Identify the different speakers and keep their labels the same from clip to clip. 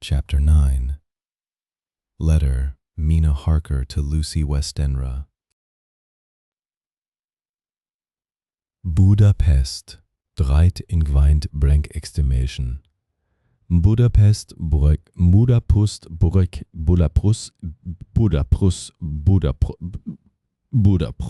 Speaker 1: Chapter 9. Letter, Mina Harker to Lucy Westenra. Budapest, dreit in Gwind Brenk Exclamation. Budapest, Burek, Budapust, Burek, Budaprus, Budaprus, Budaprus, Budapest,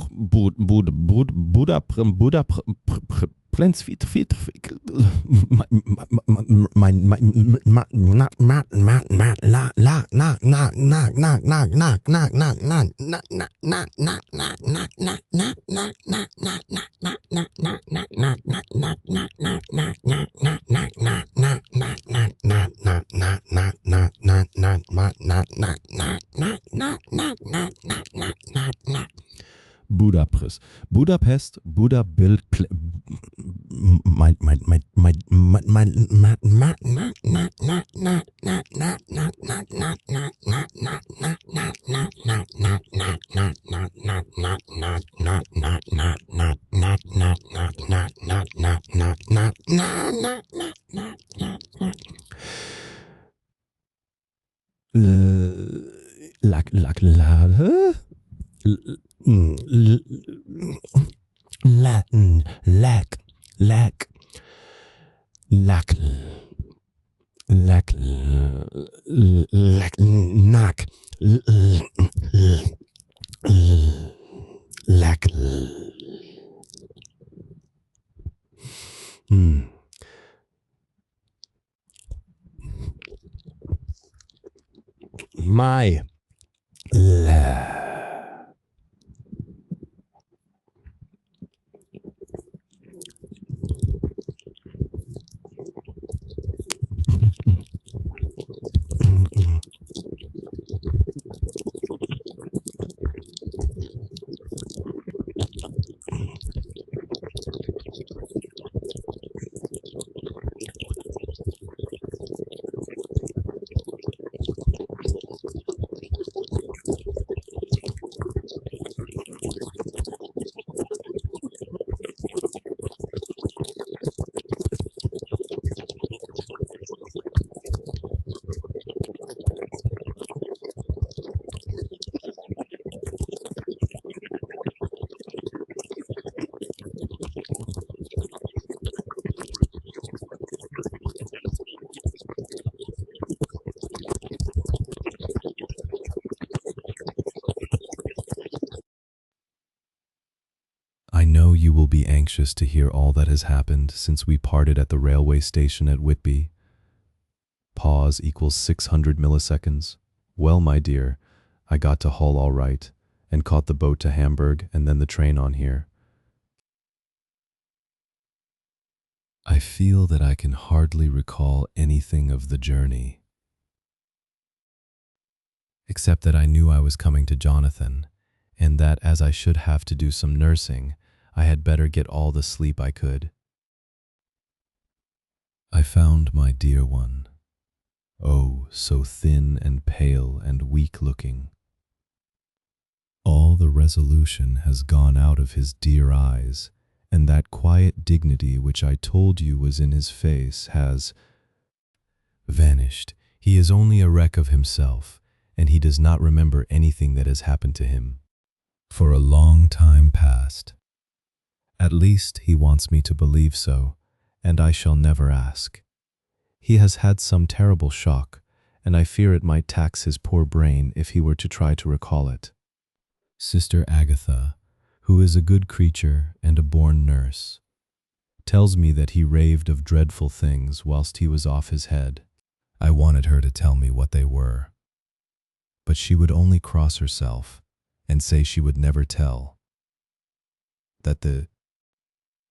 Speaker 1: Budapest, Budabild, Latin, lack, my I know you will be anxious to hear all that has happened since we parted at the railway station at Whitby. Pause equals 600 milliseconds. Well, my dear, I got to Hull all right, and caught the boat to Hamburg and then the train on here. I feel that I can hardly recall anything of the journey, except that I knew I was coming to Jonathan, and that as I should have to do some nursing, I had better get all the sleep I could. I found my dear one. Oh, so thin and pale and weak-looking. All the resolution has gone out of his dear eyes, and that quiet dignity which I told you was in his face has vanished. He is only a wreck of himself, and he does not remember anything that has happened to him for a long time past. At least he wants me to believe so, and I shall never ask. He has had some terrible shock, and I fear it might tax his poor brain if he were to try to recall it. Sister Agatha, who is a good creature and a born nurse, tells me that he raved of dreadful things whilst he was off his head. I wanted her to tell me what they were, but she would only cross herself and say she would never tell. That the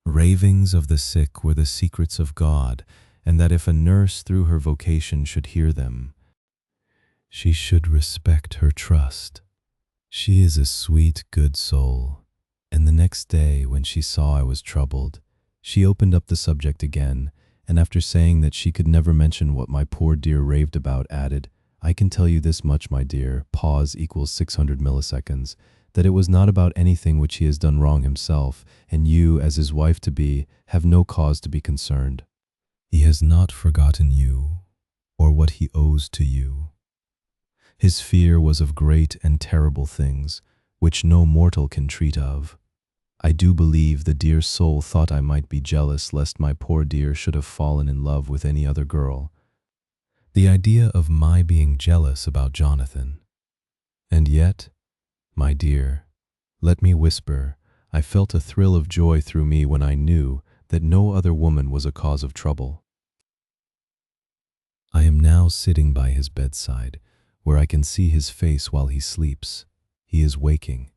Speaker 1: ravings of the sick were the secrets of God, and that if a nurse through her vocation should hear them, she should respect her trust. She is a sweet, good soul, and the next day when she saw I was troubled, she opened up the subject again, and after saying that she could never mention what my poor dear raved about, added, I can tell you this much, my dear, pause equals 600 milliseconds, that it was not about anything which he has done wrong himself, and you, as his wife-to-be, have no cause to be concerned. He has not forgotten you, or what he owes to you. His fear was of great and terrible things, which no mortal can treat of. I do believe the dear soul thought I might be jealous lest my poor dear should have fallen in love with any other girl. The idea of my being jealous about Jonathan. And yet, my dear, let me whisper, I felt a thrill of joy through me when I knew that no other woman was a cause of trouble. I am now sitting by his bedside, where I can see his face while he sleeps. He is waking.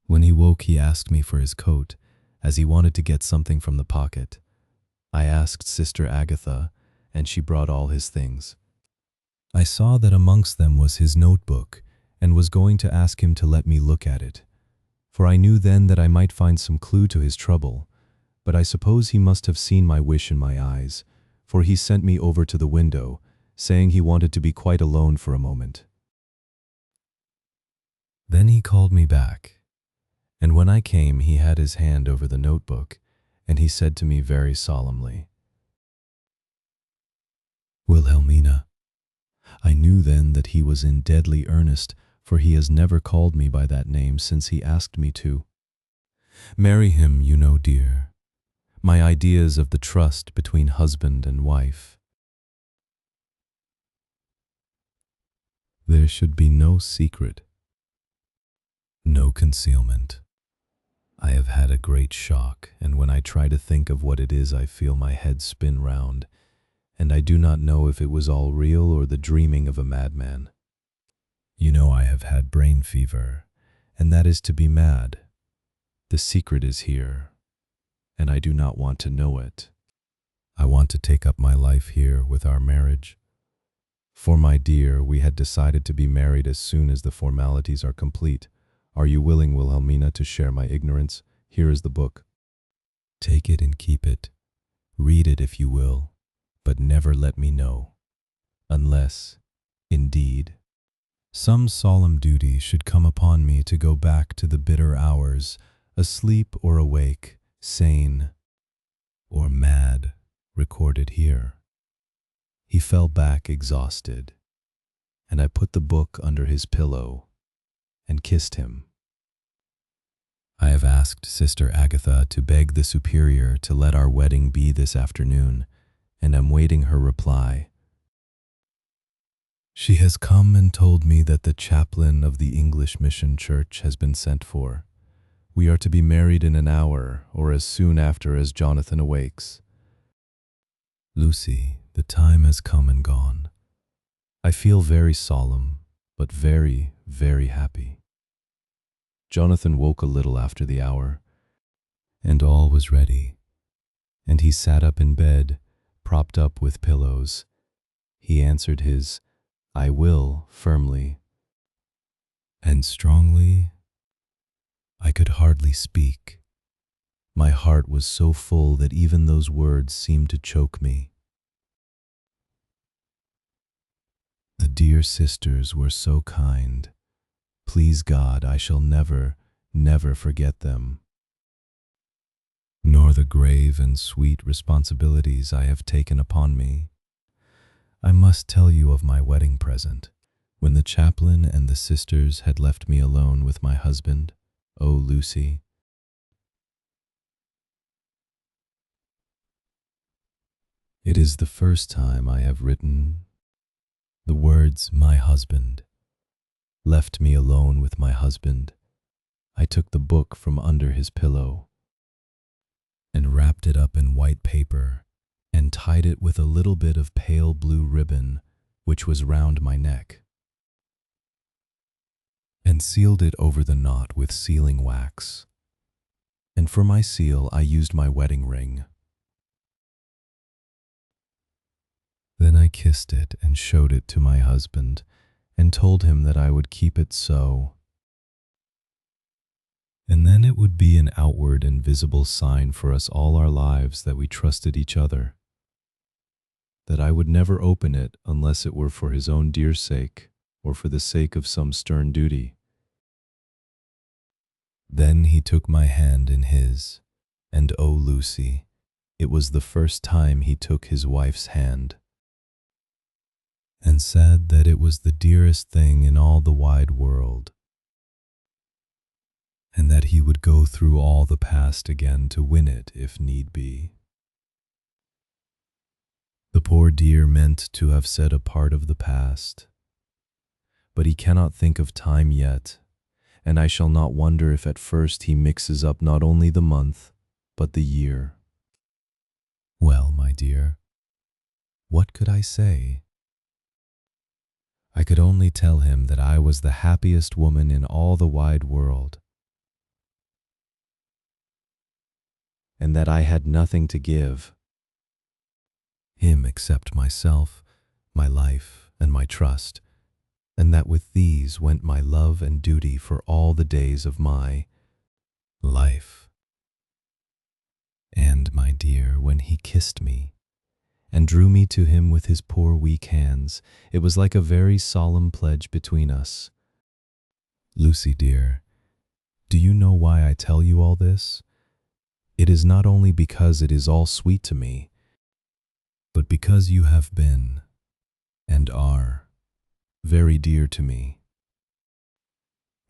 Speaker 1: When he woke, he asked me for his coat, as he wanted to get something from the pocket. I asked Sister Agatha, and she brought all his things. I saw that amongst them was his notebook, and was going to ask him to let me look at it, for I knew then that I might find some clue to his trouble, but I suppose he must have seen my wish in my eyes, for he sent me over to the window, saying he wanted to be quite alone for a moment. Then he called me back. And when I came, he had his hand over the notebook, and he said to me very solemnly, "Wilhelmina." I knew then that he was in deadly earnest, for he has never called me by that name since he asked me to. Marry him, you know, dear. My ideas of the trust between husband and wife. There should be no secret, no concealment. I have had a great shock, and when I try to think of what it is, I feel my head spin round, and I do not know if it was all real or the dreaming of a madman. You know I have had brain fever, and that is to be mad. The secret is here, and I do not want to know it. I want to take up my life here with our marriage. For my dear, we had decided to be married as soon as the formalities are complete. Are you willing, Wilhelmina, to share my ignorance? Here is the book. Take it and keep it. Read it if you will, but never let me know. Unless, indeed, some solemn duty should come upon me to go back to the bitter hours, asleep or awake, sane or mad, recorded here. He fell back exhausted, and I put the book under his pillow and kissed him. I have asked Sister Agatha to beg the Superior to let our wedding be this afternoon, and am waiting her reply. She has come and told me that the chaplain of the English Mission Church has been sent for. We are to be married in an hour, or as soon after as Jonathan awakes. Lucy, the time has come and gone. I feel very solemn, but very, very happy. Jonathan woke a little after the hour, and all was ready, and he sat up in bed, propped up with pillows. He answered his "I will" firmly and strongly. I could hardly speak. My heart was so full that even those words seemed to choke me. The dear sisters were so kind. Please God, I shall never, never forget them, nor the grave and sweet responsibilities I have taken upon me. I must tell you of my wedding present. When the chaplain and the sisters had left me alone with my husband, oh Lucy, it is the first time I have written the words "my husband." Left me alone with my husband, I took the book from under his pillow and wrapped it up in white paper and tied it with a little bit of pale blue ribbon which was round my neck, and sealed it over the knot with sealing wax. And for my seal I used my wedding ring. Then I kissed it and showed it to my husband, and told him that I would keep it so. And then it would be an outward and visible sign for us all our lives that we trusted each other, that I would never open it unless it were for his own dear sake or for the sake of some stern duty. Then he took my hand in his, and oh Lucy, it was the first time he took his wife's hand. and said that it was the dearest thing in all the wide world, and that he would go through all the past again to win it if need be. The poor dear meant to have said a part of the past, but he cannot think of time yet, and I shall not wonder if at first he mixes up not only the month, but the year. Well, my dear, what could I say? I could only tell him that I was the happiest woman in all the wide world, and that I had nothing to give him except myself, my life, and my trust, and that with these went my love and duty for all the days of my life. And, my dear, when he kissed me and drew me to him with his poor weak hands, it was like a very solemn pledge between us. Lucy, dear, do you know why I tell you all this? It is not only because it is all sweet to me, but because you have been, and are, very dear to me.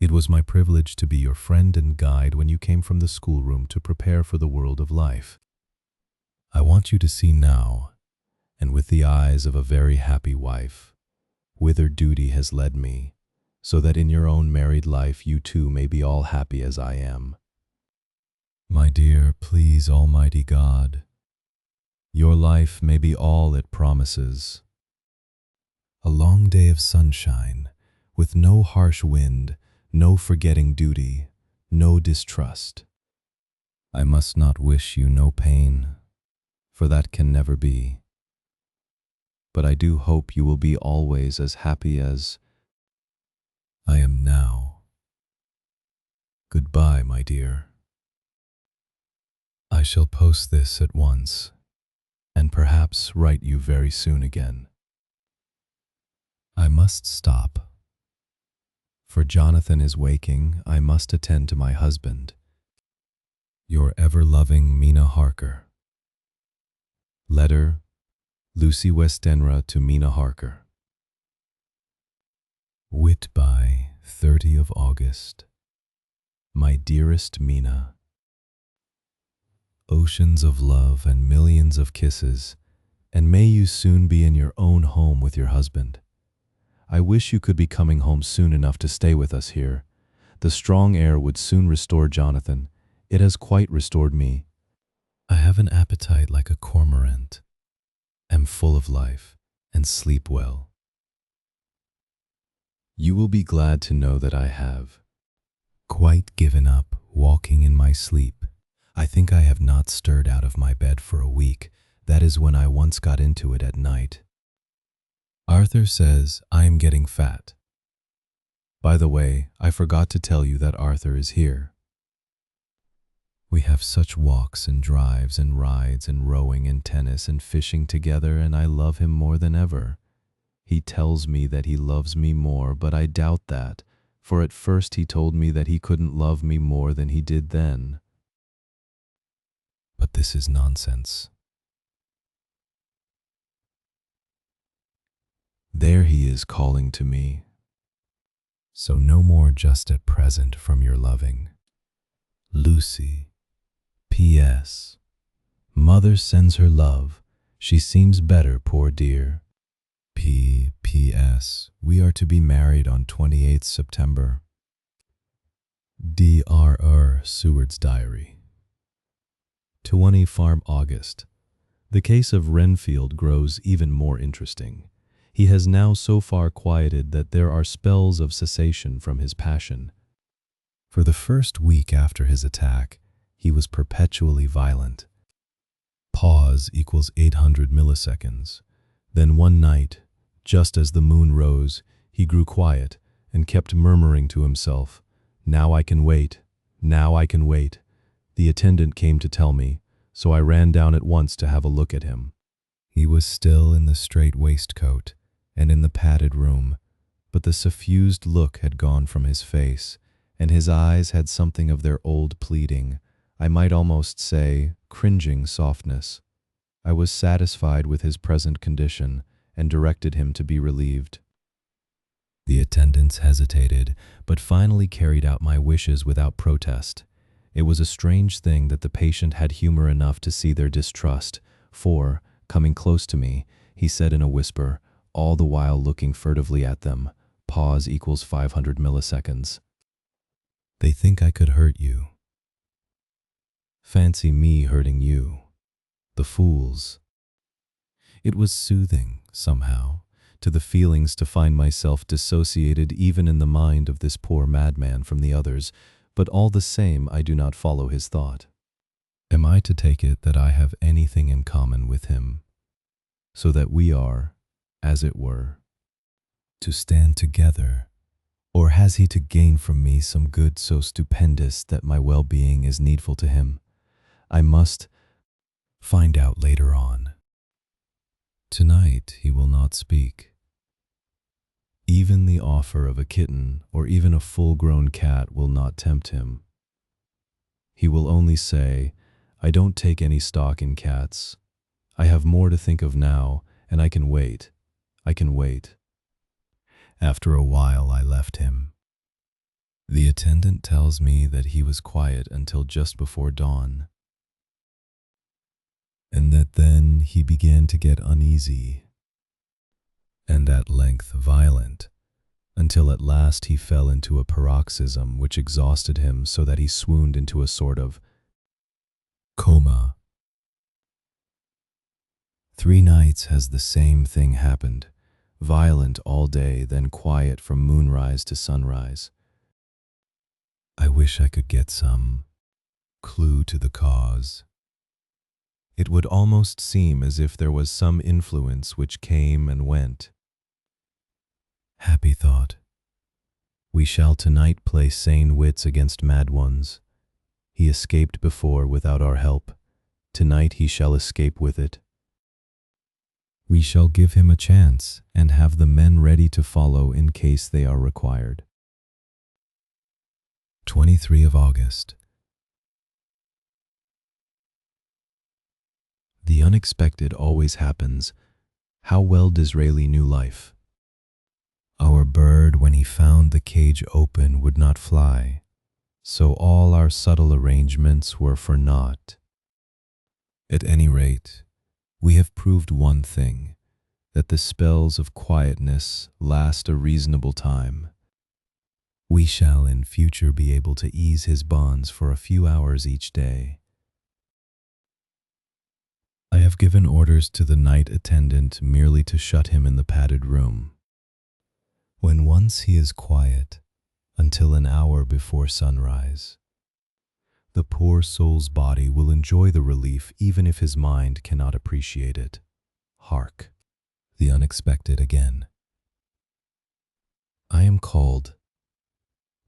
Speaker 1: It was my privilege to be your friend and guide when you came from the schoolroom to prepare for the world of life. I want you to see now, and with the eyes of a very happy wife, whither duty has led me, so that in your own married life you too may be all happy as I am. My dear, please Almighty God, your life may be all it promises. A long day of sunshine, with no harsh wind, no forgetting duty, no distrust. I must not wish you no pain, for that can never be. But I do hope you will be always as happy as I am now. Goodbye, my dear. I shall post this at once, and perhaps write you very soon again. I must stop, for Jonathan is waking. I must attend to my husband. Your ever-loving Mina Harker. Letter, Lucy Westenra to Mina Harker. Whitby, 30 of August. My dearest Mina, oceans of love and millions of kisses, and may you soon be in your own home with your husband. I wish you could be coming home soon enough to stay with us here. The strong air would soon restore Jonathan. It has quite restored me. I have an appetite like a cormorant, am full of life, and sleep well. You will be glad to know that I have quite given up walking in my sleep. I think I have not stirred out of my bed for a week. That is when I once got into it at night. Arthur says I am getting fat. By the way, I forgot to tell you that Arthur is here. We have such walks and drives and rides and rowing and tennis and fishing together, and I love him more than ever. He tells me that he loves me more, but I doubt that, for at first he told me that he couldn't love me more than he did then. But this is nonsense. There he is calling to me. So no more just at present from your loving Lucy. P.S. Mother sends her love. She seems better, poor dear. P.S. We are to be married on 28th September. D.R.R. Seward's Diary. 20 Farm August. The case of Renfield grows even more interesting. He has now so far quieted that there are spells of cessation from his passion. For the first week after his attack, he was perpetually violent. Pause equals 800 milliseconds. Then one night, just as the moon rose, he grew quiet and kept murmuring to himself, "Now I can wait, now I can wait." The attendant came to tell me, so I ran down at once to have a look at him. He was still in the strait waistcoat and in the padded room, but the suffused look had gone from his face, and his eyes had something of their old pleading, I might almost say, cringing softness. I was satisfied with his present condition, and directed him to be relieved. The attendants hesitated, but finally carried out my wishes without protest. It was a strange thing that the patient had humor enough to see their distrust, for, coming close to me, he said in a whisper, all the while looking furtively at them, pause equals 500 milliseconds. They think I could hurt you. Fancy me hurting you. The fools. It was soothing, somehow, to the feelings to find myself dissociated even in the mind of this poor madman from the others, but all the same I do not follow his thought. Am I to take it that I have anything in common with him, so that we are, as it were, to stand together? Or has he to gain from me some good so stupendous that my well-being is needful to him? I must find out later on. Tonight he will not speak. Even the offer of a kitten or even a full-grown cat will not tempt him. He will only say, I don't take any stock in cats. I have more to think of now, and I can wait. I can wait. After a while I left him. The attendant tells me that he was quiet until just before dawn, and that then he began to get uneasy, and at length violent, until at last he fell into a paroxysm which exhausted him so that he swooned into a sort of coma. 3 nights has the same thing happened, violent all day, then quiet from moonrise to sunrise. I wish I could get some clue to the cause. It would almost seem as if there was some influence which came and went. Happy thought. We shall tonight play sane wits against mad ones. He escaped before without our help. Tonight he shall escape with it. We shall give him a chance and have the men ready to follow in case they are required. 23 of August. The unexpected always happens. How well Disraeli knew life. Our bird, when he found the cage open, would not fly, so all our subtle arrangements were for naught. At any rate, we have proved one thing, that the spells of quietness last a reasonable time. We shall in future be able to ease his bonds for a few hours each day. I have given orders to the night attendant merely to shut him in the padded room. When once he is quiet, until an hour before sunrise, the poor soul's body will enjoy the relief even if his mind cannot appreciate it. Hark, the unexpected again. I am called.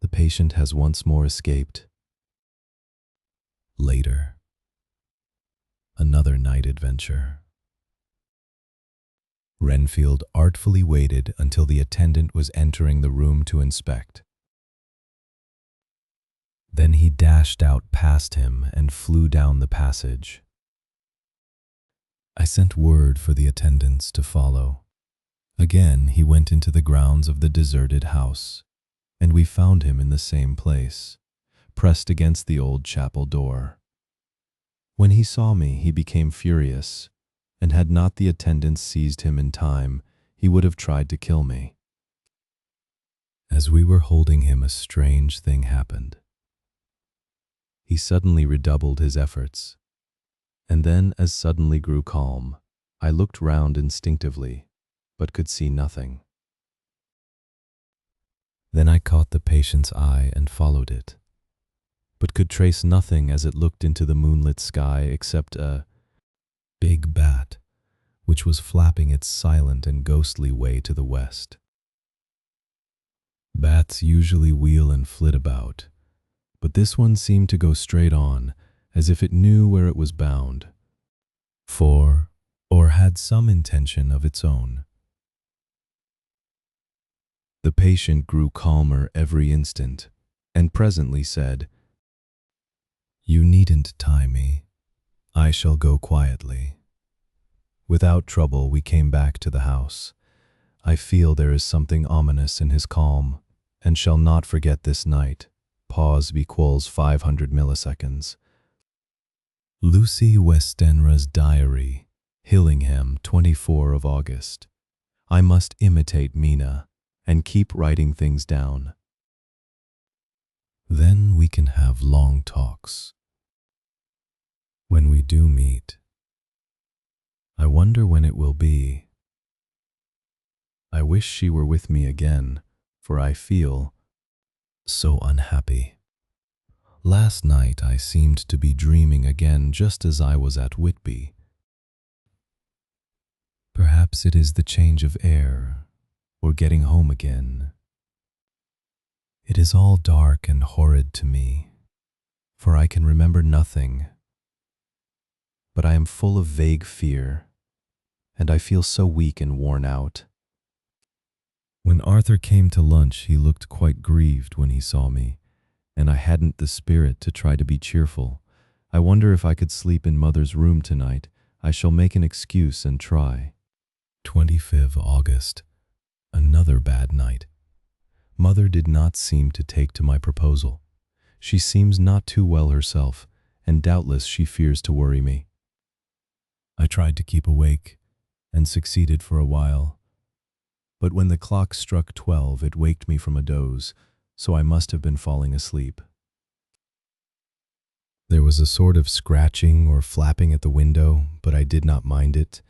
Speaker 1: The patient has once more escaped. Later. Another night adventure. Renfield artfully waited until the attendant was entering the room to inspect. Then he dashed out past him and flew down the passage. I sent word for the attendants to follow. Again he went into the grounds of the deserted house, and we found him in the same place, pressed against the old chapel door. When he saw me, he became furious, and had not the attendants seized him in time, he would have tried to kill me. As we were holding him, a strange thing happened. He suddenly redoubled his efforts, and then as suddenly grew calm. I looked round instinctively, but could see nothing. Then I caught the patient's eye and followed it, but could trace nothing as it looked into the moonlit sky except a big bat, which was flapping its silent and ghostly way to the west. Bats usually wheel and flit about, but this one seemed to go straight on, as if it knew where it was bound, or had some intention of its own. The patient grew calmer every instant, and presently said, "You needn't tie me. I shall go quietly." Without trouble, we came back to the house. I feel there is something ominous in his calm, and shall not forget this night. Pause equals 500 milliseconds. Lucy Westenra's diary, Hillingham, 24 of August. I must imitate Mina and keep writing things down. Then we can have long talks. When we do meet, I wonder when it will be. I wish she were with me again, for I feel so unhappy. Last night I seemed to be dreaming again just as I was at Whitby. Perhaps it is the change of air, or getting home again. It is all dark and horrid to me, for I can remember nothing. But I am full of vague fear, and I feel so weak and worn out. When Arthur came to lunch, he looked quite grieved when he saw me, and I hadn't the spirit to try to be cheerful. I wonder if I could sleep in Mother's room tonight. I shall make an excuse and try. 25th August. Another bad night. Mother did not seem to take to my proposal. She seems not too well herself, and doubtless she fears to worry me. I tried to keep awake, and succeeded for a while. But when the clock struck 12, it waked me from a doze, so I must have been falling asleep. There was a sort of scratching or flapping at the window, but I did not mind it,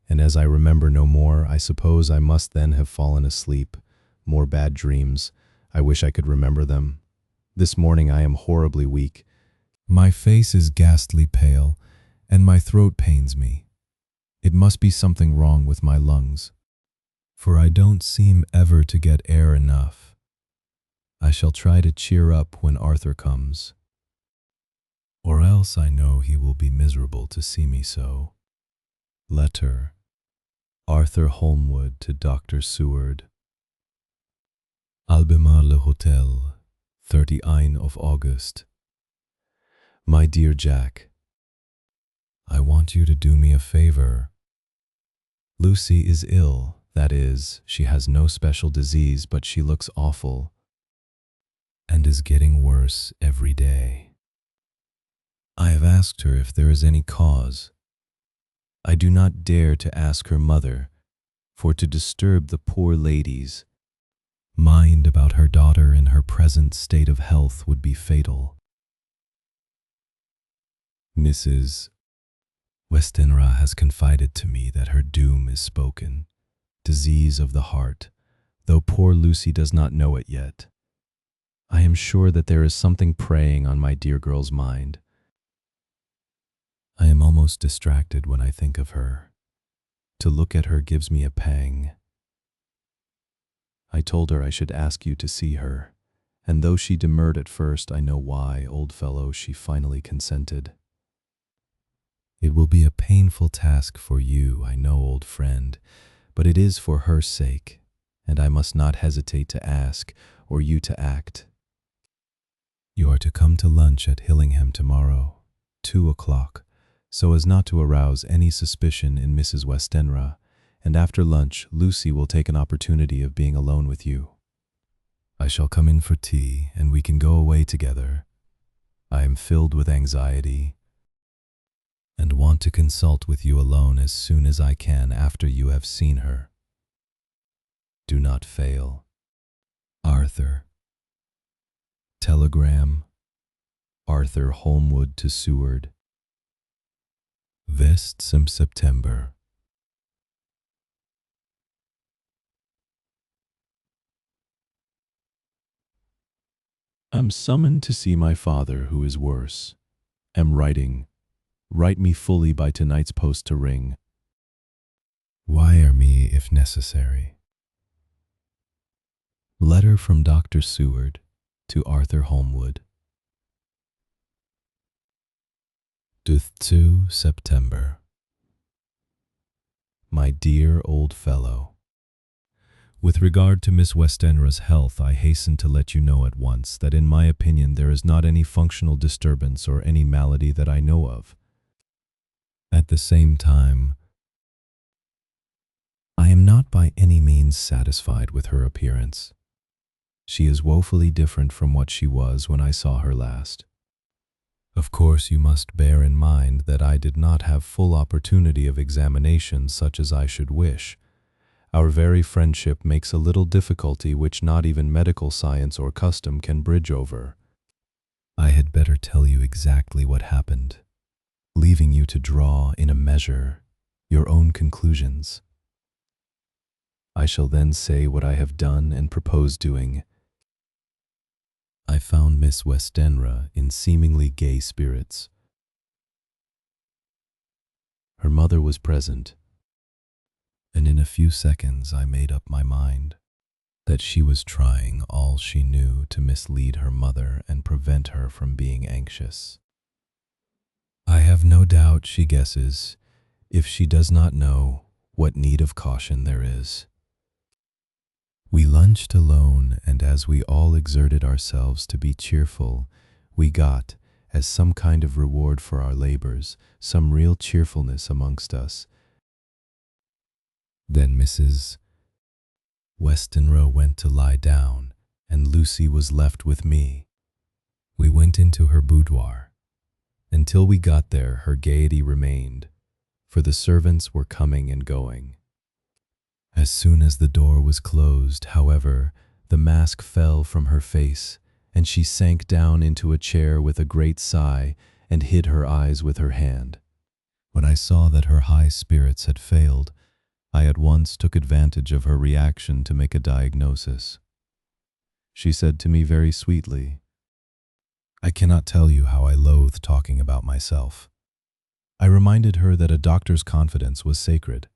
Speaker 1: and as I remember no more, I suppose I must then have fallen asleep. More bad dreams. I wish I could remember them. This morning I am horribly weak. My face is ghastly pale, and my throat pains me. It must be something wrong with my lungs, for I don't seem ever to get air enough. I shall try to cheer up when Arthur comes, or else I know he will be miserable to see me so. Letter, Arthur Holmwood to Dr. Seward. Albemarle Le Hotel, 31 of August. My dear Jack, I want you to do me a favor. Lucy is ill, that is, she has no special disease, but she looks awful and is getting worse every day. I have asked her if there is any cause. I do not dare to ask her mother, for to disturb the poor lady's mind about her daughter in her present state of health would be fatal. Mrs. Westenra has confided to me that her doom is spoken, disease of the heart, though poor Lucy does not know it yet. I am sure that there is something preying on my dear girl's mind. I am almost distracted when I think of her. To look at her gives me a pang. I told her I should ask you to see her, and though she demurred at first, I know why, old fellow, she finally consented. It will be a painful task for you, I know, old friend, but it is for her sake, and I must not hesitate to ask, or you to act. You are to come to lunch at Hillingham tomorrow, 2 o'clock, so as not to arouse any suspicion in Mrs. Westenra, and after lunch, Lucy will take an opportunity of being alone with you. I shall come in for tea, and we can go away together. I am filled with anxiety, and want to consult with you alone as soon as I can after you have seen her. Do not fail. Arthur. Telegram, Arthur Holmwood to Seward. Vest some September. Am summoned to see my father, who is worse. Am writing. Write me fully by tonight's post to ring. Wire me if necessary. Letter from Dr. Seward to Arthur Holmwood. 2 September. My dear old fellow, with regard to Miss Westenra's health, I hasten to let you know at once that in my opinion there is not any functional disturbance or any malady that I know of. At the same time, not by any means satisfied with her appearance. She is woefully different from what she was when I saw her last. Of course, you must bear in mind that I did not have full opportunity of examination such as I should wish. Our very friendship makes a little difficulty which not even medical science or custom can bridge over. I had better tell you exactly what happened, leaving you to draw, in a measure, your own conclusions. I shall then say what I have done and propose doing. I found Miss Westenra in seemingly gay spirits. Her mother was present, and in a few seconds I made up my mind that she was trying all she knew to mislead her mother and prevent her from being anxious. I have no doubt she guesses, if she does not know, what need of caution there is. We lunched alone, and as we all exerted ourselves to be cheerful, we got, as some kind of reward for our labors, some real cheerfulness amongst us. Then Mrs. Westenra went to lie down, and Lucy was left with me. We went into her boudoir. Until we got there, her gaiety remained, for the servants were coming and going. As soon as the door was closed, however, the mask fell from her face, and she sank down into a chair with a great sigh and hid her eyes with her hand. When I saw that her high spirits had failed, I at once took advantage of her reaction to make a diagnosis. She said to me very sweetly, "I cannot tell you how I loathe talking about myself." I reminded her that a doctor's confidence was sacred,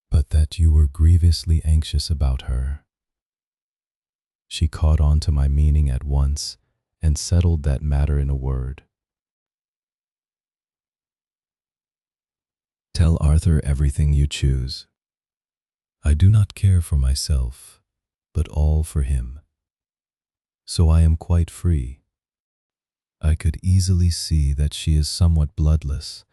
Speaker 1: but that you were grievously anxious about her. She caught on to my meaning at once and settled that matter in a word. Tell Arthur everything you choose. I do not care for myself, but all for him. So I am quite free. I could easily see that she is somewhat bloodless,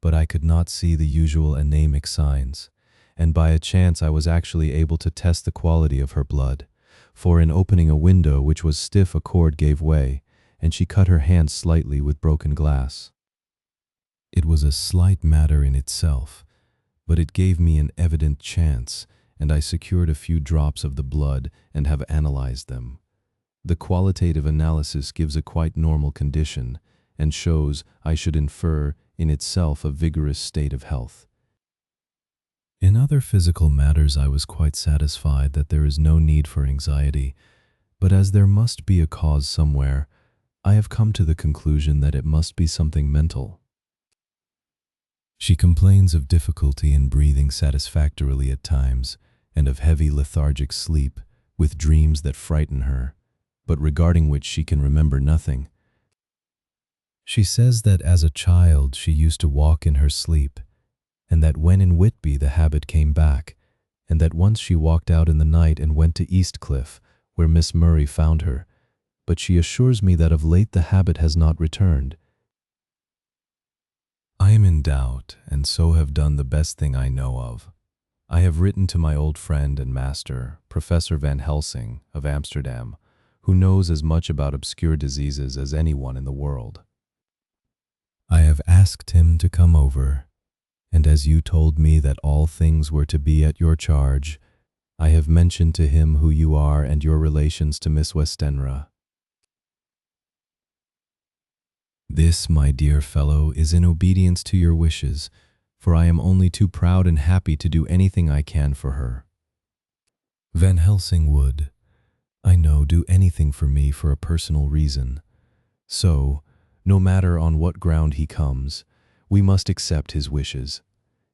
Speaker 1: but I could not see the usual anemic signs, and by a chance I was actually able to test the quality of her blood, for in opening a window which was stiff a cord gave way, and she cut her hand slightly with broken glass. It was a slight matter in itself, but it gave me an evident chance, and I secured a few drops of the blood and have analyzed them. The qualitative analysis gives a quite normal condition and shows, I should infer, in itself a vigorous state of health. In other physical matters I was quite satisfied that there is no need for anxiety, but as there must be a cause somewhere, I have come to the conclusion that it must be something mental. She complains of difficulty in breathing satisfactorily at times, and of heavy lethargic sleep, with dreams that frighten her, but regarding which she can remember nothing. She says that as a child she used to walk in her sleep, and that when in Whitby the habit came back, and that once she walked out in the night and went to Eastcliff, where Miss Murray found her, but she assures me that of late the habit has not returned. I am in doubt, and so have done the best thing I know of. I have written to my old friend and master, Professor Van Helsing, of Amsterdam, who knows as much about obscure diseases as anyone in the world. I have asked him to come over, and as you told me that all things were to be at your charge, I have mentioned to him who you are and your relations to Miss Westenra. This, my dear fellow, is in obedience to your wishes, for I am only too proud and happy to do anything I can for her. Van Helsing would, I know, do anything for me for a personal reason. So, no matter on what ground he comes, we must accept his wishes.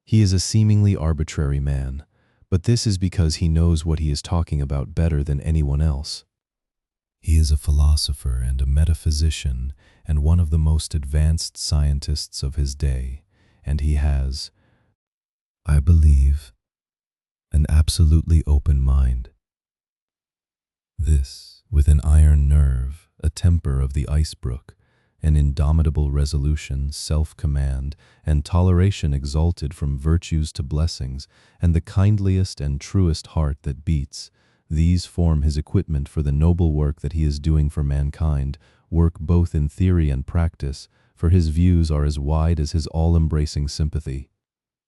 Speaker 1: He is a seemingly arbitrary man, but this is because he knows what he is talking about better than anyone else. He is a philosopher and a metaphysician and one of the most advanced scientists of his day, and he has, I believe, an absolutely open mind. This, with an iron nerve, a temper of the ice brook, an indomitable resolution, self-command, and toleration exalted from virtues to blessings, and the kindliest and truest heart that beats. These form his equipment for the noble work that he is doing for mankind, work both in theory and practice, for his views are as wide as his all-embracing sympathy.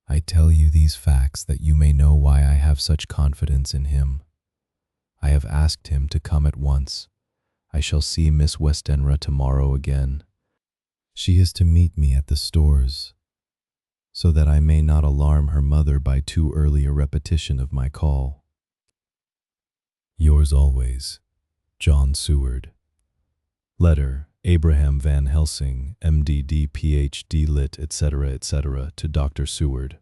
Speaker 1: I tell you these facts that you may know why I have such confidence in him. I have asked him to come at once. I shall see Miss Westenra tomorrow again. She is to meet me at the stores, so that I may not alarm her mother by too early a repetition of my call. Yours always, John Seward. Letter, Abraham Van Helsing, MD.D. Ph.D. Lit, etc., etc., to Dr. Seward.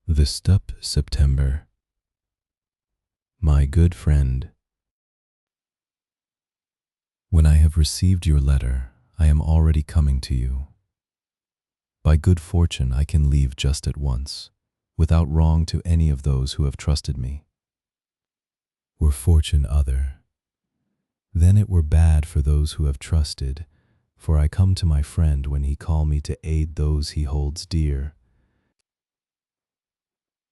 Speaker 1: The Stup, September. My good friend, when I have received your letter, I am already coming to you. By good fortune, I can leave just at once, without wrong to any of those who have trusted me. Were fortune other, then it were bad for those who have trusted, for I come to my friend when he call me to aid those he holds dear.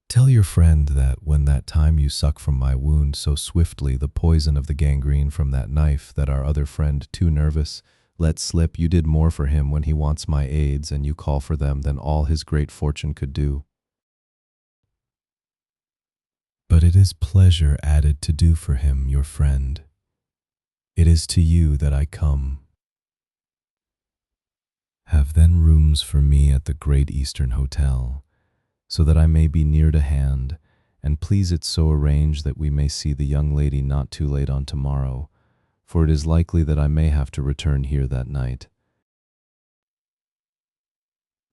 Speaker 1: Tell your friend that when that time you suck from my wound so swiftly the poison of the gangrene from that knife that our other friend, too nervous, let slip, you did more for him when he wants my aids and you call for them than all his great fortune could do. But it is pleasure added to do for him, your friend. It is to you that I come. Have then rooms for me at the Great Eastern Hotel, so that I may be near to hand, and please it so arrange that we may see the young lady not too late on tomorrow, for it is likely that I may have to return here that night.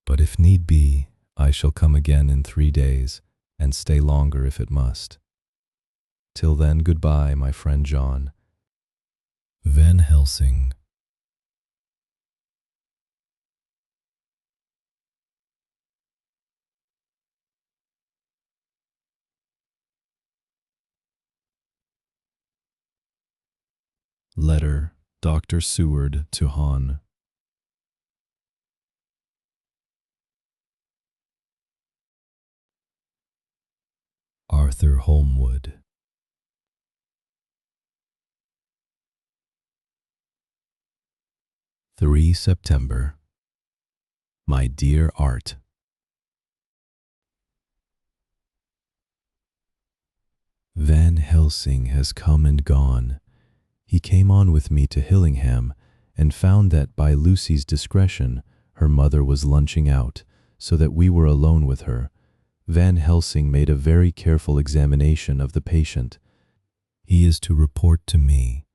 Speaker 1: But if need be, I shall come again in 3 days, and stay longer if it must. Till then, goodbye, my friend John. Van Helsing. Letter, Dr. Seward to Hon. Arthur Holmwood. 3 September. My dear Art, Van Helsing has come and gone. He came on with me to Hillingham and found that by Lucy's discretion her mother was lunching out, so that we were alone with her. Van Helsing made a very careful examination of the patient. He is to report to me,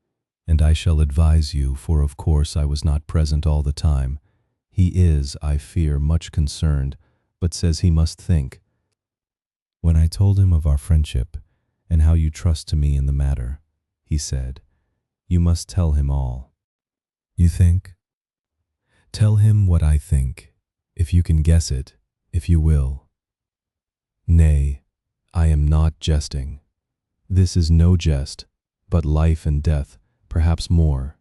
Speaker 1: and I shall advise you, for of course I was not present all the time. He is, I fear, much concerned, but says he must think. When I told him of our friendship, and how you trust to me in the matter, he said, "You must tell him all." You think? Tell him what I think, if you can guess it, if you will. Nay, I am not jesting. This is no jest, but life and death, perhaps more.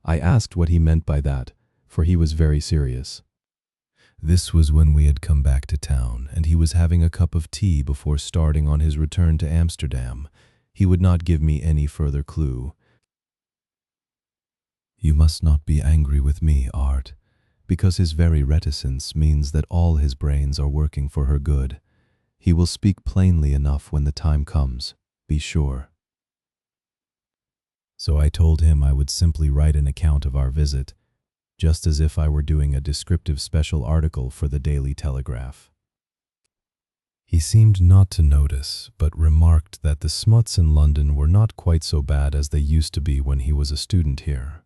Speaker 1: I asked what he meant by that, for he was very serious. This was when we had come back to town, and he was having a cup of tea before starting on his return to Amsterdam. He would not give me any further clue. You must not be angry with me, Art, because his very reticence means that all his brains are working for her good. He will speak plainly enough when the time comes, be sure. So I told him I would simply write an account of our visit, just as if I were doing a descriptive special article for the Daily Telegraph. He seemed not to notice, but remarked that the smuts in London were not quite so bad as they used to be when he was a student here.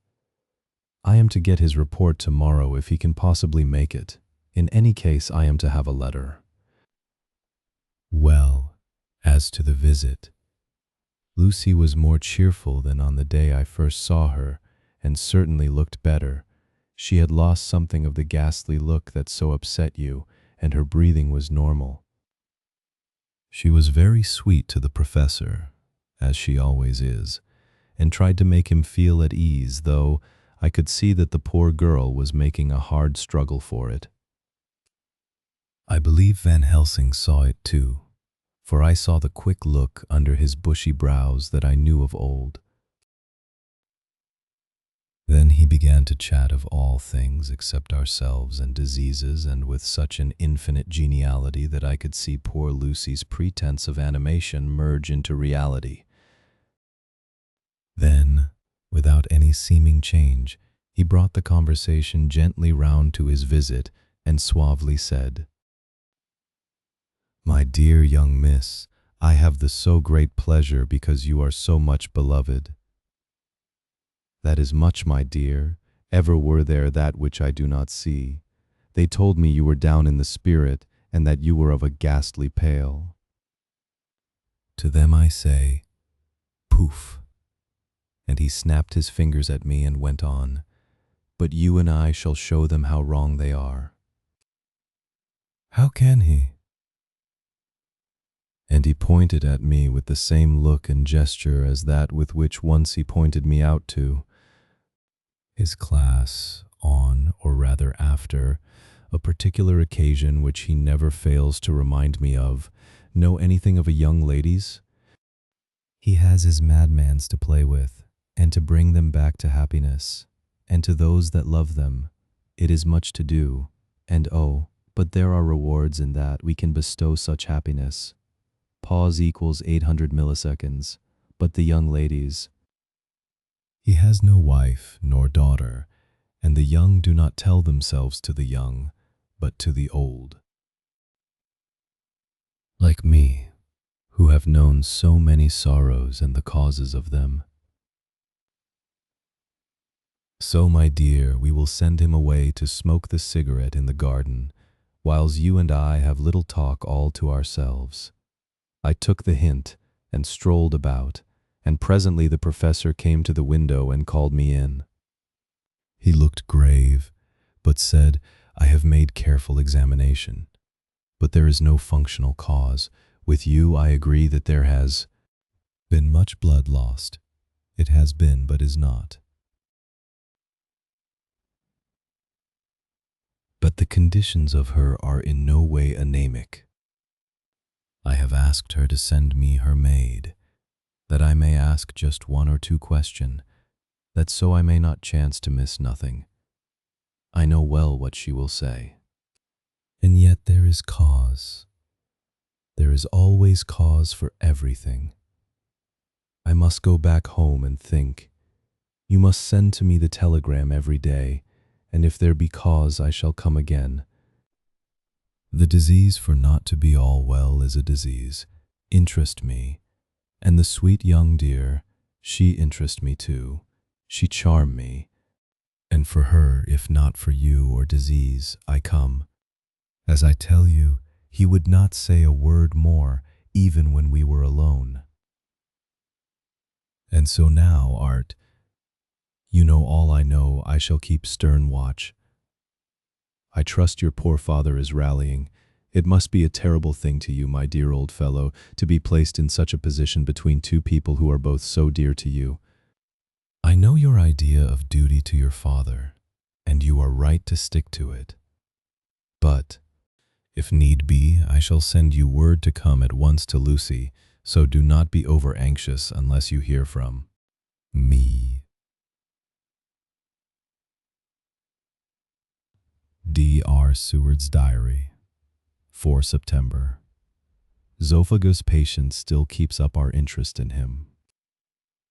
Speaker 1: I am to get his report tomorrow if he can possibly make it. In any case, I am to have a letter. Well, as to the visit, Lucy was more cheerful than on the day I first saw her, and certainly looked better. She had lost something of the ghastly look that so upset you, and her breathing was normal. She was very sweet to the professor, as she always is, and tried to make him feel at ease, though I could see that the poor girl was making a hard struggle for it. I believe Van Helsing saw it too, for I saw the quick look under his bushy brows that I knew of old. Then he began to chat of all things except ourselves and diseases, and with such an infinite geniality that I could see poor Lucy's pretense of animation merge into reality. Then, without any seeming change, he brought the conversation gently round to his visit and suavely said, "My dear young miss, I have the so great pleasure because you are so much beloved. That is much, my dear. Ever were there that which I do not see. They told me you were down in the spirit, and that you were of a ghastly pale. To them I say, poof." And he snapped his fingers at me and went on, "But you and I shall show them how wrong they are." "How can he?" And he pointed at me with the same look and gesture as that with which once he pointed me out to his class on, or rather after, a particular occasion which he never fails to remind me of. Know anything of a young lady's? He has his madmans to play with, and to bring them back to happiness, and to those that love them. It is much to do, and oh, but there are rewards in that we can bestow such happiness. Pause equals 800 milliseconds, but the young ladies. He has no wife nor daughter, and the young do not tell themselves to the young, but to the old. Like me, who have known so many sorrows and the causes of them. So, my dear, we will send him away to smoke the cigarette in the garden, whiles you and I have little talk all to ourselves. I took the hint and strolled about, and presently the professor came to the window and called me in. He looked grave, but said, "I have made careful examination, but there is no functional cause. With you I agree that there has been much blood lost. It has been, but is not. But the conditions of her are in no way anemic. I have asked her to send me her maid, that I may ask just one or two questions, that so I may not chance to miss nothing. I know well what she will say. And yet there is cause. There is always cause for everything. I must go back home and think. You must send to me the telegram every day, and if there be cause I shall come again. The disease for not to be all well is a disease. Interest me. And the sweet young dear, she interest me too. She charm me. And for her, if not for you or disease, I come. As I tell you, he would not say a word more, even when we were alone. And so now, Art, you know all I know. I shall keep stern watch. I trust your poor father is rallying. It must be a terrible thing to you, my dear old fellow, to be placed in such a position between two people who are both so dear to you. I know your idea of duty to your father, and you are right to stick to it. But, if need be, I shall send you word to come at once to Lucy, so do not be over-anxious unless you hear from me. D.R. Seward's Diary, 4 September. Zophagus' patience still keeps up our interest in him.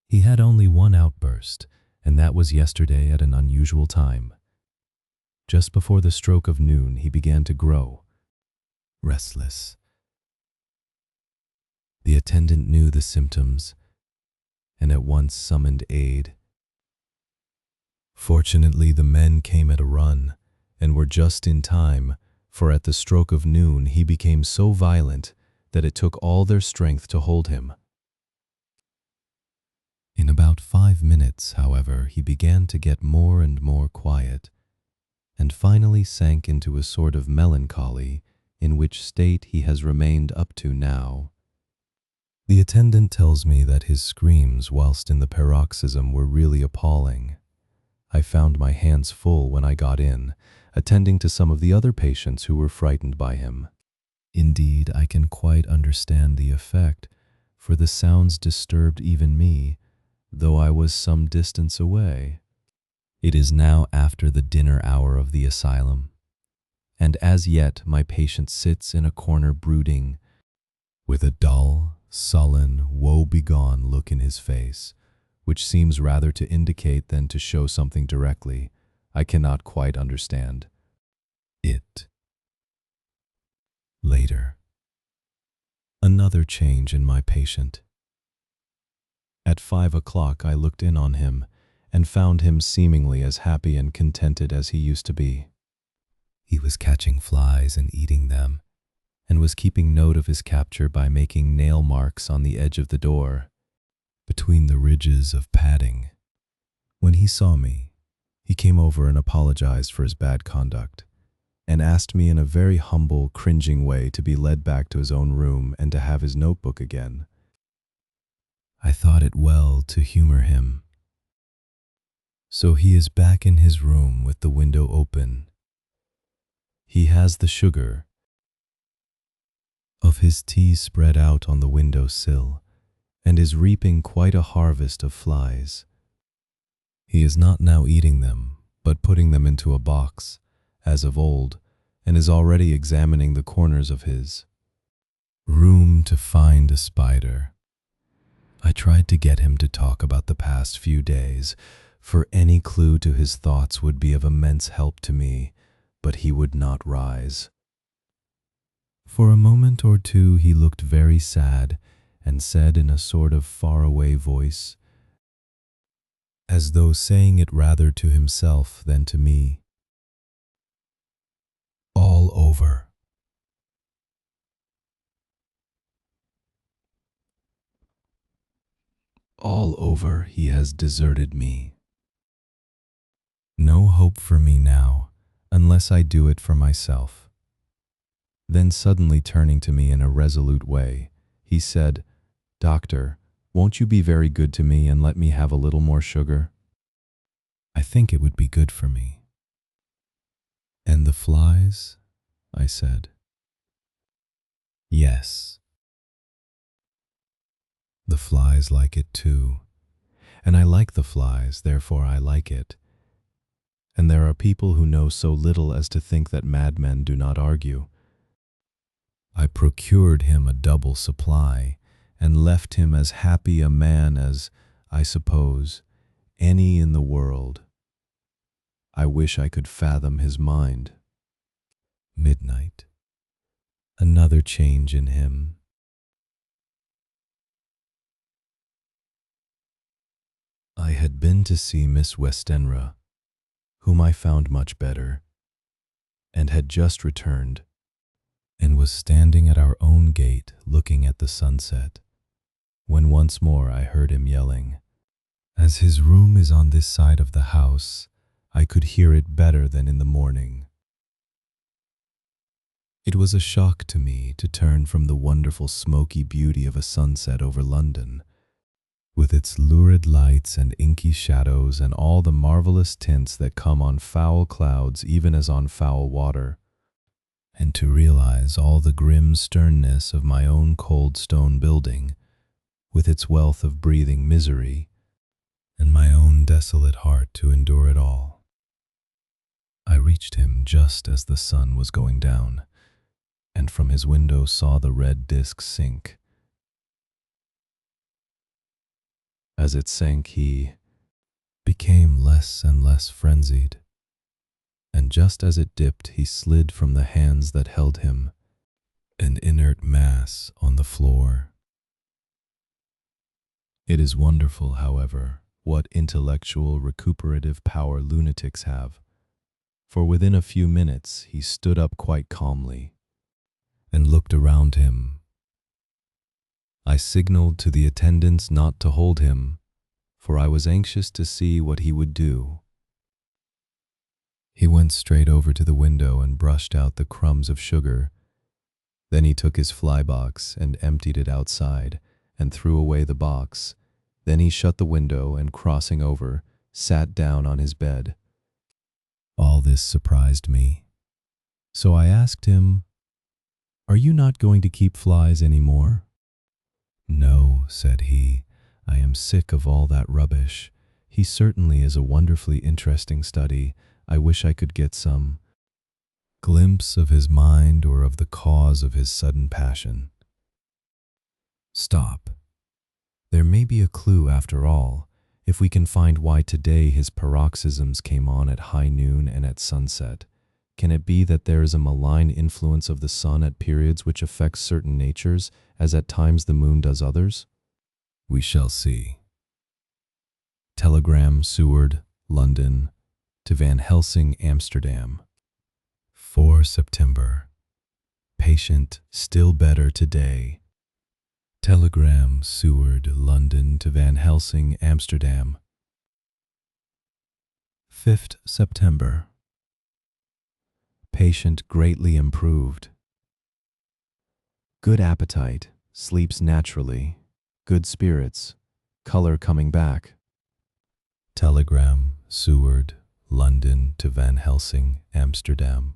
Speaker 1: He had only one outburst, and that was yesterday at an unusual time. Just before the stroke of noon, he began to grow restless. The attendant knew the symptoms, and at once summoned aid. Fortunately, the men came at a run, and were just in time, for at the stroke of noon he became so violent that it took all their strength to hold him. In about 5 minutes, however, he began to get more and more quiet, and finally sank into a sort of melancholy, in which state he has remained up to now. The attendant tells me that his screams whilst in the paroxysm were really appalling. I found my hands full when I got in, attending to some of the other patients who were frightened by him. Indeed, I can quite understand the effect, for the sounds disturbed even me, though I was some distance away. It is now after the dinner hour of the asylum, and as yet my patient sits in a corner brooding, with a dull, sullen, woe-begone look in his face, which seems rather to indicate than to show something directly. I cannot quite understand it. Later. Another change in my patient. At 5 o'clock I looked in on him and found him seemingly as happy and contented as he used to be. He was catching flies and eating them, and was keeping note of his capture by making nail marks on the edge of the door, between the ridges of padding. When he saw me, he came over and apologized for his bad conduct, and asked me in a very humble, cringing way to be led back to his own room and to have his notebook again. I thought it well to humor him. So he is back in his room with the window open. He has the sugar of his tea spread out on the window sill, and is reaping quite a harvest of flies. He is not now eating them, but putting them into a box, as of old, and is already examining the corners of his room to find a spider. I tried to get him to talk about the past few days, for any clue to his thoughts would be of immense help to me, but he would not rise. For a moment or two he looked very sad, and said in a sort of far-away voice, as though saying it rather to himself than to me, "All over." All over, he has deserted me. No hope for me now, unless I do it for myself. Then suddenly turning to me in a resolute way, he said, "Doctor, won't you be very good to me and let me have a little more sugar? I think it would be good for me." "And the flies?" I said. "Yes. The flies like it too. And I like the flies, therefore I like it. And there are people who know so little as to think that madmen do not argue. I procured him a double supply, and left him as happy a man as, I suppose, any in the world. I wish I could fathom his mind. Midnight. Another change in him. I had been to see Miss Westenra, whom I found much better, and had just returned, and was standing at our own gate looking at the sunset, when once more I heard him yelling. As his room is on this side of the house, I could hear it better than in the morning. It was a shock to me to turn from the wonderful smoky beauty of a sunset over London, with its lurid lights and inky shadows and all the marvelous tints that come on foul clouds even as on foul water, and to realize all the grim sternness of my own cold stone building, with its wealth of breathing misery, and my own desolate heart to endure it all. I reached him just as the sun was going down, and from his window saw the red disk sink. As it sank, he became less and less frenzied, and just as it dipped, he slid from the hands that held him, an inert mass on the floor. It is wonderful, however, what intellectual recuperative power lunatics have, for within a few minutes he stood up quite calmly and looked around him. I signaled to the attendants not to hold him, for I was anxious to see what he would do. He went straight over to the window and brushed out the crumbs of sugar. Then he took his fly box and emptied it outside, and threw away the box. Then he shut the window and, crossing over, sat down on his bed. All this surprised me. So I asked him, "Are you not going to keep flies anymore?" "No," said he, "I am sick of all that rubbish. He certainly is a wonderfully interesting study. I wish I could get some glimpse of his mind or of the cause of his sudden passion." Stop. There may be a clue after all, if we can find why today his paroxysms came on at high noon and at sunset. Can it be that there is a malign influence of the sun at periods which affects certain natures, as at times the moon does others? We shall see. Telegram, Seward, London, to Van Helsing, Amsterdam. 4 September. Patient still better today. Telegram, Seward, London, to Van Helsing, Amsterdam. 5th September. Patient greatly improved. Good appetite, sleeps naturally, good spirits, color coming back. Telegram, Seward, London, to Van Helsing, Amsterdam.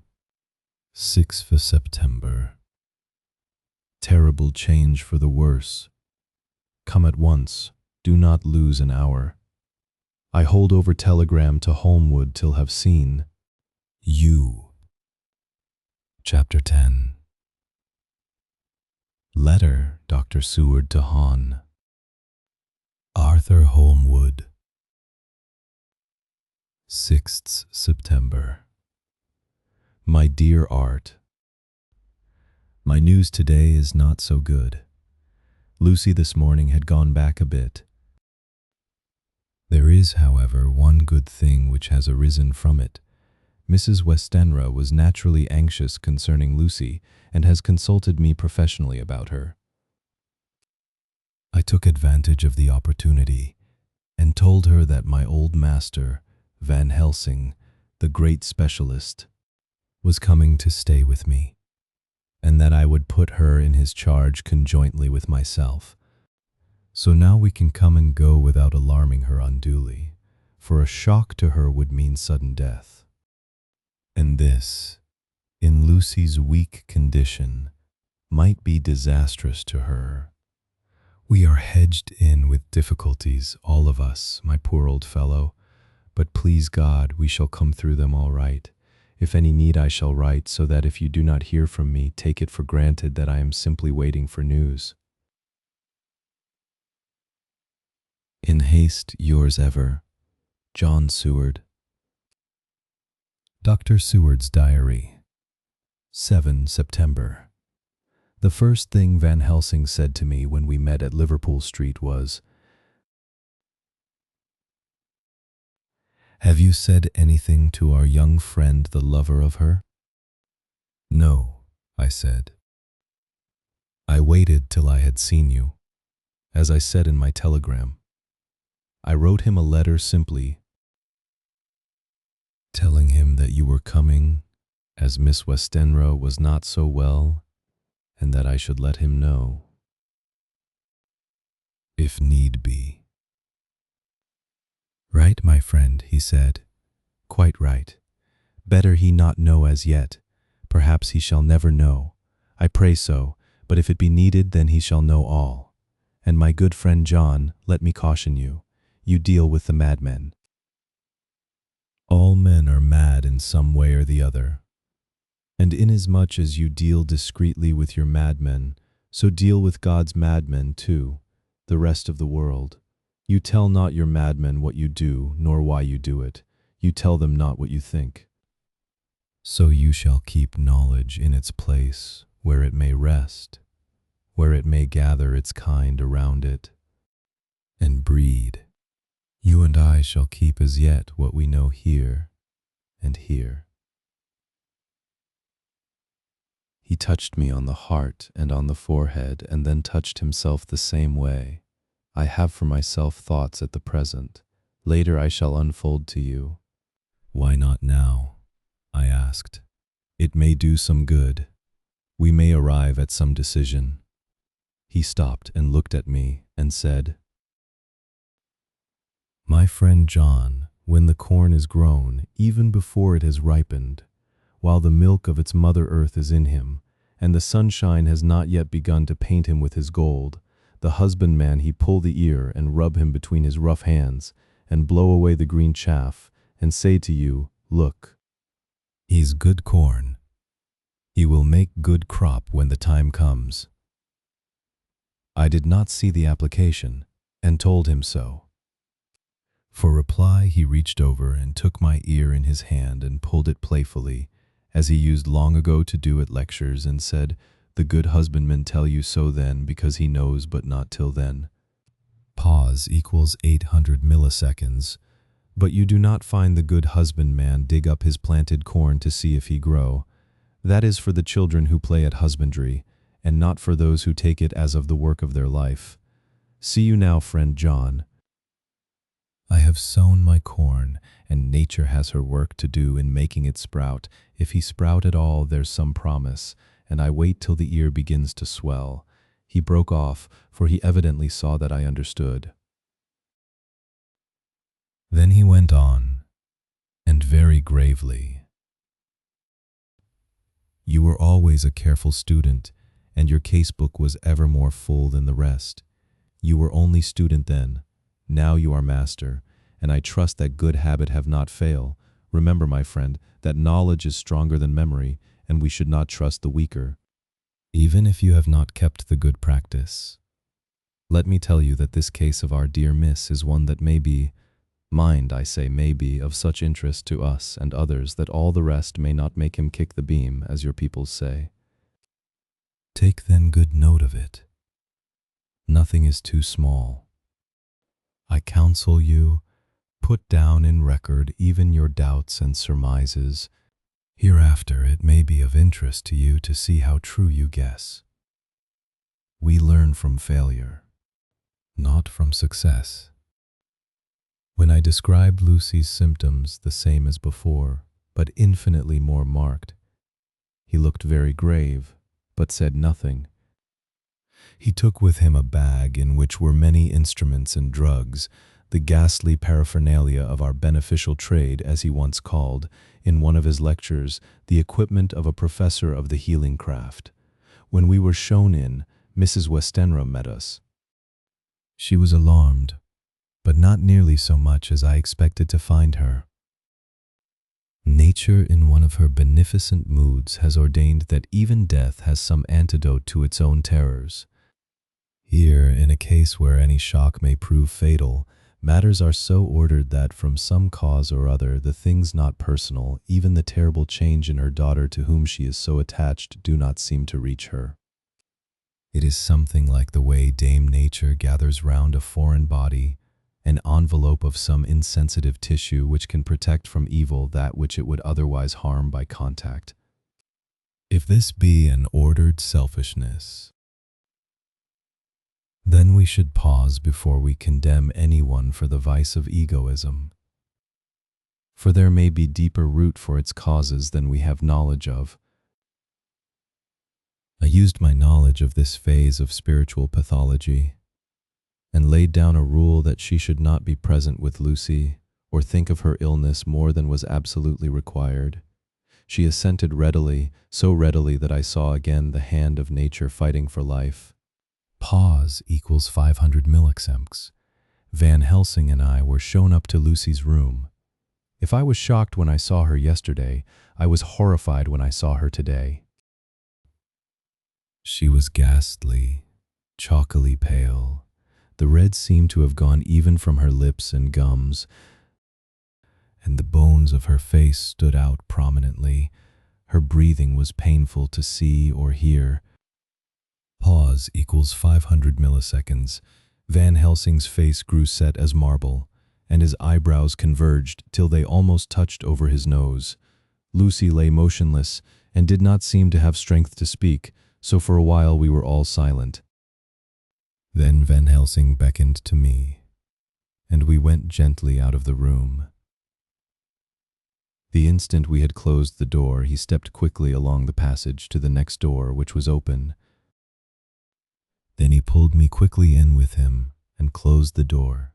Speaker 1: 6th September. Terrible change for the worse. Come at once, do not lose an hour. I hold over telegram to Holmwood till have seen you. Chapter 10. Letter, Dr. Seward to Hon. Arthur Holmwood. 6th September. My dear Art, my news today is not so good. Lucy this morning had gone back a bit. There is, however, one good thing which has arisen from it. Mrs. Westenra was naturally anxious concerning Lucy and has consulted me professionally about her. I took advantage of the opportunity and told her that my old master, Van Helsing, the great specialist, was coming to stay with me, and that I would put her in his charge conjointly with myself. So now we can come and go without alarming her unduly, for a shock to her would mean sudden death. And this, in Lucy's weak condition, might be disastrous to her. We are hedged in with difficulties, all of us, my poor old fellow, but please God, we shall come through them all right. If any need, I shall write, so that if you do not hear from me, take it for granted that I am simply waiting for news. In haste, yours ever, John Seward. Dr. Seward's Diary. 7 September. The first thing Van Helsing said to me when we met at Liverpool Street was, "Have you said anything to our young friend, the lover of her?" "No," I said. "I waited till I had seen you, as I said in my telegram. I wrote him a letter simply telling him that you were coming, as Miss Westenra was not so well, and that I should let him know, if need be." "Right, my friend," he said. "Quite right. Better he not know as yet. Perhaps he shall never know. I pray so, but if it be needed, then he shall know all. And my good friend John, let me caution you. You deal with the madmen. All men are mad in some way or the other. And inasmuch as you deal discreetly with your madmen, so deal with God's madmen too, the rest of the world. You tell not your madmen what you do, nor why you do it. You tell them not what you think. So you shall keep knowledge in its place, where it may rest, where it may gather its kind around it, and breed. You and I shall keep as yet what we know here and here." He touched me on the heart and on the forehead, and then touched himself the same way. I have for myself thoughts at the present. Later I shall unfold to you. "Why not now?" I asked. "It may do some good. We may arrive at some decision." He stopped and looked at me and said, "My friend John, when the corn is grown, even before it has ripened, while the milk of its mother earth is in him, and the sunshine has not yet begun to paint him with his gold, the husbandman he pull the ear and rub him between his rough hands, and blow away the green chaff, and say to you, Look, he's good corn. He will make good crop when the time comes." I did not see the application, and told him so. For reply, he reached over and took my ear in his hand and pulled it playfully, as he used long ago to do at lectures, and said, "The good husbandman tell you so then, because he knows, but not till then." Pause equals 800 milliseconds. But you do not find the good husbandman dig up his planted corn to see if he grow. That is for the children who play at husbandry, and not for those who take it as of the work of their life. See you now, friend John. I have sown my corn, and nature has her work to do in making it sprout. If he sprout at all, there's some promise, and I wait till the ear begins to swell. He broke off, for he evidently saw that I understood. Then he went on, and very gravely, "You were always a careful student, and your casebook was ever more full than the rest. You were only student then. Now you are master, and I trust that good habit have not fail. Remember, my friend, that knowledge is stronger than memory, and we should not trust the weaker, even if you have not kept the good practice. Let me tell you that this case of our dear Miss is one that may be, mind, I say may be, of such interest to us and others that all the rest may not make him kick the beam, as your people say. Take then good note of it. Nothing is too small. I counsel you, put down in record even your doubts and surmises. Hereafter it may be of interest to you to see how true you guess. We learn from failure, not from success." When I described Lucy's symptoms the same as before, but infinitely more marked, he looked very grave, but said nothing. He took with him a bag in which were many instruments and drugs, the ghastly paraphernalia of our beneficial trade, as he once called, in one of his lectures, the equipment of a professor of the healing craft. When we were shown in, Mrs. Westenra met us. She was alarmed, but not nearly so much as I expected to find her. Nature, in one of her beneficent moods, has ordained that even death has some antidote to its own terrors. Here, in a case where any shock may prove fatal, matters are so ordered that from some cause or other, the things not personal, even the terrible change in her daughter to whom she is so attached, do not seem to reach her. It is something like the way Dame Nature gathers round a foreign body an envelope of some insensitive tissue which can protect from evil that which it would otherwise harm by contact. If this be an ordered selfishness, then we should pause before we condemn anyone for the vice of egoism. For there may be deeper root for its causes than we have knowledge of. I used my knowledge of this phase of spiritual pathology and laid down a rule that she should not be present with Lucy or think of her illness more than was absolutely required. She assented readily, so readily that I saw again the hand of nature fighting for life. Pause equals 500 milliseconds. Van Helsing and I were shown up to Lucy's room. If I was shocked when I saw her yesterday, I was horrified when I saw her today. She was ghastly, chalkily pale. The red seemed to have gone even from her lips and gums, and the bones of her face stood out prominently. Her breathing was painful to see or hear. Pause equals 500 milliseconds. Van Helsing's face grew set as marble, and his eyebrows converged till they almost touched over his nose. Lucy lay motionless and did not seem to have strength to speak, so for a while we were all silent. Then Van Helsing beckoned to me, and we went gently out of the room. The instant we had closed the door, he stepped quickly along the passage to the next door, which was open. Then he pulled me quickly in with him and closed the door.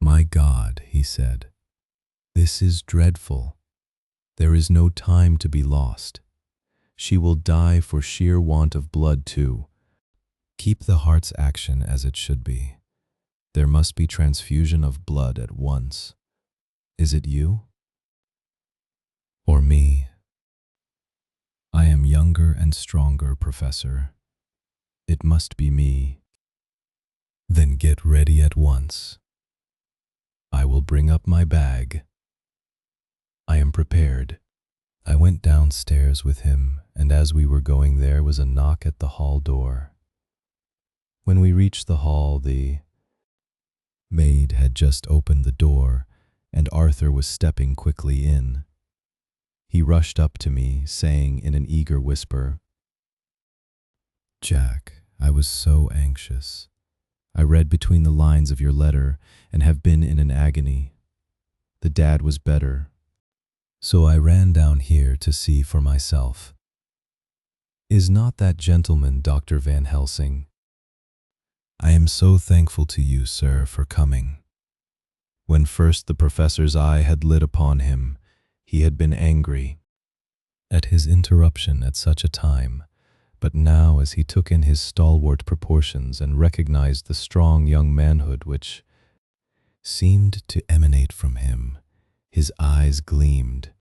Speaker 1: "My God," he said, "this is dreadful. There is no time to be lost. She will die for sheer want of blood too. Keep the heart's action as it should be. There must be transfusion of blood at once. Is it you? Or me? I am younger and stronger, Professor. It must be me. Then get ready at once. I will bring up my bag. I am prepared." I went downstairs with him, and as we were going there was a knock at the hall door. When we reached the hall, the maid had just opened the door, and Arthur was stepping quickly in. He rushed up to me, saying in an eager whisper, "Jack, I was so anxious. I read between the lines of your letter and have been in an agony. The dad was better, so I ran down here to see for myself. Is not that gentleman Dr. Van Helsing? I am so thankful to you, sir, for coming." When first the professor's eye had lit upon him, he had been angry at his interruption at such a time, but now as he took in his stalwart proportions and recognized the strong young manhood which seemed to emanate from him, his eyes gleamed.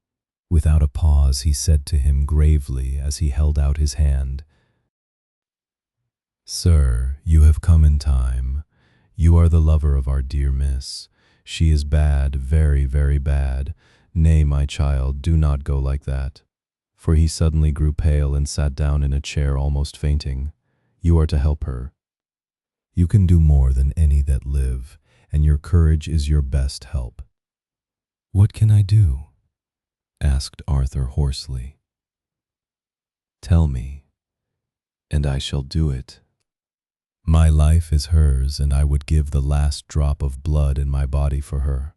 Speaker 1: Without a pause, he said to him gravely as he held out his hand, "Sir, you have come in time. You are the lover of our dear miss. She is bad, very, very bad. Nay, my child, do not go like that." For he suddenly grew pale and sat down in a chair almost fainting. "You are to help her. You can do more than any that live, and your courage is your best help." "What can I do?" asked Arthur hoarsely. "Tell me, and I shall do it. My life is hers, and I would give the last drop of blood in my body for her."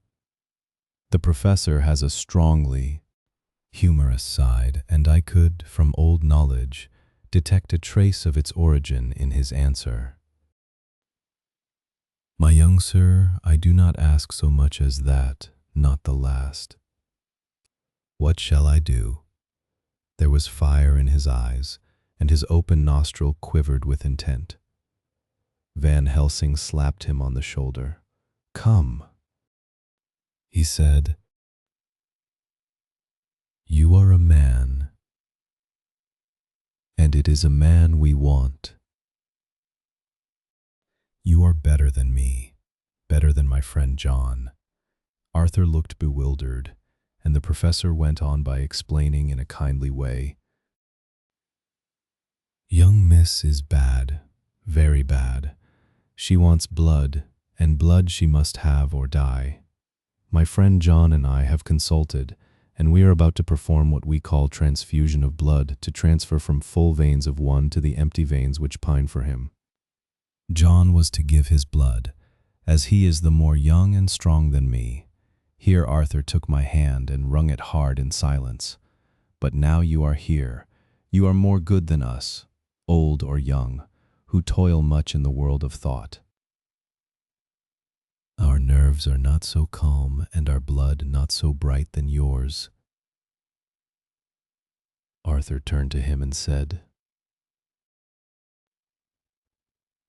Speaker 1: The professor has a strongly humorous side, and I could, from old knowledge, detect a trace of its origin in his answer. "My young sir, I do not ask so much as that, not the last. What shall I do?" There was fire in his eyes, and his open nostril quivered with intent. Van Helsing slapped him on the shoulder. "Come," he said. "You are a man, and it is a man we want. You are better than me, better than my friend John." Arthur looked bewildered, and the professor went on by explaining in a kindly way. "Young miss is bad, very bad. She wants blood, and blood she must have or die. My friend John and I have consulted, and we are about to perform what we call transfusion of blood to transfer from full veins of one to the empty veins which pine for him. John was to give his blood, as he is the more young and strong than me." Here Arthur took my hand and wrung it hard in silence. "But now you are here. You are more good than us, old or young, who toil much in the world of thought. Our nerves are not so calm and our blood not so bright than yours." Arthur turned to him and said,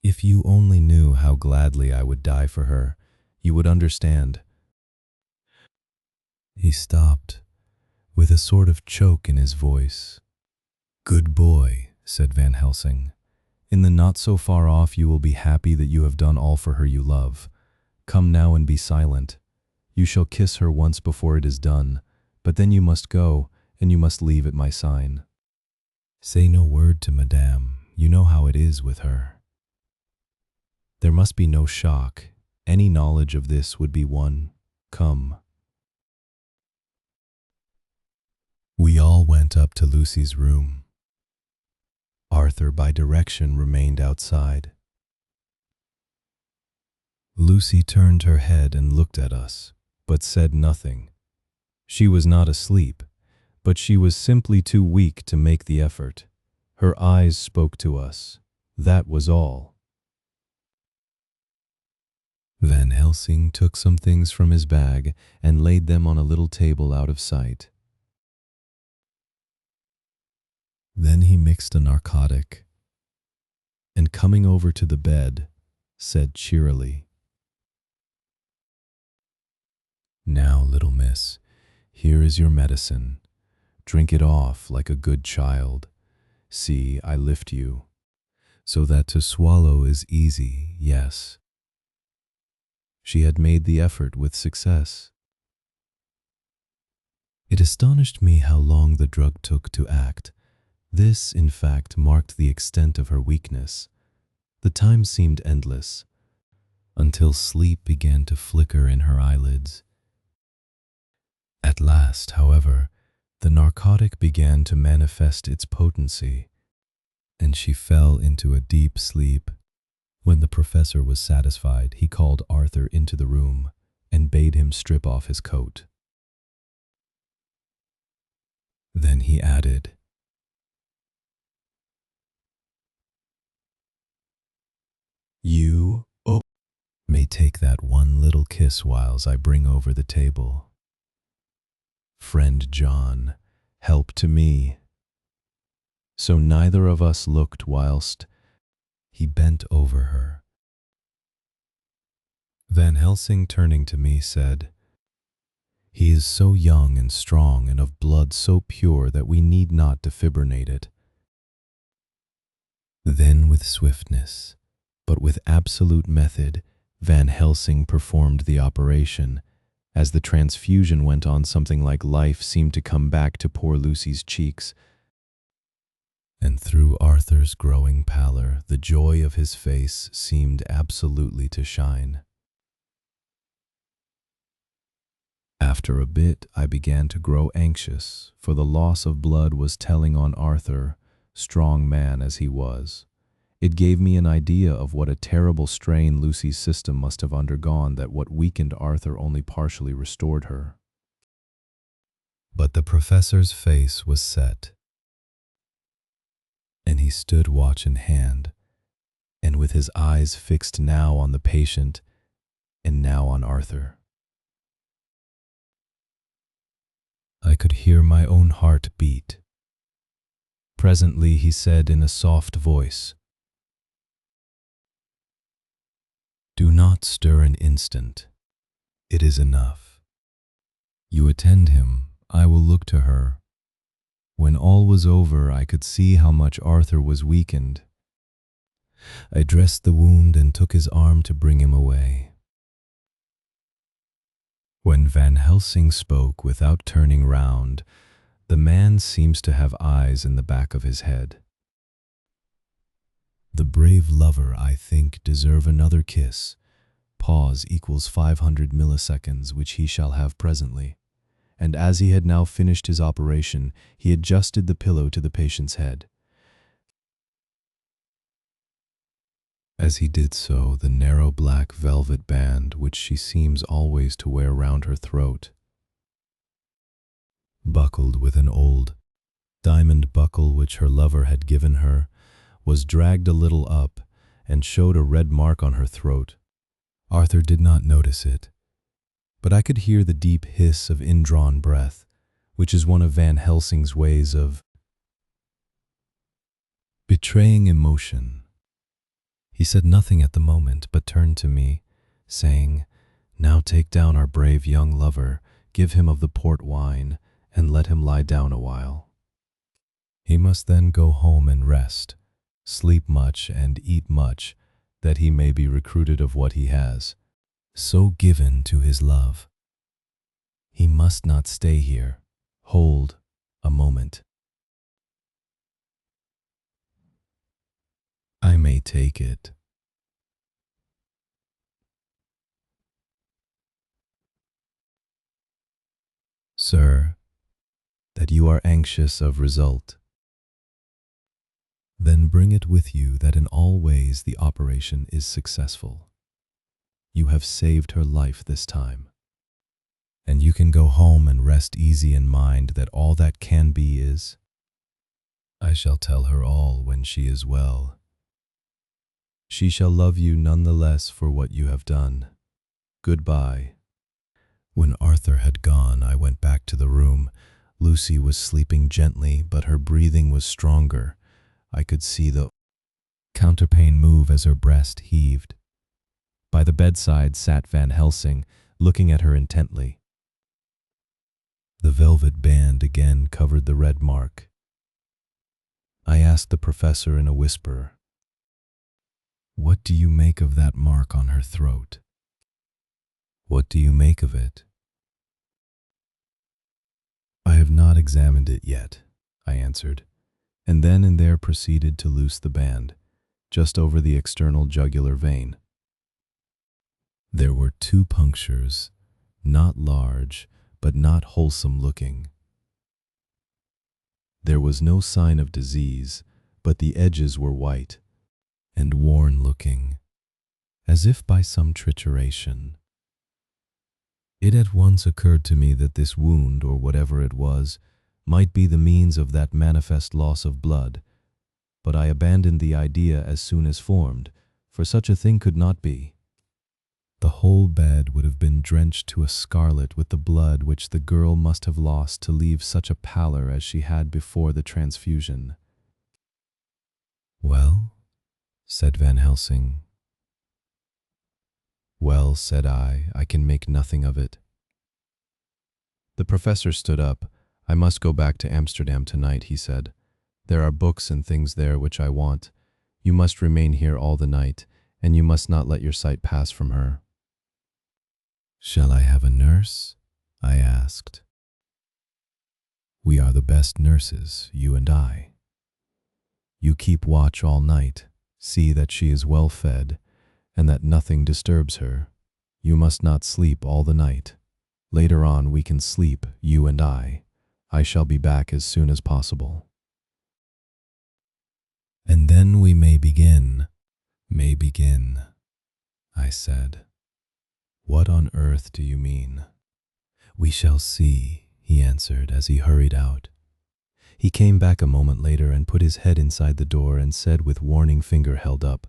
Speaker 1: "If you only knew how gladly I would die for her, you would understand." He stopped, with a sort of choke in his voice. "Good boy," said Van Helsing. "In the not so far off you will be happy that you have done all for her you love. Come now and be silent. You shall kiss her once before it is done, but then you must go, and you must leave at my sign. Say no word to Madame, you know how it is with her. There must be no shock. Any knowledge of this would be one. Come." We all went up to Lucy's room. Arthur, by direction, remained outside. Lucy turned her head and looked at us, but said nothing. She was not asleep, but she was simply too weak to make the effort. Her eyes spoke to us. That was all. Van Helsing took some things from his bag and laid them on a little table out of sight. Then he mixed a narcotic, and coming over to the bed, said cheerily, "Now, little miss, here is your medicine. Drink it off like a good child. See, I lift you, so that to swallow is easy, yes." She had made the effort with success. It astonished me how long the drug took to act. This, in fact, marked the extent of her weakness. The time seemed endless, until sleep began to flicker in her eyelids. At last, however, the narcotic began to manifest its potency, and she fell into a deep sleep. When the professor was satisfied, he called Arthur into the room and bade him strip off his coat. Then he added, "You, may take that one little kiss whiles I bring over the table. Friend John, help to me." So neither of us looked whilst he bent over her. Van Helsing, turning to me, said, "He is so young and strong and of blood so pure that we need not defibrillate it." Then with swiftness, but with absolute method, Van Helsing performed the operation. As the transfusion went on, something like life seemed to come back to poor Lucy's cheeks, and through Arthur's growing pallor, the joy of his face seemed absolutely to shine. After a bit, I began to grow anxious, for the loss of blood was telling on Arthur, strong man as he was. It gave me an idea of what a terrible strain Lucy's system must have undergone, that what weakened Arthur only partially restored her. But the professor's face was set, and he stood watch in hand, and with his eyes fixed now on the patient and now on Arthur. I could hear my own heart beat. Presently he said in a soft voice, "Do not stir an instant. It is enough. You attend him, I will look to her." When all was over, I could see how much Arthur was weakened. I dressed the wound and took his arm to bring him away, when Van Helsing spoke without turning round. The man seems to have eyes in the back of his head. "The brave lover, I think, deserve another kiss. Pause equals 500 milliseconds, which he shall have presently." And as he had now finished his operation, he adjusted the pillow to the patient's head. As he did so, the narrow black velvet band, which she seems always to wear round her throat, buckled with an old diamond buckle which her lover had given her, was dragged a little up and showed a red mark on her throat. Arthur did not notice it, but I could hear the deep hiss of indrawn breath, which is one of Van Helsing's ways of betraying emotion. He said nothing at the moment, but turned to me, saying, "Now take down our brave young lover, give him of the port wine, and let him lie down a while. He must then go home and rest, sleep much and eat much, that he may be recruited of what he has, so given to his love. He must not stay here. Hold a moment. I may take it." "Sir, that you are anxious of result. Then bring it with you that in all ways the operation is successful. You have saved her life this time, and you can go home and rest easy in mind that all that can be is. I shall tell her all when she is well. She shall love you none the less for what you have done. goodbye." When Arthur had gone, I went back to the room. Lucy was sleeping gently, but her breathing was stronger. I could see the counterpane move as her breast heaved. By the bedside sat Van Helsing, looking at her intently. The velvet band again covered the red mark. I asked the professor in a whisper, "What do you make of that mark on her throat?" "What do you make of it?" "I have not examined it yet," I answered, and then and there proceeded to loose the band, just over the external jugular vein. There were 2 punctures, not large, but not wholesome looking. There was no sign of disease, but the edges were white and worn looking, as if by some trituration. It at once occurred to me that this wound, or whatever it was, might be the means of that manifest loss of blood, but I abandoned the idea as soon as formed, for such a thing could not be. The whole bed would have been drenched to a scarlet with the blood which the girl must have lost to leave such a pallor as she had before the transfusion. "Well?" said Van Helsing. "Well," said I can make nothing of it." The professor stood up. "I must go back to Amsterdam tonight," he said. "There are books and things there which I want. You must remain here all the night, and you must not let your sight pass from her." "Shall I have a nurse?" I asked. "We are the best nurses, you and I. You keep watch all night, see that she is well fed, and that nothing disturbs her. You must not sleep all the night. Later on we can sleep, you and I. I shall be back as soon as possible." "And then we may begin," I said. "What on earth do you mean?" "We shall see," he answered as he hurried out. He came back a moment later and put his head inside the door and said with warning finger held up,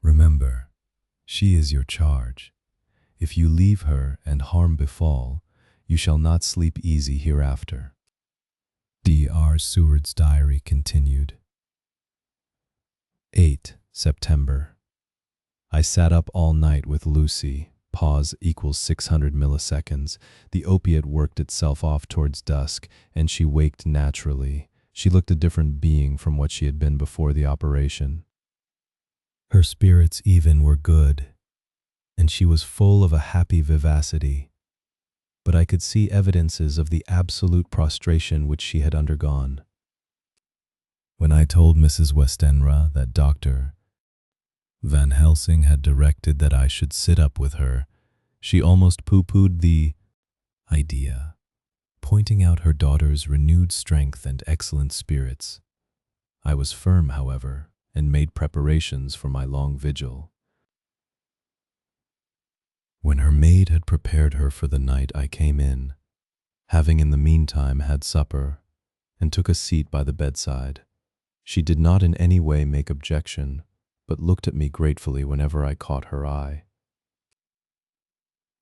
Speaker 1: "Remember, she is your charge. If you leave her and harm befall, you shall not sleep easy hereafter." Dr. Seward's diary continued. 8 September. I sat up all night with Lucy. Pause equals 600 milliseconds. The opiate worked itself off towards dusk, and she waked naturally. She looked a different being from what she had been before the operation. Her spirits even were good, and she was full of a happy vivacity. But I could see evidences of the absolute prostration which she had undergone. When I told Mrs. Westenra that Dr. Van Helsing had directed that I should sit up with her, she almost pooh-poohed the idea, pointing out her daughter's renewed strength and excellent spirits. I was firm, however, and made preparations for my long vigil. When her maid had prepared her for the night, I came in, having in the meantime had supper, and took a seat by the bedside. She did not in any way make objection, but looked at me gratefully whenever I caught her eye.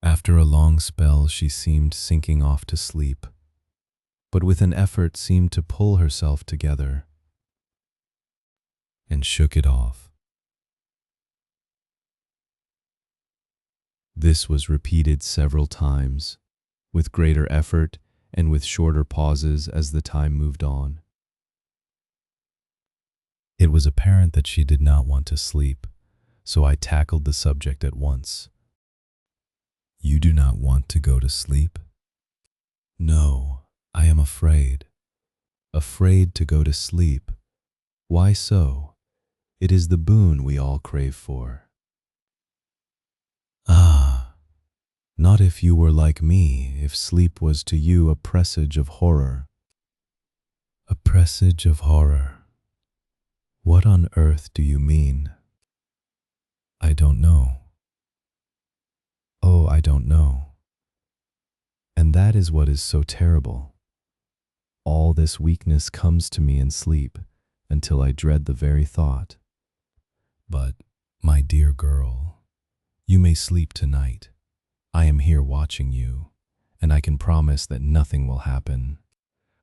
Speaker 1: After a long spell, she seemed sinking off to sleep, but with an effort seemed to pull herself together and shook it off. This was repeated several times, with greater effort and with shorter pauses as the time moved on. It was apparent that she did not want to sleep, so I tackled the subject at once. "You do not want to go to sleep?" "No, I am afraid. Afraid to go to sleep. Why so? It is the boon we all crave for." "Ah, not if you were like me, if sleep was to you a presage of horror." "A presage of horror? What on earth do you mean?" "I don't know." "Oh, I don't know. And that is what is so terrible. All this weakness comes to me in sleep until I dread the very thought." "But, my dear girl, You may sleep tonight. I am here watching you, and I can promise that nothing will happen.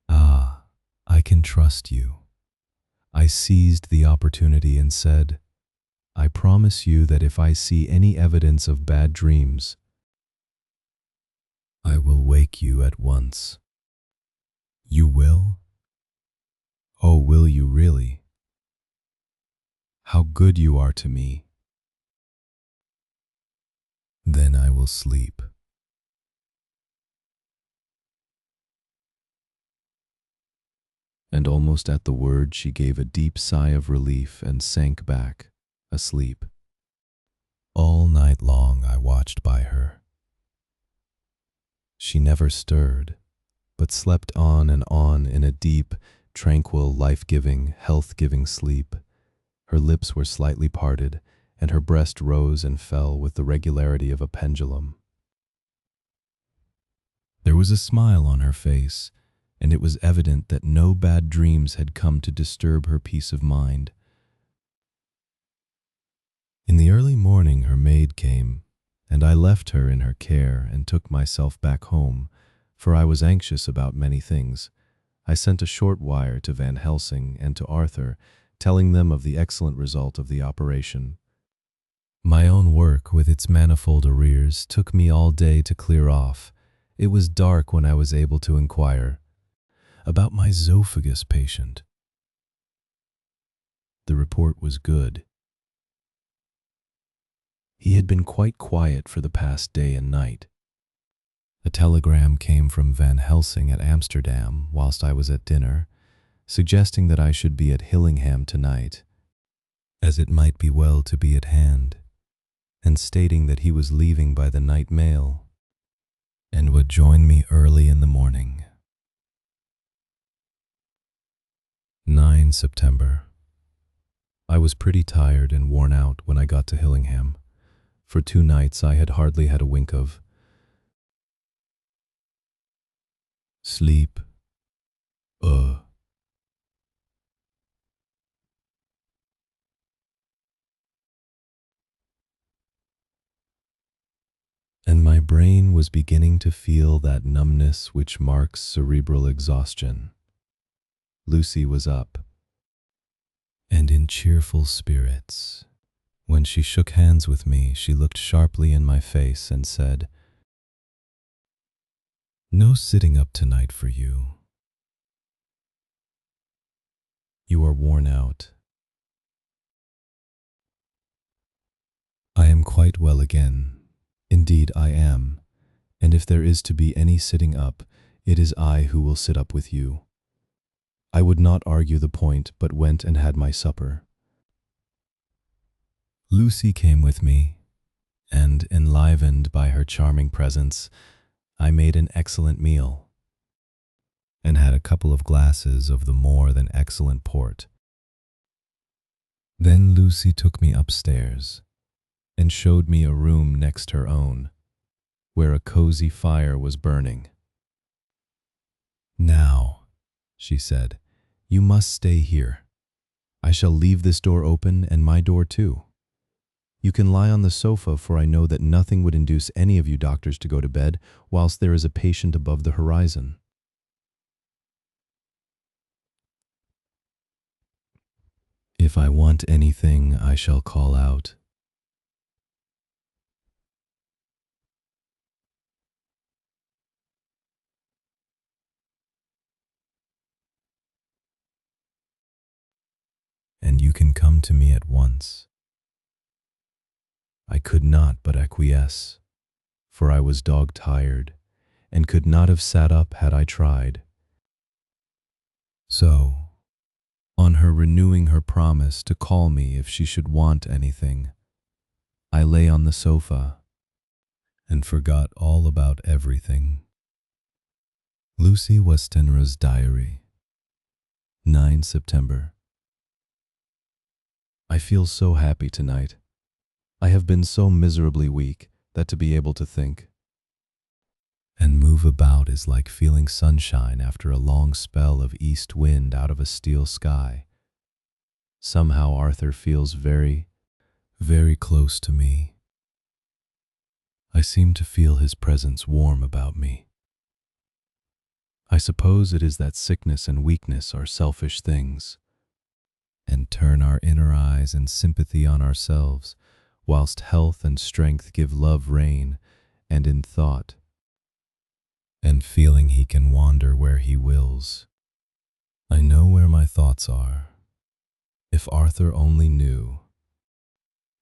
Speaker 1: Ah, I can trust you. I seized the opportunity and said, I promise you that if I see any evidence of bad dreams, I will wake you at once. You will? Oh, will you really? How good you are to me. Then I will sleep. And almost at the word she gave a deep sigh of relief and sank back, asleep. All night long I watched by her. She never stirred, but slept on and on in a deep, tranquil, life-giving, health-giving sleep. Her lips were slightly parted, and her breast rose and fell with the regularity of a pendulum. There was a smile on her face, and it was evident that no bad dreams had come to disturb her peace of mind. In the early morning her maid came, and I left her in her care and took myself back home, for I was anxious about many things. I sent a short wire to Van Helsing and to Arthur, telling them of the excellent result of the operation. My own work, with its manifold arrears, took me all day to clear off. It was dark when I was able to inquire about my esophagus patient. The report was good. He had been quite quiet for the past day and night. A telegram came from Van Helsing at Amsterdam whilst I was at dinner, suggesting that I should be at Hillingham tonight, as it might be well to be at hand, and stating that he was leaving by the night mail and would join me early in the morning. 9 September. I was pretty tired and worn out when I got to Hillingham. For 2 nights I had hardly had a wink of sleep. And my brain was beginning to feel that numbness which marks cerebral exhaustion. Lucy was up, and in cheerful spirits. When she shook hands with me, she looked sharply in my face and said, "No sitting up tonight for you. You are worn out." I am quite well again. Indeed, I am, and if there is to be any sitting up, it is I who will sit up with you. I would not argue the point, but went and had my supper. Lucy came with me, and, enlivened by her charming presence, I made an excellent meal, and had a couple of glasses of the more than excellent port. Then Lucy took me upstairs, and showed me a room next her own, where a cozy fire was burning. "Now," she said, "you must stay here. I shall leave this door open and my door too. You can lie on the sofa, for I know that nothing would induce any of you doctors to go to bed whilst there is a patient above the horizon." "If I want anything, I shall call out." "And you can come to me at once." I could not but acquiesce, for I was dog-tired, and could not have sat up had I tried. So, on her renewing her promise to call me if she should want anything, I lay on the sofa and forgot all about everything. Lucy Westenra's Diary, 9 September. I feel so happy tonight. I have been so miserably weak that to be able to think and move about is like feeling sunshine after a long spell of east wind out of a steel sky. Somehow Arthur feels very, very close to me. I seem to feel his presence warm about me. I suppose it is that sickness and weakness are selfish things, and turn our inner eyes and sympathy on ourselves, whilst health and strength give love reign, and in thought and feeling he can wander where he wills. I know where my thoughts are. If Arthur only knew.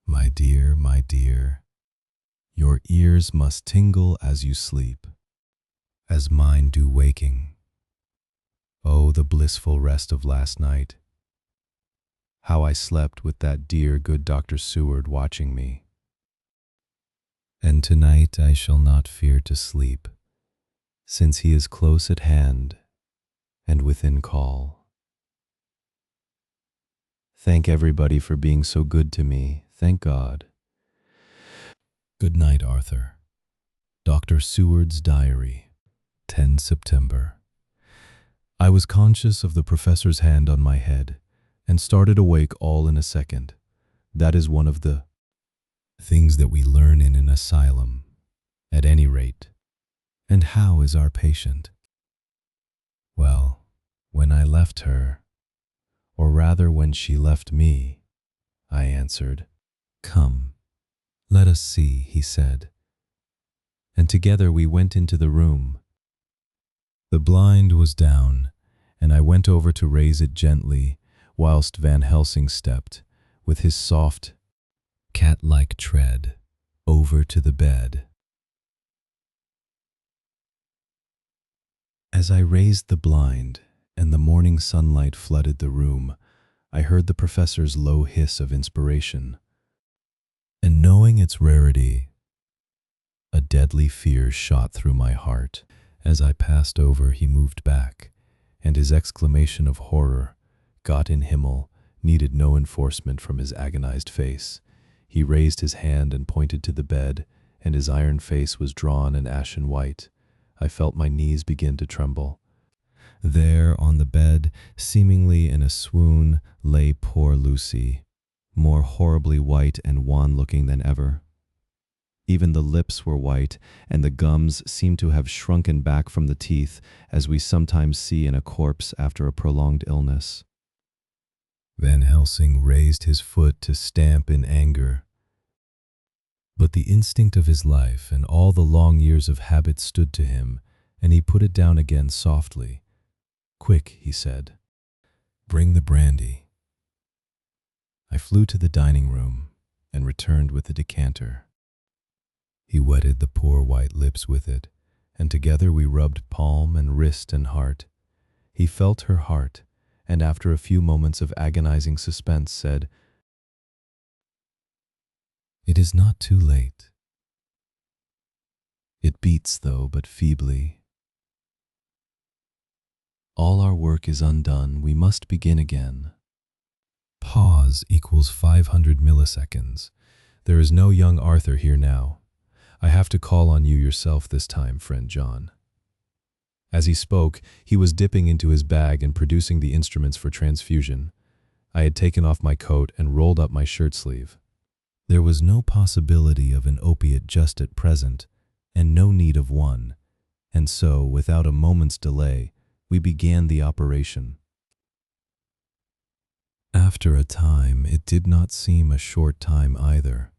Speaker 1: My dear, your ears must tingle as you sleep, as mine do waking. Oh, the blissful rest of last night. How I slept with that dear good Dr. Seward watching me. And tonight I shall not fear to sleep, since he is close at hand and within call. Thank everybody for being so good to me. Thank God. Good night, Arthur. Dr. Seward's Diary, 10 September. I was conscious of the professor's hand on my head and started awake all in a second. That is one of the things that we learn in an asylum, at any rate. And how is our patient? Well, when I left her, or rather when she left me, I answered, "Come, let us see," he said. And together we went into the room. The blind was down, and I went over to raise it gently, whilst Van Helsing stepped, with his soft, cat-like tread, over to the bed. As I raised the blind, and the morning sunlight flooded the room, I heard the professor's low hiss of inspiration. And knowing its rarity, a deadly fear shot through my heart. As I passed over, he moved back, and his exclamation of horror, Gott in Himmel, needed no enforcement from his agonized face. He raised his hand and pointed to the bed, and his iron face was drawn and ashen white. I felt my knees begin to tremble. There on the bed, seemingly in a swoon, lay poor Lucy, more horribly white and wan-looking than ever. Even the lips were white, and the gums seemed to have shrunken back from the teeth, as we sometimes see in a corpse after a prolonged illness. Van Helsing raised his foot to stamp in anger, but the instinct of his life and all the long years of habit stood to him, and he put it down again softly. "Quick," he said. "Bring the brandy." I flew to the dining room and returned with the decanter. He wetted the poor white lips with it, and together we rubbed palm and wrist and heart. He felt her heart, and after a few moments of agonizing suspense said, "It is not too late. It beats, though, but feebly. All our work is undone. We must begin again." Pause equals 500 milliseconds. There is no young Arthur here now. I have to call on you yourself this time, friend John. As he spoke, he was dipping into his bag and producing the instruments for transfusion. I had taken off my coat and rolled up my shirt sleeve. There was no possibility of an opiate just at present, and no need of one, and so, without a moment's delay, we began the operation. After a time, it did not seem a short time either,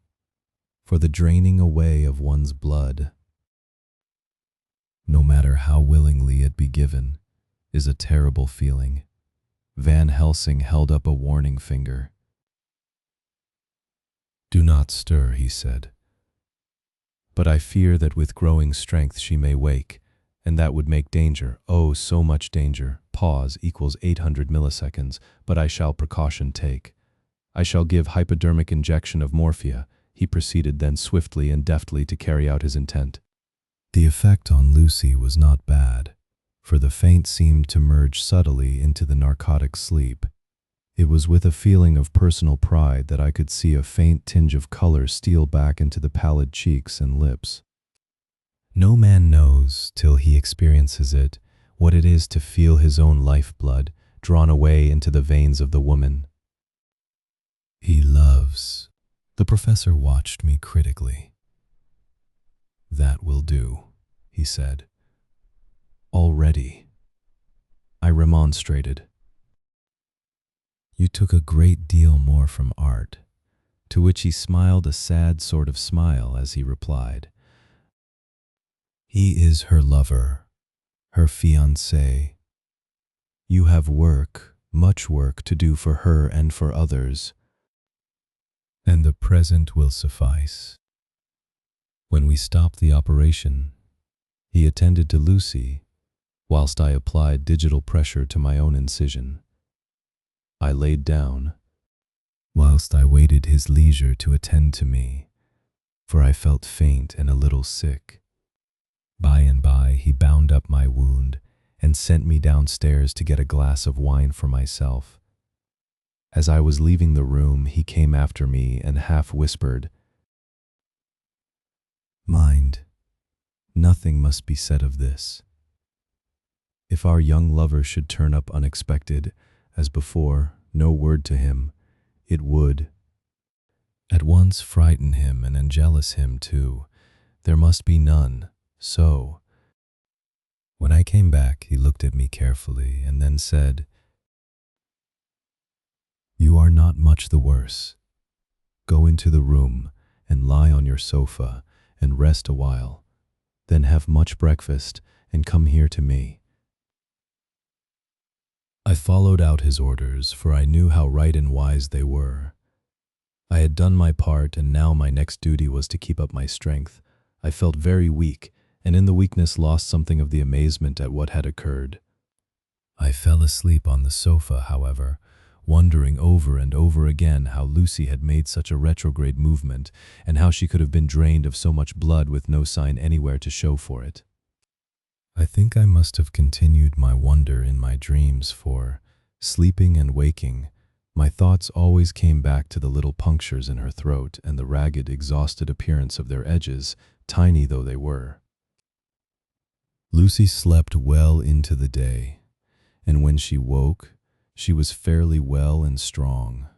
Speaker 1: for the draining away of one's blood, no matter how willingly it be given, is a terrible feeling. Van Helsing held up a warning finger. "Do not stir," he said. "But I fear that with growing strength she may wake, and that would make danger, oh, so much danger." Pause equals 800 milliseconds, but I shall precaution take. "I shall give hypodermic injection of morphia," he proceeded then swiftly and deftly to carry out his intent. The effect on Lucy was not bad, for the faint seemed to merge subtly into the narcotic sleep. It was with a feeling of personal pride that I could see a faint tinge of color steal back into the pallid cheeks and lips. No man knows, till he experiences it, what it is to feel his own lifeblood drawn away into the veins of the woman he loves. The professor watched me critically. "That will do," he said. "Already," I remonstrated. "You took a great deal more from art," to which he smiled a sad sort of smile as he replied, "He is her lover, her fiancé. You have work, much work to do for her and for others, and the present will suffice." When we stopped the operation, he attended to Lucy, whilst I applied digital pressure to my own incision. I laid down, whilst I waited his leisure to attend to me, for I felt faint and a little sick. By and by he bound up my wound and sent me downstairs to get a glass of wine for myself. As I was leaving the room, he came after me and half whispered, "Mind, nothing must be said of this. If our young lover should turn up unexpected, as before, no word to him, it would at once frighten him and enjealous him too. There must be none, so." When I came back, he looked at me carefully and then said, "You are not much the worse. Go into the room and lie on your sofa and rest a while. Then have much breakfast and come here to me." I followed out his orders, for I knew how right and wise they were. I had done my part, and now my next duty was to keep up my strength. I felt very weak, and in the weakness lost something of the amazement at what had occurred. I fell asleep on the sofa, however, wondering over and over again how Lucy had made such a retrograde movement, and how she could have been drained of so much blood with no sign anywhere to show for it. I think I must have continued my wonder in my dreams, for, sleeping and waking, my thoughts always came back to the little punctures in her throat and the ragged, exhausted appearance of their edges, tiny though they were. Lucy slept well into the day, and when she woke, she was fairly well and strong,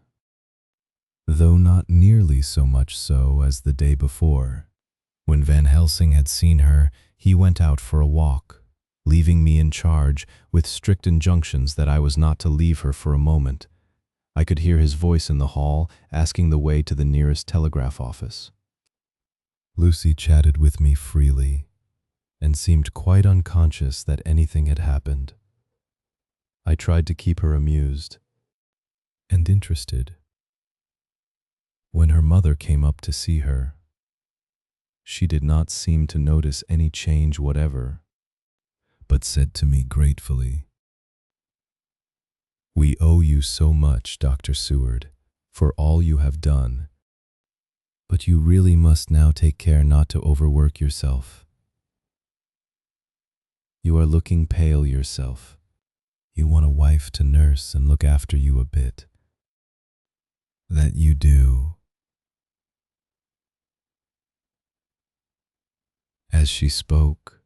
Speaker 1: though not nearly so much so as the day before. When Van Helsing had seen her, he went out for a walk, leaving me in charge with strict injunctions that I was not to leave her for a moment. I could hear his voice in the hall asking the way to the nearest telegraph office. Lucy chatted with me freely and seemed quite unconscious that anything had happened. I tried to keep her amused and interested. When her mother came up to see her, she did not seem to notice any change whatever, but said to me gratefully, "We owe you so much, Dr. Seward, for all you have done, but you really must now take care not to overwork yourself. You are looking pale yourself. You want a wife to nurse and look after you a bit. That you do." As she spoke,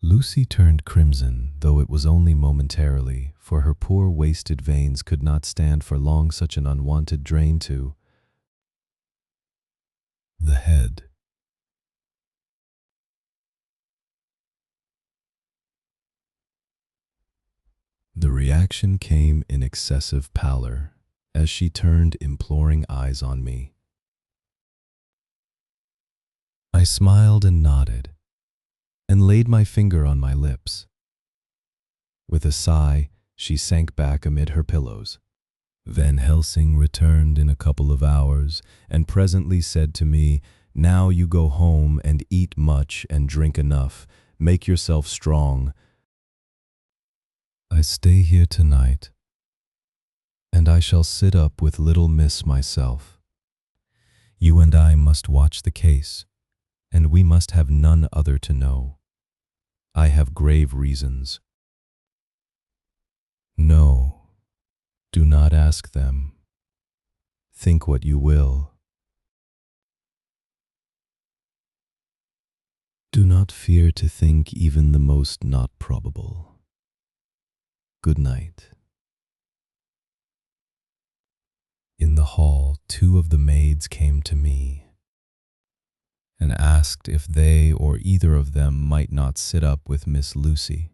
Speaker 1: Lucy turned crimson, though it was only momentarily, for her poor wasted veins could not stand for long such an unwanted drain to the head. The reaction came in excessive pallor as she turned imploring eyes on me. I smiled and nodded, and laid my finger on my lips. With a sigh, she sank back amid her pillows. Van Helsing returned in a couple of hours, and presently said to me, "Now you go home and eat much and drink enough. Make yourself strong. I stay here tonight, and I shall sit up with little miss myself. You and I must watch the case, and we must have none other to know. I have grave reasons." "No, do not ask them. Think what you will. Do not fear to think even the most not probable. Good night." In the hall, two of the maids came to me and asked if they or either of them might not sit up with Miss Lucy.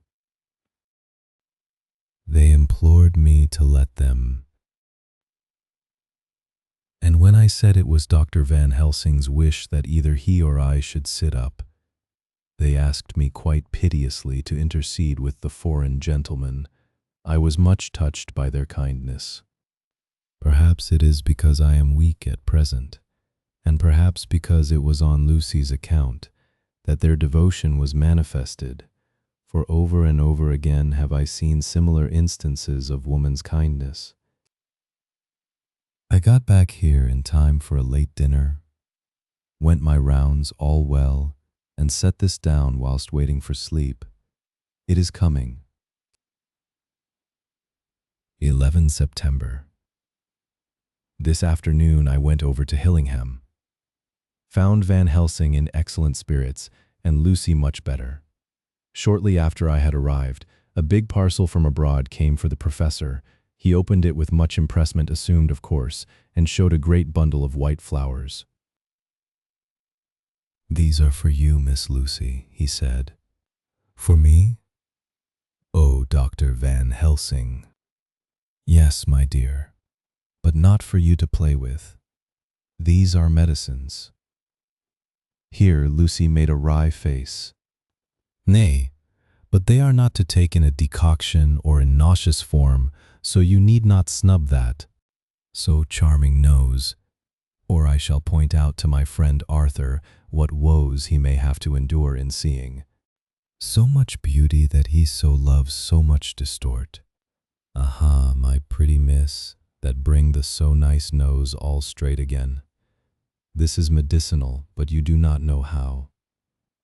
Speaker 1: They implored me to let them, and when I said it was Dr. Van Helsing's wish that either he or I should sit up, they asked me quite piteously to intercede with the foreign gentleman. I was much touched by their kindness. Perhaps it is because I am weak at present, and perhaps because it was on Lucy's account that their devotion was manifested, for over and over again have I seen similar instances of woman's kindness. I got back here in time for a late dinner, went my rounds all well, and set this down whilst waiting for sleep. It is coming. 11 September. This afternoon I went over to Hillingham. Found Van Helsing in excellent spirits and Lucy much better. Shortly after I had arrived, a big parcel from abroad came for the professor. He opened it with much impressment assumed, of course, and showed a great bundle of white flowers. "These are for you, Miss Lucy," he said. "For me?" "Oh, Dr. Van Helsing." "Yes, my dear, but not for you to play with. These are medicines." Here Lucy made a wry face. "Nay, but they are not to take in a decoction or in nauseous form, so you need not snub that. So charming knows, or I shall point out to my friend Arthur what woes he may have to endure in seeing so much beauty that he so loves so much distort. Aha, my pretty miss, that bring the so nice nose all straight again. This is medicinal, but you do not know how.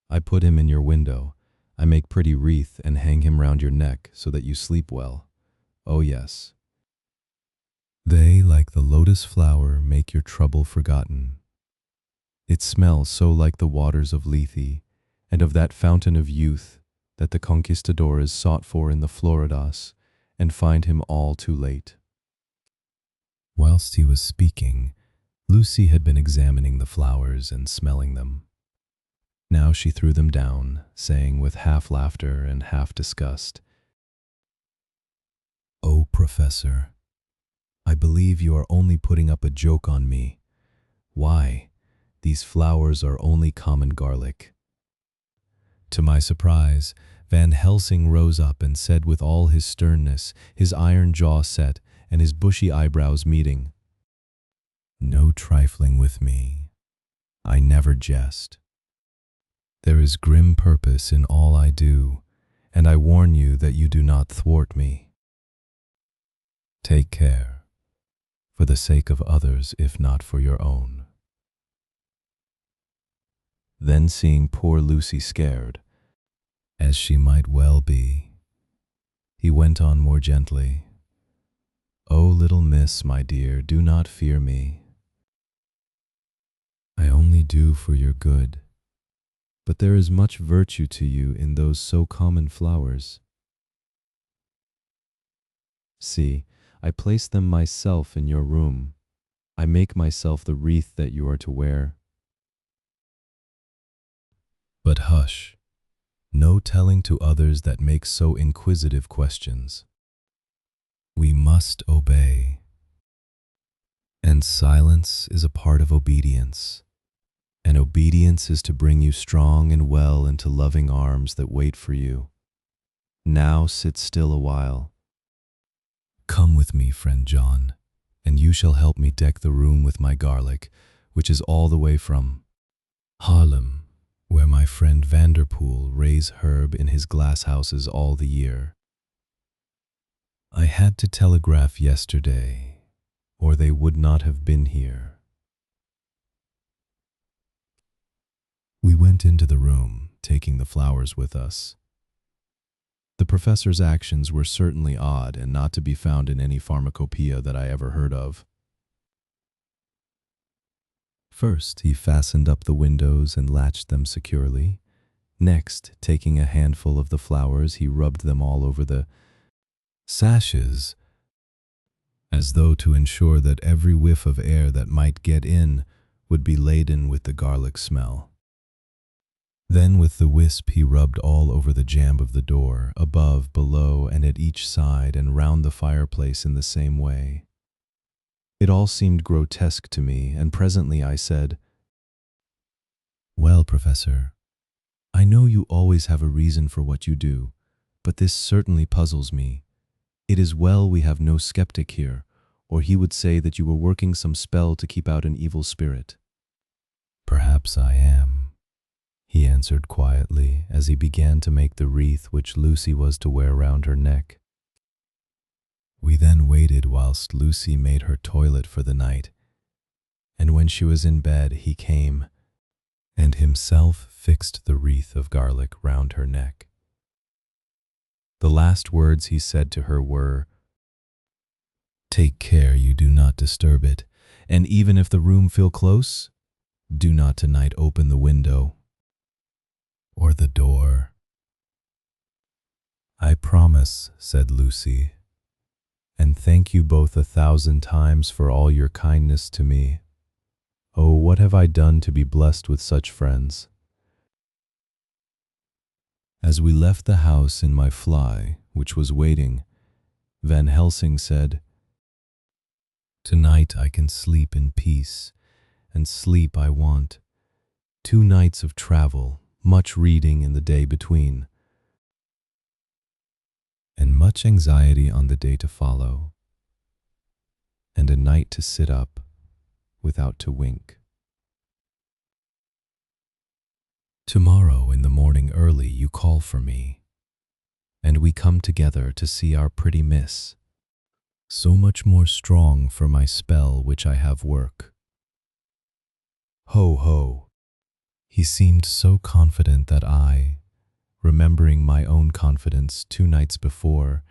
Speaker 1: I put him in your window. I make pretty wreath and hang him round your neck so that you sleep well. Oh yes. They, like the lotus flower, make your trouble forgotten. It smells so like the waters of Lethe, and of that fountain of youth that the conquistador is sought for in the Floridas, and find him all too late." Whilst he was speaking, Lucy had been examining the flowers and smelling them. Now she threw them down, saying with half laughter and half disgust, "Oh, Professor, I believe you are only putting up a joke on me. Why, these flowers are only common garlic." To my surprise, Van Helsing rose up and said with all his sternness, his iron jaw set, and his bushy eyebrows meeting, "No trifling with me. I never jest. There is grim purpose in all I do, and I warn you that you do not thwart me. Take care, for the sake of others, if not for your own." Then, seeing poor Lucy scared, as she might well be, he went on more gently, "Oh, little miss, my dear, do not fear me. I only do for your good, but there is much virtue to you in those so common flowers. See, I place them myself in your room. I make myself the wreath that you are to wear. But hush, no telling to others that make so inquisitive questions. We must obey, and silence is a part of obedience, and obedience is to bring you strong and well into loving arms that wait for you. Now sit still a while. Come with me, friend John, and you shall help me deck the room with my garlic, which is all the way from Haarlem, where my friend Vanderpool raise herb in his glass houses all the year. I had to telegraph yesterday, or they would not have been here." We went into the room, taking the flowers with us. The professor's actions were certainly odd and not to be found in any pharmacopoeia that I ever heard of. First, he fastened up the windows and latched them securely. Next, taking a handful of the flowers, he rubbed them all over the sashes, as though to ensure that every whiff of air that might get in would be laden with the garlic smell. Then with the wisp he rubbed all over the jamb of the door, above, below, and at each side, and round the fireplace in the same way. It all seemed grotesque to me, and presently I said, "Well, Professor, I know you always have a reason for what you do, but this certainly puzzles me. It is well we have no skeptic here, or he would say that you were working some spell to keep out an evil spirit." "Perhaps I am," he answered quietly as he began to make the wreath which Lucy was to wear round her neck. We then waited whilst Lucy made her toilet for the night, and when she was in bed he came and himself fixed the wreath of garlic round her neck. The last words he said to her were, "Take care you do not disturb it, and even if the room feel close, do not tonight open the window or the door." "I promise," said Lucy, "and thank you both 1,000 times for all your kindness to me. Oh, what have I done to be blessed with such friends?" As we left the house in my fly, which was waiting, Van Helsing said, "Tonight I can sleep in peace, and sleep I want. 2 nights of travel, much reading in the day between, and much anxiety on the day to follow, and a night to sit up without to wink. Tomorrow in the morning early you call for me, and we come together to see our pretty miss, so much more strong for my spell which I have work." Ho, ho! He seemed so confident that I, remembering my own confidence 2 nights before,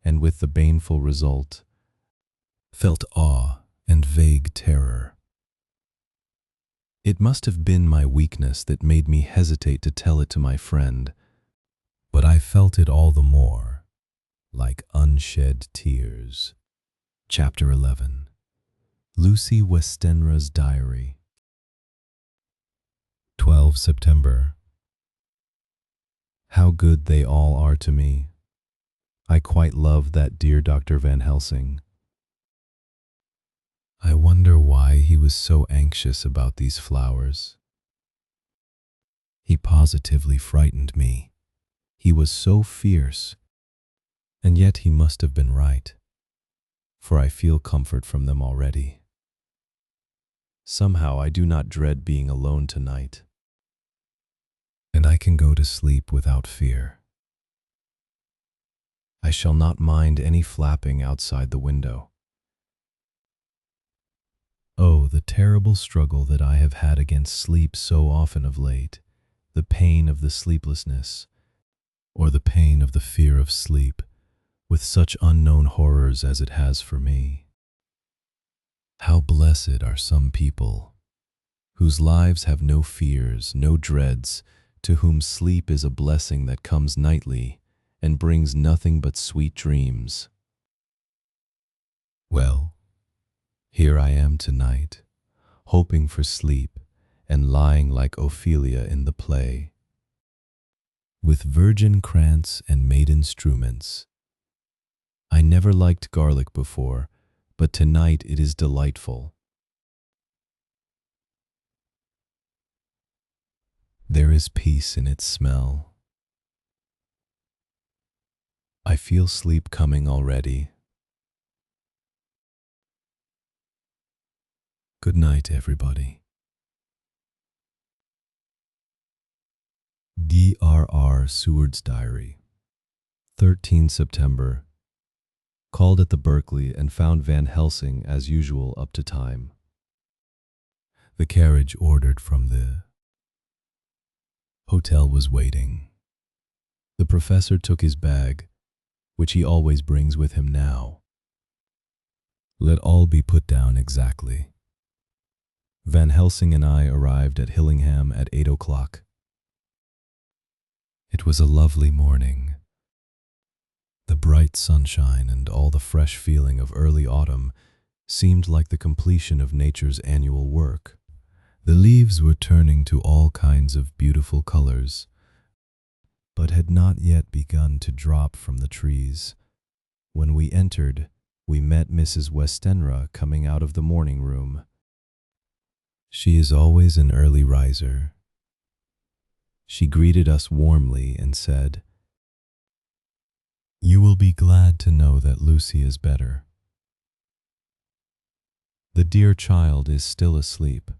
Speaker 1: and with the baneful result, felt awe and vague terror. It must have been my weakness that made me hesitate to tell it to my friend, but I felt it all the more, like unshed tears. Chapter 11. Lucy Westenra's Diary. 12 September. How good they all are to me. I quite love that dear Dr. Van Helsing. I wonder why he was so anxious about these flowers. He positively frightened me. He was so fierce, and yet he must have been right, for I feel comfort from them already. Somehow I do not dread being alone tonight, and I can go to sleep without fear. I shall not mind any flapping outside the window. Oh, the terrible struggle that I have had against sleep so often of late, the pain of the sleeplessness, or the pain of the fear of sleep, with such unknown horrors as it has for me. How blessed are some people, whose lives have no fears, no dreads, to whom sleep is a blessing that comes nightly and brings nothing but sweet dreams. Well, here I am tonight, hoping for sleep and lying like Ophelia in the play, with virgin krantz and maiden struments. I never liked garlic before, but tonight it is delightful. There is peace in its smell. I feel sleep coming already. Good night, everybody. D.R.R. Seward's Diary. 13 September. Called at the Berkeley and found Van Helsing as usual up to time. The carriage ordered from the hotel was waiting. The professor took his bag, which he always brings with him now. Let all be put down exactly. Van Helsing and I arrived at Hillingham at 8 o'clock. It was a lovely morning. The bright sunshine and all the fresh feeling of early autumn seemed like the completion of nature's annual work, The leaves were turning to all kinds of beautiful colors, but had not yet begun to drop from the trees. When we entered, we met Mrs. Westenra coming out of the morning room. She is always an early riser. She greeted us warmly and said, "You will be glad to know that Lucy is better. The dear child is still asleep."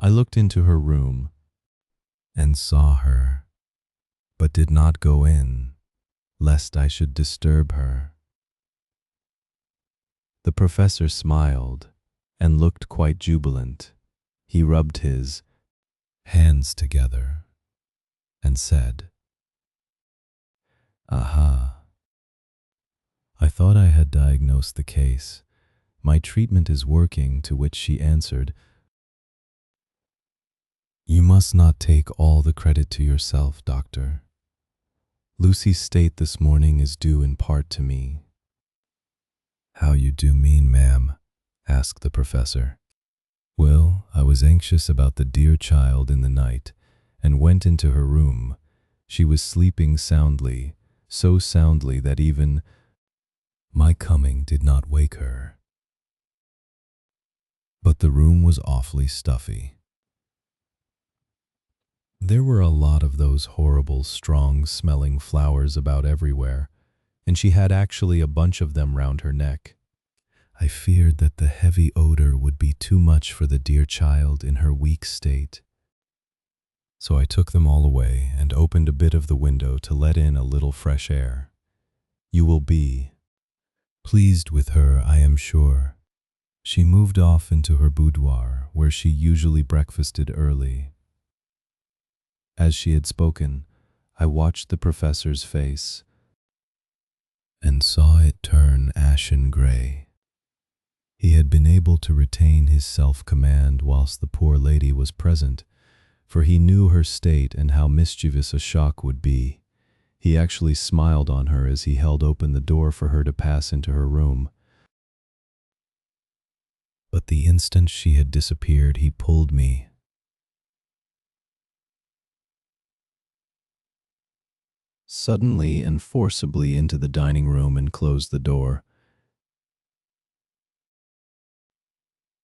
Speaker 1: I looked into her room and saw her, but did not go in, lest I should disturb her. The professor smiled and looked quite jubilant. He rubbed his hands together and said, "Aha! I thought I had diagnosed the case. My treatment is working," to which she answered, "You must not take all the credit to yourself, doctor. Lucy's state this morning is due in part to me." "How you do mean, ma'am?" asked the professor. "Well, I was anxious about the dear child in the night and went into her room. She was sleeping soundly, so soundly that even my coming did not wake her. But the room was awfully stuffy. There were a lot of those horrible, strong-smelling flowers about everywhere, and she had actually a bunch of them round her neck. I feared that the heavy odor would be too much for the dear child in her weak state. So I took them all away and opened a bit of the window to let in a little fresh air. You will be pleased with her, I am sure." She moved off into her boudoir, where she usually breakfasted early. As she had spoken, I watched the professor's face and saw it turn ashen gray. He had been able to retain his self-command whilst the poor lady was present, for he knew her state and how mischievous a shock would be. He actually smiled on her as he held open the door for her to pass into her room. But the instant she had disappeared, he pulled me suddenly and forcibly into the dining room and closed the door.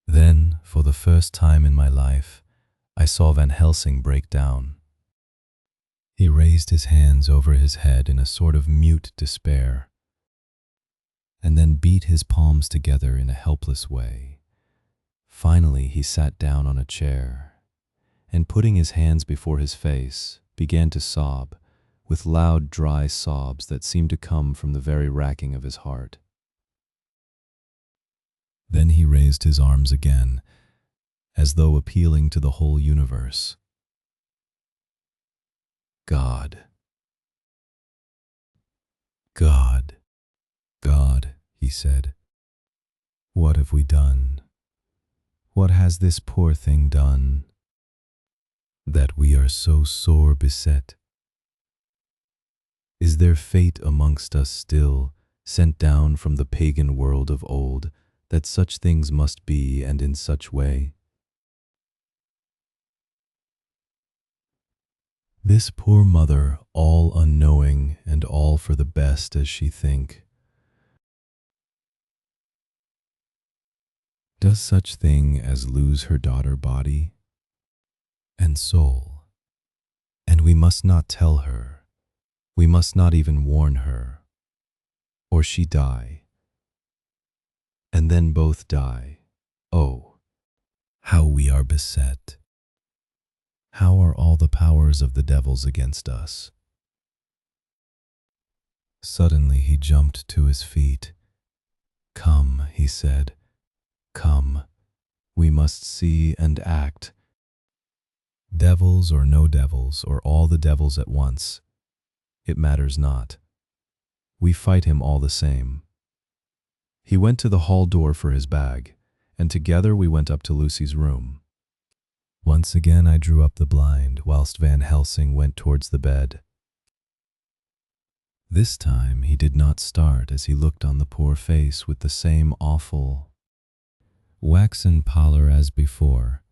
Speaker 1: Then, for the first time in my life, I saw Van Helsing break down. He raised his hands over his head in a sort of mute despair, and then beat his palms together in a helpless way. Finally, he sat down on a chair, and putting his hands before his face, began to sob, with loud, dry sobs that seemed to come from the very racking of his heart. Then he raised his arms again, as though appealing to the whole universe. "God, God, God," he said, "what have we done? What has this poor thing done, that we are so sore beset? Is there fate amongst us still, sent down from the pagan world of old, that such things must be and in such way? This poor mother, all unknowing and all for the best as she think, does such thing as lose her daughter body and soul. And we must not tell her, we must not even warn her, or she die. And then both die. Oh, how we are beset! How are all the powers of the devils against us?" Suddenly he jumped to his feet. "Come," he said, "come. We must see and act. Devils or no devils, or all the devils at once, it matters not. We fight him all the same." He went to the hall door for his bag, and together we went up to Lucy's room. Once again I drew up the blind, whilst Van Helsing went towards the bed. This time he did not start as he looked on the poor face with the same awful, waxen pallor as before.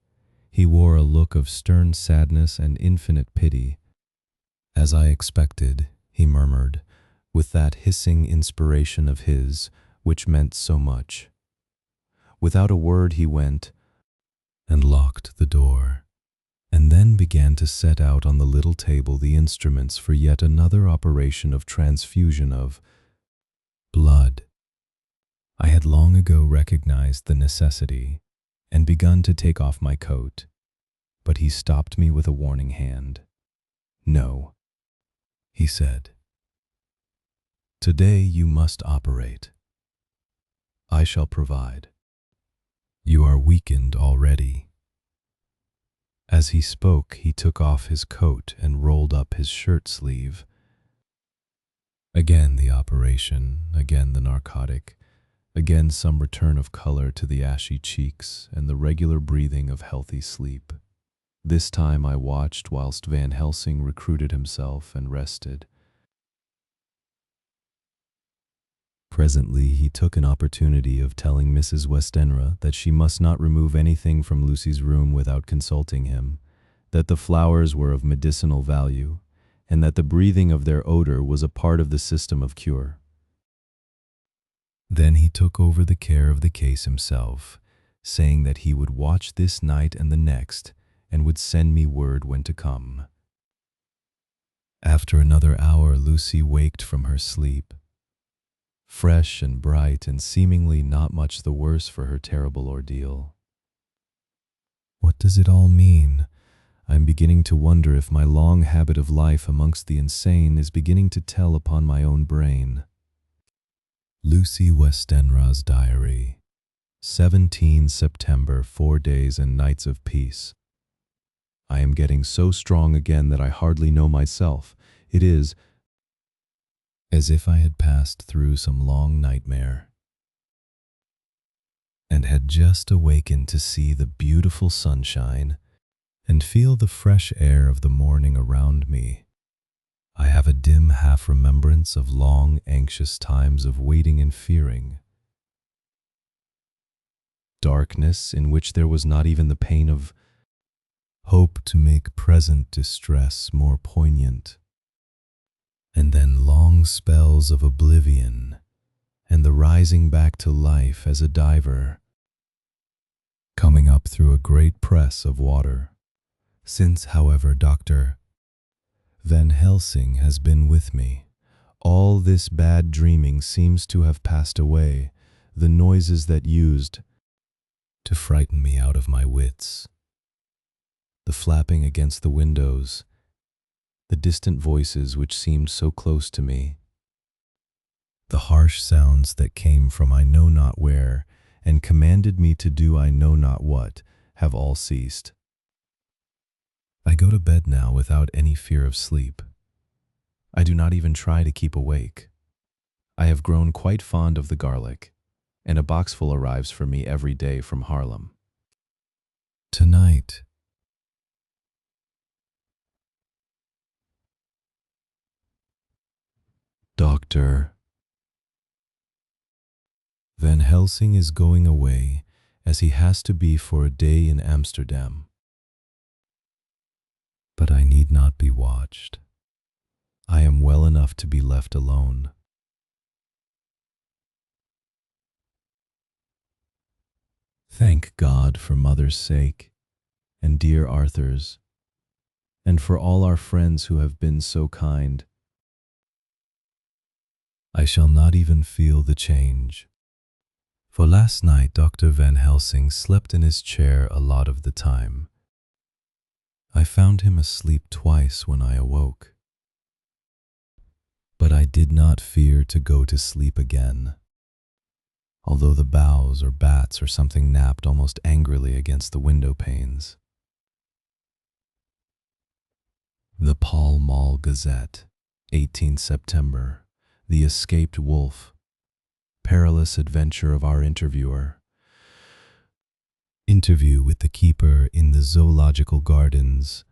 Speaker 1: He wore a look of stern sadness and infinite pity. "As I expected," he murmured, with that hissing inspiration of his, which meant so much. Without a word he went and locked the door, and then began to set out on the little table the instruments for yet another operation of transfusion of blood. I had long ago recognized the necessity and begun to take off my coat, but he stopped me with a warning hand. "No," he said. "Today you must operate. I shall provide. You are weakened already." As he spoke, he took off his coat and rolled up his shirt sleeve. Again the operation, again the narcotic, again some return of color to the ashy cheeks and the regular breathing of healthy sleep. This time I watched whilst Van Helsing recruited himself and rested. Presently he took an opportunity of telling Mrs. Westenra that she must not remove anything from Lucy's room without consulting him, that the flowers were of medicinal value, and that the breathing of their odor was a part of the system of cure. Then he took over the care of the case himself, saying that he would watch this night and the next, and would send me word when to come. After another hour, Lucy waked from her sleep, fresh and bright and seemingly not much the worse for her terrible ordeal. What does it all mean? I am beginning to wonder if my long habit of life amongst the insane is beginning to tell upon my own brain. Lucy Westenra's Diary. 17 September, 4 days and nights of peace. I am getting so strong again that I hardly know myself. It is as if I had passed through some long nightmare and had just awakened to see the beautiful sunshine and feel the fresh air of the morning around me. I have a dim half-remembrance of long, anxious times of waiting and fearing. Darkness in which there was not even the pain of hope to make present distress more poignant. And then long spells of oblivion, and the rising back to life as a diver, coming up through a great press of water. Since, however, Dr. Van Helsing has been with me, all this bad dreaming seems to have passed away, the noises that used to frighten me out of my wits, the flapping against the windows, the distant voices which seemed so close to me, the harsh sounds that came from I know not where and commanded me to do I know not what, have all ceased. I go to bed now without any fear of sleep. I do not even try to keep awake. I have grown quite fond of the garlic, and a boxful arrives for me every day from Harlem. Tonight, Dr. Van Helsing is going away, as he has to be for a day in Amsterdam. But I need not be watched. I am well enough to be left alone. Thank God for Mother's sake, and dear Arthur's, and for all our friends who have been so kind. I shall not even feel the change. For last night Dr. Van Helsing slept in his chair a lot of the time. I found him asleep twice when I awoke. But I did not fear to go to sleep again, although the boughs or bats or something napped almost angrily against the window panes. The Pall Mall Gazette, 18 September. The Escaped Wolf. Perilous adventure of our interviewer. Interview with the keeper in the zoological gardens.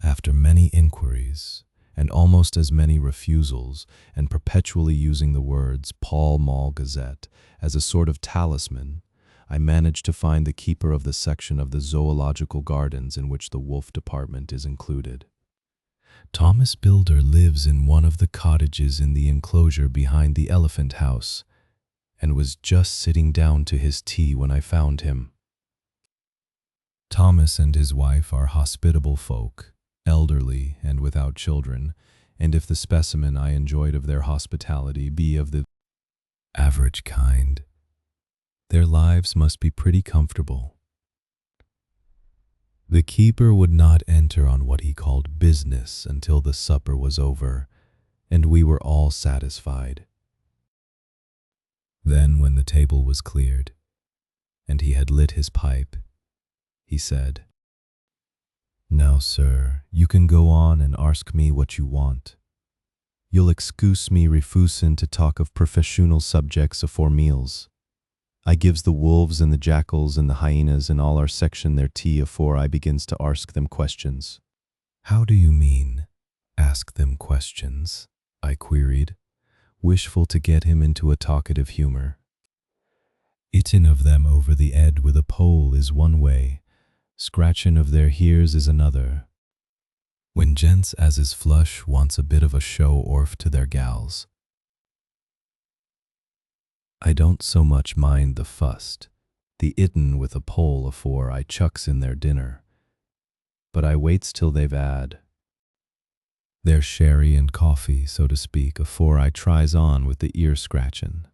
Speaker 1: After many inquiries, and almost as many refusals, and perpetually using the words Pall Mall Gazette as a sort of talisman, I managed to find the keeper of the section of the zoological gardens in which the wolf department is included. Thomas Builder lives in one of the cottages in the enclosure behind the elephant house, and was just sitting down to his tea when I found him. Thomas and his wife are hospitable folk, elderly and without children, and if the specimen I enjoyed of their hospitality be of the average kind, their lives must be pretty comfortable. The keeper would not enter on what he called business until the supper was over, and we were all satisfied. Then, when the table was cleared, and he had lit his pipe, he said, "Now, sir, you can go on and ask me what you want. You'll excuse me refusin' to talk of professional subjects afore meals. I gives the wolves and the jackals and the hyenas and all our section their tea afore I begins to ask them questions." "How do you mean, ask them questions?" I queried, wishful to get him into a talkative humor. "Ittin' of them over the 'ead with a pole is one way, scratchin' of their hears is another. When gents as is flush wants a bit of a show orf to their gals. I don't so much mind the fust, the ittin' with a pole afore I chucks in their dinner, but I waits till they've 'ad their sherry and coffee, so to speak, afore I tries on with the ear scratchin'.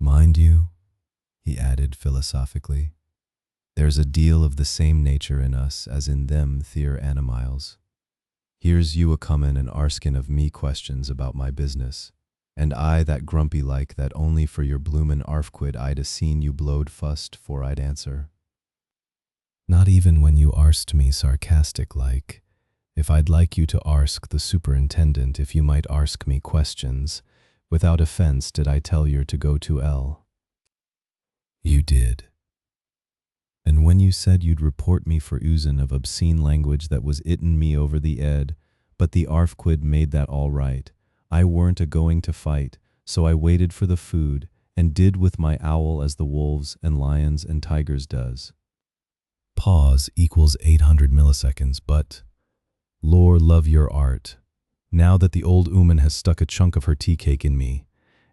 Speaker 1: Mind you," he added philosophically, "there's a deal of the same nature in us as in them theer animiles. Here's you a-comin' and arskin' of me questions about my business, and I that grumpy like that only for your bloomin' arfquid I'd a-seen you blowed fust 'fore I'd answer. Not even when you arst me sarcastic like, if I'd like you to arsk the superintendent if you might arsk me questions, without offense did I tell yer to go to L. You did. And when you said you'd report me for oozin' of obscene language that was ittin' me over the 'ead, but the arfquid made that all right, I weren't a-going to fight, so I waited for the food and did with my owl as the wolves and lions and tigers does." Pause equals 800 milliseconds, but Lord love your art. Now that the old ooman has stuck a chunk of her tea cake in me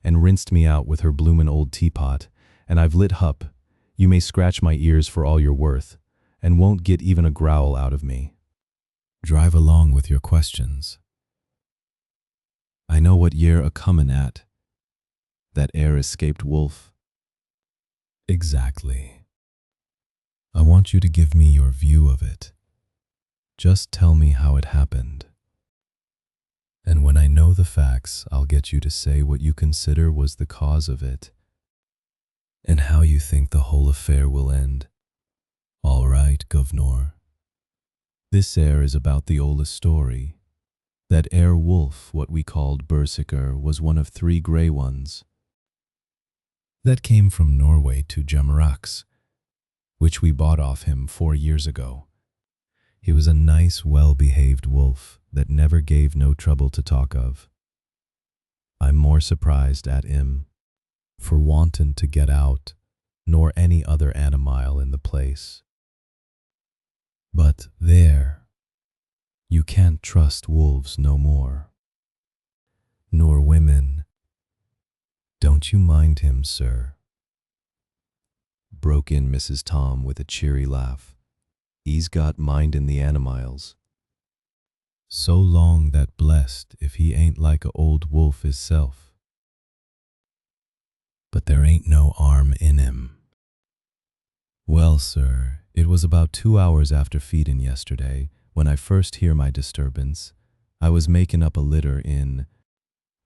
Speaker 1: and rinsed me out with her bloomin' old teapot, and I've lit hup, you may scratch my ears for all you're worth, and won't get even a growl out of me. Drive along with your questions. I know what ye're a-comin' at. That ere escaped wolf. Exactly. I want you to give me your view of it. Just tell me how it happened. And when I know the facts, I'll get you to say what you consider was the cause of it, and how you think the whole affair will end. All right, governor. This air is about the oldest story. That air wolf, what we called Berserker, was one of 3 grey ones that came from Norway to Jamarax, which we bought off him 4 years ago. He was a nice, well-behaved wolf that never gave no trouble to talk of. I'm more surprised at him for wantin' to get out nor any other animile in the place. But there, you can't trust wolves no more. Nor women. Don't you mind him, sir?" Broke in Mrs. Tom with a cheery laugh. "He's got mindin' the animiles. So long that blessed if he ain't like a old wolf hisself. But there ain't no arm in him." "Well, sir, it was about 2 hours after feedin' yesterday when I first hear my disturbance. I was makin' up a litter in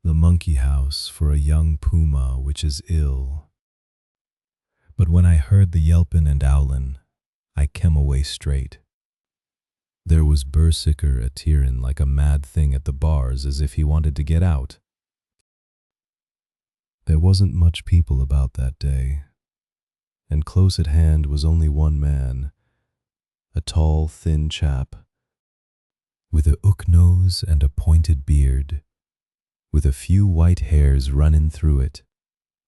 Speaker 1: the monkey house for a young puma which is ill. But when I heard the yelpin' and owlin', I kem away straight. There was Berserker a-tearin' like a mad thing at the bars as if he wanted to get out. There wasn't much people about that day, and close at hand was only one man, a tall, thin chap, with a hook nose and a pointed beard, with a few white hairs runnin' through it.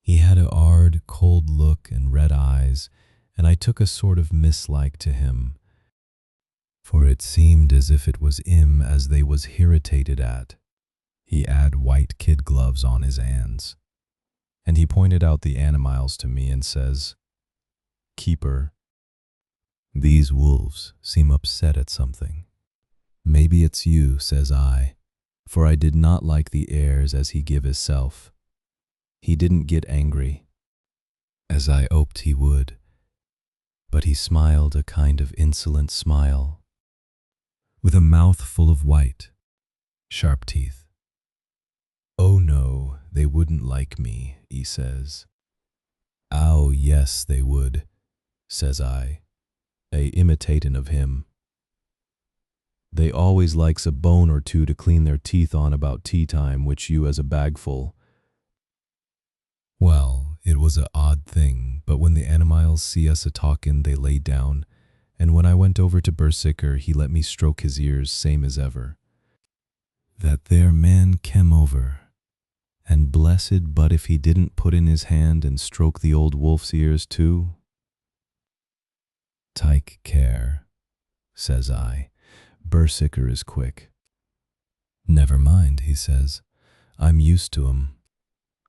Speaker 1: He had a hard, cold look and red eyes, and I took a sort of mislike to him, for it seemed as if it was him as they was irritated at. He had white kid gloves on his hands, and he pointed out the animals to me and says, "Keeper, these wolves seem upset at something." "Maybe it's you," says I, for I did not like the airs as he give hisself. He didn't get angry, as I hoped he would, but he smiled a kind of insolent smile, with a mouth full of white, sharp teeth. "Oh no, they wouldn't like me," he says. "Oh yes, they would," says I, imitatin' of him. "They always likes a bone or two to clean their teeth on about tea time, which you as a bagful." Well, it was a odd thing, but when the animals see us a-talkin', they lay down, and when I went over to Berserker, he let me stroke his ears same as ever. That there man kem over, and blessed but if he didn't put in his hand and stroke the old wolf's ears too. "Take care," says I. "Berserker is quick." "Never mind," he says. "I'm used to 'em.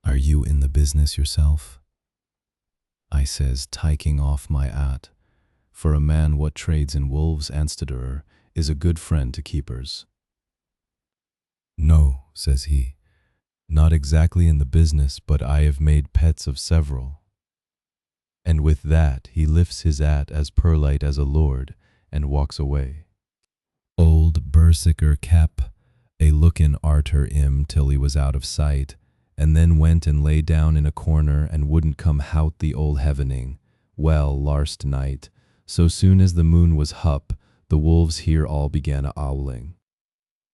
Speaker 1: Are you in the business yourself?" I says, taking off my hat, for a man what trades in wolves Anstederer is a good friend to keepers. "No," says he, "not exactly in the business, but I have made pets of several." And with that he lifts his hat as perlite as a lord and walks away. Old Berserker kep a lookin' arter him till he was out of sight, and then went and lay down in a corner and wouldn't come hout the old heavening. Well, larst night, so soon as the moon was hup, the wolves here all began a-owling.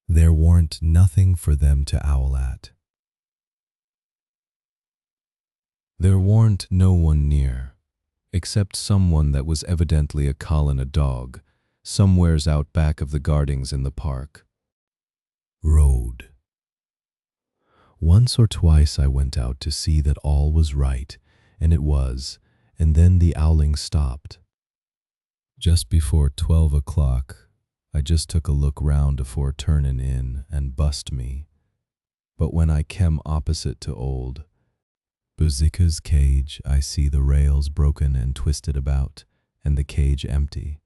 Speaker 1: There warn't nothing for them to owl at. There warn't no one near, except someone that was evidently a callin' a dog, somewheres out back of the gardings in the park. Road. Once or twice I went out to see that all was right, and it was, and then the owling stopped. Just before 12 o'clock, I just took a look round afore turnin' in and bust me. But when I kem opposite to old Berserker's cage, I see the rails broken and twisted about, and the cage empty.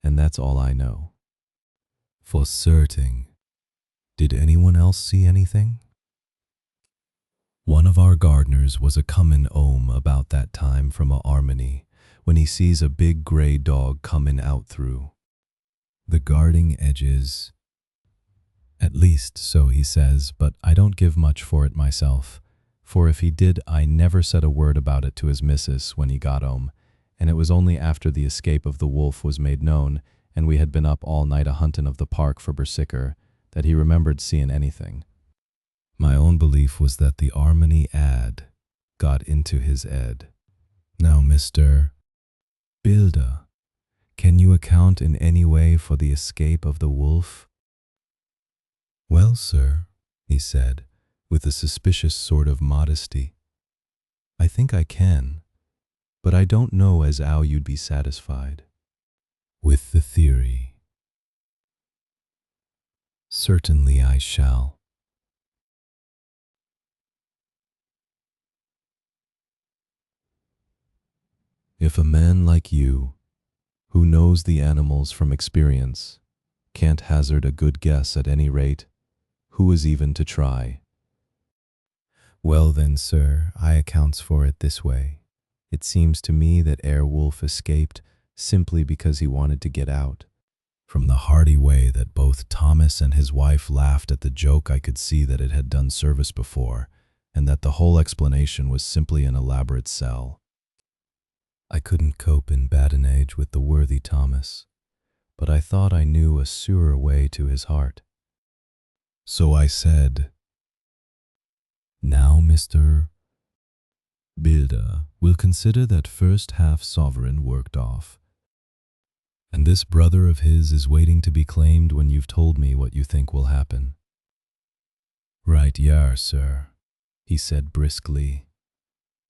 Speaker 1: And that's all I know. For certain. Did anyone else see anything? One of our gardeners was a-comin' 'ome about that time from a Harmony, when he sees a big grey dog comin' out through the garden edges. At least so he says, but I don't give much for it myself, for if he did, I never said a word about it to his missus when he got home, and it was only after the escape of the wolf was made known, and we had been up all night a-huntin' of the park for Berserker, that he remembered seeing anything. My own belief was that the Harmony ad got into his head. Now, Mr. Builder, can you account in any way for the escape of the wolf? Well, sir, he said, with a suspicious sort of modesty, I think I can, but I don't know as how you'd be satisfied with the theory. Certainly I shall. If a man like you, who knows the animals from experience, can't hazard a good guess at any rate, who is even to try? Well then, sir, I accounts for it this way. It seems to me that Herr Wolf escaped simply because he wanted to get out. From the hearty way that both Thomas and his wife laughed at the joke, I could see that it had done service before, and that the whole explanation was simply an elaborate sell. I couldn't cope in badinage with the worthy Thomas, but I thought I knew a surer way to his heart. So I said, Now, Mr. Builder, we'll consider that first half sovereign worked off, and this brother of his is waiting to be claimed when you've told me what you think will happen. Right ye are, sir, he said briskly.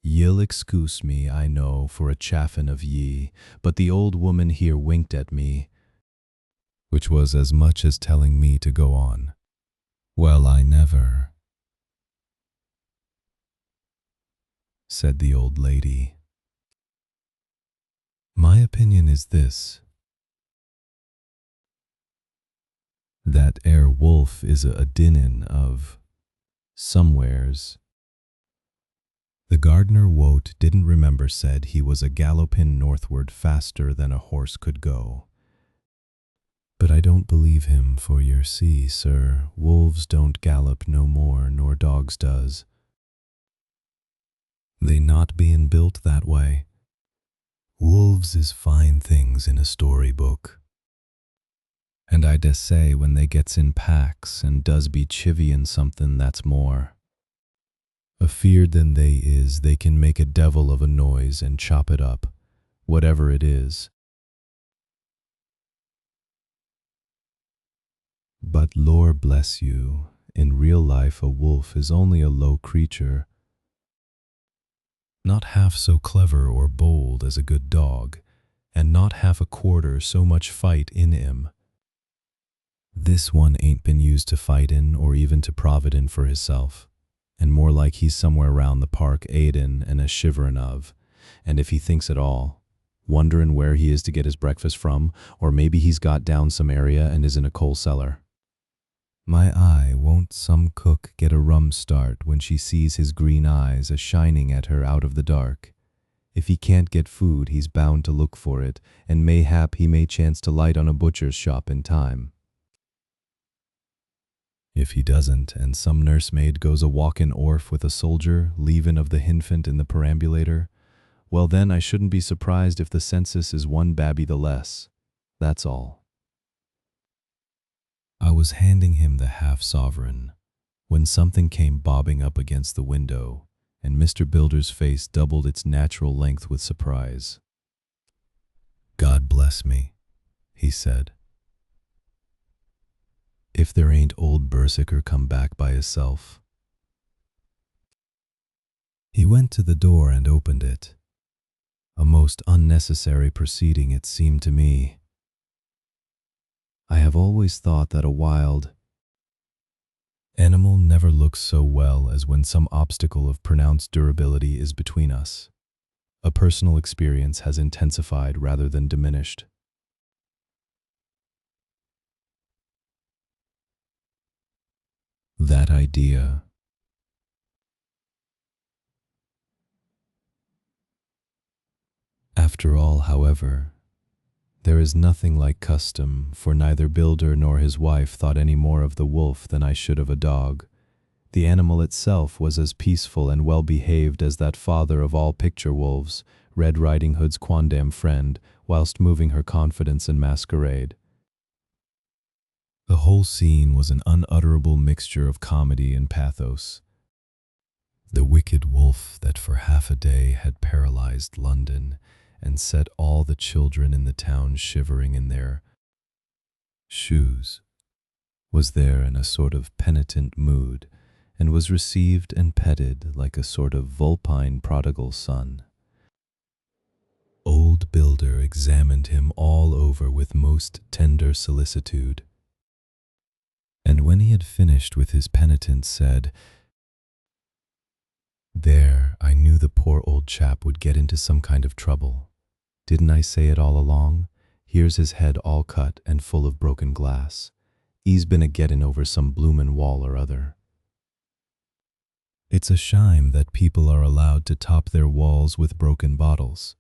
Speaker 1: Ye'll excuse me, I know, for a chaffin of ye, but the old woman here winked at me, which was as much as telling me to go on. Well, I never, said the old lady. My opinion is this, that wolf is a dinnin of somewheres. The gardener Wote didn't remember said he was a gallopin northward faster than a horse could go. But I don't believe him, for yer see, sir, wolves don't gallop no more nor dogs does. They not bein' built that way. Wolves is fine things in a storybook. And I dessay when they gets in packs and does be chivvyin' something that's more afeard than they can make a devil of a noise and chop it up, whatever it is. But lor bless you, in real life a wolf is only a low creature, not half so clever or bold as a good dog, and not half a quarter so much fight in him. This one ain't been used to fightin' or even to providin' for hisself, and more like he's somewhere round the park aidin' and a shiverin' of, and if he thinks at all, wonderin' where he is to get his breakfast from, or maybe he's got down some area and is in a coal cellar. My eye, won't some cook get a rum start when she sees his green eyes a-shining at her out of the dark? If he can't get food, he's bound to look for it, and mayhap he may chance to light on a butcher's shop in time. If he doesn't, and some nursemaid goes a walkin' orf with a soldier, leavin' of the hinfant in the perambulator, well then I shouldn't be surprised if the census is one babby the less. That's all. I was handing him the half-sovereign when something came bobbing up against the window, and Mr. Builder's face doubled its natural length with surprise. God bless me, he said. If there ain't old Berserker come back by hisself. He went to the door and opened it. A most unnecessary proceeding, it seemed to me. I have always thought that a wild animal never looks so well as when some obstacle of pronounced durability is between us. A personal experience has intensified rather than diminished. That idea. After all, however, there is nothing like custom, for neither Builder nor his wife thought any more of the wolf than I should of a dog. The animal itself was as peaceful and well-behaved as that father of all picture wolves, Red Riding Hood's quondam friend, whilst moving her confidence in masquerade. The whole scene was an unutterable mixture of comedy and pathos. The wicked wolf that for half a day had paralyzed London and set all the children in the town shivering in their shoes, was there in a sort of penitent mood, and was received and petted like a sort of vulpine prodigal son. Old Builder examined him all over with most tender solicitude, and when he had finished with his penitence said, "There, I knew the poor old chap would get into some kind of trouble. Didn't I say it all along? Here's his head all cut and full of broken glass. He's been a-gettin' over some bloomin' wall or other. It's a shime that people are allowed to top their walls with broken bottles.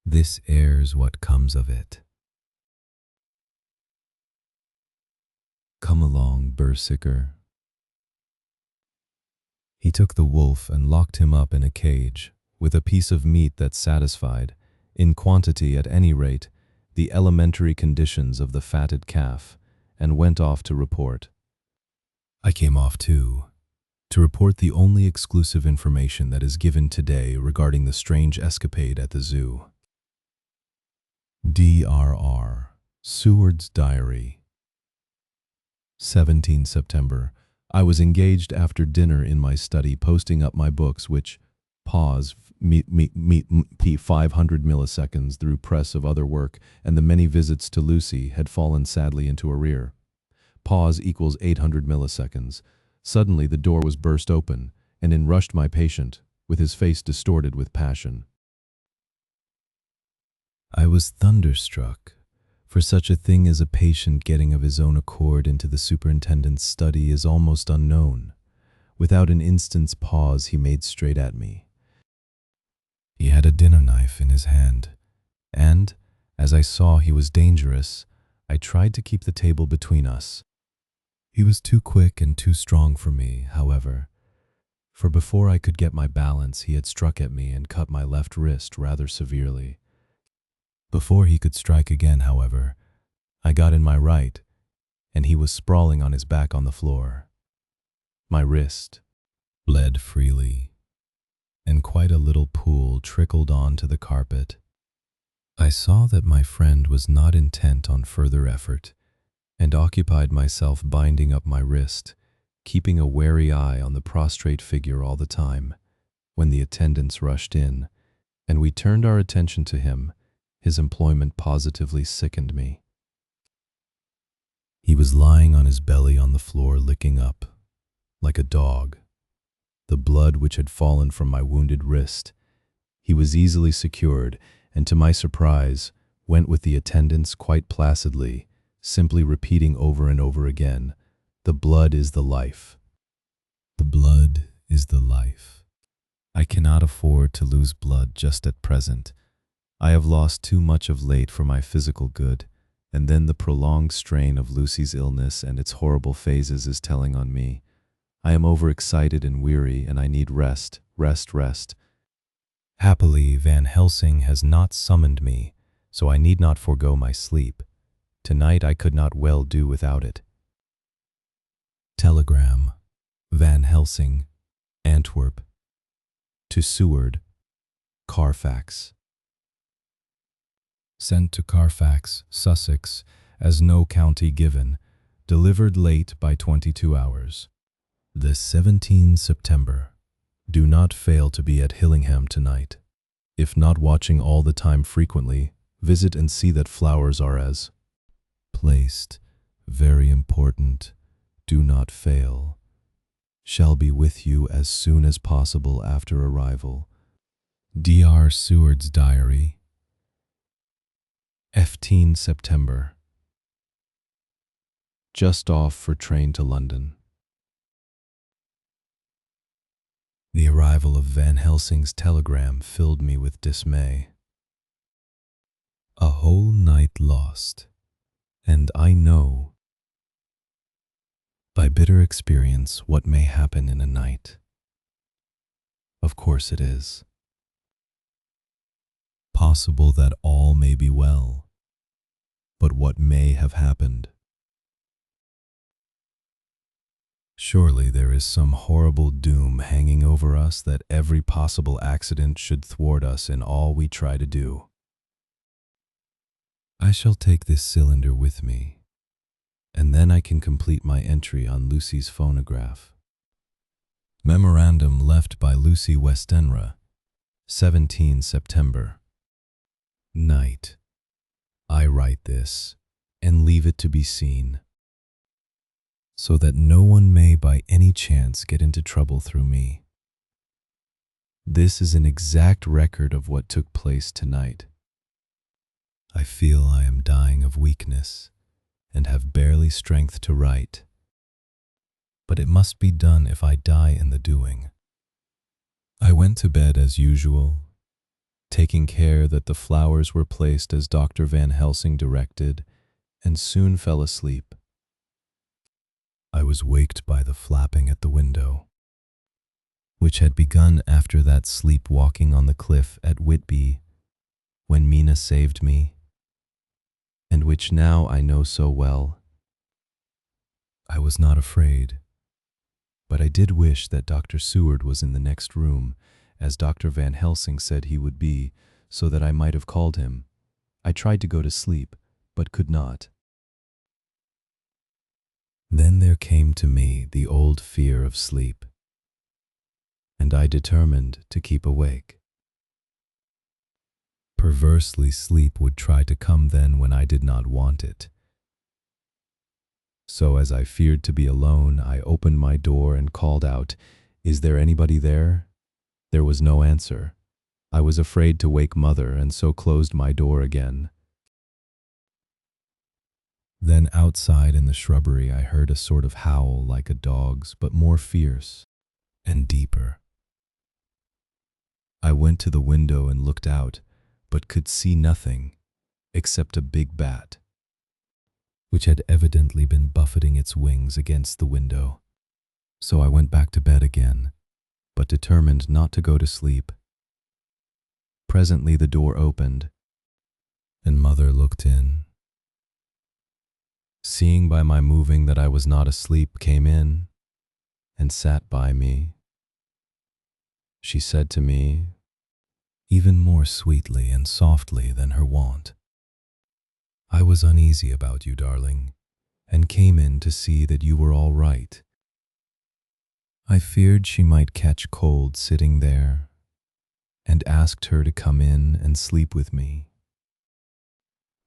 Speaker 1: This airs what comes of it. Come along, Berserker." He took the wolf and locked him up in a cage, with a piece of meat that satisfied, in quantity at any rate, the elementary conditions of the fatted calf, and went off to report. I came off too, to report the only exclusive information that is given today regarding the strange escapade at the zoo. D.R.R. Seward's Diary. 17 September. I was engaged after dinner in my study posting up my books, which, Pause, 500 milliseconds through press of other work, and the many visits to Lucy had fallen sadly into arrear. Pause equals 800 milliseconds. Suddenly the door was burst open, and in rushed my patient, with his face distorted with passion. I was thunderstruck, for such a thing as a patient getting of his own accord into the superintendent's study is almost unknown. Without an instant's pause, he made straight at me. He had a dinner knife in his hand, and, as I saw he was dangerous, I tried to keep the table between us. He was too quick and too strong for me, however, for before I could get my balance, he had struck at me and cut my left wrist rather severely. Before he could strike again, however, I got in my right, and he was sprawling on his back on the floor. My wrist bled freely, and quite a little pool trickled onto the carpet. I saw that my friend was not intent on further effort, and occupied myself binding up my wrist, keeping a wary eye on the prostrate figure all the time. When the attendants rushed in, and we turned our attention to him, his employment positively sickened me. He was lying on his belly on the floor, licking up, like a dog, the blood which had fallen from my wounded wrist. He was easily secured, and to my surprise, went with the attendants quite placidly, simply repeating over and over again, "The blood is the life. The blood is the life. I cannot afford to lose blood just at present. I have lost too much of late for my physical good, and then the prolonged strain of Lucy's illness and its horrible phases is telling on me. I am overexcited and weary, and I need rest, rest. Happily, Van Helsing has not summoned me, so I need not forego my sleep. Tonight I could not well do without it." Telegram. Van Helsing, Antwerp. To Seward, Carfax. Sent to Carfax, Sussex, as no county given. Delivered late by 22 hours. The 17 September. Do not fail to be at Hillingham tonight. If not watching all the time frequently, visit and see that flowers are as placed. Very important. Do not fail. Shall be with you as soon as possible after arrival. Dr. Seward's Diary. 15 September. Just off for train to London. The arrival of Van Helsing's telegram filled me with dismay. A whole night lost, and I know by bitter experience what may happen in a night. Of course it is possible that all may be well, but what may have happened? Surely there is some horrible doom hanging over us that every possible accident should thwart us in all we try to do. I shall take this cylinder with me, and then I can complete my entry on Lucy's phonograph. Memorandum left by Lucy Westenra, 17 September. Night. I write this, and leave it to be seen, so that no one may by any chance get into trouble through me. This is an exact record of what took place tonight. I feel I am dying of weakness and have barely strength to write, but it must be done if I die in the doing. I went to bed as usual, taking care that the flowers were placed as Dr. Van Helsing directed, and soon fell asleep. I was waked by the flapping at the window, which had begun after that sleepwalking on the cliff at Whitby, when Mina saved me, and which now I know so well. I was not afraid, but I did wish that Dr. Seward was in the next room, as Dr. Van Helsing said he would be, so that I might have called him. I tried to go to sleep, but could not. Then there came to me the old fear of sleep. and I determined to keep awake. Perversely, sleep would try to come then when I did not want it. So as I feared to be alone, I opened my door and called out, "Is there anybody there?" There was no answer. I was afraid to wake Mother and so closed my door again. Then outside in the shrubbery I heard a sort of howl like a dog's, but more fierce and deeper. I went to the window and looked out, but could see nothing except a big bat, which had evidently been buffeting its wings against the window. So I went back to bed again, but determined not to go to sleep. Presently the door opened, and Mother looked in. Seeing by my moving that I was not asleep, came in and sat by me. She said to me, even more sweetly and softly than her wont, "I was uneasy about you, darling, and came in to see that you were all right. I feared she might catch cold sitting there, and asked her to come in and sleep with me.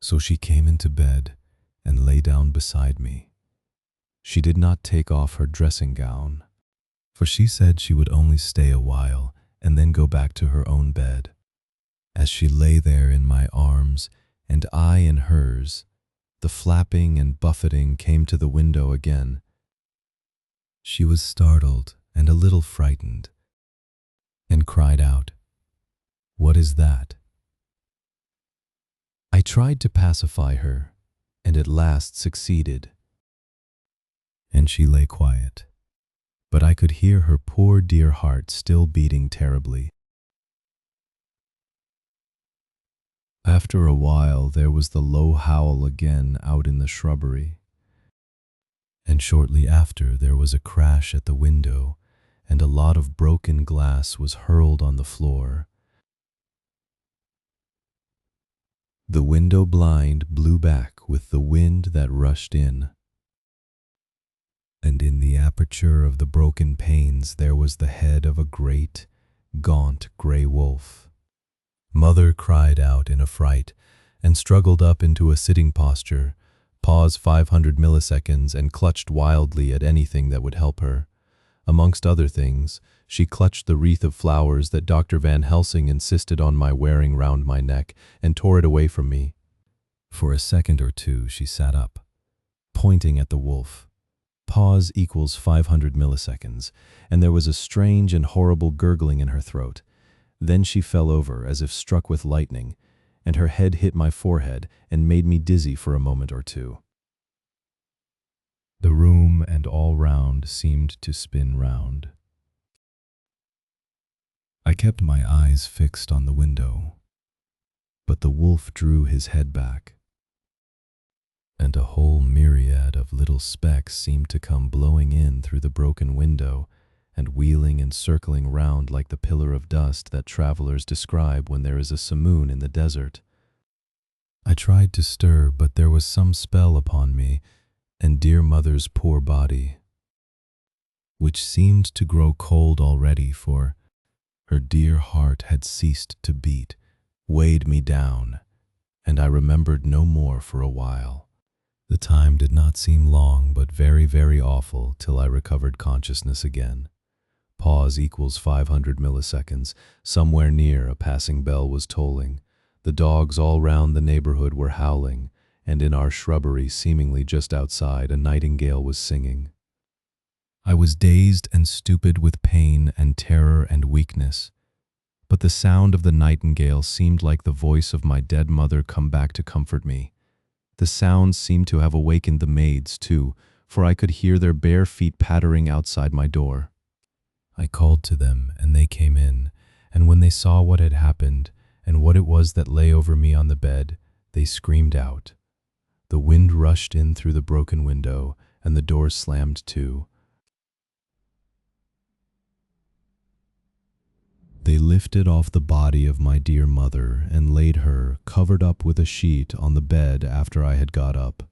Speaker 1: So she came into bed and lay down beside me. She did not take off her dressing gown, for she said she would only stay a while and then go back to her own bed. As she lay there in my arms and I in hers, the flapping and buffeting came to the window again. She was startled and a little frightened, and cried out, 'What is that?' I tried to pacify her, and at last succeeded, and she lay quiet, but I could hear her poor dear heart still beating terribly. After a while there was the low howl again out in the shrubbery, and shortly after there was a crash at the window, and a lot of broken glass was hurled on the floor. The window blind blew back with the wind that rushed in, and in the aperture of the broken panes there was the head of a great, gaunt grey wolf. Mother cried out in a fright and struggled up into a sitting posture, paused 500 milliseconds and clutched wildly at anything that would help her. Amongst other things, she clutched the wreath of flowers that Dr. Van Helsing insisted on my wearing round my neck and tore it away from me. For a second or two she sat up, pointing at the wolf. Pause equals 500 milliseconds, and there was a strange and horrible gurgling in her throat. Then she fell over as if struck with lightning, and her head hit my forehead and made me dizzy for a moment or two. The room and all round seemed to spin round. I kept my eyes fixed on the window, but the wolf drew his head back, and a whole myriad of little specks seemed to come blowing in through the broken window and wheeling and circling round like the pillar of dust that travelers describe when there is a simoon in the desert. I tried to stir, but there was some spell upon me and dear Mother's poor body, which seemed to grow cold already, for her dear heart had ceased to beat, weighed me down, and I remembered no more for a while. The time did not seem long, but very, very awful, till I recovered consciousness again. Pause equals 500 milliseconds. Somewhere near, a passing bell was tolling. The dogs all round the neighborhood were howling, and in our shrubbery, seemingly just outside, a nightingale was singing. I was dazed and stupid with pain and terror and weakness, but the sound of the nightingale seemed like the voice of my dead mother come back to comfort me. The sound seemed to have awakened the maids, too, for I could hear their bare feet pattering outside my door. I called to them, and they came in, and when they saw what had happened, and what it was that lay over me on the bed, they screamed out. The wind rushed in through the broken window, and the door slammed to. They lifted off the body of my dear mother and laid her, covered up with a sheet, on the bed after I had got up.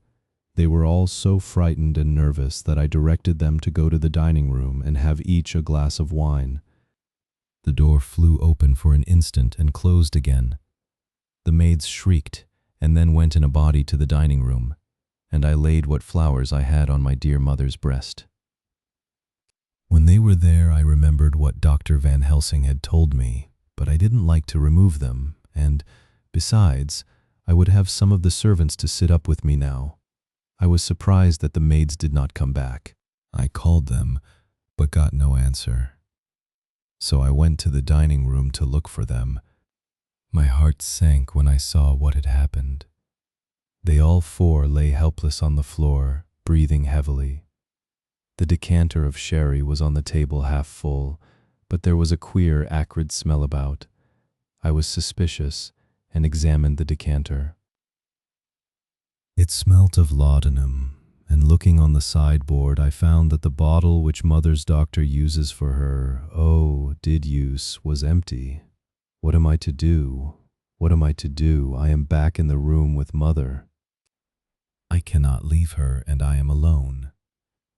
Speaker 1: They were all so frightened and nervous that I directed them to go to the dining room and have each a glass of wine. The door flew open for an instant and closed again. The maids shrieked and then went in a body to the dining room, and I laid what flowers I had on my dear mother's breast. When they were there, I remembered what Dr. Van Helsing had told me, but I didn't like to remove them, and, besides, I would have some of the servants to sit up with me now. I was surprised that the maids did not come back. I called them, but got no answer. So I went to the dining room to look for them. My heart sank when I saw what had happened. They all four lay helpless on the floor, breathing heavily. The decanter of sherry was on the table half full, but there was a queer, acrid smell about. I was suspicious and examined the decanter. It smelt of laudanum, and looking on the sideboard, I found that the bottle which Mother's doctor uses for her, did use, was empty. What am I to do? What am I to do? I am back in the room with Mother. I cannot leave her, and I am alone,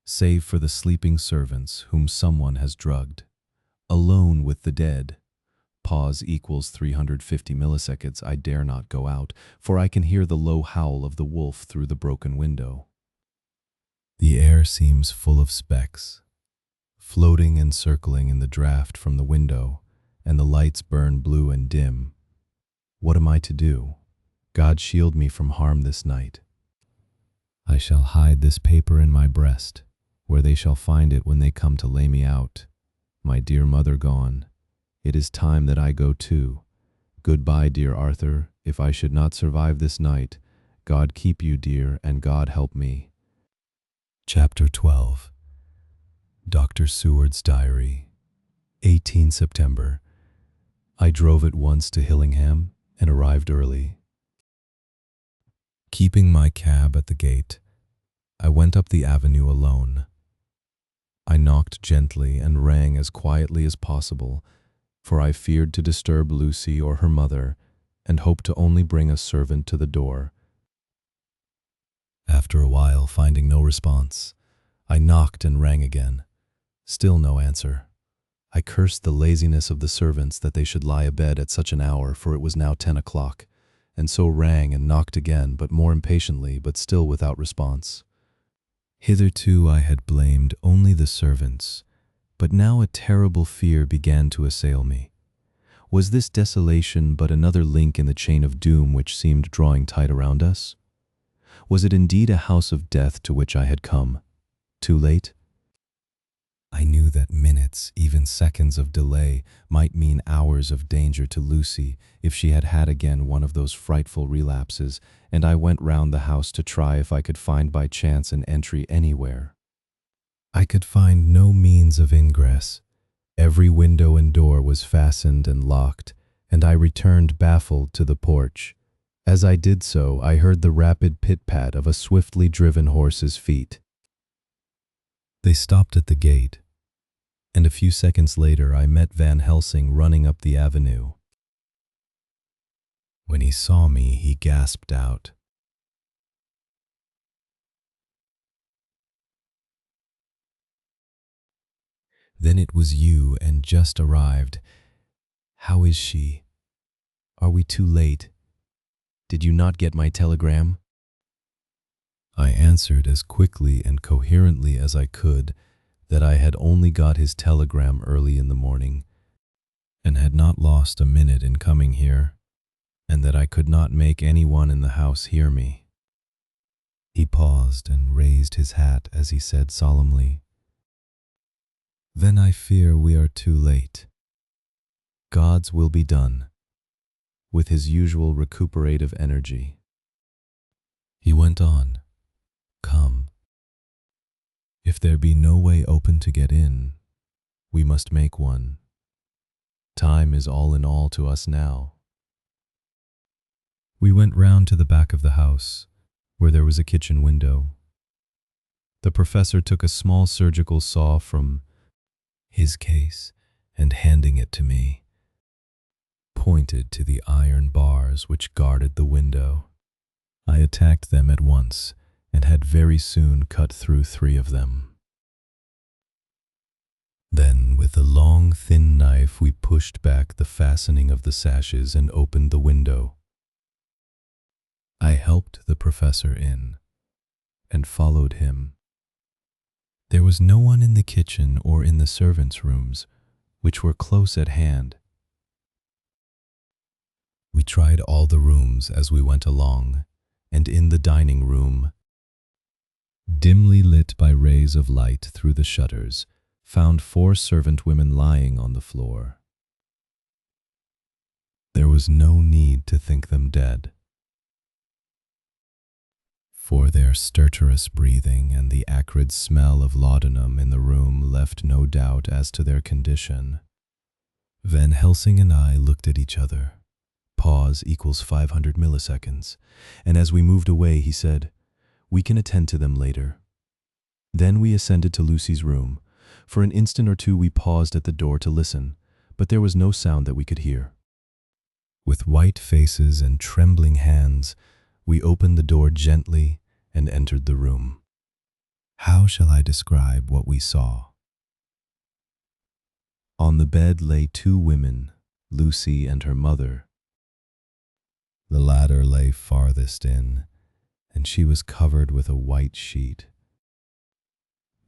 Speaker 1: save for the sleeping servants whom someone has drugged. Alone with the dead. Pause equals 350 milliseconds. I dare not go out, for I can hear the low howl of the wolf through the broken window. The air seems full of specks, floating and circling in the draught from the window, and the lights burn blue and dim. What am I to do? God shield me from harm this night. I shall hide this paper in my breast, where they shall find it when they come to lay me out. My dear mother gone. It is time that I go too. Goodbye, dear Arthur. If I should not survive this night, God keep you, dear, and God help me. Chapter 12. Dr. Seward's Diary. 18 September. I drove at once to Hillingham and arrived early. Keeping my cab at the gate, I went up the avenue alone. I knocked gently and rang as quietly as possible, for I feared to disturb Lucy or her mother, and hoped to only bring a servant to the door. After a while, finding no response, I knocked and rang again. Still no answer. I cursed the laziness of the servants that they should lie abed at such an hour, for it was now 10 o'clock, and so rang and knocked again, but more impatiently, but still without response. Hitherto I had blamed only the servants, but now a terrible fear began to assail me. Was this desolation but another link in the chain of doom which seemed drawing tight around us? Was it indeed a house of death to which I had come? Too late? I knew that minutes, even seconds of delay, might mean hours of danger to Lucy if she had had again one of those frightful relapses, and I went round the house to try if I could find by chance an entry anywhere. I could find no means of ingress. Every window and door was fastened and locked, and I returned baffled to the porch. As I did so, I heard the rapid pit-pat of a swiftly driven horse's feet. They stopped at the gate, and a few seconds later I met Van Helsing running up the avenue. When he saw me, he gasped out, "Then it was you, and just arrived. How is she? Are we too late? Did you not get my telegram?" I answered as quickly and coherently as I could that I had only got his telegram early in the morning, and had not lost a minute in coming here, and that I could not make anyone in the house hear me. He paused and raised his hat as he said solemnly, "Then I fear we are too late. God's will be done," with his usual recuperative energy. He went on, "Come. If there be no way open to get in, we must make one. Time is all in all to us now." We went round to the back of the house, where there was a kitchen window. The professor took a small surgical saw from his case and, handing it to me, pointed to the iron bars which guarded the window. I attacked them at once and had very soon cut through 3 of them. Then, with a long, thin knife, we pushed back the fastening of the sashes and opened the window. I helped the professor in and followed him. There was no one in the kitchen or in the servants' rooms, which were close at hand. We tried all the rooms as we went along, and in the dining room, dimly lit by rays of light through the shutters, found 4 servant women lying on the floor. There was no need to think them dead, for their stertorous breathing and the acrid smell of laudanum in the room left no doubt as to their condition. Van Helsing and I looked at each other. Pause equals 500 milliseconds, and as we moved away, he said, "We can attend to them later." Then we ascended to Lucy's room. For an instant or two we paused at the door to listen, but there was no sound that we could hear. With white faces and trembling hands, we opened the door gently and entered the room. How shall I describe what we saw? On the bed lay 2 women, Lucy and her mother. The latter lay farthest in, and she was covered with a white sheet,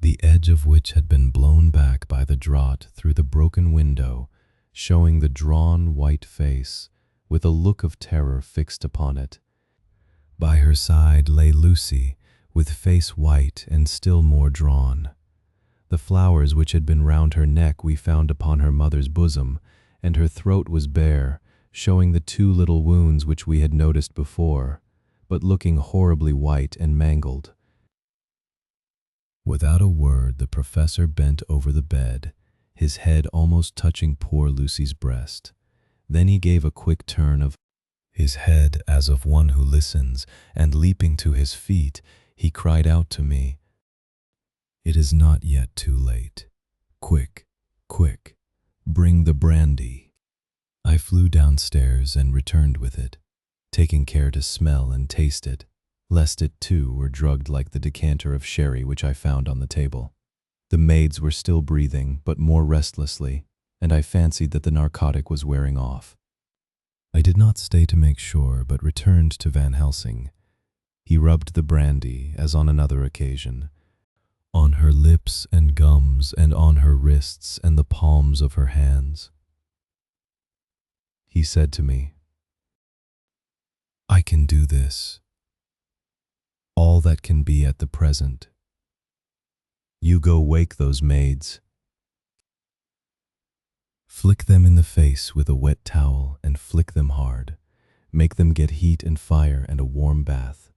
Speaker 1: the edge of which had been blown back by the draught through the broken window, showing the drawn white face, with a look of terror fixed upon it. By her side lay Lucy, with face white and still more drawn. The flowers which had been round her neck we found upon her mother's bosom, and her throat was bare, showing the 2 little wounds which we had noticed before, but looking horribly white and mangled. Without a word, the professor bent over the bed, his head almost touching poor Lucy's breast. Then he gave a quick turn of his head as of one who listens, and leaping to his feet, he cried out to me, "It is not yet too late. Quick, quick, bring the brandy." I flew downstairs and returned with it, taking care to smell and taste it, lest it too were drugged like the decanter of sherry which I found on the table. The maids were still breathing, but more restlessly, and I fancied that the narcotic was wearing off. I did not stay to make sure, but returned to Van Helsing. He rubbed the brandy, as on another occasion, on her lips and gums, and on her wrists and the palms of her hands. He said to me, "I can do this. All that can be at the present. You go wake those maids. Flick them in the face with a wet towel and flick them hard. Make them get heat and fire and a warm bath.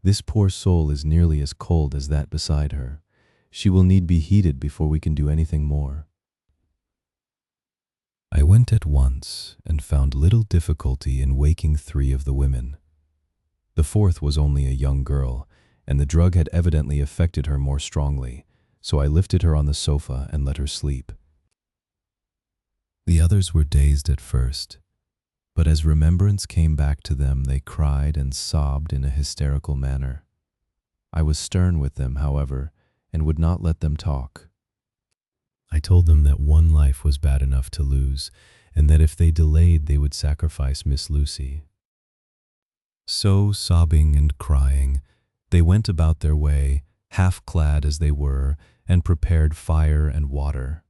Speaker 1: This poor soul is nearly as cold as that beside her. She will need be heated before we can do anything more." I went at once and found little difficulty in waking 3 of the women. The 4th was only a young girl, and the drug had evidently affected her more strongly, so I lifted her on the sofa and let her sleep. The others were dazed at first, but as remembrance came back to them, they cried and sobbed in a hysterical manner. I was stern with them, however, and would not let them talk. I told them that 1 life was bad enough to lose, and that if they delayed, they would sacrifice Miss Lucy. So, sobbing and crying, they went about their way, half-clad as they were, and prepared fire and water.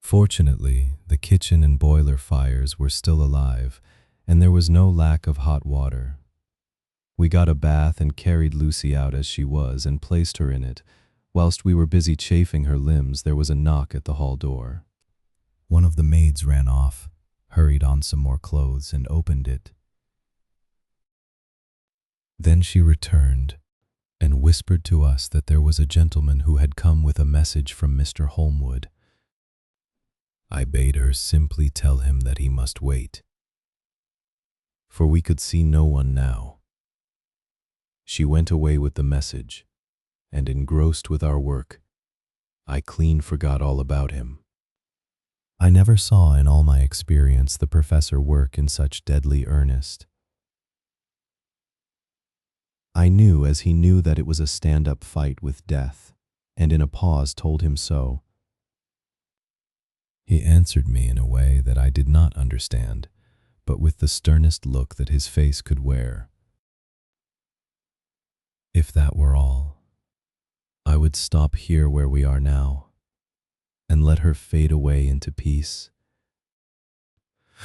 Speaker 1: Fortunately, the kitchen and boiler fires were still alive, and there was no lack of hot water. We got a bath and carried Lucy out as she was and placed her in it. Whilst we were busy chafing her limbs, there was a knock at the hall door. One of the maids ran off, hurried on some more clothes, and opened it. Then she returned and whispered to us that there was a gentleman who had come with a message from Mr. Holmwood. I bade her simply tell him that he must wait, for we could see no one now. She went away with the message, and engrossed with our work, I clean forgot all about him. I never saw in all my experience the professor work in such deadly earnest. I knew as he knew that it was a stand-up fight with death, and in a pause told him so. He answered me in a way that I did not understand, but with the sternest look that his face could wear. If that were all, I would stop here where we are now, and let her fade away into peace.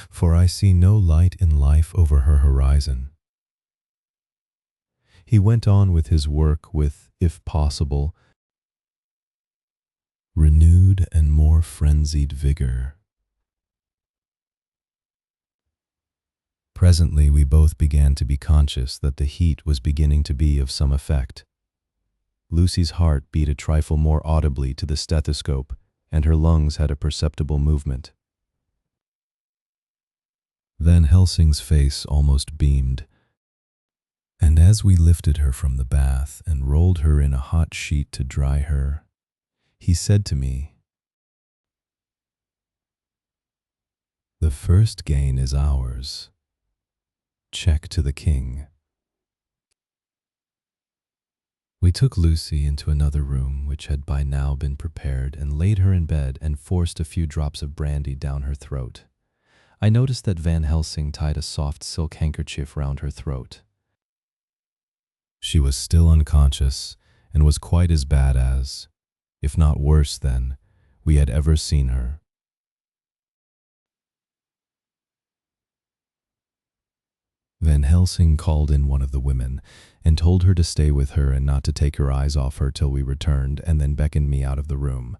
Speaker 1: For I see no light in life over her horizon. He went on with his work with, if possible, renewed and more frenzied vigor. Presently we both began to be conscious that the heat was beginning to be of some effect. Lucy's heart beat a trifle more audibly to the stethoscope, and her lungs had a perceptible movement. Van Helsing's face almost beamed, and as we lifted her from the bath and rolled her in a hot sheet to dry her, he said to me, "The first gain is ours. Check to the king." We took Lucy into another room which had by now been prepared and laid her in bed and forced a few drops of brandy down her throat. I noticed that Van Helsing tied a soft silk handkerchief round her throat. She was still unconscious and was quite as bad as, if not worse than, we had ever seen her. Van Helsing called in one of the women and told her to stay with her and not to take her eyes off her till we returned, and then beckoned me out of the room.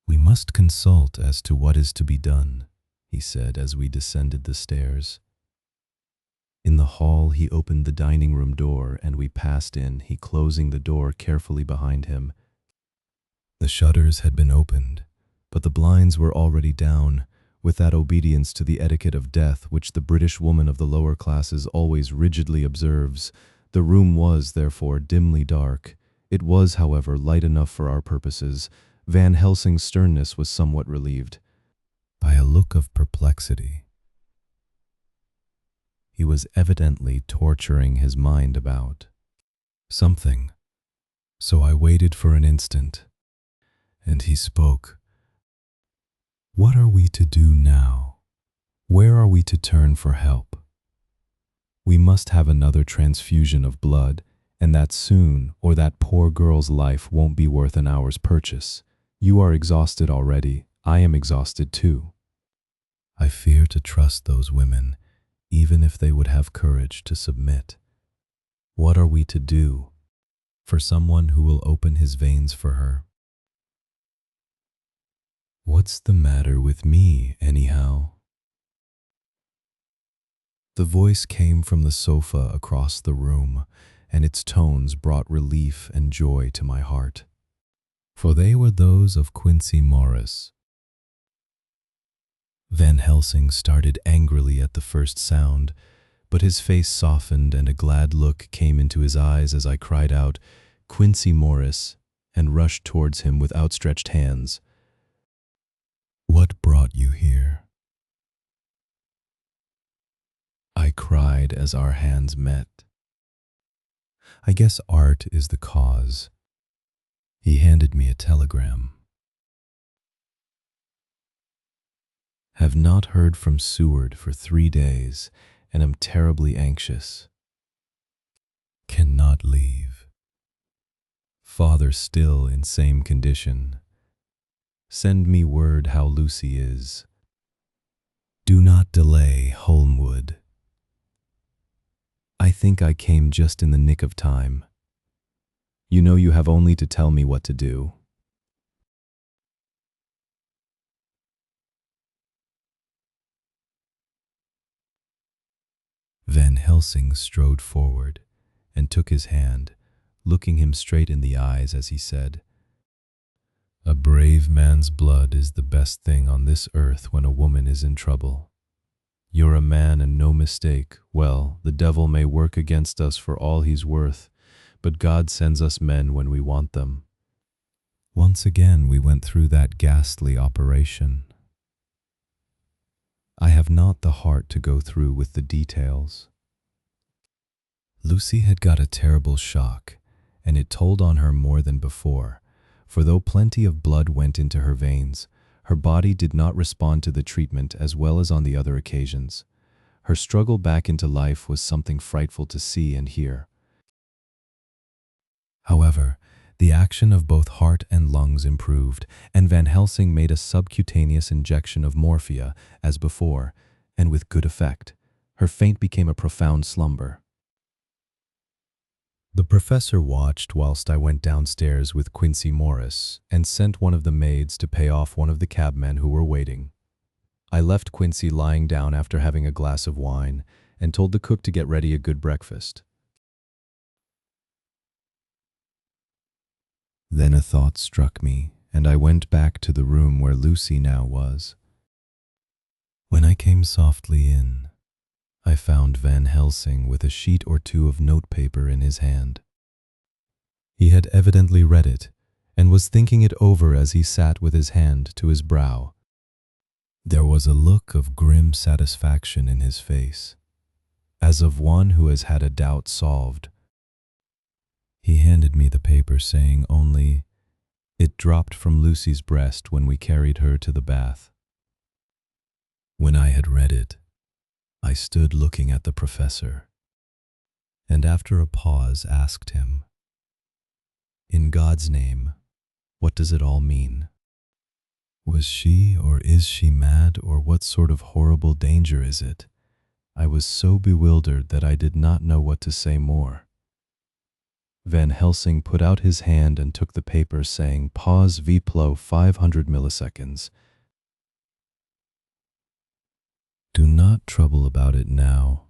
Speaker 1: "We must consult as to what is to be done," he said as we descended the stairs. In the hall he opened the dining room door and we passed in, he closing the door carefully behind him. The shutters had been opened, but the blinds were already down, with that obedience to the etiquette of death which the British woman of the lower classes always rigidly observes. The room was, therefore, dimly dark. It was, however, light enough for our purposes. Van Helsing's sternness was somewhat relieved by a look of perplexity. He was evidently torturing his mind about something, so I waited for an instant, and he spoke. "What are we to do now? Where are we to turn for help? We must have another transfusion of blood, and that soon, or that poor girl's life won't be worth an hour's purchase. You are exhausted already. I am exhausted too. I fear to trust those women, even if they would have courage to submit. What are we to do for someone who will open his veins for her? What's the matter with me, anyhow?" The voice came from the sofa across the room, and its tones brought relief and joy to my heart, for they were those of Quincey Morris. Van Helsing started angrily at the first sound, but his face softened and a glad look came into his eyes as I cried out, "Quincey Morris," and rushed towards him with outstretched hands. "What brought you here?" I cried as our hands met. "I guess art is the cause." He handed me a telegram. "Have not heard from Seward for 3 days and am terribly anxious. Cannot leave. Father still in same condition. Send me word how Lucy is. Do not delay, Holmwood." I think I came just in the nick of time. You know you have only to tell me what to do. Van Helsing strode forward and took his hand, looking him straight in the eyes as he said, "A brave man's blood is the best thing on this earth when a woman is in trouble. You're a man and no mistake. Well, the devil may work against us for all he's worth, but God sends us men when we want them." Once again we went through that ghastly operation. I have not the heart to go through with the details. Lucy had got a terrible shock, and it told on her more than before, for though plenty of blood went into her veins, Her body did not respond to the treatment as well as on the other occasions. Her struggle back into life was something frightful to see and hear. However, the action of both heart and lungs improved, and Van Helsing made a subcutaneous injection of morphia, as before, and with good effect. Her faint became a profound slumber. The professor watched whilst I went downstairs with Quincy Morris and sent one of the maids to pay off one of the cabmen who were waiting. I left Quincy lying down after having a glass of wine and told the cook to get ready a good breakfast. Then a thought struck me, and I went back to the room where Lucy now was. When I came softly in, I found Van Helsing with a sheet or two of notepaper in his hand. He had evidently read it and was thinking it over as he sat with his hand to his brow. There was a look of grim satisfaction in his face, as of one who has had a doubt solved. He handed me the paper, saying only, "It dropped from Lucy's breast when we carried her to the bath." When I had read it, I stood looking at the professor, and after a pause asked him, "In God's name, what does it all mean? Was she or is she mad, or what sort of horrible danger is it?" I was so bewildered that I did not know what to say more. Van Helsing put out his hand and took the paper, saying, "Pause vplo 500 milliseconds. Do not trouble about it now.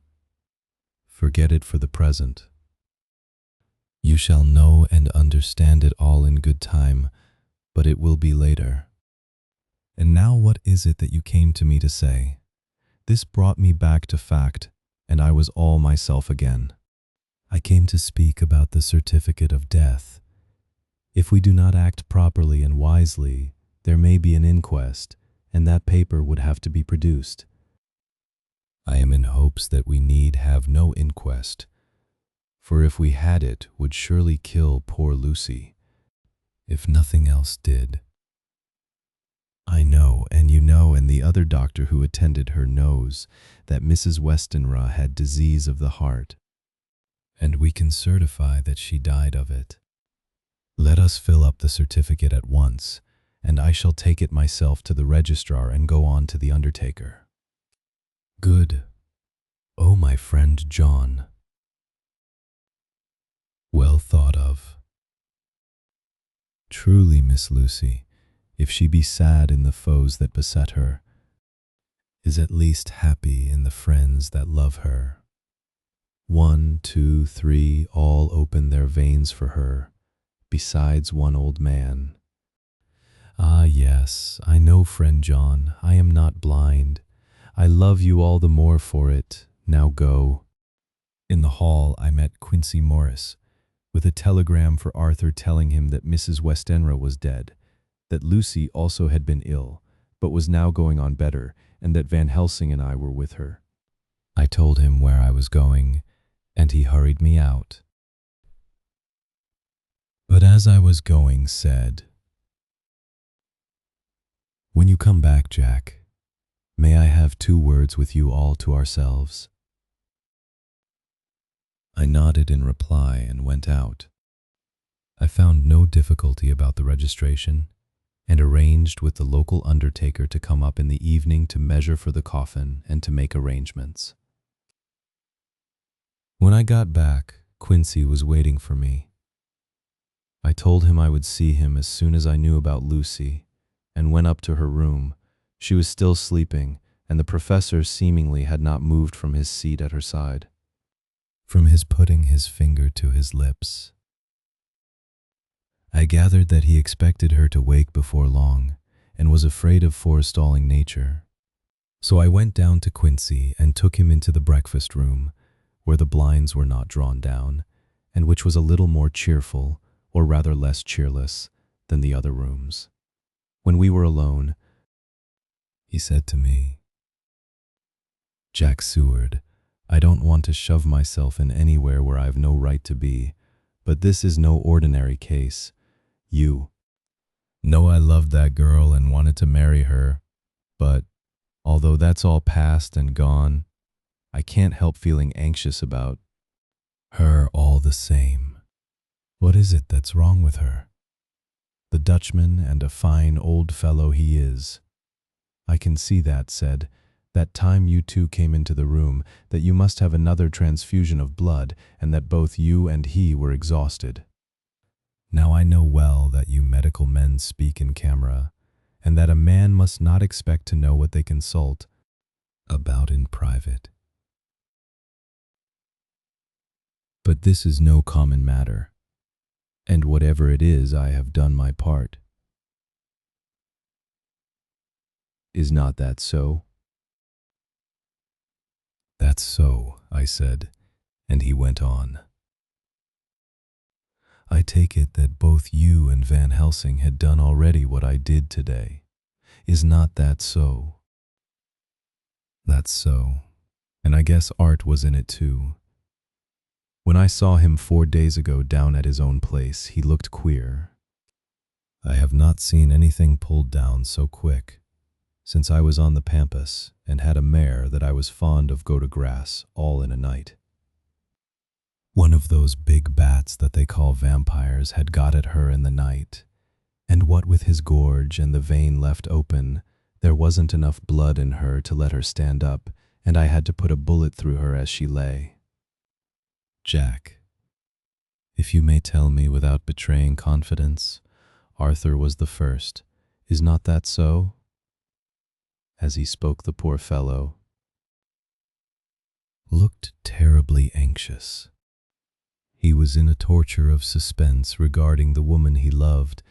Speaker 1: Forget it for the present. You shall know and understand it all in good time, but it will be later. And now what is it that you came to me to say?" This brought me back to fact, and I was all myself again. "I came to speak about the certificate of death. If we do not act properly and wisely, there may be an inquest, and that paper would have to be produced. I am in hopes that we need have no inquest, for if we had it would surely kill poor Lucy, if nothing else did. I know, and you know, and the other doctor who attended her knows, that Mrs. Westenra had disease of the heart, and we can certify that she died of it. Let us fill up the certificate at once, and I shall take it myself to the registrar and go on to the undertaker." "Good. Oh, my friend John. Well thought of. Truly, Miss Lucy, if she be sad in the foes that beset her, is at least happy in the friends that love her. 1, 2, 3, all open their veins for her, besides one old man. Ah, yes, I know, friend John, I am not blind. I love you all the more for it. Now go." In the hall, I met Quincy Morris, with a telegram for Arthur telling him that Mrs. Westenra was dead, that Lucy also had been ill, but was now going on better, and that Van Helsing and I were with her. I told him where I was going, and he hurried me out. But as I was going, said, "When you come back, Jack, may I have 2 words with you all to ourselves?" I nodded in reply and went out. I found no difficulty about the registration, and arranged with the local undertaker to come up in the evening to measure for the coffin and to make arrangements. When I got back, Quincy was waiting for me. I told him I would see him as soon as I knew about Lucy, and went up to her room. She was still sleeping, and the professor seemingly had not moved from his seat at her side, from his putting his finger to his lips. I gathered that he expected her to wake before long, and was afraid of forestalling nature. So I went down to Quincy and took him into the breakfast room, where the blinds were not drawn down, and which was a little more cheerful, or rather less cheerless, than the other rooms. When we were alone, he said to me, "Jack Seward, I don't want to shove myself in anywhere where I've no right to be, but this is no ordinary case. You No, I loved that girl and wanted to marry her, but although that's all past and gone, I can't help feeling anxious about her all the same. What is it that's wrong with her? The Dutchman, and a fine old fellow he is. I can see that, said, that time you two came into the room, that you must have another transfusion of blood, and that both you and he were exhausted. Now I know well that you medical men speak in camera, and that a man must not expect to know what they consult about in private. But this is no common matter, and whatever it is, I have done my part. Is not that so? That's so, I said, and he went on. I take it that both you and Van Helsing had done already what I did today. Is not that so? That's so, and I guess Art was in it too. When I saw him 4 days ago down at his own place, he looked queer. I have not seen anything pulled down so quick since I was on the pampas and had a mare that I was fond of go to grass all in a night. One of those big bats that they call vampires had got at her in the night, and what with his gorge and the vein left open, there wasn't enough blood in her to let her stand up, and I had to put a bullet through her as she lay. Jack, if you may tell me without betraying confidence, Arthur was the first. Is not that so? As he spoke, the poor fellow looked terribly anxious. He was in a torture of suspense regarding the woman he loved,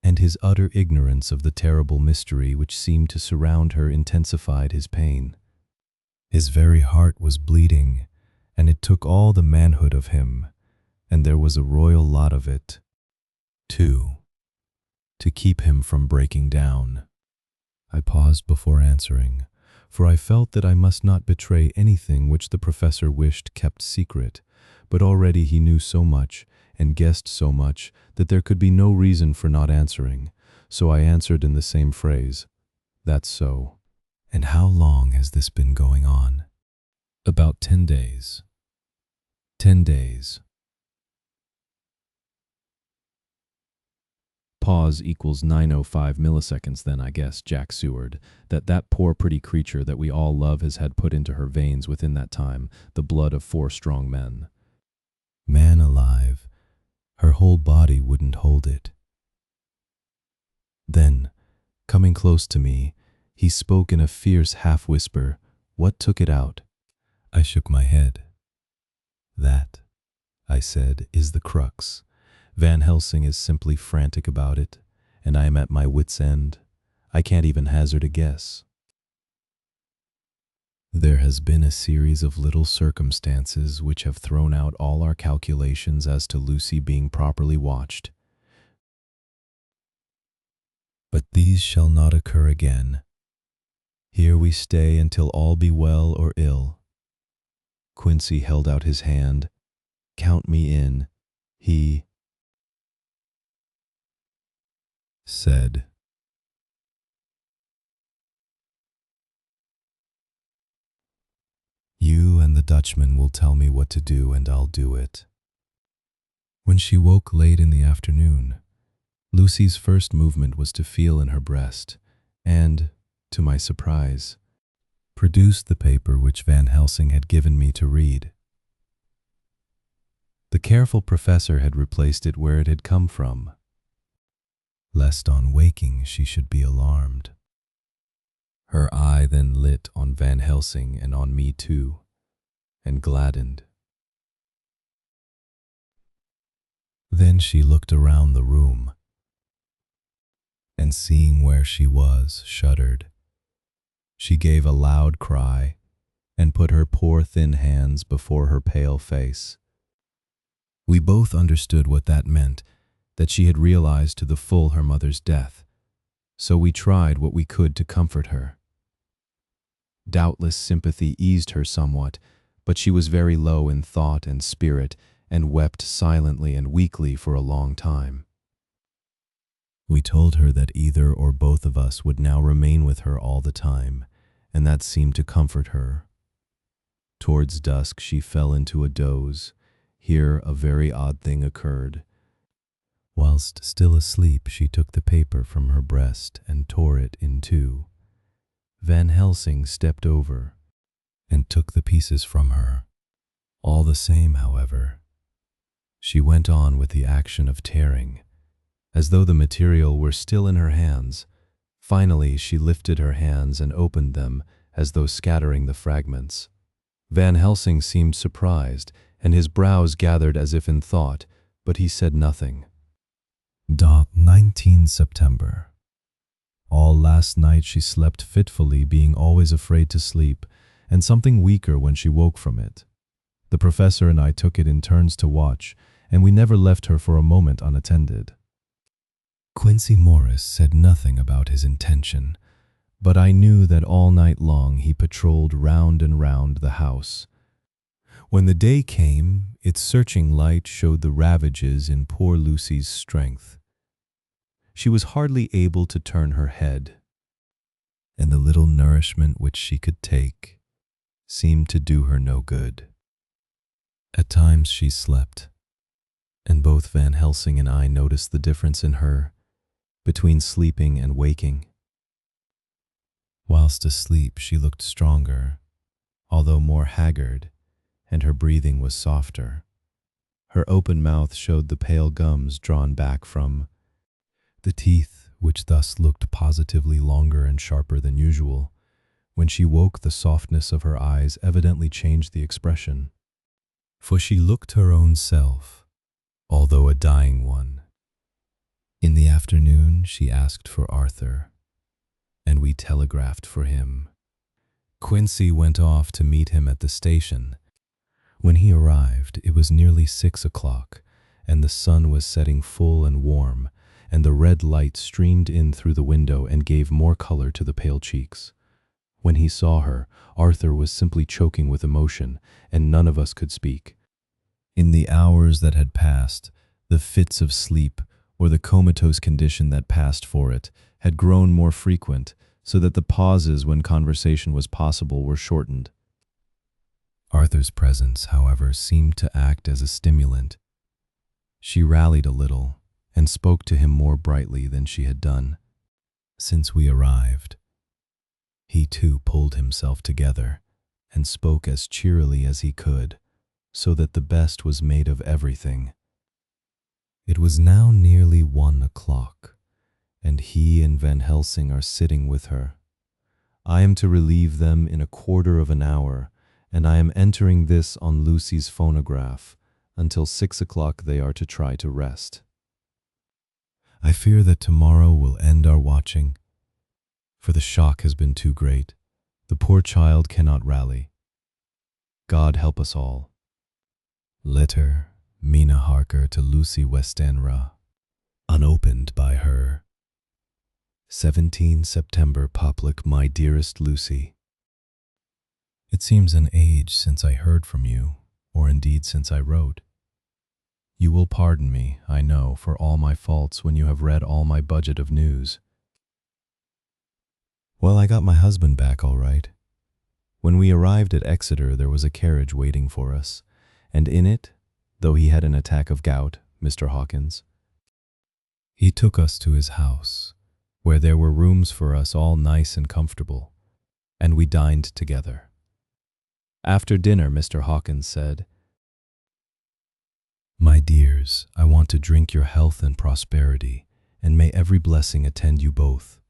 Speaker 1: and his utter ignorance of the terrible mystery which seemed to surround her intensified his pain. His very heart was bleeding, and it took all the manhood of him, and there was a royal lot of it, too, to keep him from breaking down. I paused before answering, for I felt that I must not betray anything which the professor wished kept secret, but already he knew so much and guessed so much that there could be no reason for not answering, so I answered in the same phrase, "That's so." "And how long has this been going on?" "About 10 days. 10 days. Pause equals 905 milliseconds then, I guess, Jack Seward, that poor pretty creature that we all love has had put into her veins within that time, the blood of 4 strong men. Man alive, her whole body wouldn't hold it. Then, coming close to me, he spoke in a fierce half-whisper. What took it out? I shook my head. That, I said, is the crux. Van Helsing is simply frantic about it, and I am at my wit's end. I can't even hazard a guess. There has been a series of little circumstances which have thrown out all our calculations as to Lucy being properly watched. But these shall not occur again. Here we stay until all be well or ill. Quincy held out his hand. Count me in, he said. You and the Dutchman will tell me what to do, and I'll do it. When she woke late in the afternoon, Lucy's first movement was to feel in her breast and, to my surprise, produced the paper which Van Helsing had given me to read. The careful professor had replaced it where it had come from, lest on waking she should be alarmed. Her eye then lit on Van Helsing and on me too, and gladdened. Then she looked around the room, and seeing where she was, shuddered. She gave a loud cry, and put her poor thin hands before her pale face. We both understood what that meant, that she had realized to the full her mother's death, so we tried what we could to comfort her. Doubtless sympathy eased her somewhat, but she was very low in thought and spirit, and wept silently and weakly for a long time. We told her that either or both of us would now remain with her all the time, and that seemed to comfort her. Towards dusk she fell into a doze. Here a very odd thing occurred. Whilst still asleep, she took the paper from her breast and tore it in two. Van Helsing stepped over and took the pieces from her. All the same, however, she went on with the action of tearing, as though the material were still in her hands. Finally, she lifted her hands and opened them as though scattering the fragments. Van Helsing seemed surprised, and his brows gathered as if in thought, but he said nothing. 19 September. All last night she slept fitfully, being always afraid to sleep, and something weaker when she woke from it. The professor and I took it in turns to watch, and we never left her for a moment unattended. Quincy Morris said nothing about his intention, but I knew that all night long he patrolled round and round the house. When the day came, its searching light showed the ravages in poor Lucy's strength. She was hardly able to turn her head, and the little nourishment which she could take seemed to do her no good. At times she slept, and both Van Helsing and I noticed the difference in her between sleeping and waking. Whilst asleep, she looked stronger, although more haggard, and her breathing was softer. Her open mouth showed the pale gums drawn back from the teeth, which thus looked positively longer and sharper than usual. When she woke, the softness of her eyes evidently changed the expression, for she looked her own self, although a dying one. In the afternoon, she asked for Arthur, and we telegraphed for him. Quincy went off to meet him at the station. When he arrived, it was nearly 6 o'clock, and the sun was setting full and warm, and the red light streamed in through the window and gave more color to the pale cheeks. When he saw her, Arthur was simply choking with emotion, and none of us could speak. In the hours that had passed, the fits of sleep, or the comatose condition that passed for it, had grown more frequent, so that the pauses when conversation was possible were shortened. Arthur's presence, however, seemed to act as a stimulant. She rallied a little, and spoke to him more brightly than she had done since we arrived. He too pulled himself together and spoke as cheerily as he could, so that the best was made of everything. It was now nearly 1 o'clock, and he and Van Helsing are sitting with her. I am to relieve them in 1/4 of an hour, and I am entering this on Lucy's phonograph. Until 6 o'clock they are to try to rest. I fear that tomorrow will end our watching, for the shock has been too great. The poor child cannot rally. God help us all. Letter, Mina Harker to Lucy Westenra, unopened by her. 17 September Public, my dearest Lucy. It seems an age since I heard from you, or indeed since I wrote. You will pardon me, I know, for all my faults when you have read all my budget of news. Well, I got my husband back all right. When we arrived at Exeter, there was a carriage waiting for us, and in it, though he had an attack of gout, Mr. Hawkins, he took us to his house, where there were rooms for us all nice and comfortable, and we dined together. After dinner, Mr. Hawkins said, "My dears, I want to drink your health and prosperity, and may every blessing attend you both.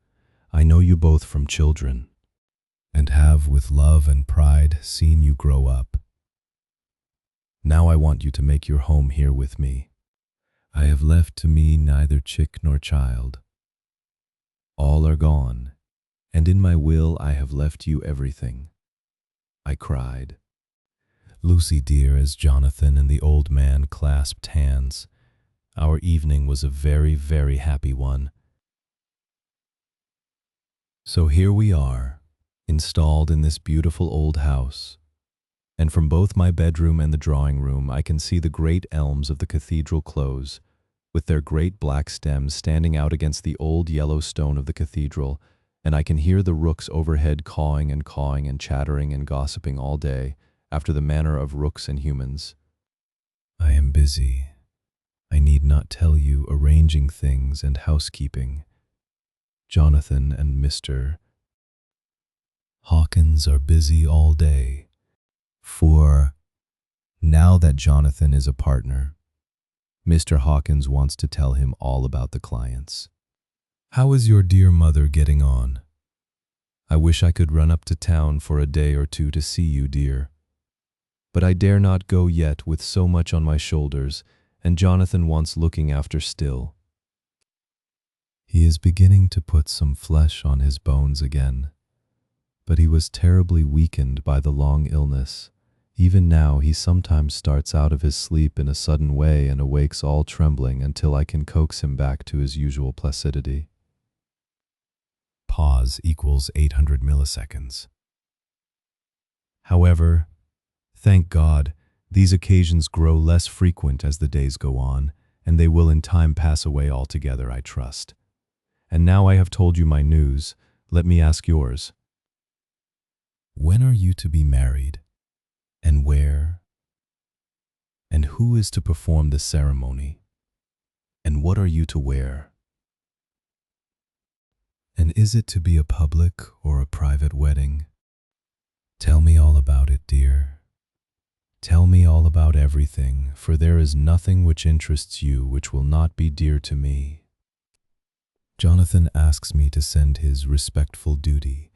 Speaker 1: I know you both from children, and have with love and pride seen you grow up. Now I want you to make your home here with me. I have left to me neither chick nor child. All are gone, and in my will I have left you everything." I cried. Lucy dear, as Jonathan and the old man clasped hands, our evening was a very, very happy one. So here we are, installed in this beautiful old house, and from both my bedroom and the drawing room I can see the great elms of the cathedral close, with their great black stems standing out against the old yellow stone of the cathedral, and I can hear the rooks overhead cawing and chattering and gossiping all day, after the manner of rooks and humans. I am busy. I need not tell you, arranging things and housekeeping. Jonathan and Mr. Hawkins are busy all day, for now that Jonathan is a partner, Mr. Hawkins wants to tell him all about the clients. How is your dear mother getting on? I wish I could run up to town for a day or two to see you, dear. But I dare not go yet with so much on my shoulders, and Jonathan wants looking after still. He is beginning to put some flesh on his bones again, but he was terribly weakened by the long illness. Even now he sometimes starts out of his sleep in a sudden way and awakes all trembling until I can coax him back to his usual placidity. Pause equals 800 milliseconds. However, thank God, these occasions grow less frequent as the days go on, and they will in time pass away altogether, I trust. And now I have told you my news, let me ask yours. When are you to be married? And where? And who is to perform the ceremony? And what are you to wear? And is it to be a public or a private wedding? Tell me all about it, dear. Tell me all about everything, for there is nothing which interests you which will not be dear to me. Jonathan asks me to send his respectful duty,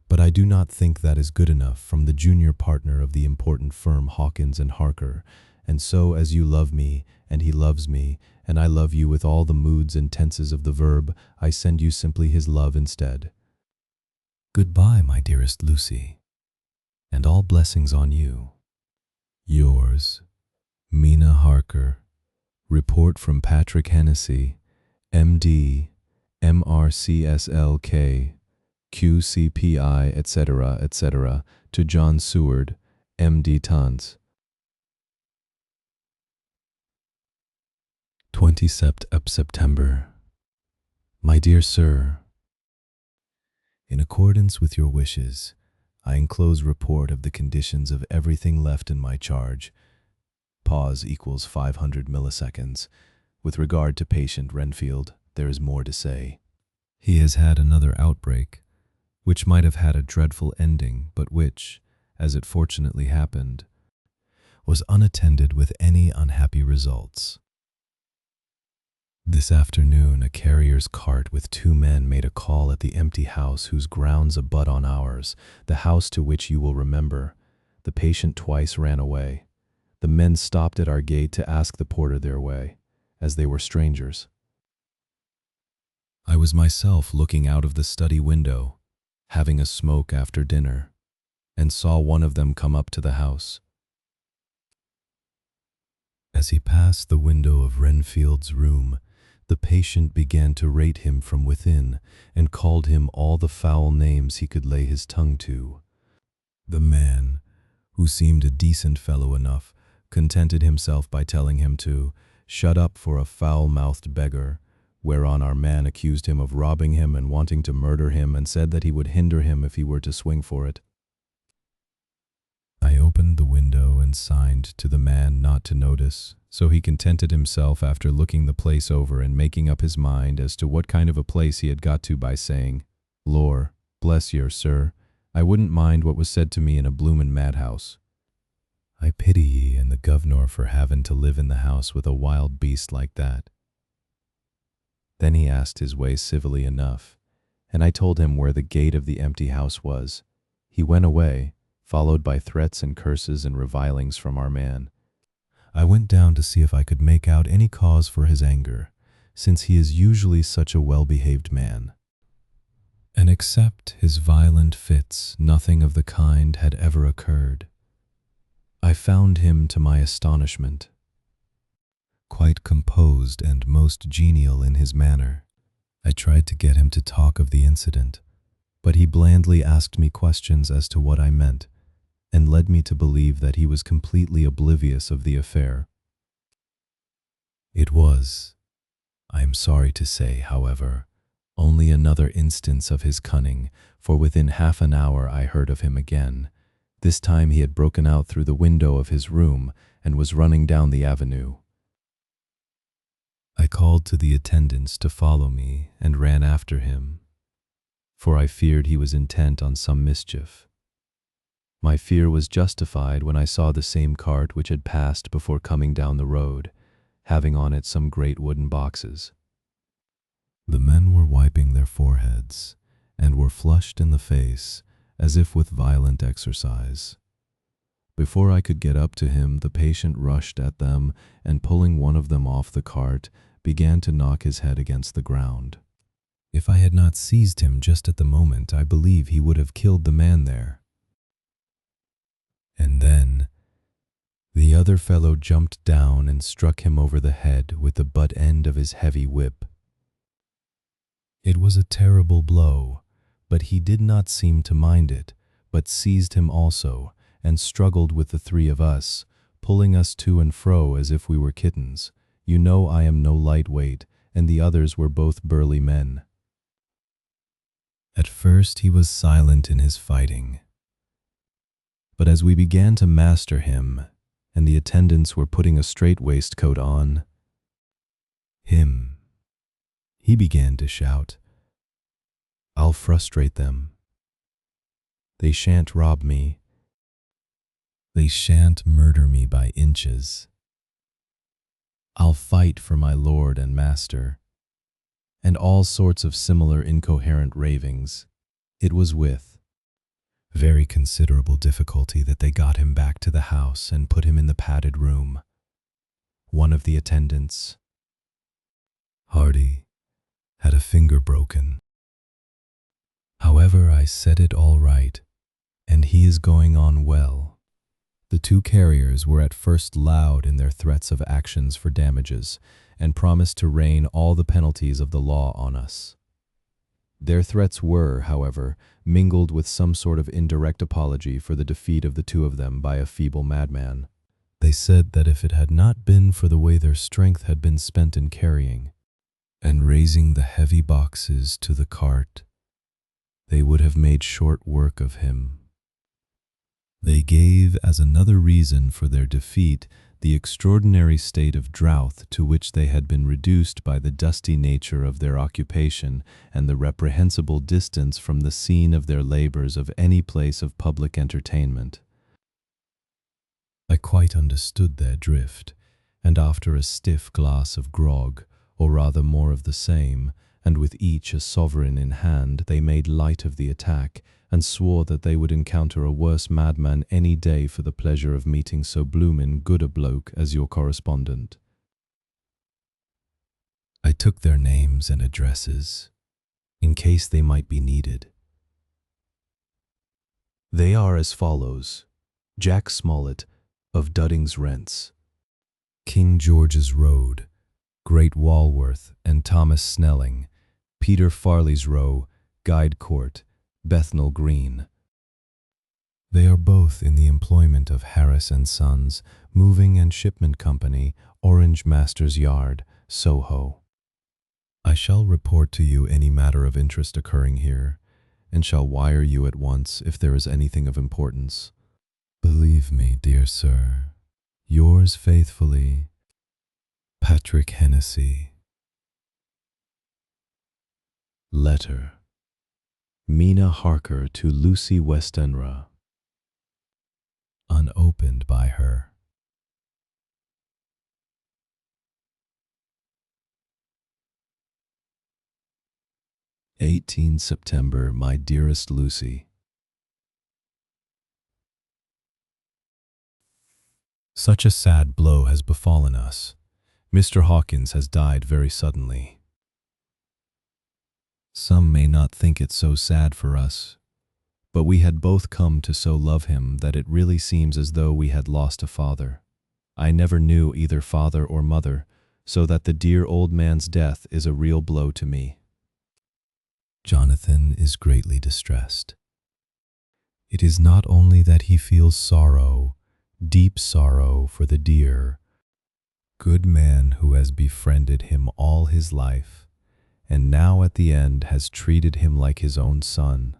Speaker 1: but I do not think that is good enough from the junior partner of the important firm Hawkins and Harker, and so as you love me, and he loves me, and I love you with all the moods and tenses of the verb, I send you simply his love instead. Goodbye, my dearest Lucy, and all blessings on you. Yours, Mina Harker. Report from Patrick Hennessy, M.D., M.R.C.S.L.K., Q.C.P.I., etc., to John Seward, M.D. Tons. 20th of September. My dear Sir, in accordance with your wishes, I enclose report of the conditions of everything left in my charge. Pause equals 500 milliseconds. With regard to patient Renfield, there is more to say. He has had another outbreak, which might have had a dreadful ending, but which, as it fortunately happened, was unattended with any unhappy results. This afternoon, a carrier's cart with 2 men made a call at the empty house whose grounds abut on ours, the house to which you will remember. The patient twice ran away. The men stopped at our gate to ask the porter their way, as they were strangers. I was myself looking out of the study window, having a smoke after dinner, and saw one of them come up to the house. As he passed the window of Renfield's room, the patient began to rate him from within and called him all the foul names he could lay his tongue to. The man, who seemed a decent fellow enough, contented himself by telling him to shut up for a foul-mouthed beggar, whereon our man accused him of robbing him and wanting to murder him and said that he would hinder him if he were to swing for it. I opened the window and signed to the man not to notice, so he contented himself after looking the place over and making up his mind as to what kind of a place he had got to by saying, "Lor, bless yer, sir, I wouldn't mind what was said to me in a bloomin' madhouse. I pity ye and the governor for having to live in the house with a wild beast like that." Then he asked his way civilly enough, and I told him where the gate of the empty house was. He went away, followed by threats and curses and revilings from our man. I went down to see if I could make out any cause for his anger, since he is usually such a well-behaved man. And except his violent fits, nothing of the kind had ever occurred. I found him, to my astonishment, quite composed and most genial in his manner. I tried to get him to talk of the incident, but he blandly asked me questions as to what I meant, and led me to believe that he was completely oblivious of the affair. It was, I am sorry to say, however, only another instance of his cunning, for within half an hour I heard of him again. This time he had broken out through the window of his room and was running down the avenue. I called to the attendants to follow me and ran after him, for I feared he was intent on some mischief. My fear was justified when I saw the same cart which had passed before coming down the road, having on it some great wooden boxes. The men were wiping their foreheads and were flushed in the face as if with violent exercise. Before I could get up to him, the patient rushed at them and, pulling one of them off the cart, began to knock his head against the ground. If I had not seized him just at the moment, I believe he would have killed the man there. And then the other fellow jumped down and struck him over the head with the butt end of his heavy whip. It was a terrible blow, but he did not seem to mind it, but seized him also, and struggled with the three of us, pulling us to and fro as if we were kittens. You know I am no lightweight, and the others were both burly men. At first he was silent in his fighting, but as we began to master him, and the attendants were putting a strait waistcoat on him, he began to shout, "I'll frustrate them. They shan't rob me. They shan't murder me by inches. I'll fight for my lord and master," and all sorts of similar incoherent ravings. It was with very considerable difficulty that they got him back to the house and put him in the padded room. One of the attendants, Hardy, had a finger broken. However, I set it all right, and he is going on well. The two carriers were at first loud in their threats of actions for damages, and promised to rain all the penalties of the law on us. Their threats were, however, mingled with some sort of indirect apology for the defeat of the two of them by a feeble madman. They said that if it had not been for the way their strength had been spent in carrying and raising the heavy boxes to the cart, they would have made short work of him. They gave as another reason for their defeat the extraordinary state of drought to which they had been reduced by the dusty nature of their occupation and the reprehensible distance from the scene of their labors of any place of public entertainment. I quite understood their drift, and after a stiff glass of grog, or rather more of the same, and with each a sovereign in hand, they made light of the attack, and swore that they would encounter a worse madman any day for the pleasure of meeting so bloomin' good a bloke as your correspondent. I took their names and addresses, in case they might be needed. They are as follows: Jack Smollett, of Dudding's Rents, King George's Road, Great Walworth, and Thomas Snelling, Peter Farley's Row, Guide Court, Bethnal Green. They are both in the employment of Harris and Sons, Moving and Shipment Company, Orange Masters Yard, Soho. I shall report to you any matter of interest occurring here, and shall wire you at once if there is anything of importance. Believe me, dear sir, yours faithfully, Patrick Hennessy. Letter. Mina Harker to Lucy Westenra. Unopened by her. 18 September, my dearest Lucy. Such a sad blow has befallen us. Mr. Hawkins has died very suddenly. Some may not think it so sad for us, but we had both come to so love him that it really seems as though we had lost a father. I never knew either father or mother, so that the dear old man's death is a real blow to me. Jonathan is greatly distressed. It is not only that he feels sorrow, deep sorrow for the dear, good man who has befriended him all his life, and now at the end has treated him like his own son,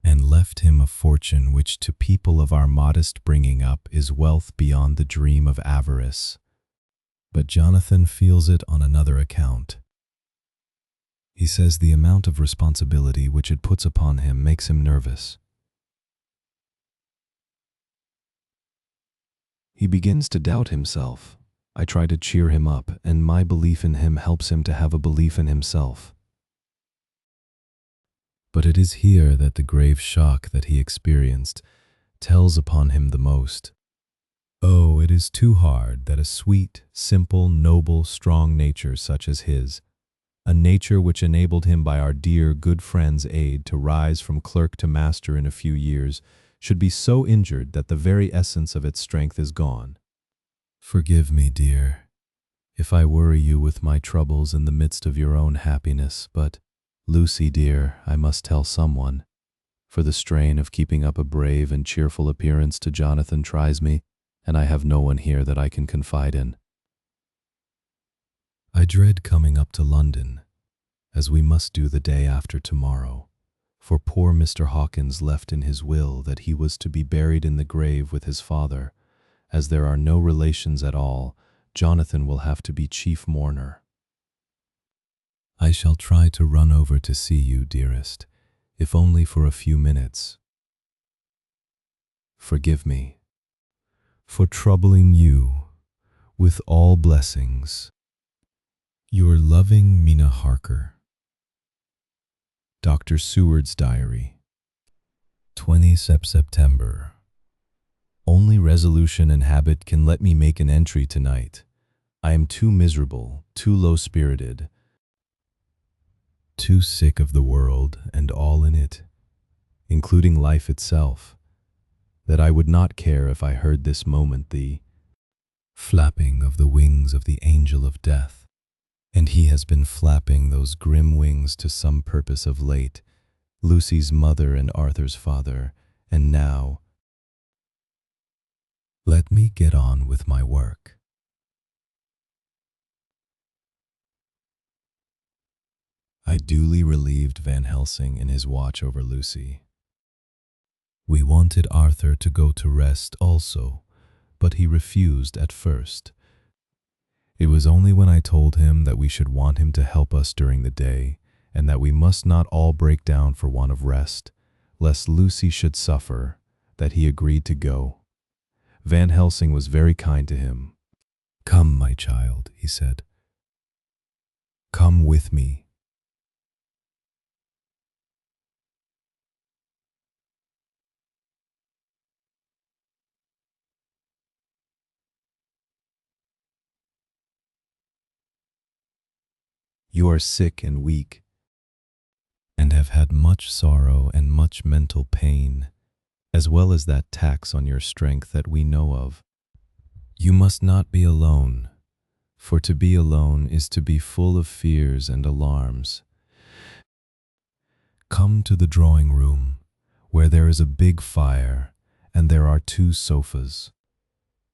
Speaker 1: and left him a fortune which to people of our modest bringing up is wealth beyond the dream of avarice. But Jonathan feels it on another account. He says the amount of responsibility which it puts upon him makes him nervous. He begins to doubt himself. I try to cheer him up, and my belief in him helps him to have a belief in himself. But it is here that the grave shock that he experienced tells upon him the most. Oh, it is too hard that a sweet, simple, noble, strong nature such as his, a nature which enabled him by our dear, good friend's aid to rise from clerk to master in a few years, should be so injured that the very essence of its strength is gone. Forgive me, dear, if I worry you with my troubles in the midst of your own happiness, but, Lucy, dear, I must tell someone, for the strain of keeping up a brave and cheerful appearance to Jonathan tries me, and I have no one here that I can confide in. I dread coming up to London, as we must do the day after tomorrow, for poor Mr. Hawkins left in his will that he was to be buried in the grave with his father. As there are no relations at all, Jonathan will have to be chief mourner. I shall try to run over to see you, dearest, if only for a few minutes. Forgive me for troubling you with all blessings. Your loving Mina Harker. Dr. Seward's Diary. 20 September. Only resolution and habit can let me make an entry tonight. I am too miserable, too low-spirited, too sick of the world and all in it, including life itself, that I would not care if I heard this moment the flapping of the wings of the angel of death. And he has been flapping those grim wings to some purpose of late, Lucy's mother and Arthur's father, and now. Let me get on with my work. I duly relieved Van Helsing in his watch over Lucy. We wanted Arthur to go to rest also, but he refused at first. It was only when I told him that we should want him to help us during the day, and that we must not all break down for want of rest, lest Lucy should suffer, that he agreed to go. Van Helsing was very kind to him. "Come, my child," he said. "Come with me." You are sick and weak, and have had much sorrow and much mental pain, as well as that tax on your strength that we know of. You must not be alone, for to be alone is to be full of fears and alarms. Come to the drawing room, where there is a big fire, and there are 2 sofas.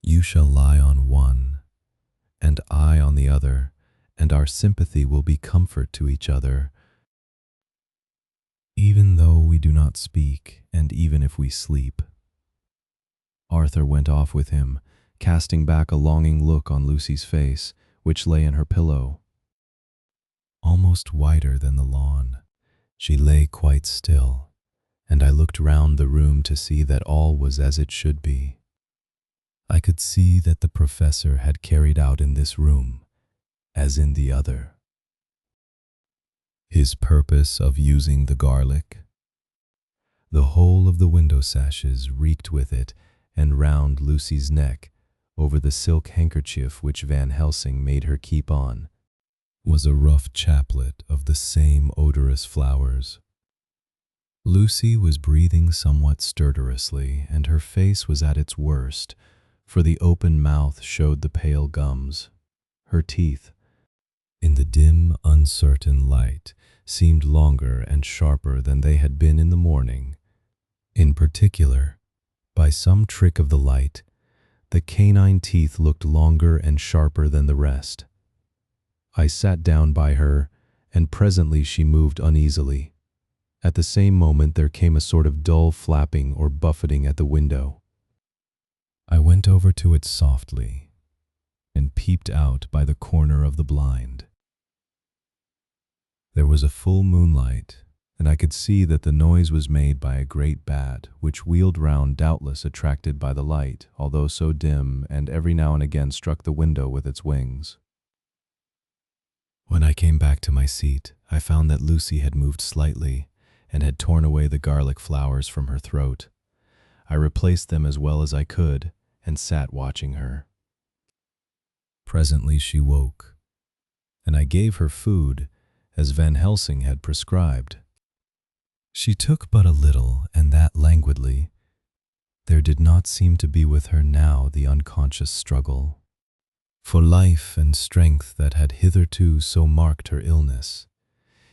Speaker 1: You shall lie on one, and I on the other, and our sympathy will be comfort to each other, even though we do not speak, and even if we sleep. Arthur went off with him, casting back a longing look on Lucy's face, which lay in her pillow. Almost whiter than the lawn, she lay quite still, and I looked round the room to see that all was as it should be. I could see that the professor had carried out in this room, as in the other, his purpose of using the garlic. The whole of the window sashes reeked with it, and round Lucy's neck, over the silk handkerchief which Van Helsing made her keep on, was a rough chaplet of the same odorous flowers. Lucy was breathing somewhat stertorously, and her face was at its worst, for the open mouth showed the pale gums. Her teeth, in the dim, uncertain light, seemed longer and sharper than they had been in the morning. In particular, by some trick of the light, The canine teeth looked longer and sharper than the rest. I sat down by her, and presently she moved uneasily. At the same moment there came a sort of dull flapping or buffeting at the window. I went over to it softly and peeped out by the corner of the blind. There was a full moonlight, and I could see that the noise was made by a great bat, which wheeled round, doubtless attracted by the light, although so dim, and every now and again struck the window with its wings. When I came back to my seat, I found that Lucy had moved slightly and had torn away the garlic flowers from her throat. I replaced them as well as I could and sat watching her. Presently she woke, and I gave her food as Van Helsing had prescribed. She took but a little, and that languidly. There did not seem to be with her now the unconscious struggle for life and strength that had hitherto so marked her illness.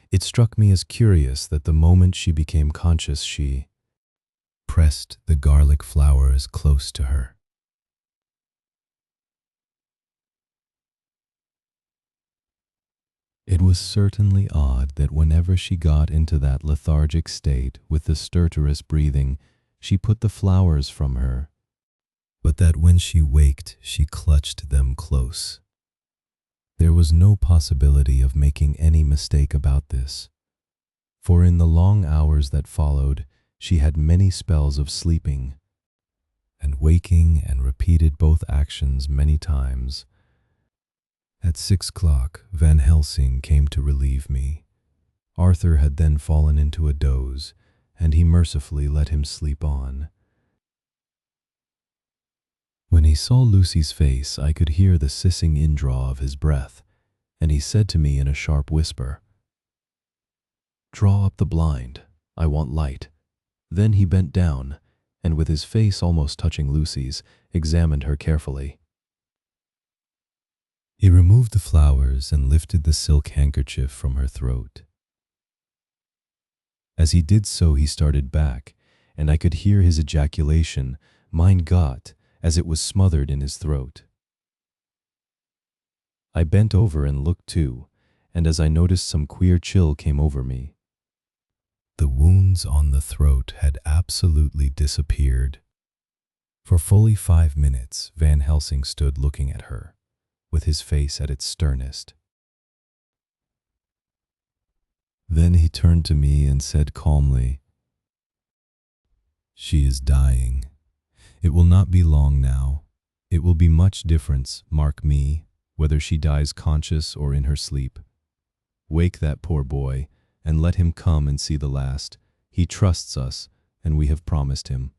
Speaker 1: It struck me as curious that the moment she became conscious she pressed the garlic flowers close to her. It was certainly odd that whenever she got into that lethargic state with the stertorous breathing, she put the flowers from her, but that when she waked she clutched them close. There was no possibility of making any mistake about this, for in the long hours that followed she had many spells of sleeping and waking, and repeated both actions many times. At 6 o'clock, Van Helsing came to relieve me. Arthur had then fallen into a doze, and he mercifully let him sleep on. When he saw Lucy's face, I could hear the sissing indraw of his breath, and he said to me in a sharp whisper, "Draw up the blind. I want light." Then he bent down, and with his face almost touching Lucy's, examined her carefully. He removed the flowers and lifted the silk handkerchief from her throat. As he did so, he started back, and I could hear his ejaculation, "Mein Gott," as it was smothered in his throat. I bent over and looked too, and as I noticed some queer chill came over me. The wounds on the throat had absolutely disappeared. For fully 5 minutes, Van Helsing stood looking at her, with his face at its sternest. Then he turned to me and said calmly, "She is dying. It will not be long now. It will be much difference, mark me, whether she dies conscious or in her sleep. Wake that poor boy, and let him come and see the last. He trusts us, and we have promised him."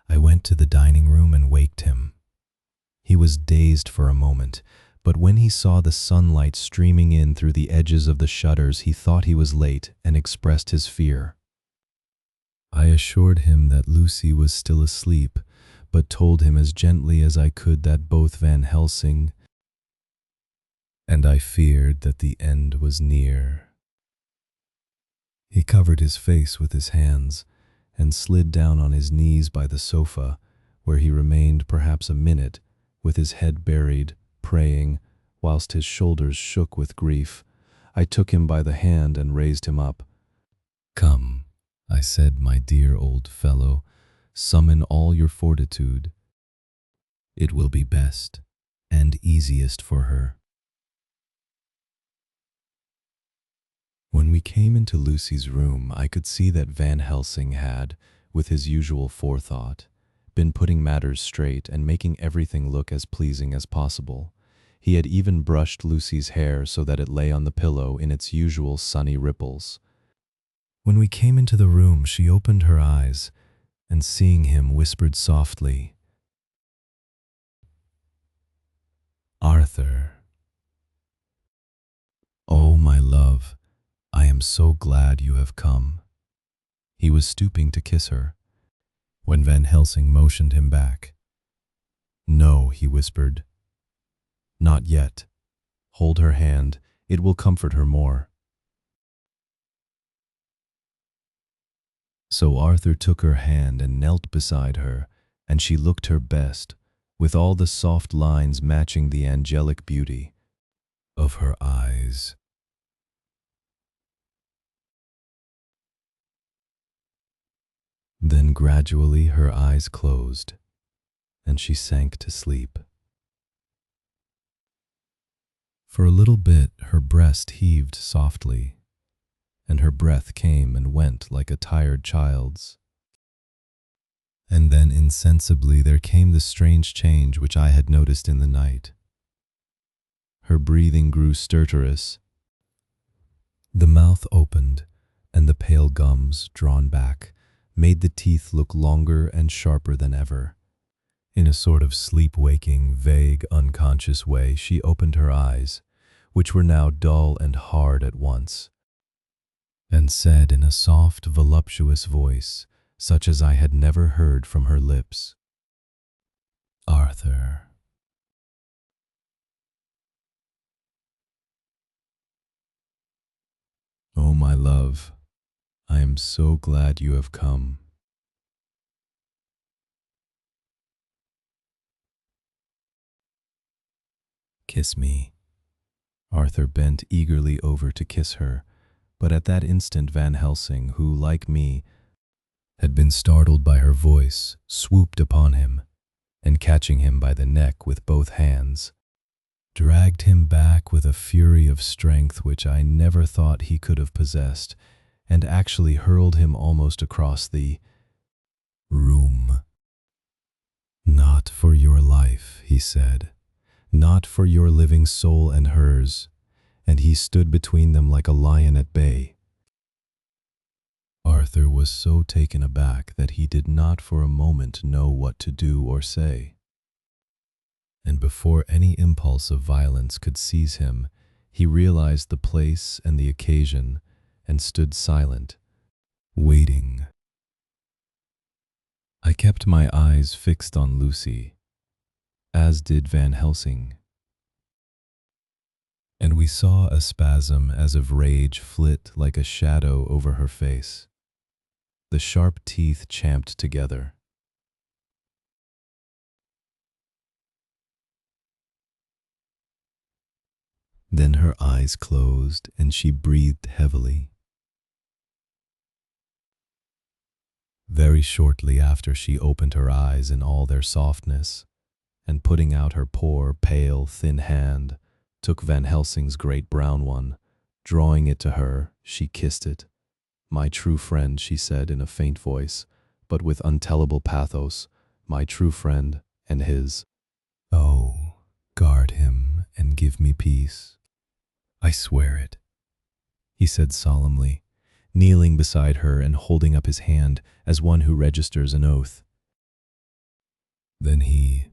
Speaker 1: I went to the dining room and waked him. He was dazed for a moment, but when he saw the sunlight streaming in through the edges of the shutters, he thought he was late and expressed his fear. I assured him that Lucy was still asleep, but told him as gently as I could that both Van Helsing and I feared that the end was near. He covered his face with his hands and slid down on his knees by the sofa, where he remained perhaps a minute, with his head buried, praying, whilst his shoulders shook with grief. I took him by the hand and raised him up. "Come," I said, "my dear old fellow, summon all your fortitude. It will be best and easiest for her." When we came into Lucy's room, I could see that Van Helsing had, with his usual forethought, been putting matters straight and making everything look as pleasing as possible. He had even brushed Lucy's hair so that it lay on the pillow in its usual sunny ripples. When we came into the room, she opened her eyes, and seeing him, whispered softly, "Arthur." "Oh, my love, I am so glad you have come." He was stooping to kiss her, when Van Helsing motioned him back. "No," he whispered. "Not yet. Hold her hand. It will comfort her more." So Arthur took her hand and knelt beside her, and she looked her best, with all the soft lines matching the angelic beauty of her eyes. Then gradually her eyes closed, and she sank to sleep. For a little bit her breast heaved softly, and her breath came and went like a tired child's. And then insensibly there came the strange change which I had noticed in the night. Her breathing grew stertorous. The mouth opened, and the pale gums, drawn back, made the teeth look longer and sharper than ever. In a sort of sleep-waking, vague, unconscious way, she opened her eyes, which were now dull and hard at once, and said in a soft, voluptuous voice, such as I had never heard from her lips, "Arthur." "Oh, my love, I am so glad you have come." "Kiss me." Arthur bent eagerly over to kiss her, but at that instant Van Helsing, who, like me, had been startled by her voice, swooped upon him, and catching him by the neck with both hands, dragged him back with a fury of strength which I never thought he could have possessed, and actually hurled him almost across the room. "Not for your life," he said, "not for your living soul and hers," and he stood between them like a lion at bay. Arthur was so taken aback that he did not for a moment know what to do or say. And before any impulse of violence could seize him, he realized the place and the occasion, and stood silent, waiting. I kept my eyes fixed on Lucy, as did Van Helsing, and we saw a spasm as of rage flit like a shadow over her face. The sharp teeth champed together. Then her eyes closed and she breathed heavily. Very shortly after she opened her eyes in all their softness, and putting out her poor, pale, thin hand, took Van Helsing's great brown one. Drawing it to her, she kissed it. "My true friend," she said in a faint voice, but with untellable pathos, "my true friend and his. Oh, guard him and give me peace. I swear it," he said solemnly, kneeling beside her and holding up his hand as one who registers an oath. Then he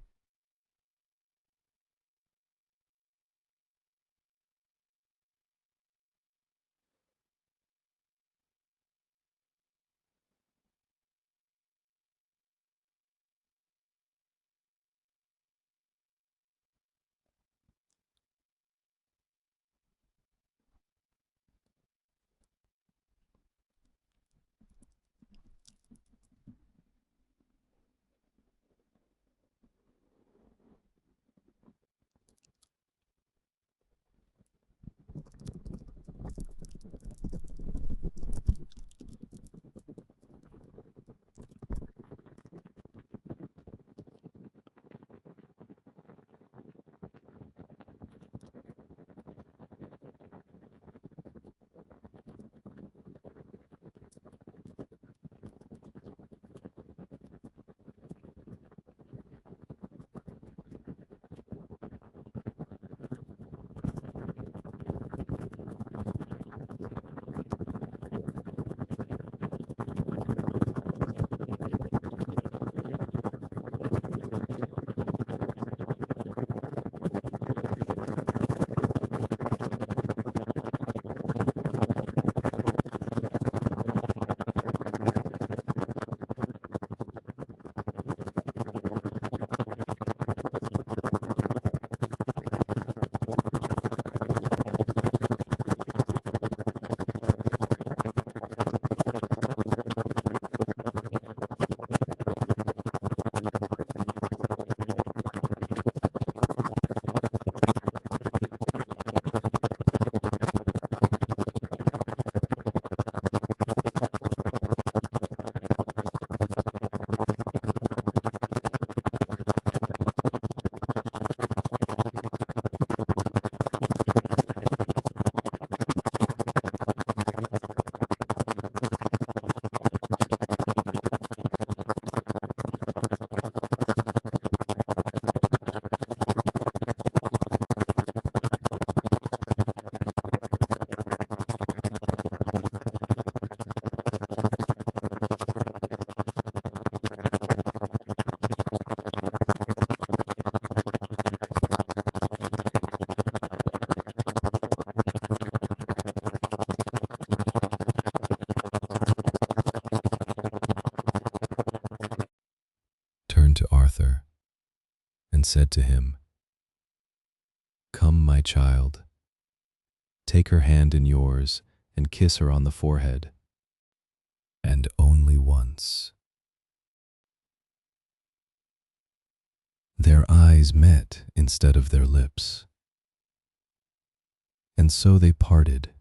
Speaker 1: Arthur and said to him, "Come, my child, take her hand in yours and kiss her on the forehead, and only once." Their eyes met instead of their lips, and so they parted.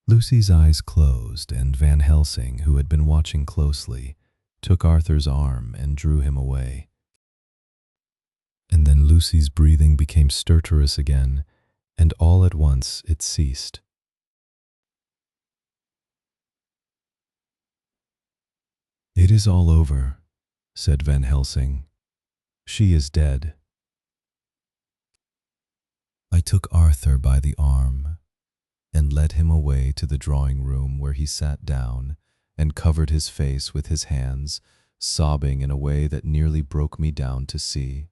Speaker 1: Lucy's eyes closed, and Van Helsing, who had been watching closely, took Arthur's arm and drew him away. And then Lucy's breathing became stertorous again, and all at once it ceased. "It is all over," said Van Helsing. "She is dead." I took Arthur by the arm and led him away to the drawing room, where he sat down and covered his face with his hands, sobbing in a way that nearly broke me down to see.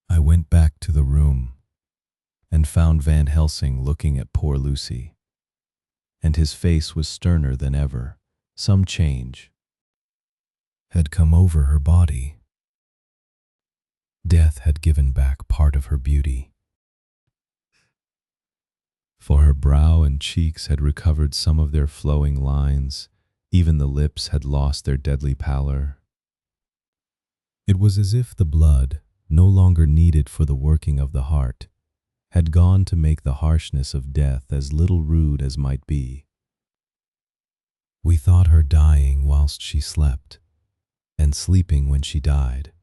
Speaker 1: I went back to the room and found Van Helsing looking at poor Lucy, and his face was sterner than ever. Some change had come over her body. Death had given back part of her beauty, for her brow and cheeks had recovered some of their flowing lines. Even the lips had lost their deadly pallor. It was as if the blood, no longer needed for the working of the heart, had gone to make the harshness of death as little rude as might be. We thought her dying whilst she slept, and sleeping when she died.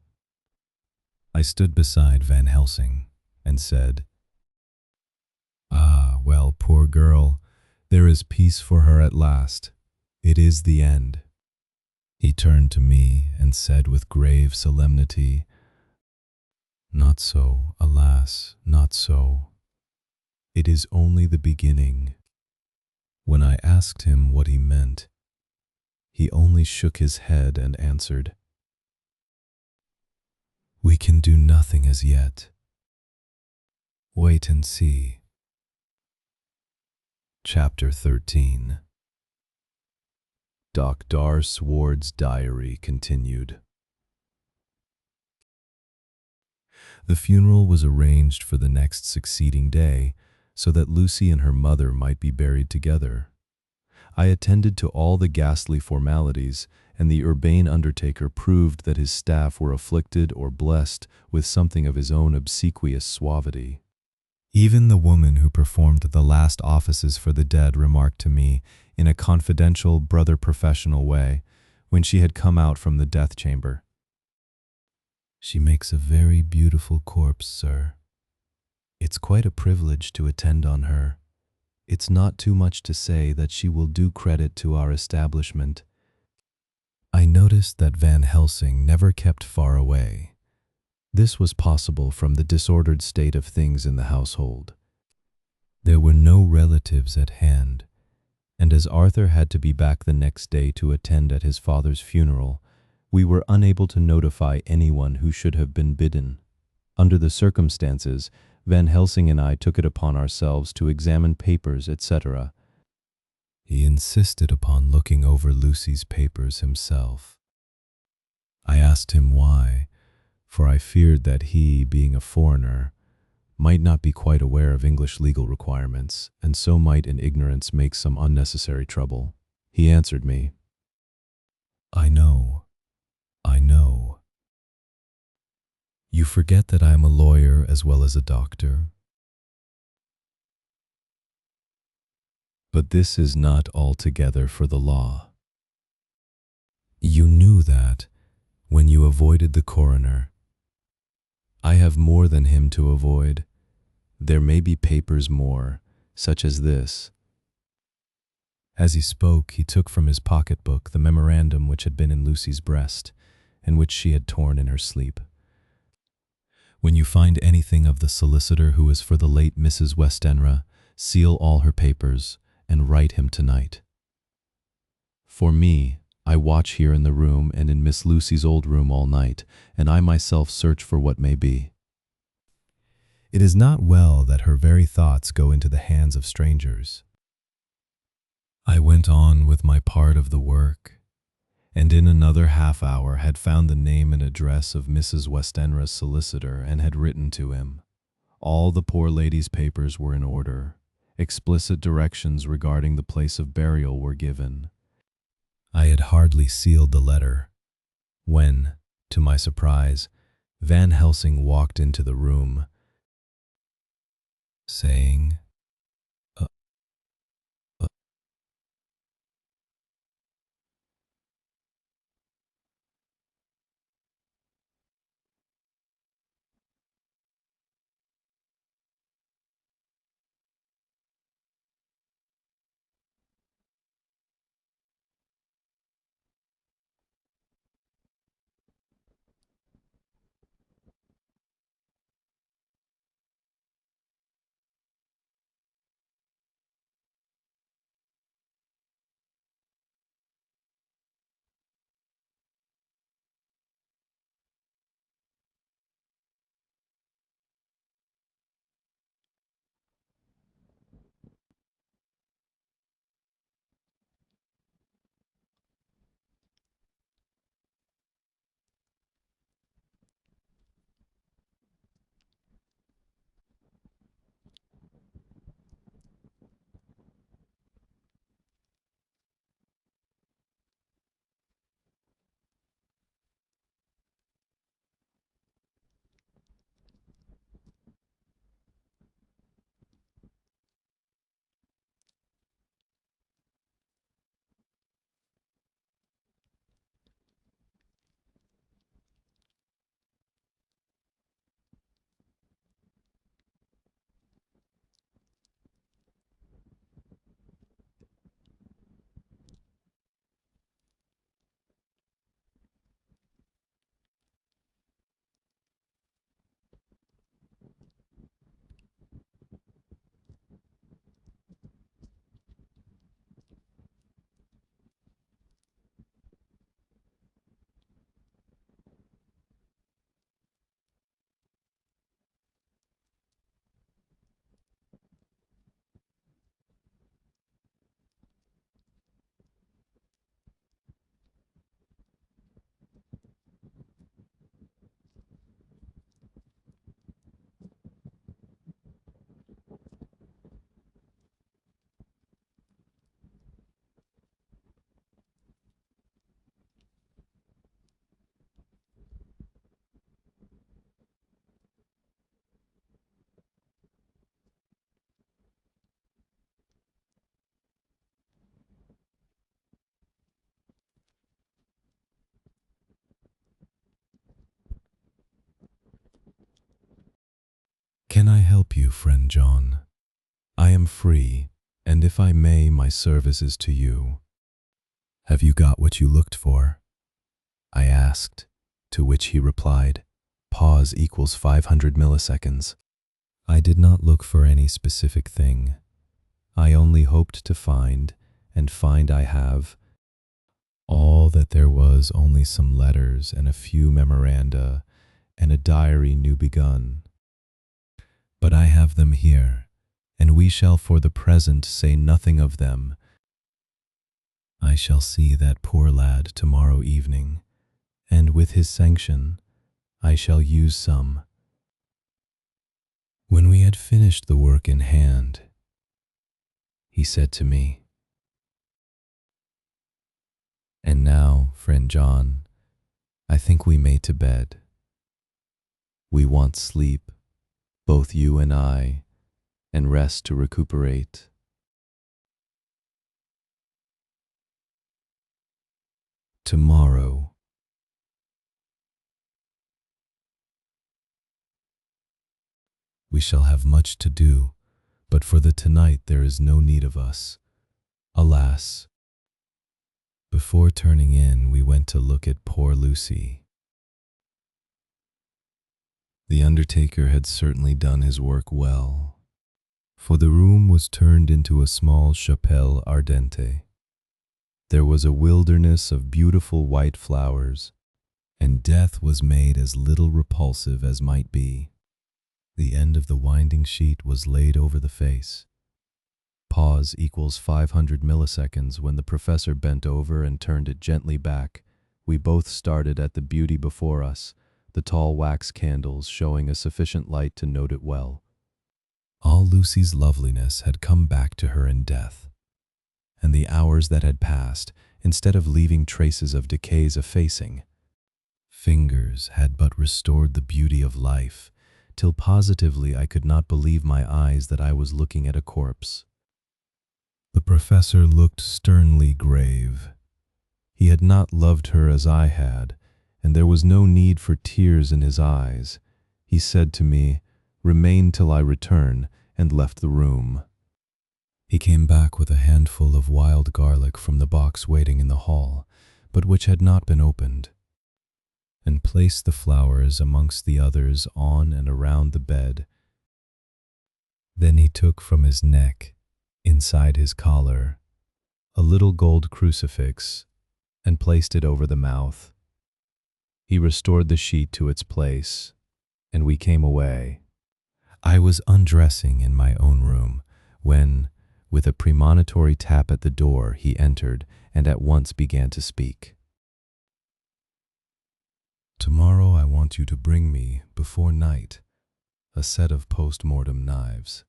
Speaker 1: I stood beside Van Helsing and said, "Ah, well, poor girl, there is peace for her at last. It is the end." He turned to me and said with grave solemnity, "Not so, alas, not so. It is only the beginning." When I asked him what he meant, he only shook his head and answered, "We can do nothing as yet. Wait and see." Chapter 13. Dr. Seward's diary continued. The funeral was arranged for the next succeeding day, so that Lucy and her mother might be buried together. I attended to all the ghastly formalities, and the urbane undertaker proved that his staff were afflicted or blessed with something of his own obsequious suavity. Even the woman who performed the last offices for the dead remarked to me, in a confidential, brother-professional way, when she had come out from the death chamber, "She makes a very beautiful corpse, sir. It's quite a privilege to attend on her. It's not too much to say that she will do credit to our establishment." I noticed that Van Helsing never kept far away. This was possible from the disordered state of things in the household. There were no relatives at hand, and as Arthur had to be back the next day to attend at his father's funeral, we were unable to notify anyone who should have been bidden. Under the circumstances, Van Helsing and I took it upon ourselves to examine papers, etc. He insisted upon looking over Lucy's papers himself. I asked him why, for I feared that he, being a foreigner, might not be quite aware of English legal requirements, and so might in ignorance make some unnecessary trouble. He answered me, I know. You forget that I am a lawyer as well as a doctor. But this is not altogether for the law. You knew that when you avoided the coroner. I have more than him to avoid. There may be papers more, such as this. As he spoke, he took from his pocketbook the memorandum which had been in Lucy's breast, and which she had torn in her sleep. When you find anything of the solicitor who is for the late Mrs. Westenra, seal all her papers, and write him tonight. For me, I watch here in the room and in Miss Lucy's old room all night, and I myself search for what may be. It is not well that her very thoughts go into the hands of strangers. I went on with my part of the work, and in another half hour had found the name and address of Mrs. Westenra's solicitor and had written to him. All the poor lady's papers were in order. Explicit directions regarding the place of burial were given. I had hardly sealed the letter when, to my surprise, Van Helsing walked into the room, saying, uh, uh, "Can I help you, friend John? I am free, and if I may, my service is to you." "Have you got what you looked for?" I asked, to which he replied, "Pause equals 500 milliseconds." I did not look for any specific thing. I only hoped to find, and find I have, all that there was only some letters and a few memoranda and a diary new begun. But I have them here, and we shall for the present say nothing of them. I shall see that poor lad tomorrow evening, and with his sanction, I shall use some. When we had finished the work in hand, he said to me, "And now, friend John, I think we may to bed. We want sleep, both you and I, and rest to recuperate." Tomorrow. We shall have much to do, but for the tonight there is no need of us. Alas! Before turning in, we went to look at poor Lucy. The undertaker had certainly done his work well, for the room was turned into a small chapelle ardente. There was a wilderness of beautiful white flowers, and death was made as little repulsive as might be. The end of the winding sheet was laid over the face, Pause equals 500 milliseconds when the professor bent over and turned it gently back. We both started at the beauty before us, the tall wax candles showing a sufficient light to note it well. All Lucy's loveliness had come back to her in death, and the hours that had passed, instead of leaving traces of decay's effacing, fingers had but restored the beauty of life, till positively I could not believe my eyes that I was looking at a corpse. The professor looked sternly grave. He had not loved her as I had, and there was no need for tears in his eyes. He said to me, "Remain till I return," and left the room. He came back with a handful of wild garlic from the box waiting in the hall, but which had not been opened, and placed the flowers amongst the others on and around the bed. Then he took from his neck, inside his collar, a little gold crucifix and placed it over the mouth. He restored the sheet to its place, and we came away. I was undressing in my own room when, with a premonitory tap at the door, he entered and at once began to speak. "Tomorrow I want you to bring me, before night, a set of post-mortem knives."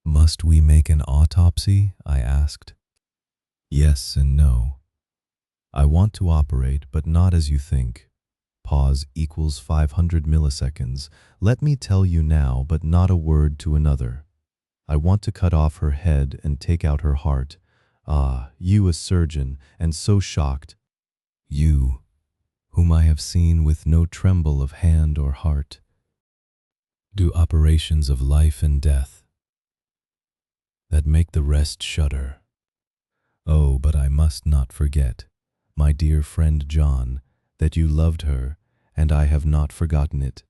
Speaker 1: "Must we make an autopsy?" I asked. "Yes and no. I want to operate, but not as you think. Pause equals 500 milliseconds. Let me tell you now, but not a word to another. I want to cut off her head and take out her heart. Ah, you a surgeon, and so shocked. You, whom I have seen with no tremble of hand or heart, do operations of life and death that make the rest shudder. Oh, but I must not forget, my dear friend John, that you loved her, and I have not forgotten it.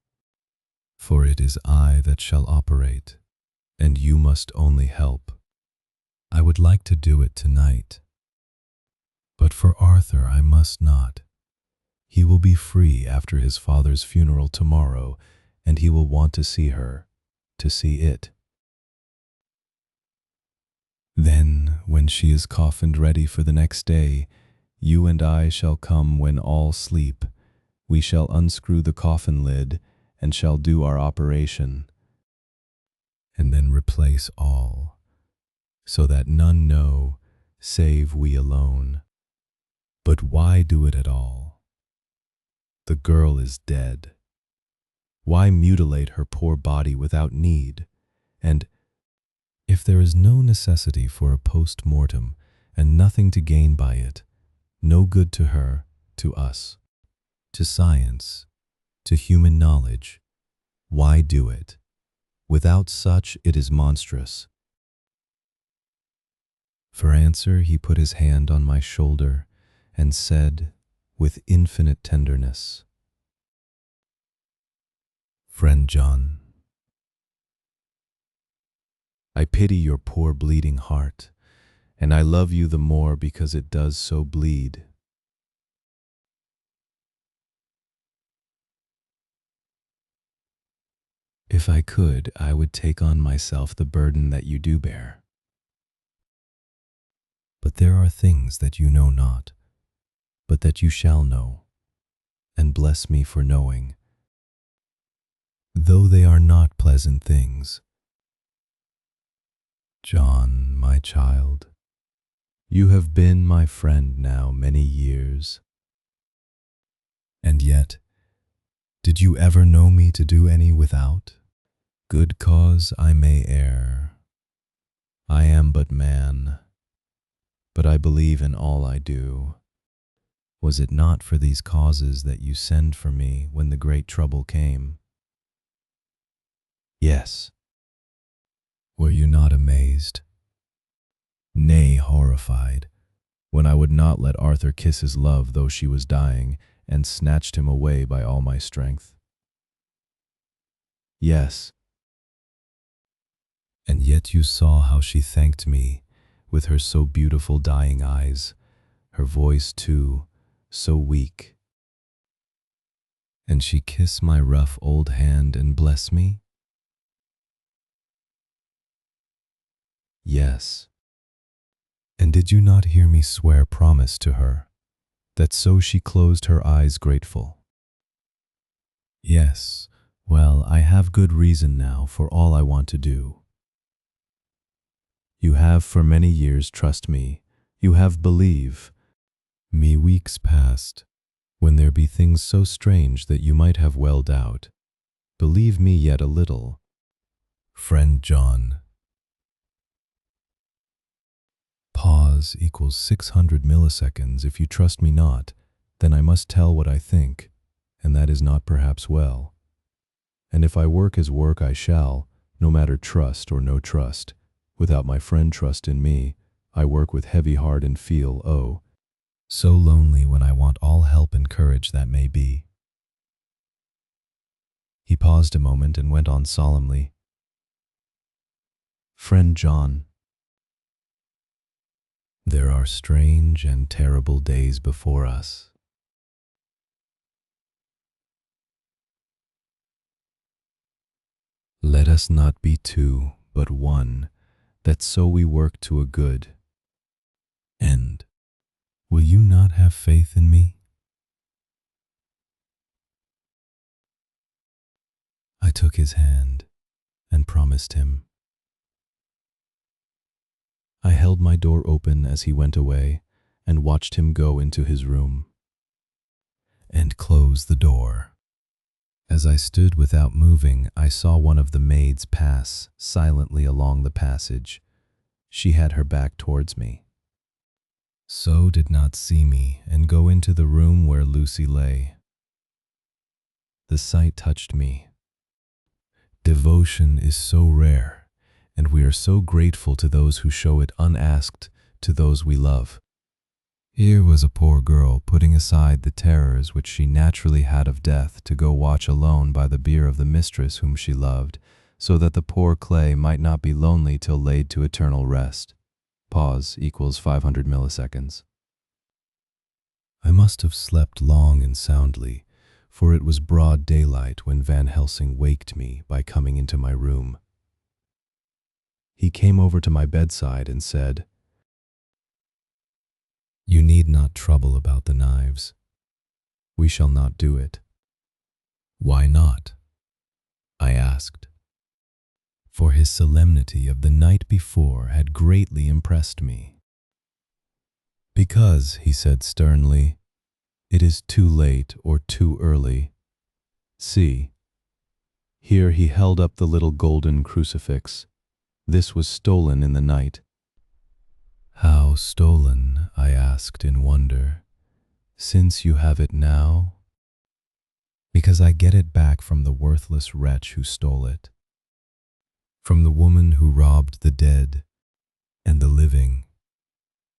Speaker 1: For it is I that shall operate, and you must only help. I would like to do it tonight, but for Arthur I must not. He will be free after his father's funeral tomorrow, and he will want to see her, to see it. Then, when she is coffined ready for the next day, you and I shall come when all sleep. We shall unscrew the coffin lid and shall do our operation, and then replace all, so that none know, save we alone. But why do it at all? The girl is dead. Why mutilate her poor body without need? And if there is no necessity for a post-mortem and nothing to gain by it, no good to her, to us, to science, to human knowledge, why do it? Without such it is monstrous. For answer he put his hand on my shoulder and said with infinite tenderness, "Friend John, I pity your poor bleeding heart, and I love you the more because it does so bleed. If I could, I would take on myself the burden that you do bear. But there are things that you know not, but that you shall know, and bless me for knowing, though they are not pleasant things. John, my child, you have been my friend now many years, and yet, did you ever know me to do any without? Good cause I may err. I am but man, but I believe in all I do. Was it not for these causes that you sent for me when the great trouble came? Yes. Were you not amazed, nay, horrified, when I would not let Arthur kiss his love though she was dying, and snatched him away by all my strength? Yes. And yet you saw how she thanked me with her so beautiful dying eyes, her voice too, so weak. And she kissed my rough old hand and blessed me? Yes. And did you not hear me swear promise to her, that so she closed her eyes grateful? Yes, well, I have good reason now for all I want to do. You have for many years trust me, you have believe me weeks past, when there be things so strange that you might have well doubt. Believe me yet a little. Friend John. Pause equals 600 milliseconds. If you trust me not, then I must tell what I think, and that is not perhaps well. And if I work as work I shall, no matter trust or no trust. Without my friend trust in me, I work with heavy heart and feel, oh, so lonely when I want all help and courage that may be. He paused a moment and went on solemnly. Friend John, there are strange and terrible days before us. Let us not be two, but one, that so we work to a good end. Will you not have faith in me? I took his hand and promised him. I held my door open as he went away and watched him go into his room and close the door. As I stood without moving, I saw one of the maids pass silently along the passage. She had her back towards me, so did not see me, and go into the room where Lucy lay. The sight touched me. Devotion is so rare, and we are so grateful to those who show it unasked to those we love. Here was a poor girl putting aside the terrors which she naturally had of death to go watch alone by the bier of the mistress whom she loved, so that the poor clay might not be lonely till laid to eternal rest. Pause equals 500 milliseconds. I must have slept long and soundly, for it was broad daylight when Van Helsing waked me by coming into my room. He came over to my bedside and said, "You need not trouble about the knives. We shall not do it." "Why not?" I asked, for his solemnity of the night before had greatly impressed me. "Because," he said sternly, "it is too late or too early. See." Here he held up the little golden crucifix. This was stolen in the night. "How stolen?" I asked in wonder, "since you have it now?" "Because I get it back from the worthless wretch who stole it, from the woman who robbed the dead and the living.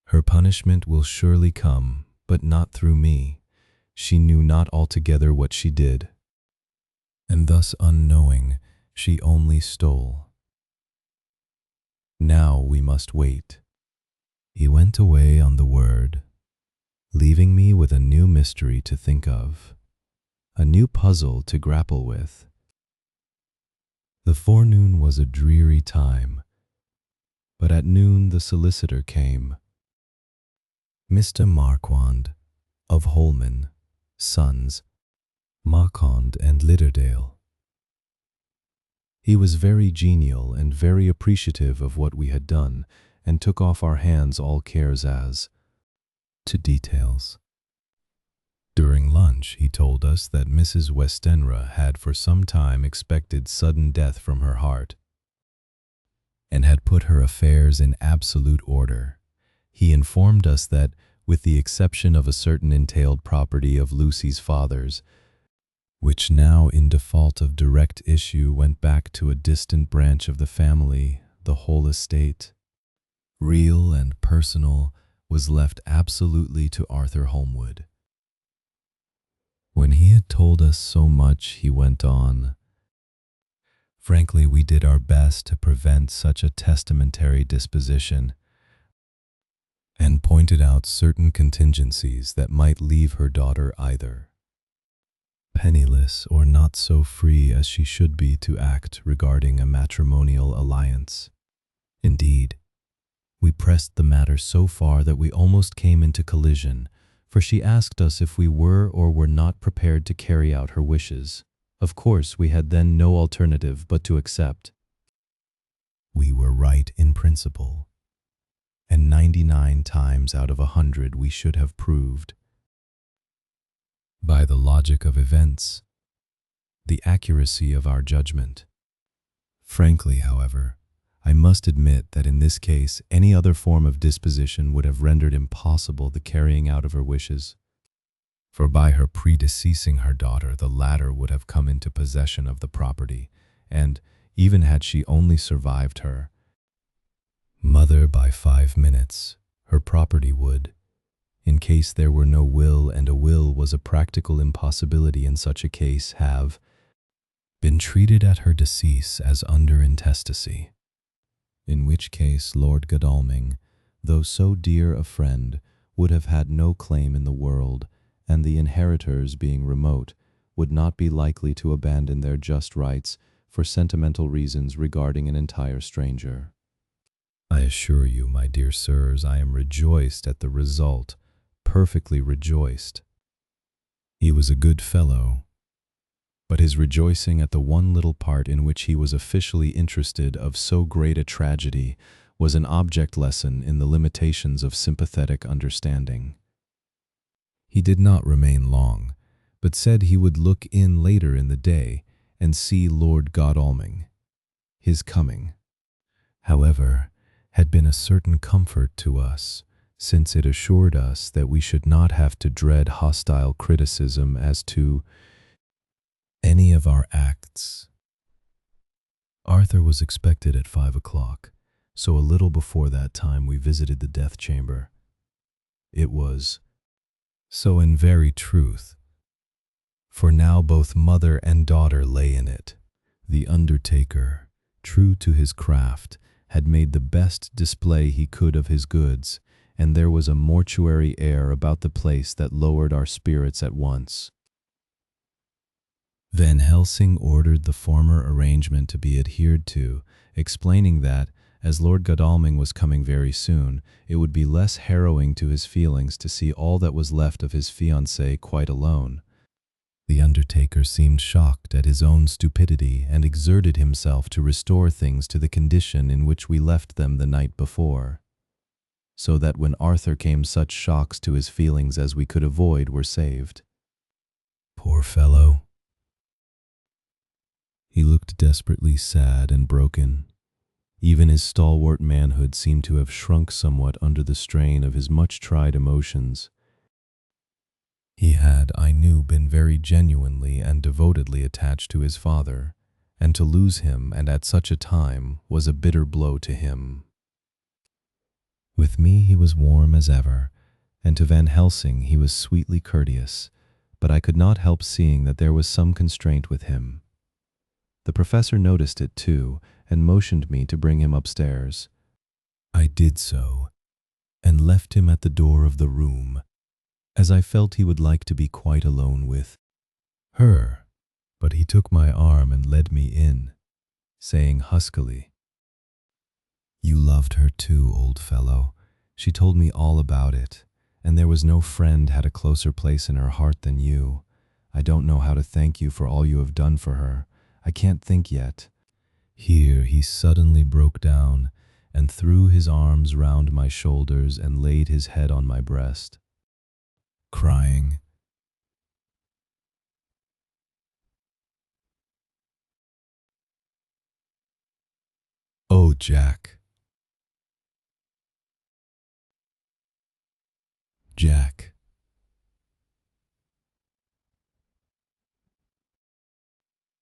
Speaker 1: Her punishment will surely come, but not through me. She knew not altogether what she did, and thus unknowing, she only stole. Now we must wait." He went away on the word, leaving me with a new mystery to think of, a new puzzle to grapple with. The forenoon was a dreary time, but at noon the solicitor came, Mr. Marquand of Holman, Sons, Marquand and Lidderdale. He was very genial and very appreciative of what we had done, and took off our hands all cares as to details. During lunch, he told us that Mrs. Westenra had for some time expected sudden death from her heart, and had put her affairs in absolute order. He informed us that, with the exception of a certain entailed property of Lucy's father's, which now in default of direct issue went back to a distant branch of the family, the whole estate, real and personal, was left absolutely to Arthur Holmwood. When he had told us so much, he went on, "Frankly, we did our best to prevent such a testamentary disposition, and pointed out certain contingencies that might leave her daughter either penniless or not so free as she should be to act regarding a matrimonial alliance. Indeed, We pressed the matter so far that we almost came into collision, for she asked us if we were or were not prepared to carry out her wishes. Of course, we had then no alternative but to accept. We were right in principle, and 99 times out of 100 we should have proved, by the logic of events, the accuracy of our judgment. Frankly, however, I must admit that in this case, any other form of disposition would have rendered impossible the carrying out of her wishes. For by her predeceasing her daughter, the latter would have come into possession of the property, and, even had she only survived her mother by 5 minutes, her property would, in case there were no will, and a will was a practical impossibility in such a case, have been treated at her decease as under intestacy. In which case Lord Godalming, though so dear a friend, would have had no claim in the world, and the inheritors, being remote, would not be likely to abandon their just rights for sentimental reasons regarding an entire stranger. I assure you, my dear sirs, I am rejoiced at the result, perfectly rejoiced. He was a good fellow, but his rejoicing at the one little part in which he was officially interested of so great a tragedy was an object lesson in the limitations of sympathetic understanding. He did not remain long, but said he would look in later in the day and see Lord Godalming. His coming, however, had been a certain comfort to us, since it assured us that we should not have to dread hostile criticism as to any of our acts. Arthur was expected at 5 o'clock, so a little before that time we visited the death chamber. It was so in very truth, for now both mother and daughter lay in it. The undertaker, true to his craft, had made the best display he could of his goods, and there was a mortuary air about the place that lowered our spirits at once. Van Helsing ordered the former arrangement to be adhered to, explaining that, as Lord Godalming was coming very soon, it would be less harrowing to his feelings to see all that was left of his fiancée quite alone. The undertaker seemed shocked at his own stupidity and exerted himself to restore things to the condition in which we left them the night before, so that when Arthur came such shocks to his feelings as we could avoid were saved. Poor fellow! He looked desperately sad and broken. Even his stalwart manhood seemed to have shrunk somewhat under the strain of his much-tried emotions. He had, I knew, been very genuinely and devotedly attached to his father, and to lose him, and at such a time, was a bitter blow to him. With me he was warm as ever, and to Van Helsing he was sweetly courteous, but I could not help seeing that there was some constraint with him. The professor noticed it too, and motioned me to bring him upstairs. I did so, and left him at the door of the room, as I felt he would like to be quite alone with her. But he took my arm and led me in, saying huskily, "You loved her too, old fellow. She told me all about it, and there was no friend had a closer place in her heart than you. I don't know how to thank you for all you have done for her. I can't think yet." Here he suddenly broke down and threw his arms round my shoulders and laid his head on my breast, crying, "Oh, Jack, Jack,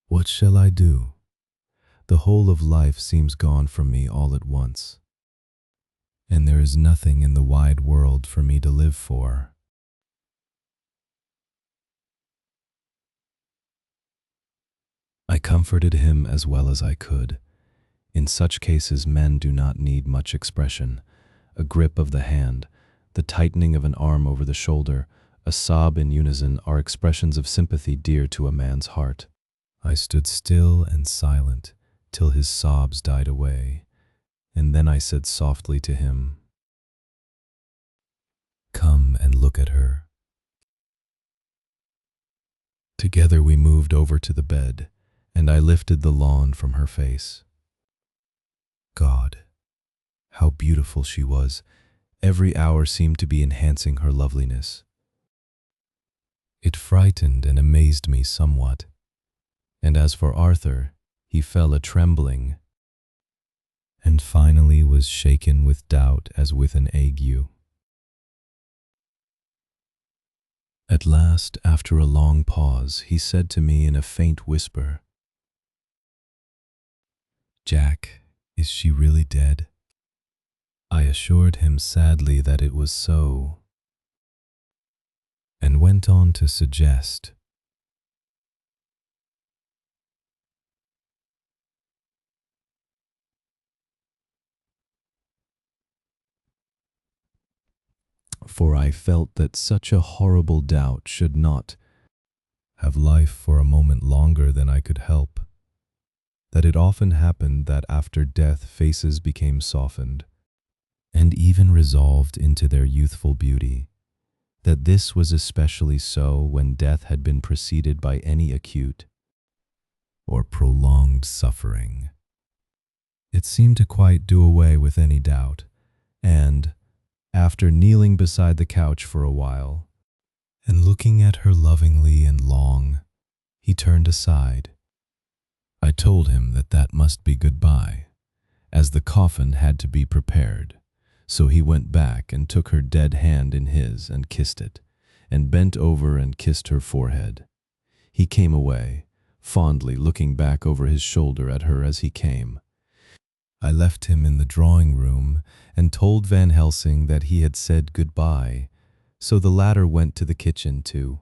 Speaker 1: what shall I do? The whole of life seems gone from me all at once, and there is nothing in the wide world for me to live for." I comforted him as well as I could. In such cases men do not need much expression. A grip of the hand, the tightening of an arm over the shoulder, a sob in unison are expressions of sympathy dear to a man's heart. I stood still and silent till his sobs died away, and then I said softly to him, "Come and look at her." Together we moved over to the bed, and I lifted the lawn from her face. God, how beautiful she was. Every hour seemed to be enhancing her loveliness. It frightened and amazed me somewhat. And as for Arthur, he fell a trembling, and finally was shaken with doubt as with an ague. At last, after a long pause, he said to me in a faint whisper, "Jack, is she really dead?" I assured him sadly that it was so, and went on to suggest, for I felt that such a horrible doubt should not have life for a moment longer than I could help, that it often happened that after death faces became softened, and even resolved into their youthful beauty, that this was especially so when death had been preceded by any acute or prolonged suffering. It seemed to quite do away with any doubt, and, after kneeling beside the couch for a while, and looking at her lovingly and long, he turned aside. I told him that that must be goodbye, as the coffin had to be prepared. So he went back and took her dead hand in his and kissed it, and bent over and kissed her forehead. He came away, fondly looking back over his shoulder at her as he came. I left him in the drawing room and told Van Helsing that he had said goodbye, so the latter went to the kitchen to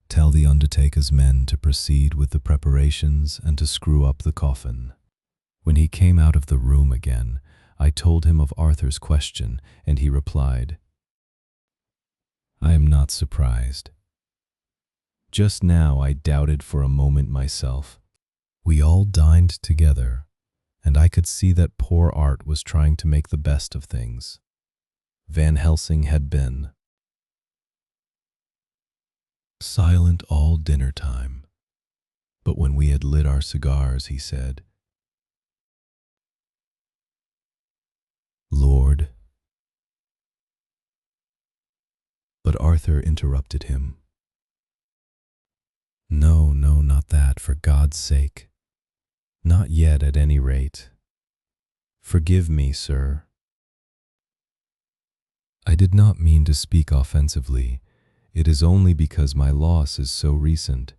Speaker 1: tell the undertaker's men to proceed with the preparations and to screw up the coffin. When he came out of the room again, I told him of Arthur's question, and he replied, "I am not surprised. Just now I doubted for a moment myself. We all dined together, and I could see that poor Art was trying to make the best of things. Van Helsing had been silent all dinner time, but when we had lit our cigars, he said, 'Lord,'" but Arthur interrupted him. "No, no, not that, for God's sake. Not yet, at any rate. Forgive me, sir." I did not mean to speak offensively. It is only because my loss is so recent.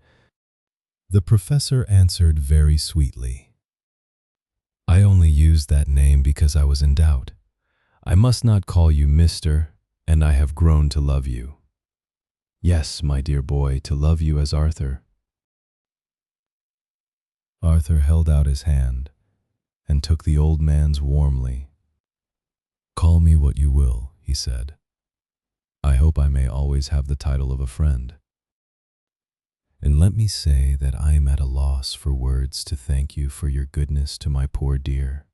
Speaker 1: The professor answered very sweetly, "I only used that name because I was in doubt. I must not call you Mr., and I have grown to love you. Yes, my dear boy, to love you as Arthur." Arthur held out his hand and took the old man's warmly. "Call me what you will," he said. "I hope I may always have the title of a friend. And let me say that I am at a loss for words to thank you for your goodness to my poor dear."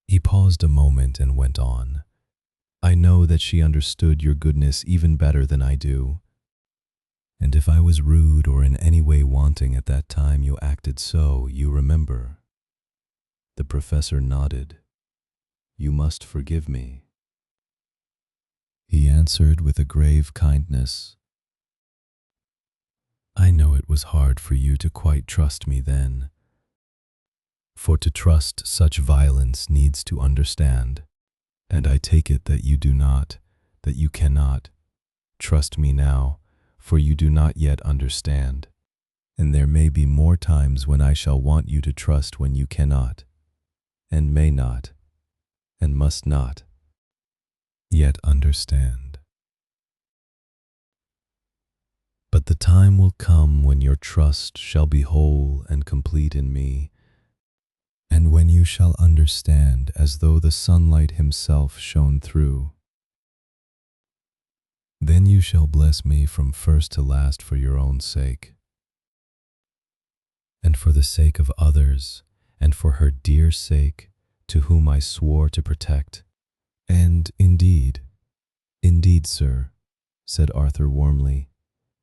Speaker 1: He paused a moment and went on, "I know that she understood your goodness even better than I do. And if I was rude or in any way wanting at that time you acted so, you remember." The professor nodded. "You must forgive me." He answered with a grave kindness, "I know it was hard for you to quite trust me then. For to trust such violence needs to understand, and I take it that you do not, that you cannot. Trust me now, for you do not yet understand, and there may be more times when I shall want you to trust when you cannot, and may not, and must not, yet understand. But the time will come when your trust shall be whole and complete in me, and when you shall understand as though the sunlight himself shone through. Then you shall bless me from first to last for your own sake, and for the sake of others, and for her dear sake, to whom I swore to protect. And indeed, sir, said Arthur warmly,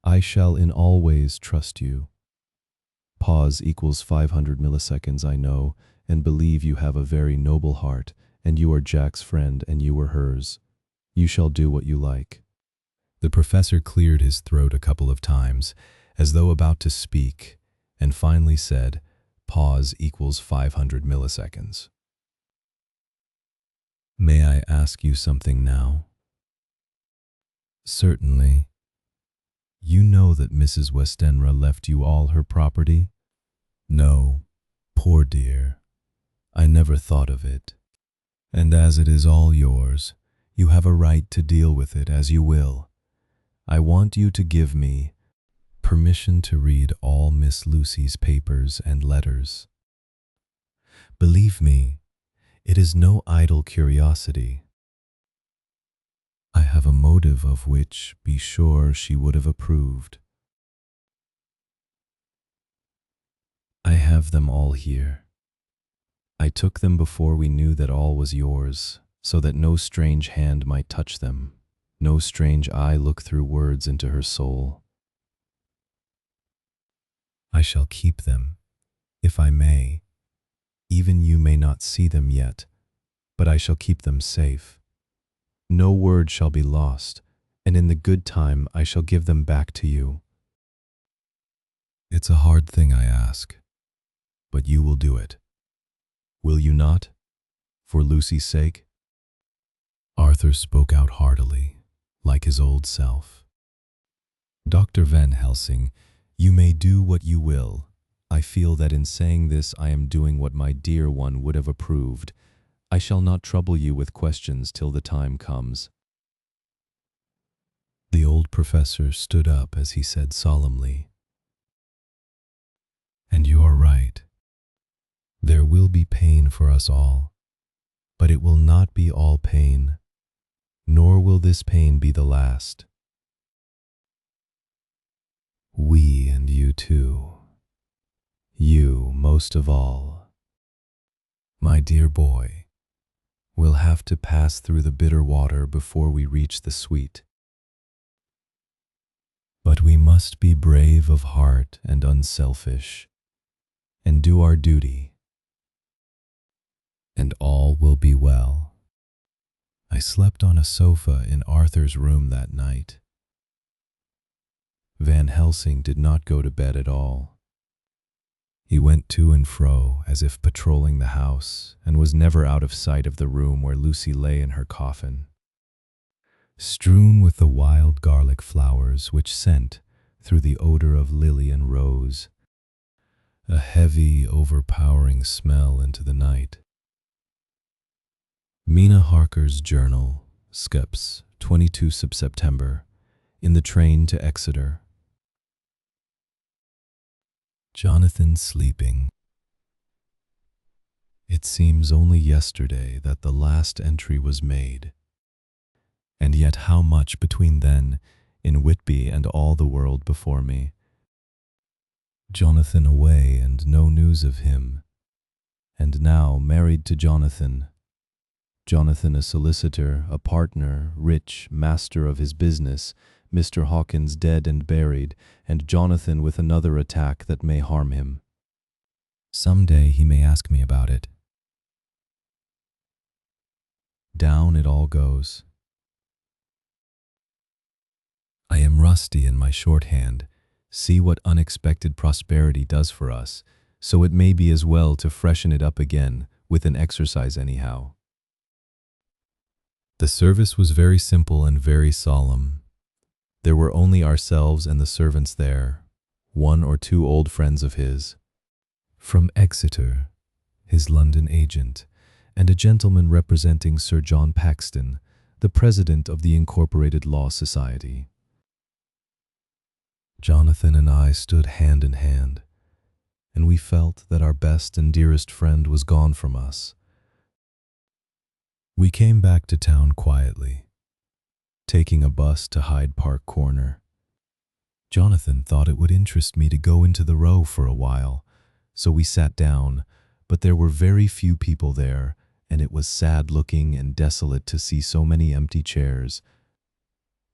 Speaker 1: I shall in all ways trust you. Pause equals 500 milliseconds, I know, and believe you have a very noble heart, and you are Jack's friend, and you were hers. You shall do what you like. The professor cleared his throat a couple of times, as though about to speak, and finally said, pause equals 500 milliseconds. May I ask you something now? Certainly. You know that Mrs. Westenra left you all her property? No, poor dear. I never thought of it. And as it is all yours, you have a right to deal with it as you will. I want you to give me permission to read all Miss Lucy's papers and letters. Believe me, it is no idle curiosity. I have a motive of which, be sure, she would have approved. I have them all here. I took them before we knew that all was yours, so that no strange hand might touch them, no strange eye look through words into her soul. I shall keep them, if I may. Even you may not see them yet, but I shall keep them safe. No word shall be lost, and in the good time I shall give them back to you. It's a hard thing I ask, but you will do it. Will you not, for Lucy's sake? Arthur spoke out heartily, like his old self. Dr. Van Helsing, you may do what you will. I feel that in saying this I am doing what my dear one would have approved. I shall not trouble you with questions till the time comes. The old professor stood up as he said solemnly, and you are right. There will be pain for us all, but it will not be all pain, nor will this pain be the last. We and you too, you most of all, my dear boy, will have to pass through the bitter water before we reach the sweet. But we must be brave of heart and unselfish, and do our duty, and all will be well. I slept on a sofa in Arthur's room that night. Van Helsing did not go to bed at all. He went to and fro as if patrolling the house, and was never out of sight of the room where Lucy lay in her coffin, strewn with the wild garlic flowers which sent, through the odor of lily and rose, a heavy, overpowering smell into the night. Mina Harker's journal, Skeps, 22 September, in the train to Exeter. Jonathan sleeping. It seems only yesterday that the last entry was made, and yet how much between then, in Whitby and all the world before me. Jonathan away and no news of him, and now married to Jonathan. Jonathan a solicitor, a partner, rich, master of his business, Mr. Hawkins dead and buried, and Jonathan with another attack that may harm him. Some day he may ask me about it. Down it all goes. I am rusty in my shorthand. See what unexpected prosperity does for us, so it may be as well to freshen it up again, with an exercise anyhow. The service was very simple and very solemn. There were only ourselves and the servants there, one or two old friends of his, from Exeter, his London agent, and a gentleman representing Sir John Paxton, the president of the Incorporated Law Society. Jonathan and I stood hand in hand, and we felt that our best and dearest friend was gone from us. We came back to town quietly, taking a bus to Hyde Park Corner. Jonathan thought it would interest me to go into the Row for a while, so we sat down, but there were very few people there, and it was sad-looking and desolate to see so many empty chairs.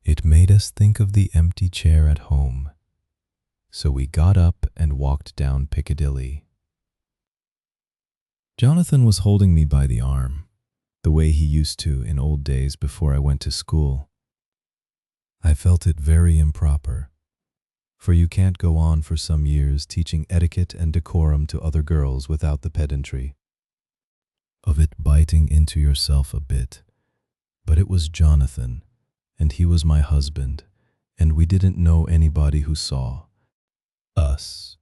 Speaker 1: It made us think of the empty chair at home. So we got up and walked down Piccadilly. Jonathan was holding me by the arm, the way he used to in old days before I went to school. I felt it very improper, for you can't go on for some years teaching etiquette and decorum to other girls without the pedantry of it biting into yourself a bit. But it was Jonathan, and he was my husband, and we didn't know anybody who saw us,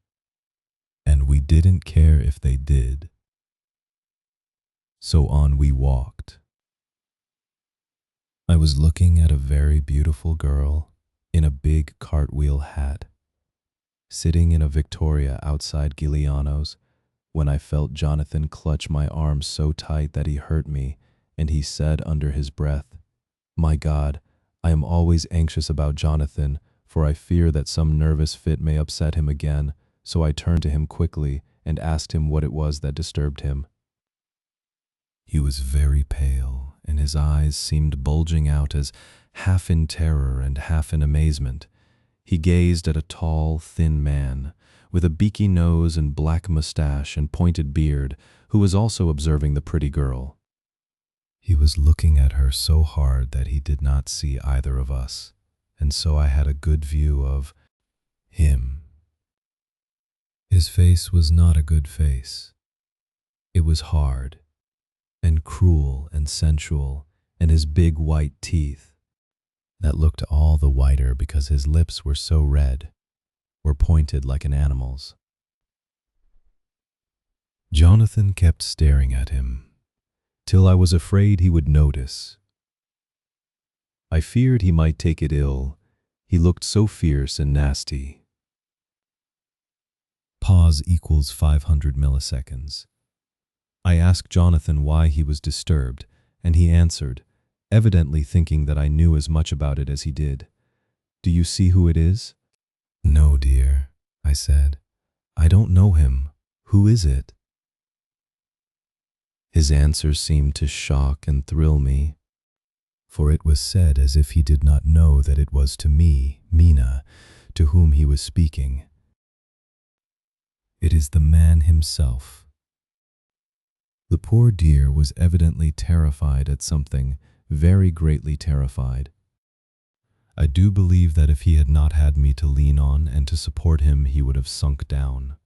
Speaker 1: and we didn't care if they did. So on we walked. I was looking at a very beautiful girl in a big cartwheel hat, sitting in a Victoria outside Giuliano's, when I felt Jonathan clutch my arm so tight that he hurt me, and he said under his breath, "My God, I am always anxious about Jonathan, for I fear that some nervous fit may upset him again." So I turned to him quickly and asked him what it was that disturbed him. He was very pale, and his eyes seemed bulging out as half in terror and half in amazement. He gazed at a tall, thin man, with a beaky nose and black mustache and pointed beard, who was also observing the pretty girl. He was looking at her so hard that he did not see either of us, and so I had a good view of him. His face was not a good face. It was hard and cruel and sensual, and his big white teeth, that looked all the whiter because his lips were so red, were pointed like an animal's. Jonathan kept staring at him, till I was afraid he would notice. I feared he might take it ill. He looked so fierce and nasty. Pause equals 500 milliseconds. I asked Jonathan why he was disturbed, and he answered, evidently thinking that I knew as much about it as he did. "Do you see who it is?" "No, dear," I said. "I don't know him. Who is it?" His answer seemed to shock and thrill me, for it was said as if he did not know that it was to me, Mina, to whom he was speaking. "It is the man himself." The poor dear was evidently terrified at something, very greatly terrified. I do believe that if he had not had me to lean on and to support him, he would have sunk down.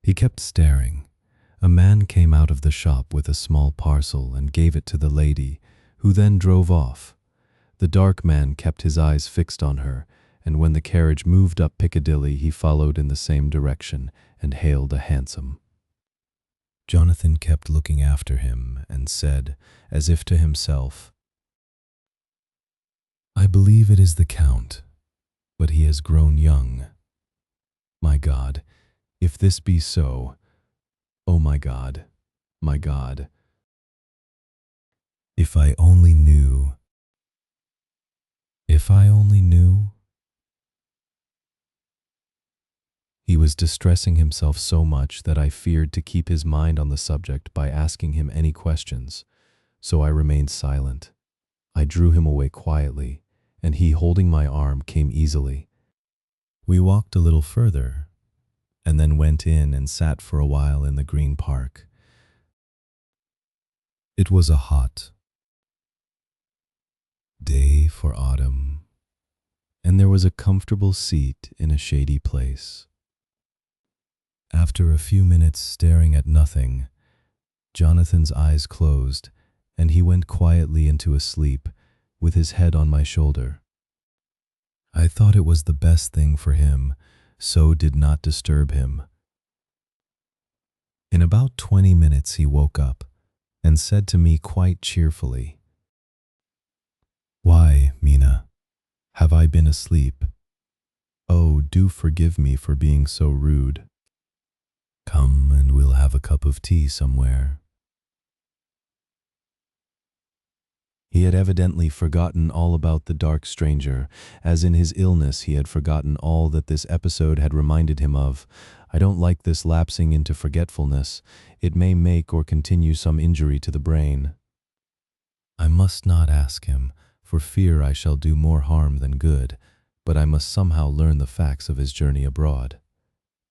Speaker 1: He kept staring. A man came out of the shop with a small parcel and gave it to the lady, who then drove off. The dark man kept his eyes fixed on her, and when the carriage moved up Piccadilly, he followed in the same direction and hailed a hansom. Jonathan kept looking after him and said, as if to himself, "I believe it is the Count, but he has grown young. My God, if this be so, oh my God, my God. If I only knew, if I only knew." He was distressing himself so much that I feared to keep his mind on the subject by asking him any questions, so I remained silent. I drew him away quietly, and he, holding my arm, came easily. We walked a little further, and then went in and sat for a while in the Green Park. It was a hot day for autumn, and there was a comfortable seat in a shady place. After a few minutes staring at nothing, Jonathan's eyes closed, and he went quietly into a sleep with his head on my shoulder. I thought it was the best thing for him, so did not disturb him. In about 20 minutes he woke up and said to me quite cheerfully, "Why, Mina, have I been asleep? Oh, do forgive me for being so rude. Come and we'll have a cup of tea somewhere." He had evidently forgotten all about the dark stranger, as in his illness he had forgotten all that this episode had reminded him of. I don't like this lapsing into forgetfulness. It may make or continue some injury to the brain. I must not ask him, for fear I shall do more harm than good, but I must somehow learn the facts of his journey abroad.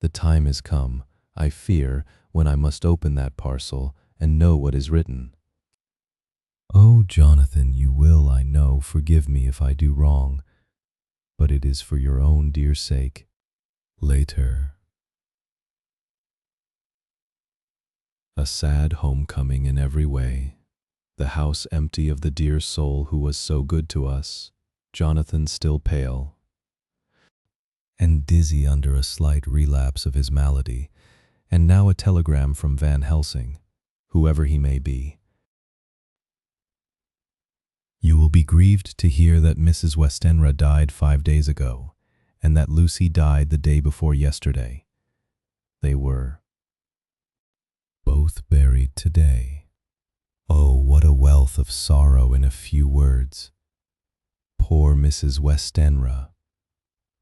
Speaker 1: The time is come, I fear, when I must open that parcel and know what is written. Oh, Jonathan, you will, I know, forgive me if I do wrong, but it is for your own dear sake. Later. A sad homecoming in every way. The house empty of the dear soul who was so good to us, Jonathan still pale and dizzy under a slight relapse of his malady, and now a telegram from Van Helsing, whoever he may be. You will be grieved to hear that Mrs. Westenra died 5 days ago, and that Lucy died the day before yesterday. They were both buried today. Oh, what a wealth of sorrow in a few words. Poor Mrs. Westenra.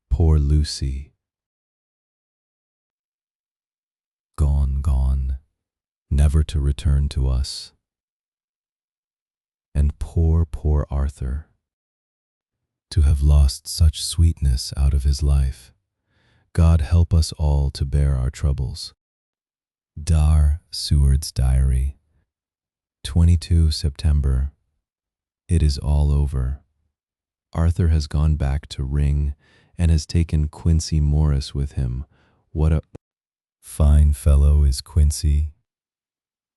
Speaker 1: Poor Lucy. Gone, gone, never to return to us. And poor, poor Arthur. To have lost such sweetness out of his life. God help us all to bear our troubles. Seward's diary. 22 September. It is all over. Arthur has gone back to Ring and has taken Quincy Morris with him. What a fine fellow is Quincy.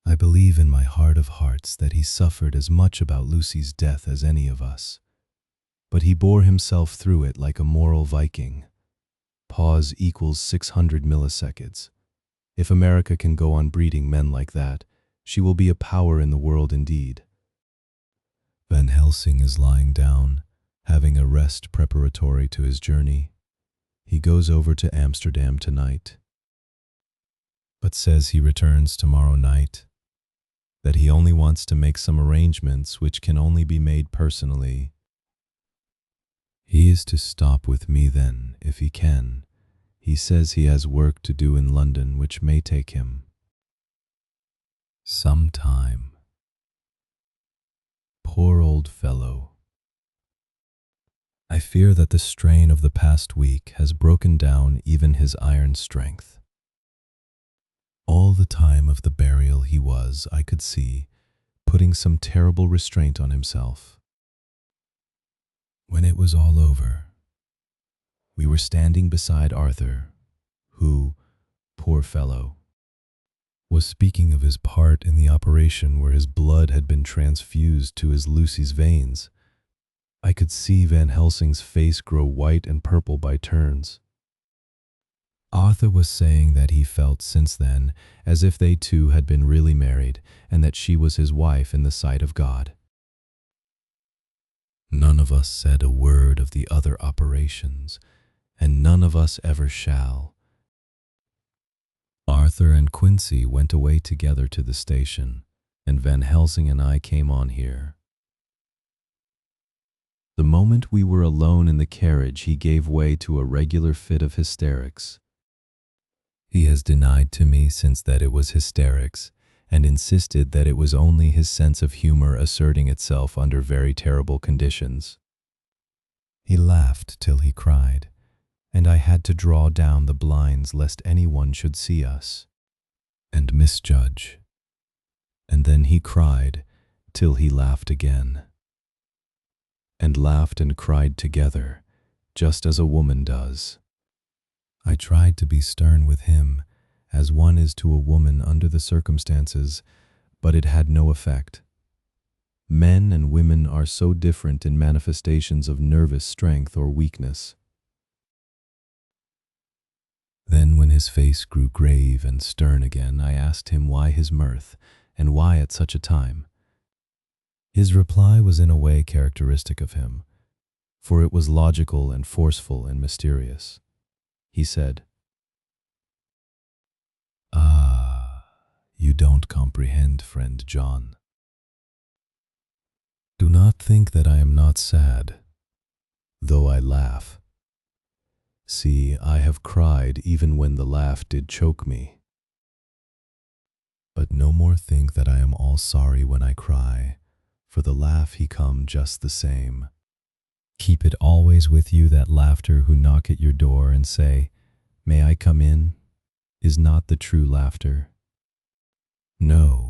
Speaker 1: I believe in my heart of hearts that he suffered as much about Lucy's death as any of us. But he bore himself through it like a moral Viking. Pause equals 600 milliseconds. If America can go on breeding men like that, she will be a power in the world indeed. Van Helsing is lying down, having a rest preparatory to his journey. He goes over to Amsterdam tonight, but says he returns tomorrow night, that he only wants to make some arrangements which can only be made personally. He is to stop with me then, if he can. He says he has work to do in London which may take him some time. Poor old fellow. I fear that the strain of the past week has broken down even his iron strength. All the time of the burial he was, I could see, putting some terrible restraint on himself. When it was all over, we were standing beside Arthur, who, poor fellow, was speaking of his part in the operation where his blood had been transfused to his Lucy's veins. I could see Van Helsing's face grow white and purple by turns. Arthur was saying that he felt since then as if they two had been really married and that she was his wife in the sight of God. None of us said a word of the other operations, and none of us ever shall. Arthur and Quincy went away together to the station, and Van Helsing and I came on here. The moment we were alone in the carriage, he gave way to a regular fit of hysterics. He has denied to me since that it was hysterics, and insisted that it was only his sense of humor asserting itself under very terrible conditions. He laughed till he cried, and I had to draw down the blinds lest anyone should see us and misjudge. And then he cried till he laughed again, and laughed and cried together, just as a woman does. I tried to be stern with him, as one is to a woman under the circumstances, but it had no effect. Men and women are so different in manifestations of nervous strength or weakness. Then when his face grew grave and stern again, I asked him why his mirth, and why at such a time. His reply was in a way characteristic of him, for it was logical and forceful and mysterious. He said, "Ah, you don't comprehend, friend John. Do not think that I am not sad, though I laugh. See, I have cried even when the laugh did choke me. But no more think that I am all sorry when I cry, for the laugh he come just the same. Keep it always with you, that laughter who knock at your door and say, "May I come in?" is not the true laughter. No.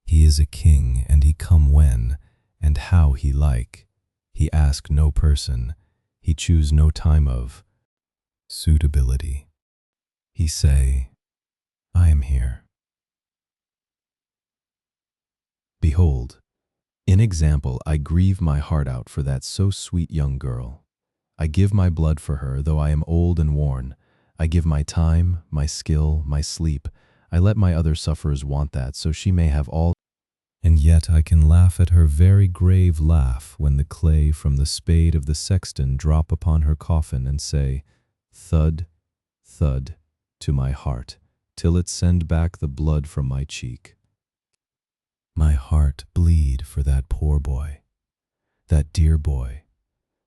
Speaker 1: He is a king, and he come when and how he like. He ask no person, he choose no time of suitability. He say, "I am here." Behold, in example, I grieve my heart out for that so sweet young girl. I give my blood for her, though I am old and worn. I give my time, my skill, my sleep. I let my other sufferers want that, so she may have all. And yet I can laugh at her very grave laugh when the clay from the spade of the sexton drop upon her coffin and say, "Thud, thud," to my heart, till it send back the blood from my cheek. My heart bleed for that poor boy, that dear boy.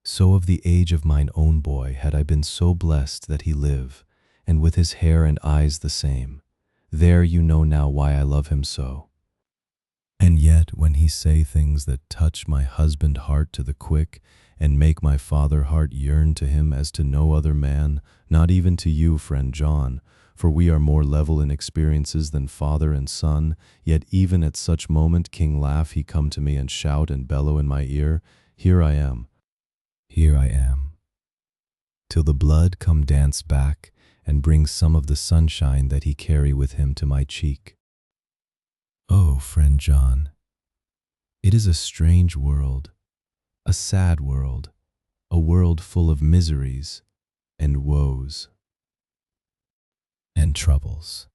Speaker 1: So of the age of mine own boy had I been so blessed that he live, and with his hair and eyes the same. There you know now why I love him so. And yet when he say things that touch my husband heart to the quick, and make my father heart yearn to him as to no other man, not even to you, friend John, for we are more level in experiences than father and son, yet even at such moment King Laugh he come to me and shout and bellow in my ear, "Here I am, here I am," till the blood come dance back and bring some of the sunshine that he carry with him to my cheek. Oh, friend John, it is a strange world, a sad world, a world full of miseries and woes and troubles.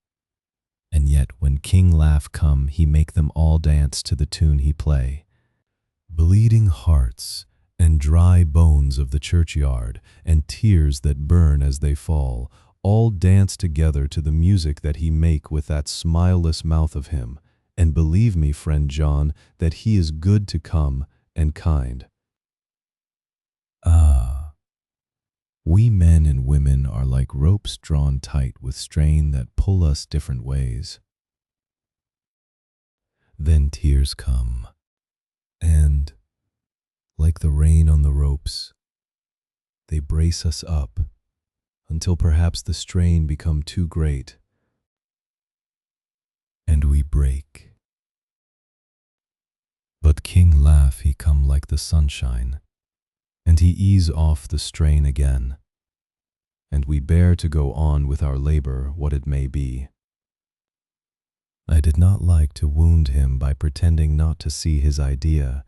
Speaker 1: And yet when King Laugh come, he make them all dance to the tune he play. Bleeding hearts and dry bones of the churchyard and tears that burn as they fall, all dance together to the music that he make with that smileless mouth of him. And believe me, friend John, that he is good to come and kind. Ah, we men and women are like ropes drawn tight with strain that pull us different ways. Then tears come, and, like the rain on the ropes, they brace us up until perhaps the strain become too great, and we break. But King Laugh he come like the sunshine, and he ease off the strain again, and we bear to go on with our labor, what it may be. I did not like to wound him by pretending not to see his idea,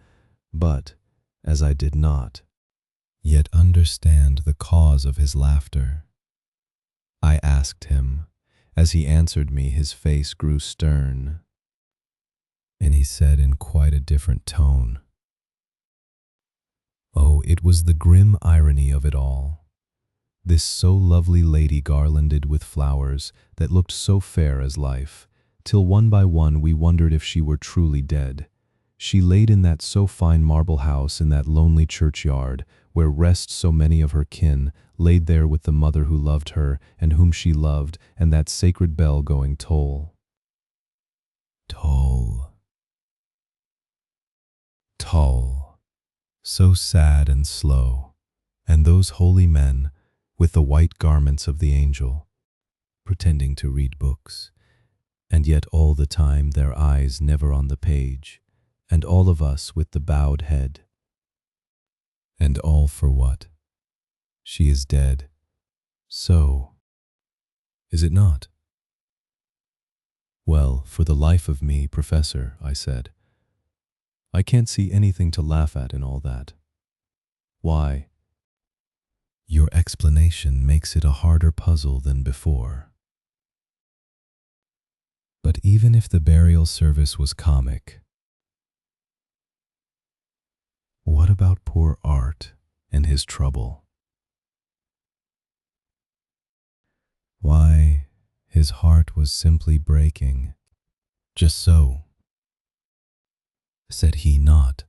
Speaker 1: but, as I did not yet understand the cause of his laughter, I asked him. As he answered me, his face grew stern, and he said in quite a different tone, "Oh, it was the grim irony of it all. This so lovely lady garlanded with flowers that looked so fair as life, till one by one we wondered if she were truly dead. She laid in that so fine marble house in that lonely churchyard, where rest so many of her kin, laid there with the mother who loved her and whom she loved, and that sacred bell going toll, toll, toll, so sad and slow, and those holy men, with the white garments of the angel, pretending to read books, and yet all the time their eyes never on the page, and all of us with the bowed head. And all for what? She is dead. So, is it not?" "Well, for the life of me, Professor," I said, "I can't see anything to laugh at in all that. Why?" "Your explanation makes it a harder puzzle than before. But even if the burial service was comic, what about poor Art and his trouble? Why, his heart was simply breaking, just so. Said he not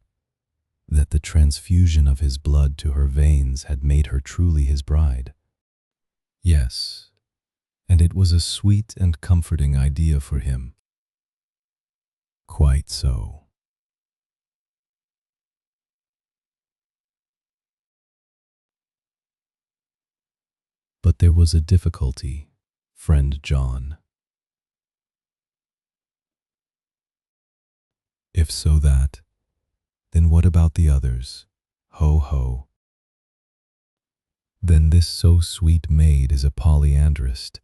Speaker 1: that the transfusion of his blood to her veins had made her truly his bride? Yes, and it was a sweet and comforting idea for him. Quite so. But there was a difficulty, friend John. If so that, then what about the others? Ho, ho. Then this so sweet maid is a polyandrist,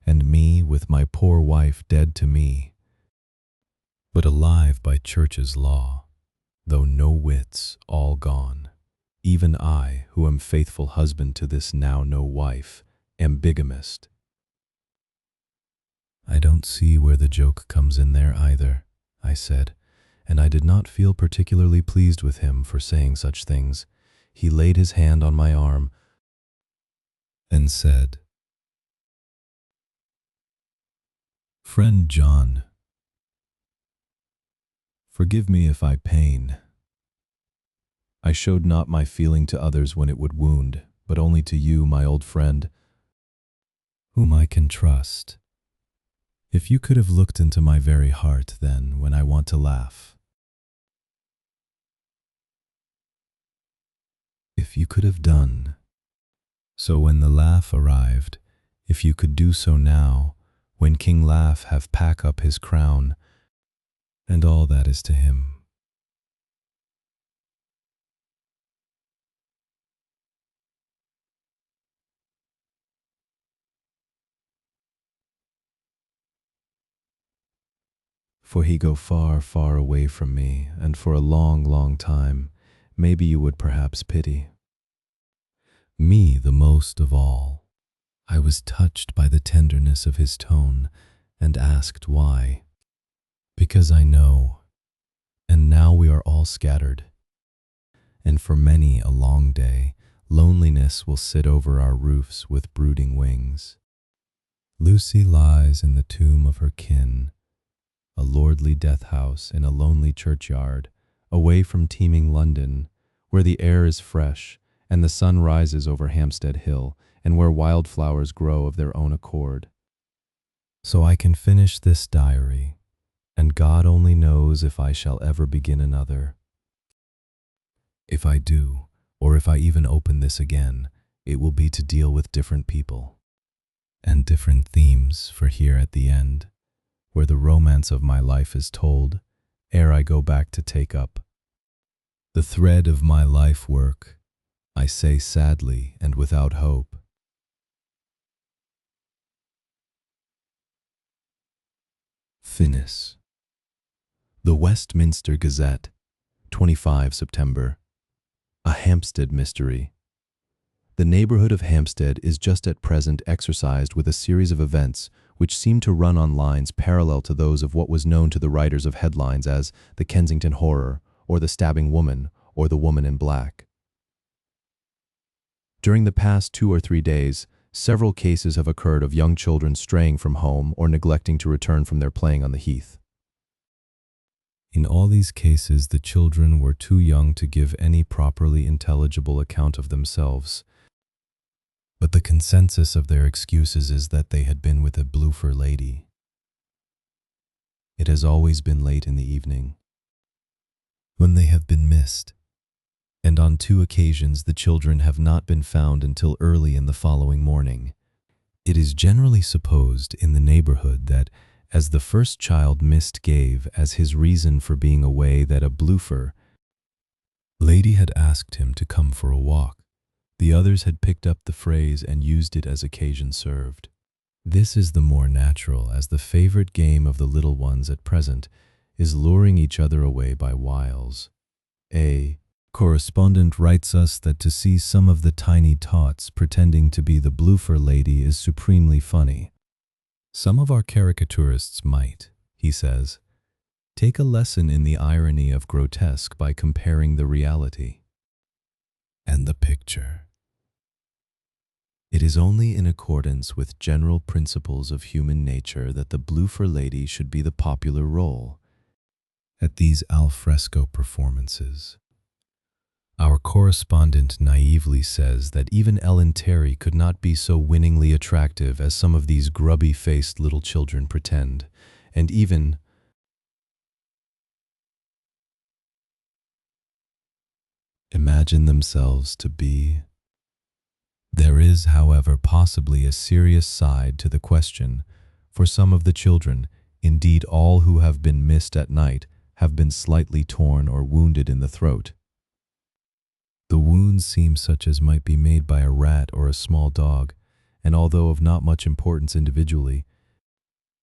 Speaker 1: and me with my poor wife dead to me, but alive by church's law, though no wits, all gone. Even I, who am faithful husband to this now no wife, am bigamist. I don't see where the joke comes in there either, I said, and I did not feel particularly pleased with him for saying such things. He laid his hand on my arm and said, Friend John, forgive me if I pain. I showed not my feeling to others when it would wound, but only to you, my old friend, whom I can trust. If you could have looked into my very heart then when I want to laugh, if you could have done so when the laugh arrived, if you could do so now, when King Laugh have pack up his crown, and all that is to him. For he go far, far away from me, and for a long, long time, maybe you would perhaps pity. Me the most of all. I was touched by the tenderness of his tone, and asked why. Because I know, and now we are all scattered, and for many a long day, loneliness will sit over our roofs with brooding wings. Lucy lies in the tomb of her kin, a lordly death house in a lonely churchyard, away from teeming London, where the air is fresh, and the sun rises over Hampstead Hill, and where wildflowers grow of their own accord. So I can finish this diary, and God only knows if I shall ever begin another. If I do, or if I even open this again, it will be to deal with different people, and different themes for here at the end, where the romance of my life is told, ere I go back to take up the thread of my life work, I say sadly and without hope. Finis. The Westminster Gazette, 25 September. A Hampstead Mystery. The neighborhood of Hampstead is just at present exercised with a series of events which seem to run on lines parallel to those of what was known to the writers of headlines as the Kensington Horror, or the Stabbing Woman, or the Woman in Black. During the past 2 or 3 days, several cases have occurred of young children straying from home or neglecting to return from their playing on the heath. In all these cases, the children were too young to give any properly intelligible account of themselves, but the consensus of their excuses is that they had been with a bloofer lady. It has always been late in the evening when they have been missed, and on 2 occasions the children have not been found until early in the following morning. It is generally supposed in the neighborhood that, as the first child missed gave as his reason for being away that a bloofer lady had asked him to come for a walk, the others had picked up the phrase and used it as occasion served. This is the more natural, as the favorite game of the little ones at present is luring each other away by wiles. A correspondent writes us that to see some of the tiny tots pretending to be the bloofer lady is supremely funny. Some of our caricaturists might, he says, take a lesson in the irony of grotesque by comparing the reality and the picture. It is only in accordance with general principles of human nature that the bloofer lady should be the popular role. at these alfresco performances. Our correspondent naively says that even Ellen Terry could not be so winningly attractive as some of these grubby-faced little children pretend, and even imagine themselves to be. There is, however, possibly a serious side to the question. For some of the children, indeed all who have been missed at night, have been slightly torn or wounded in the throat. The wounds seem such as might be made by a rat or a small dog, and although of not much importance individually,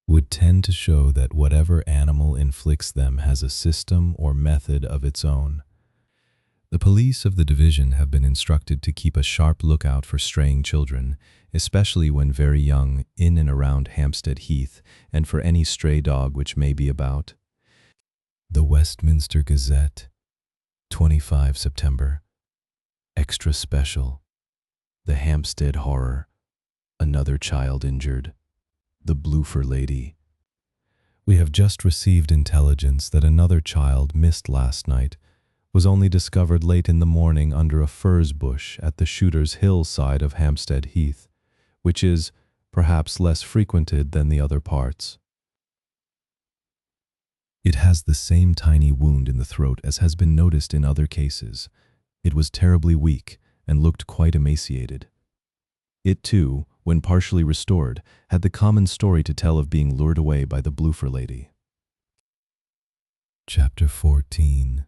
Speaker 1: would tend to show that whatever animal inflicts them has a system or method of its own. The police of the division have been instructed to keep a sharp lookout for straying children, especially when very young, in and around Hampstead Heath, and for any stray dog which may be about. The Westminster Gazette, 25 September. Extra special. The Hampstead Horror. Another child injured. The Bloofer Lady. We have just received intelligence that another child missed last night was only discovered late in the morning under a furze bush at the Shooter's Hill side of Hampstead Heath, which is perhaps less frequented than the other parts. It has the same tiny wound in the throat as has been noticed in other cases. It was terribly weak and looked quite emaciated. It too, when partially restored, had the common story to tell of being lured away by the Bloofer Lady. Chapter 14.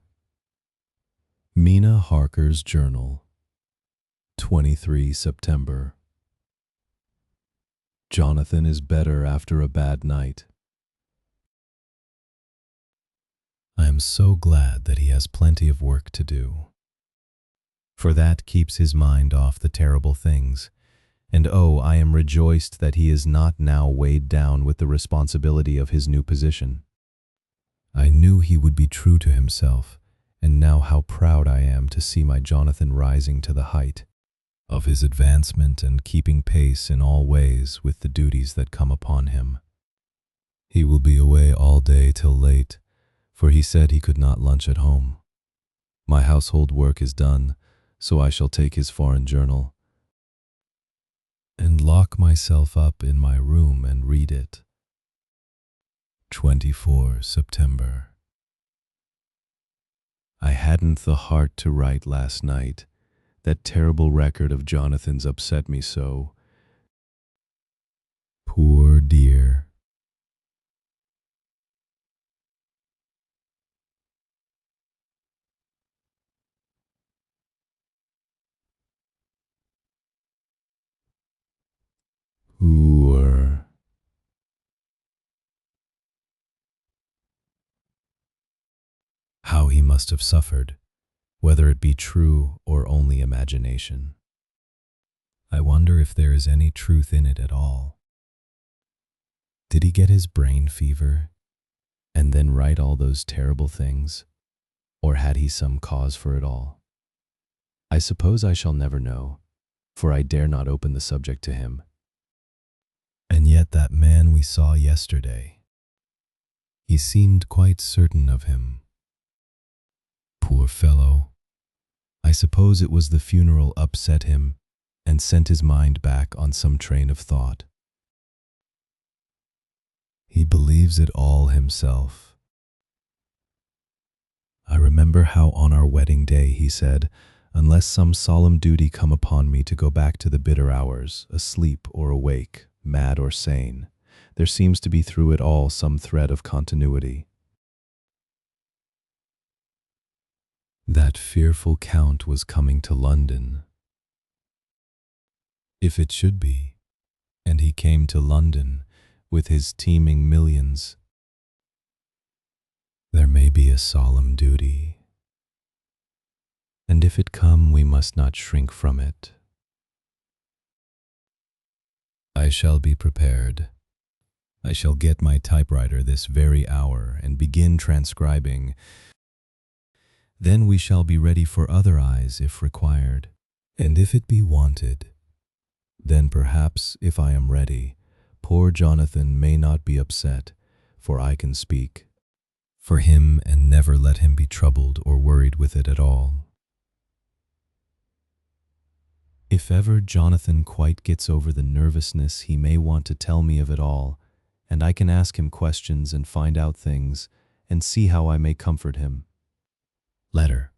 Speaker 1: Mina Harker's Journal, 23 September. Jonathan is better after a bad night. I am so glad that he has plenty of work to do, for that keeps his mind off the terrible things, and oh, I am rejoiced that he is not now weighed down with the responsibility of his new position. I knew he would be true to himself, and now how proud I am to see my Jonathan rising to the height of his advancement and keeping pace in all ways with the duties that come upon him. He will be away all day till late, for he said he could not lunch at home. My household work is done, so I shall take his foreign journal and lock myself up in my room and read it. 24 September. I hadn't the heart to write last night. That terrible record of Jonathan's upset me so. Poor dear. Poor. How he must have suffered, whether it be true or only imagination. I wonder if there is any truth in it at all. Did he get his brain fever and then write all those terrible things, or had he some cause for it all? I suppose I shall never know, for I dare not open the subject to him. And yet that man we saw yesterday, he seemed quite certain of him. Poor fellow. I suppose it was the funeral upset him and sent his mind back on some train of thought. He believes it all himself. I remember how on our wedding day he said, unless some solemn duty come upon me to go back to the bitter hours, asleep or awake, mad or sane, there seems to be through it all some thread of continuity. That fearful Count was coming to London. If it should be, and he came to London with his teeming millions, there may be a solemn duty. And if it come, we must not shrink from it. I shall be prepared. I shall get my typewriter this very hour and begin transcribing. Then we shall be ready for other eyes if required, and if it be wanted. Then perhaps, if I am ready, poor Jonathan may not be upset, for I can speak. for him and never let him be troubled or worried with it at all. If ever Jonathan quite gets over the nervousness, he may want to tell me of it all, and I can ask him questions and find out things and see how I may comfort him. Letter.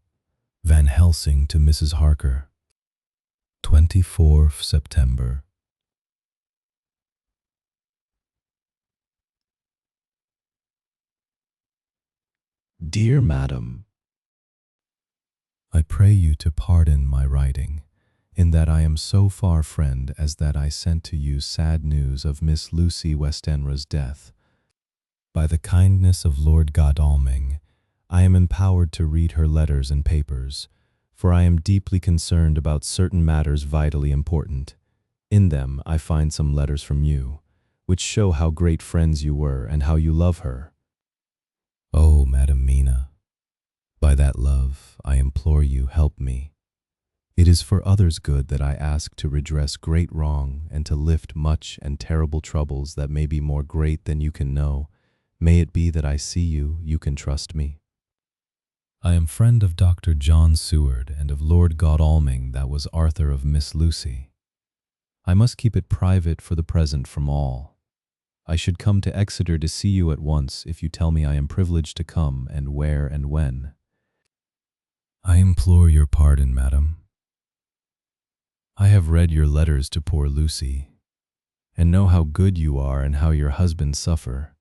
Speaker 1: Van Helsing to Mrs. Harker. 24th September. Dear Madam, I pray you to pardon my writing, in that I am so far friend as that I sent to you sad news of Miss Lucy Westenra's death. By the kindness of Lord Godalming, I am empowered to read her letters and papers, for I am deeply concerned about certain matters vitally important. In them I find some letters from you, which show how great friends you were and how you love her. Oh, Madam Mina, by that love I implore you help me. It is for others' good that I ask to redress great wrong and to lift much and terrible troubles that may be more great than you can know. May it be that I see you, you can trust me. I am friend of Dr. John Seward and of Lord Godalming, that was Arthur of Miss Lucy. I must keep it private for the present from all. I should come to Exeter to see you at once if you tell me I am privileged to come, and where and when. I implore your pardon, madam. I have read your letters to poor Lucy, and know how good you are and how your husband suffer.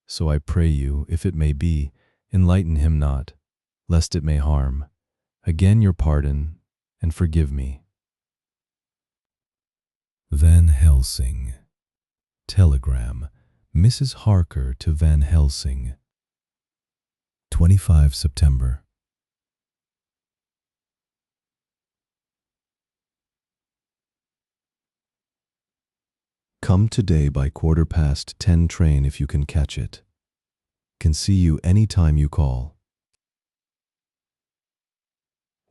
Speaker 1: So I pray you, if it may be, enlighten him not, lest it may harm. Again your pardon, and forgive me. Van Helsing. Telegram. Mrs. Harker to Van Helsing. 25 September. Come today by 10:15 train if you can catch it. Can see you any time you call.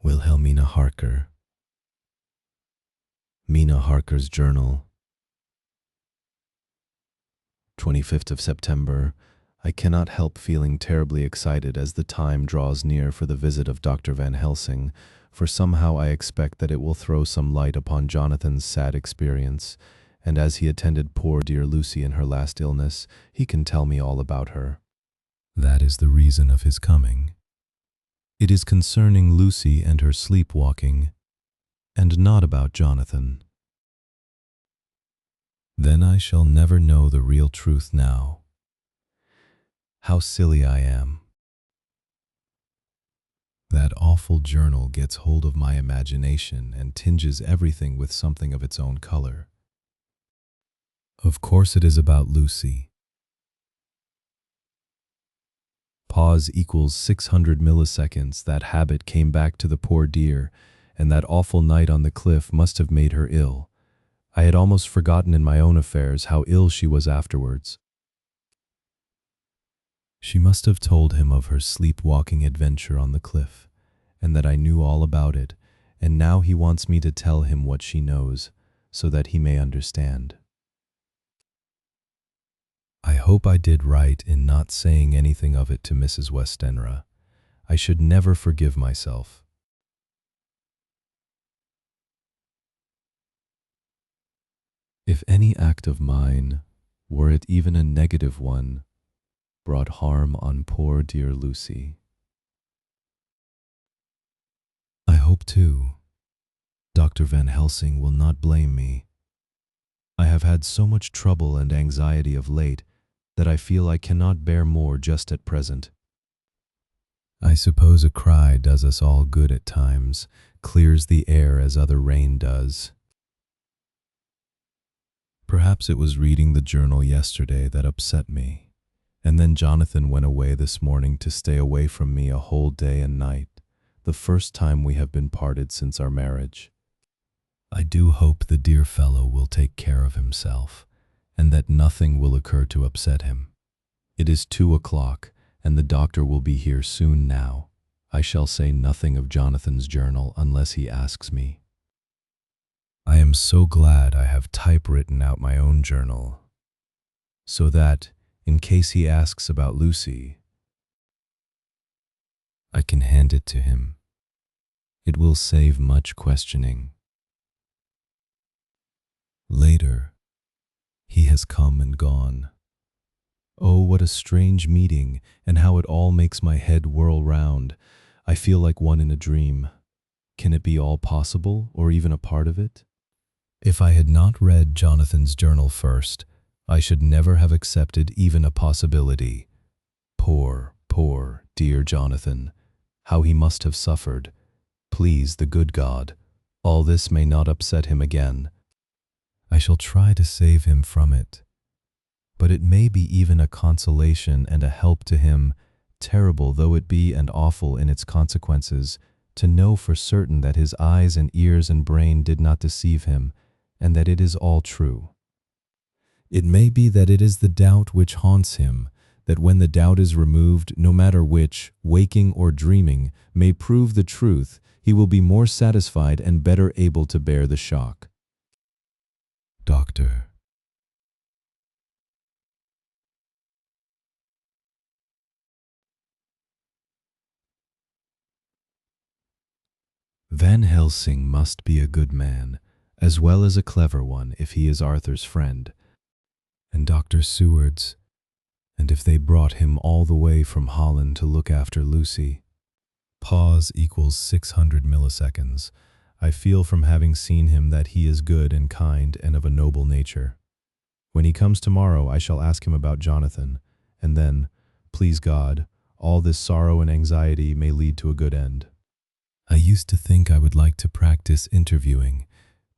Speaker 1: Wilhelmina Harker. Mina Harker's Journal. 25th of September. I cannot help feeling terribly excited as the time draws near for the visit of Dr. Van Helsing, for somehow I expect that it will throw some light upon Jonathan's sad experience, and as he attended poor dear Lucy in her last illness, he can tell me all about her. That is the reason of his coming. It is concerning Lucy and her sleepwalking, and not about Jonathan. Then I shall never know the real truth now. How silly I am. That awful journal gets hold of my imagination and tinges everything with something of its own color. Of course it is about Lucy. Pause equals 600 milliseconds. That habit came back to the poor dear, and that awful night on the cliff must have made her ill. I had almost forgotten in my own affairs how ill she was afterwards. She must have told him of her sleepwalking adventure on the cliff, and that I knew all about it, and now he wants me to tell him what she knows, so that he may understand. I hope I did right in not saying anything of it to Mrs. Westenra. I should never forgive myself. If any act of mine, were it even a negative one, brought harm on poor dear Lucy, I hope too Dr. Van Helsing will not blame me. I have had so much trouble and anxiety of late that I feel I cannot bear more just at present. I suppose a cry does us all good at times, clears the air as other rain does. Perhaps it was reading the journal yesterday that upset me, and then Jonathan went away this morning to stay away from me a whole day and night, the first time we have been parted since our marriage. I do hope the dear fellow will take care of himself, and that nothing will occur to upset him. It is 2 o'clock, and the doctor will be here soon now. I shall say nothing of Jonathan's journal unless he asks me. I am so glad I have typewritten out my own journal, so that, in case he asks about Lucy, I can hand it to him. It will save much questioning. Later, he has come and gone. Oh, what a strange meeting, and how it all makes my head whirl round. I feel like one in a dream. Can it be all possible, or even a part of it? If I had not read Jonathan's journal first, I should never have accepted even a possibility. Poor, dear Jonathan. How he must have suffered. Please, the good God, all this may not upset him again. I shall try to save him from it. But it may be even a consolation and a help to him, terrible though it be and awful in its consequences, to know for certain that his eyes and ears and brain did not deceive him, and that it is all true. It may be that it is the doubt which haunts him, that when the doubt is removed, no matter which, waking or dreaming, may prove the truth, he will be more satisfied and better able to bear the shock. Doctor. Van Helsing must be a good man, as well as a clever one if he is Arthur's friend, and Dr. Seward's, and if they brought him all the way from Holland to look after Lucy. Pause equals 600 milliseconds. I feel from having seen him that he is good and kind and of a noble nature. When he comes tomorrow, I shall ask him about Jonathan, and then, please God, all this sorrow and anxiety may lead to a good end. I used to think I would like to practice interviewing.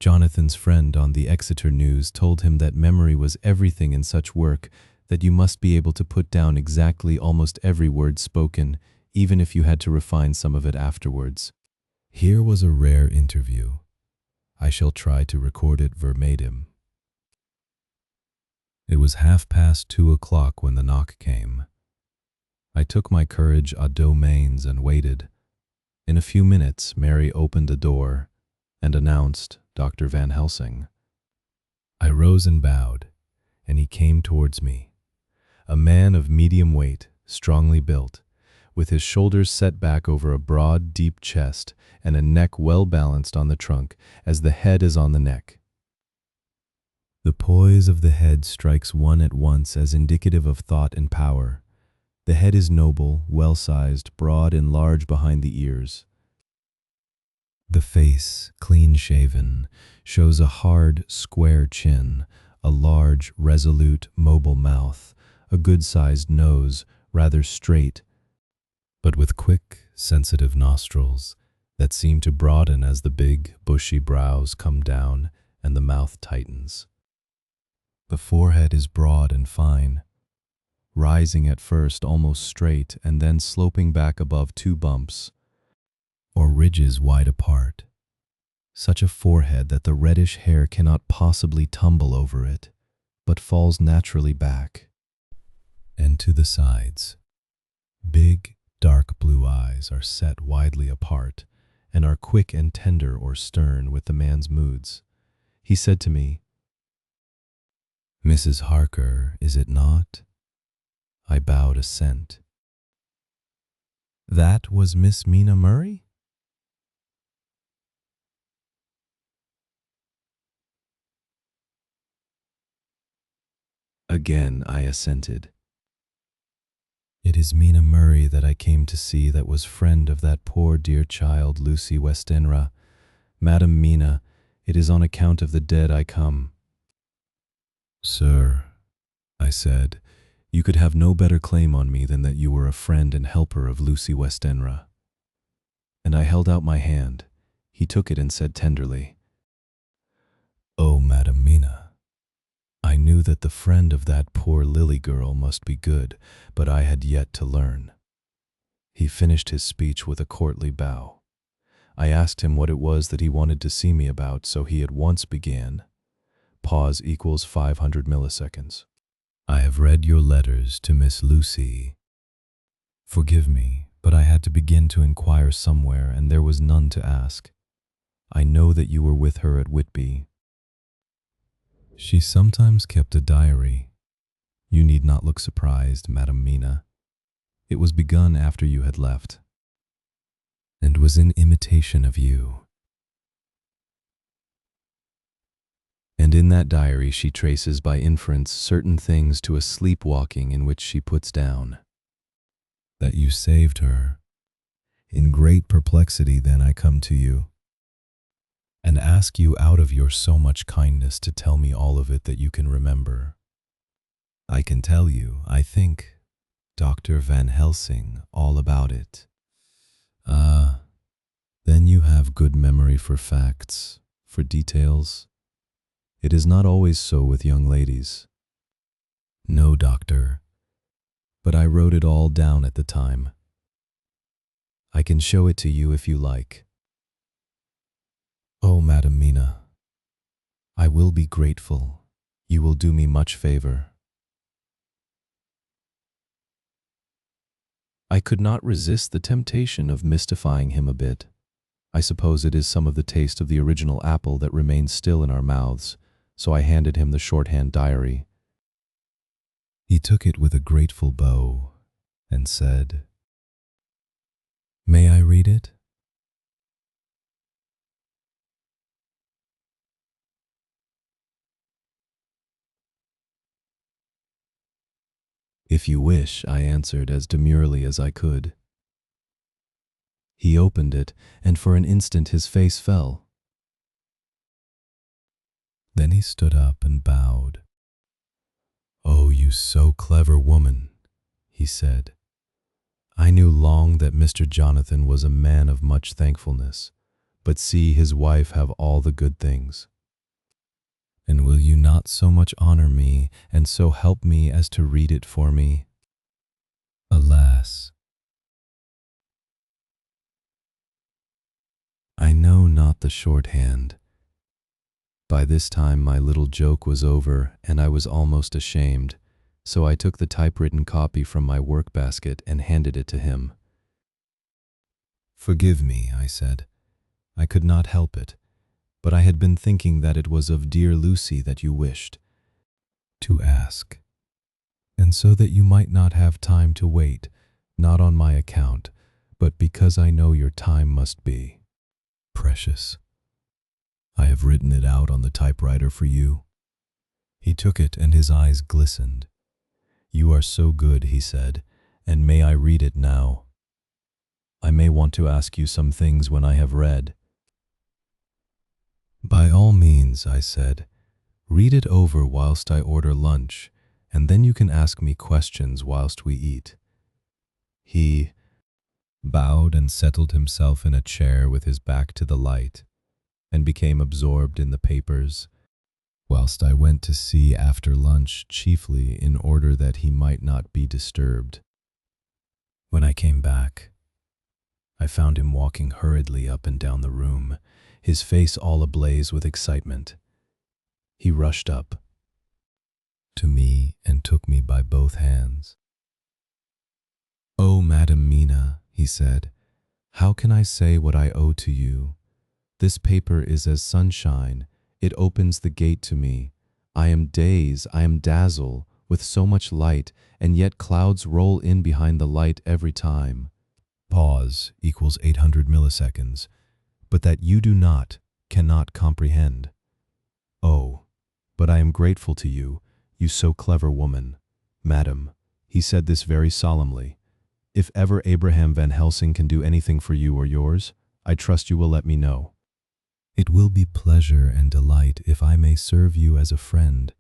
Speaker 1: Jonathan's friend on the Exeter News told him that memory was everything in such work, that you must be able to put down exactly almost every word spoken, even if you had to refine some of it afterwards. Here was a rare interview. I shall try to record it verbatim. It was 2:30 when the knock came. I took my courage à deux mains and waited. In a few minutes, Mary opened a door and announced Dr. Van Helsing. I rose and bowed, and he came towards me. A man of medium weight, strongly built, with his shoulders set back over a broad, deep chest and a neck well balanced on the trunk, as the head is on the neck. The poise of the head strikes one at once as indicative of thought and power. The head is noble, well-sized, broad and large behind the ears. The face, clean-shaven, shows a hard, square chin, a large, resolute, mobile mouth, a good-sized nose, rather straight, but with quick, sensitive nostrils that seem to broaden as the big, bushy brows come down and the mouth tightens. The forehead is broad and fine, rising at first almost straight and then sloping back above two bumps, or ridges wide apart. Such a forehead that the reddish hair cannot possibly tumble over it, but falls naturally back and to the sides. Big, dark blue eyes are set widely apart and are quick and tender or stern with the man's moods. He said to me, "Mrs. Harker, is it not?" I bowed assent. That was Miss Mina Murray? Again I assented. It is Mina Murray that I came to see, that was friend of that poor dear child, Lucy Westenra. Madam Mina, it is on account of the dead I come. Sir, I said, you could have no better claim on me than that you were a friend and helper of Lucy Westenra. And I held out my hand. He took it and said tenderly, "Oh, Madam Mina, I knew that the friend of that poor Lily girl must be good, but I had yet to learn." He finished his speech with a courtly bow. I asked him what it was that he wanted to see me about, so he at once began. Pause equals 500 milliseconds. I have read your letters to Miss Lucy. Forgive me, but I had to begin to inquire somewhere, and there was none to ask. I know that you were with her at Whitby. She sometimes kept a diary. You need not look surprised, Madam Mina. It was begun after you had left. and was in imitation of you. And in that diary she traces by inference certain things to a sleepwalking in which she puts down that you saved her. In great perplexity then I come to you, and ask you out of your so much kindness to tell me all of it that you can remember. I can tell you, I think, Dr. Van Helsing, all about it. Then you have good memory for facts, for details. It is not always so with young ladies. No, doctor, but I wrote it all down at the time. I can show it to you if you like. Oh, Madam Mina, I will be grateful. You will do me much favor. I could not resist the temptation of mystifying him a bit. I suppose it is some of the taste of the original apple that remains still in our mouths, so I handed him the shorthand diary. He took it with a grateful bow and said, "May I read it?" "If you wish," I answered as demurely as I could. He opened it, and for an instant his face fell. Then he stood up and bowed. "Oh, you so clever woman," he said. I knew long that Mr. Jonathan was a man of much thankfulness, but see his wife have all the good things. And will you not so much honor me, and so help me as to read it for me? Alas, I know not the shorthand. By this time my little joke was over, and I was almost ashamed, so I took the typewritten copy from my work basket and handed it to him. "Forgive me," I said. "I could not help it, but I had been thinking that it was of dear Lucy that you wished to ask, and so that you might not have time to wait, not on my account, but because I know your time must be precious. I have written it out on the typewriter for you." He took it and his eyes glistened. "You are so good," he said, "and may I read it now? I may want to ask you some things when I have read." "By all means," I said. "Read it over whilst I order lunch, and then you can ask me questions whilst we eat." He bowed and settled himself in a chair with his back to the light, and became absorbed in the papers, whilst I went to see after lunch chiefly in order that he might not be disturbed. When I came back, I found him walking hurriedly up and down the room, his face all ablaze with excitement. He rushed up to me and took me by both hands. "Oh, Madam Mina," he said, "how can I say what I owe to you? This paper is as sunshine. It opens the gate to me. I am dazed, I am dazzled with so much light, and yet clouds roll in behind the light every time. Pause equals 800 milliseconds, but that you do not, cannot comprehend. Oh, but I am grateful to you, you so clever woman. Madam," he said this very solemnly, "if ever Abraham Van Helsing can do anything for you or yours, I trust you will let me know. It will be pleasure and delight if I may serve you as a friend,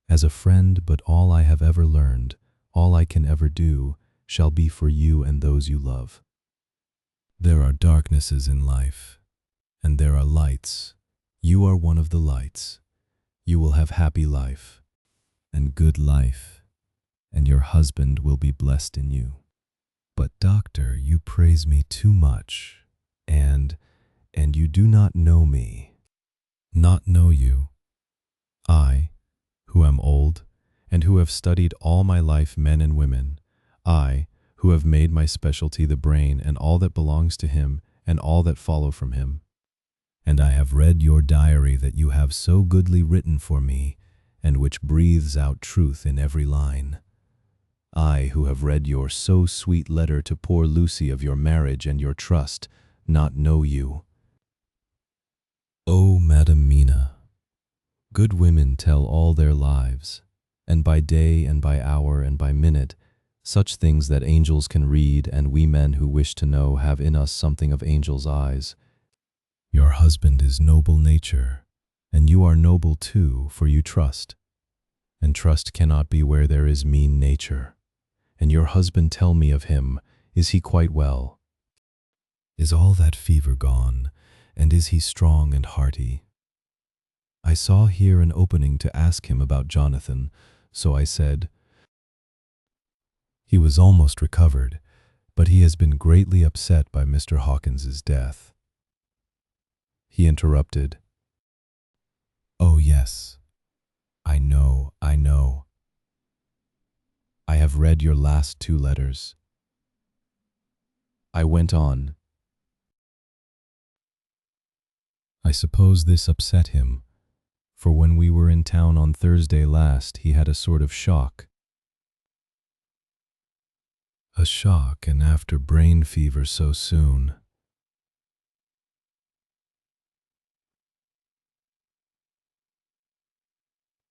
Speaker 1: but all I have ever learned, all I can ever do, shall be for you and those you love. There are darknesses in life, and there are lights. You are one of the lights. You will have happy life, and good life, and your husband will be blessed in you. But doctor, you praise me too much, and you do not know me." "Not know you? I, who am old, and who have studied all my life men and women, I, who have made my specialty the brain and all that belongs to him and all that follow from him. And I have read your diary that you have so goodly written for me, and which breathes out truth in every line. I, who have read your so sweet letter to poor Lucy of your marriage and your trust, not know you. O Madam Mina, good women tell all their lives, and by day and by hour and by minute, such things that angels can read, and we men who wish to know have in us something of angels' eyes. Your husband is noble nature, and you are noble too, for you trust. And trust cannot be where there is mean nature. And your husband, tell me of him, is he quite well? Is all that fever gone, and is he strong and hearty? I saw here an opening to ask him about Jonathan, so I said, he was almost recovered, but he has been greatly upset by Mr. Hawkins's death. He interrupted, oh yes, I know. I have read your last 2 letters. I went on. I suppose this upset him, for when we were in town on Thursday last, he had a sort of shock. A shock, and after brain fever so soon.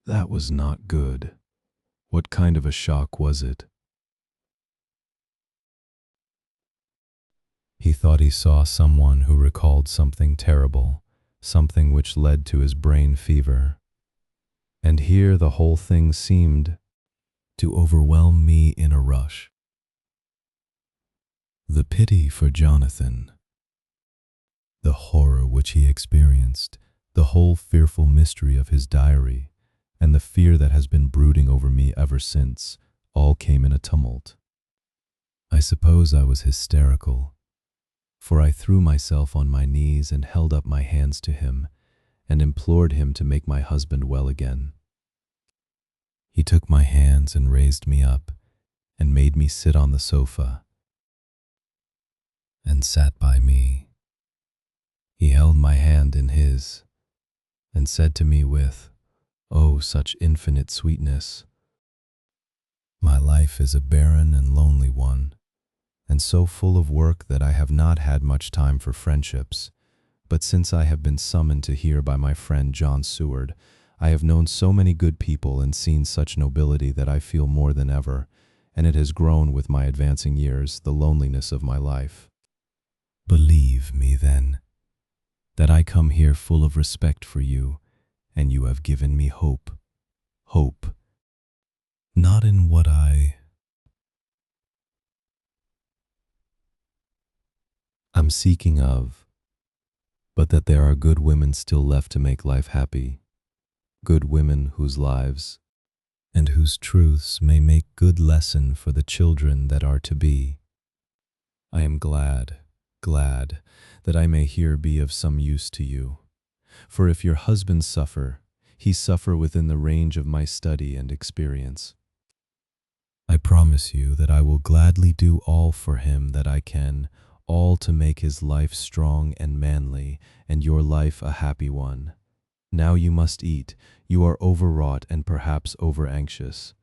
Speaker 1: That was not good. What kind of a shock was it? He thought he saw someone who recalled something terrible, something which led to his brain fever. And here the whole thing seemed to overwhelm me in a rush. The pity for Jonathan, the horror which he experienced, the whole fearful mystery of his diary, and the fear that has been brooding over me ever since, all came in a tumult. I suppose I was hysterical, for I threw myself on my knees and held up my hands to him and implored him to make my husband well again. He took my hands and raised me up and made me sit on the sofa and sat by me. He held my hand in his and said to me with, oh, such infinite sweetness, my life is a barren and lonely one, and so full of work that I have not had much time for friendships. But since I have been summoned to here by my friend John Seward, I have known so many good people and seen such nobility that I feel more than ever, and it has grown with my advancing years, the loneliness of my life. Believe me, then, that I come here full of respect for you, and you have given me hope. Hope, not in what I'm seeking of, but that there are good women still left to make life happy, good women whose lives and whose truths may make good lesson for the children that are to be. I am glad that I may here be of some use to you. For if your husband suffer, he suffer within the range of my study and experience. I promise you that I will gladly do all for him that I can, all to make his life strong and manly, and your life a happy one. Now you must eat. You are overwrought and perhaps over-anxious.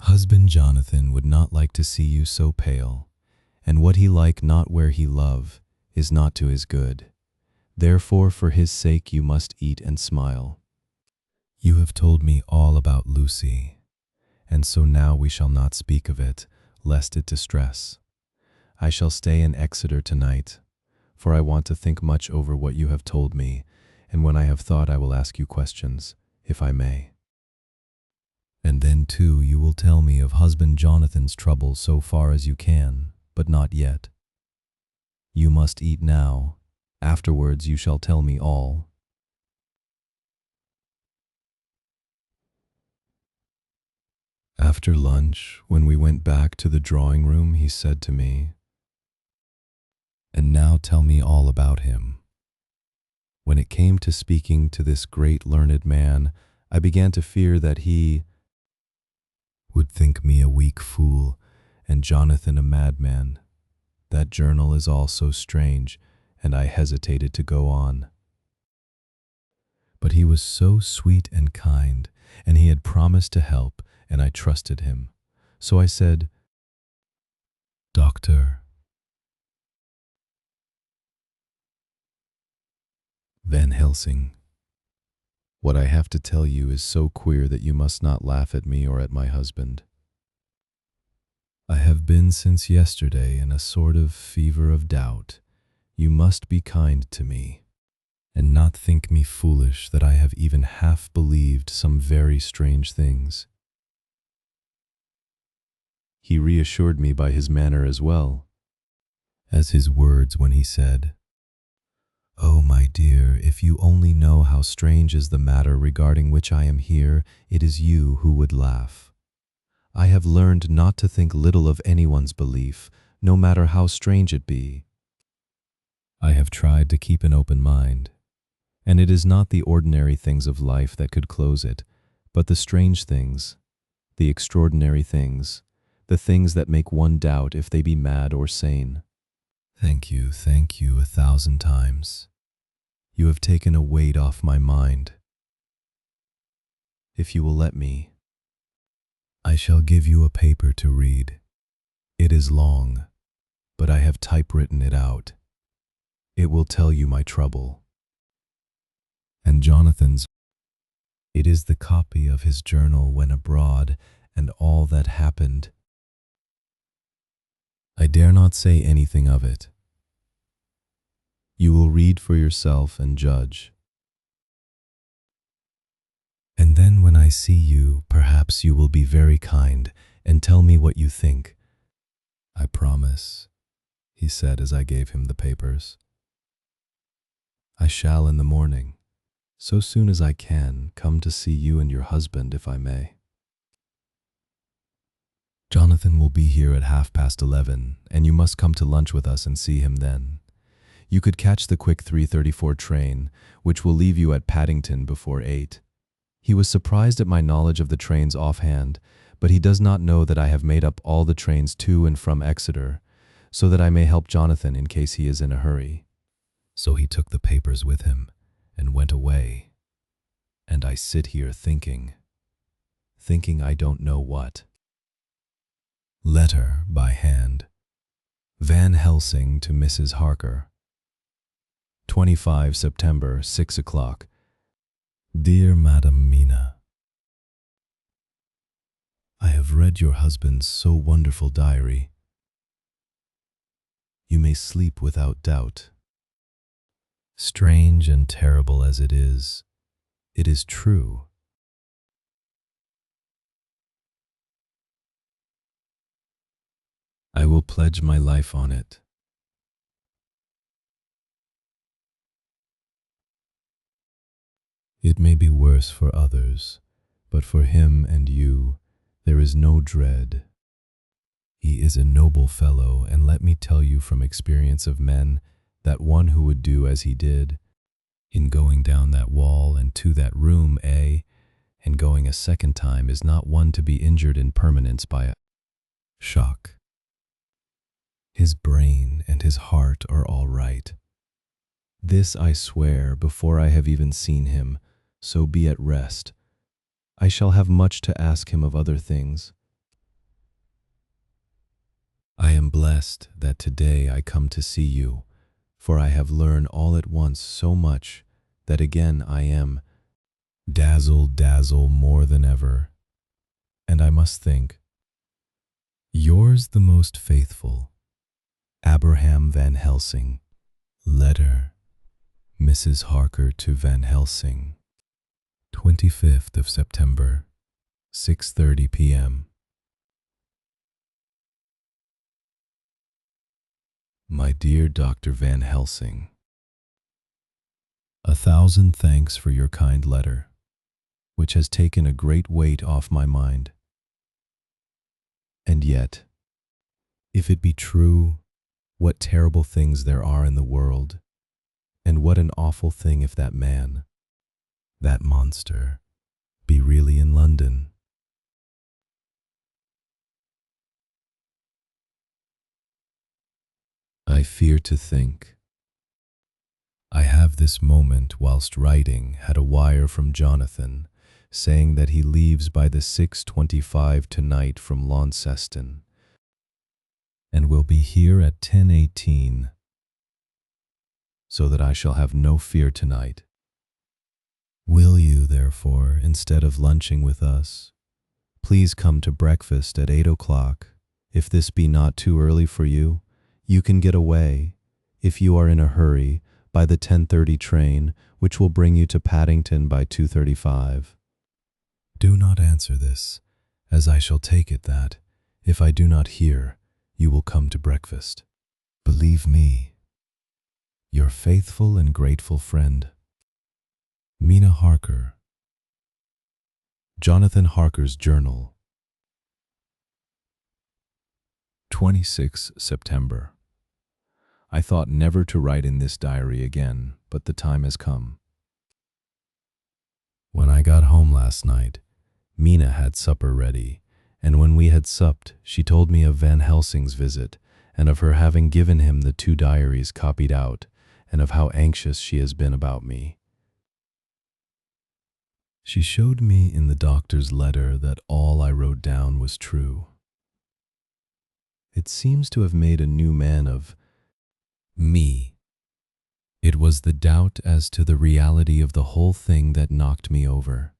Speaker 1: Husband Jonathan would not like to see you so pale, and what he like not where he love is not to his good. Therefore for his sake you must eat and smile. You have told me all about Lucy, and so now we shall not speak of it, lest it distress. I shall stay in Exeter tonight, for I want to think much over what you have told me, and when I have thought I will ask you questions, if I may. And then too you will tell me of husband Jonathan's trouble so far as you can, but not yet. You must eat now. Afterwards you shall tell me all. After lunch, when we went back to the drawing room, he said to me, and now tell me all about him. When it came to speaking to this great learned man, I began to fear that he would think me a weak fool and Jonathan a madman. That journal is all so strange, and I hesitated to go on. But he was so sweet and kind, and he had promised to help, and I trusted him. So I said, Doctor, Van Helsing, what I have to tell you is so queer that you must not laugh at me or at my husband. I have been since yesterday in a sort of fever of doubt. You must be kind to me, and not think me foolish that I have even half believed some very strange things. He reassured me by his manner as well as his words when he said, "Oh, my dear, if you only know how strange is the matter regarding which I am here, it is you who would laugh. I have learned not to think little of anyone's belief, no matter how strange it be. I have tried to keep an open mind, and it is not the ordinary things of life that could close it, but the strange things, the extraordinary things, the things that make one doubt if they be mad or sane. Thank you 1,000 times. You have taken a weight off my mind. If you will let me, I shall give you a paper to read. It is long, but I have typewritten it out. It will tell you my trouble. And Jonathan's. It is the copy of his journal when abroad and all that happened. I dare not say anything of it. You will read for yourself and judge. And then when I see you, perhaps you will be very kind and tell me what you think." "I promise," he said as I gave him the papers. "I shall in the morning, so soon as I can, come to see you and your husband if I may. Jonathan will be here at 11:30, and you must come to lunch with us and see him then. You could catch the quick 3:34 train, which will leave you at Paddington before 8. He was surprised at my knowledge of the trains offhand, but he does not know that I have made up all the trains to and from Exeter, so that I may help Jonathan in case he is in a hurry." So he took the papers with him and went away, and I sit here thinking I don't know what. Letter by hand. Van Helsing to Mrs. Harker. 25 September, 6 o'clock. Dear Madam Mina, I have read your husband's so wonderful diary. You may sleep without doubt. Strange and terrible as it is true. I will pledge my life on it. It may be worse for others, but for him and you, there is no dread. He is a noble fellow, and let me tell you from experience of men that one who would do as he did, in going down that wall and to that room, and going a second time, is not one to be injured in permanence by a shock. His brain and his heart are all right. This I swear before I have even seen him, so be at rest. I shall have much to ask him of other things. I am blessed that today I come to see you, for I have learned all at once so much that again I am dazzle more than ever. And I must think, yours the most faithful, Abraham Van Helsing. Letter, Mrs. Harker to Van Helsing. 25th of September, 6:30 p.m. My dear Dr. Van Helsing, 1,000 thanks for your kind letter, which has taken a great weight off my mind. And yet, if it be true, what terrible things there are in the world, and what an awful thing if that man, that monster, be really in London. I fear to think. I have this moment, whilst writing, had a wire from Jonathan, saying that he leaves by the 6:25 tonight from Launceston, and will be here at 10:18. so that I shall have no fear tonight. Will you, therefore, instead of lunching with us, please come to breakfast at 8 o'clock? If this be not too early for you, you can get away, if you are in a hurry, by the 10:30 train, which will bring you to Paddington by 2:35. Do not answer this, as I shall take it that, if I do not hear, you will come to breakfast. Believe me, your faithful and grateful friend, Mina Harker. Jonathan Harker's Journal. 26 September. I thought never to write in this diary again, but the time has come. When I got home last night, Mina had supper ready, and when we had supped, she told me of Van Helsing's visit, and of her having given him the 2 diaries copied out, and of how anxious she has been about me. She showed me in the doctor's letter that all I wrote down was true. It seems to have made a new man of me. It was the doubt as to the reality of the whole thing that knocked me over.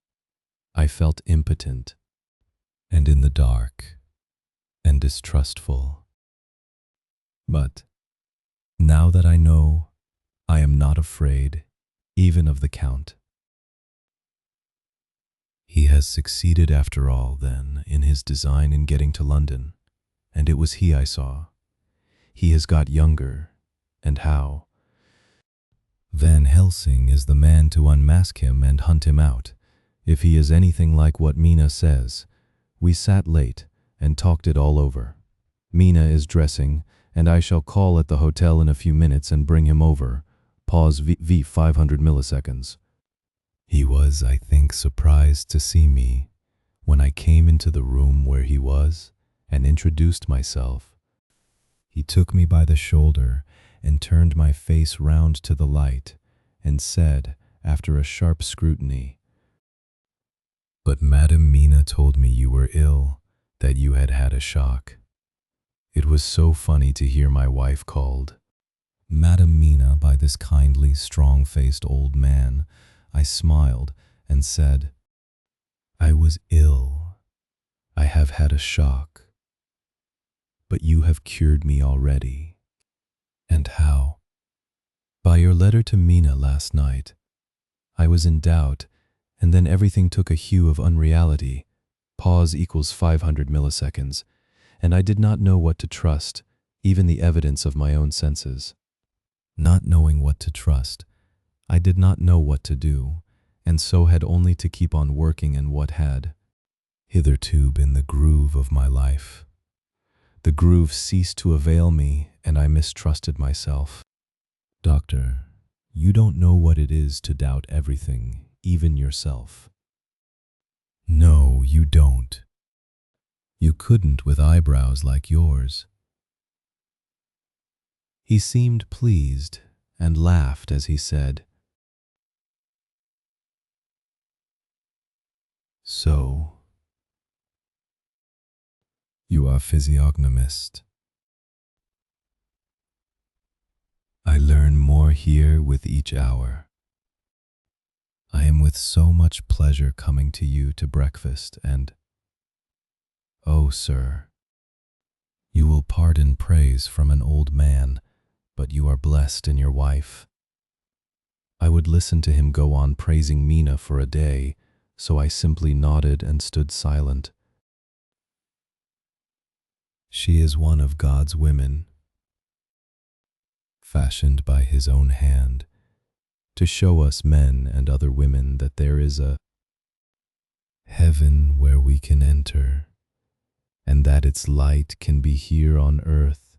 Speaker 1: I felt impotent, and in the dark, and distrustful. But now that I know, I am not afraid, even of the Count. He has succeeded after all, then, in his design in getting to London, and it was he I saw. He has got younger, and how? Van Helsing is the man to unmask him and hunt him out, if he is anything like what Mina says. We sat late and talked it all over. Mina is dressing, and I shall call at the hotel in a few minutes and bring him over. Pause v 500 milliseconds. He was, I think, surprised to see me when I came into the room where he was and introduced myself. He took me by the shoulder and turned my face round to the light and said, after a sharp scrutiny, "But Madam Mina told me you were ill, that you had had a shock." It was so funny to hear my wife called Madam Mina by this kindly, strong-faced old man. I smiled and said, "I was ill. I have had a shock. But you have cured me already." "And how?" "By your letter to Mina last night. I was in doubt, and then everything took a hue of unreality. Pause equals 500 milliseconds, and I did not know what to trust, even the evidence of my own senses. Not knowing what to trust, I did not know what to do, and so had only to keep on working in what had hitherto been the groove of my life. The groove ceased to avail me, and I mistrusted myself. Doctor, you don't know what it is to doubt everything, even yourself. No, you don't. You couldn't with eyebrows like yours." He seemed pleased and laughed as he said, "So, you are physiognomist. I learn more here with each hour. I am with so much pleasure coming to you to breakfast, and, oh, sir, you will pardon praise from an old man, but you are blessed in your wife." I would listen to him go on praising Mina for a day, so I simply nodded and stood silent. She is one of God's women, fashioned by his own hand, to show us men and other women that there is a heaven where we can enter, and that its light can be here on earth.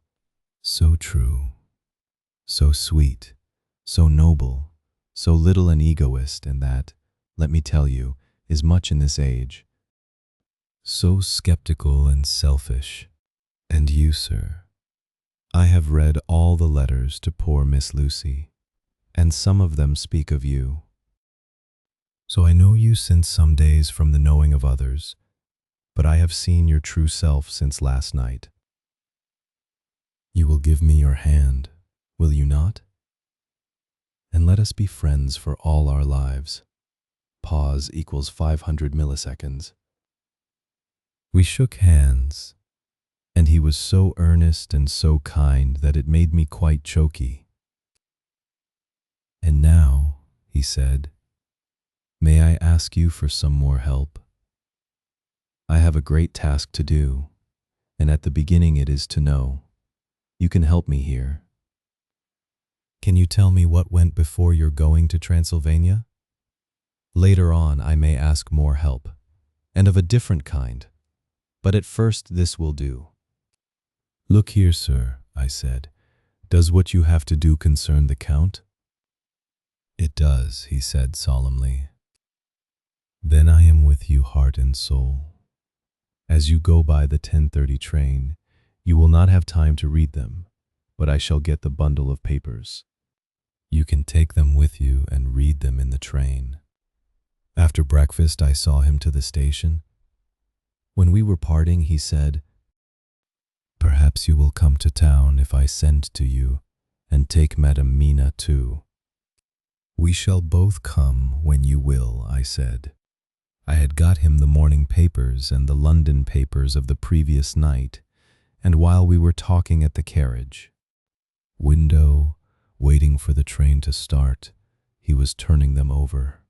Speaker 1: So true, so sweet, so noble, so little an egoist, and that, let me tell you, is much in this age. So skeptical and selfish. And you, sir, I have read all the letters to poor Miss Lucy, and some of them speak of you. So I know you since some days from the knowing of others, but I have seen your true self since last night. You will give me your hand, will you not? and let us be friends for all our lives. Pause equals 500 milliseconds. We shook hands, and he was so earnest and so kind that it made me quite choky. And now, he said, may I ask you for some more help? I have a great task to do, and at the beginning it is to know. You can help me here. Can you tell me what went before your going to Transylvania? Later on I may ask more help, and of a different kind, but at first this will do. Look here, sir, I said. Does what you have to do concern the Count? It does, he said solemnly. Then I am with you heart and soul. As you go by the 10:30 train, you will not have time to read them, but I shall get the bundle of papers. You can take them with you and read them in the train. After breakfast, I saw him to the station. When we were parting, he said, perhaps you will come to town if I send to you, and take Madam Mina too. We shall both come when you will, I said. I had got him the morning papers and the London papers of the previous night, and while we were talking at the carriage window, waiting for the train to start, he was turning them over.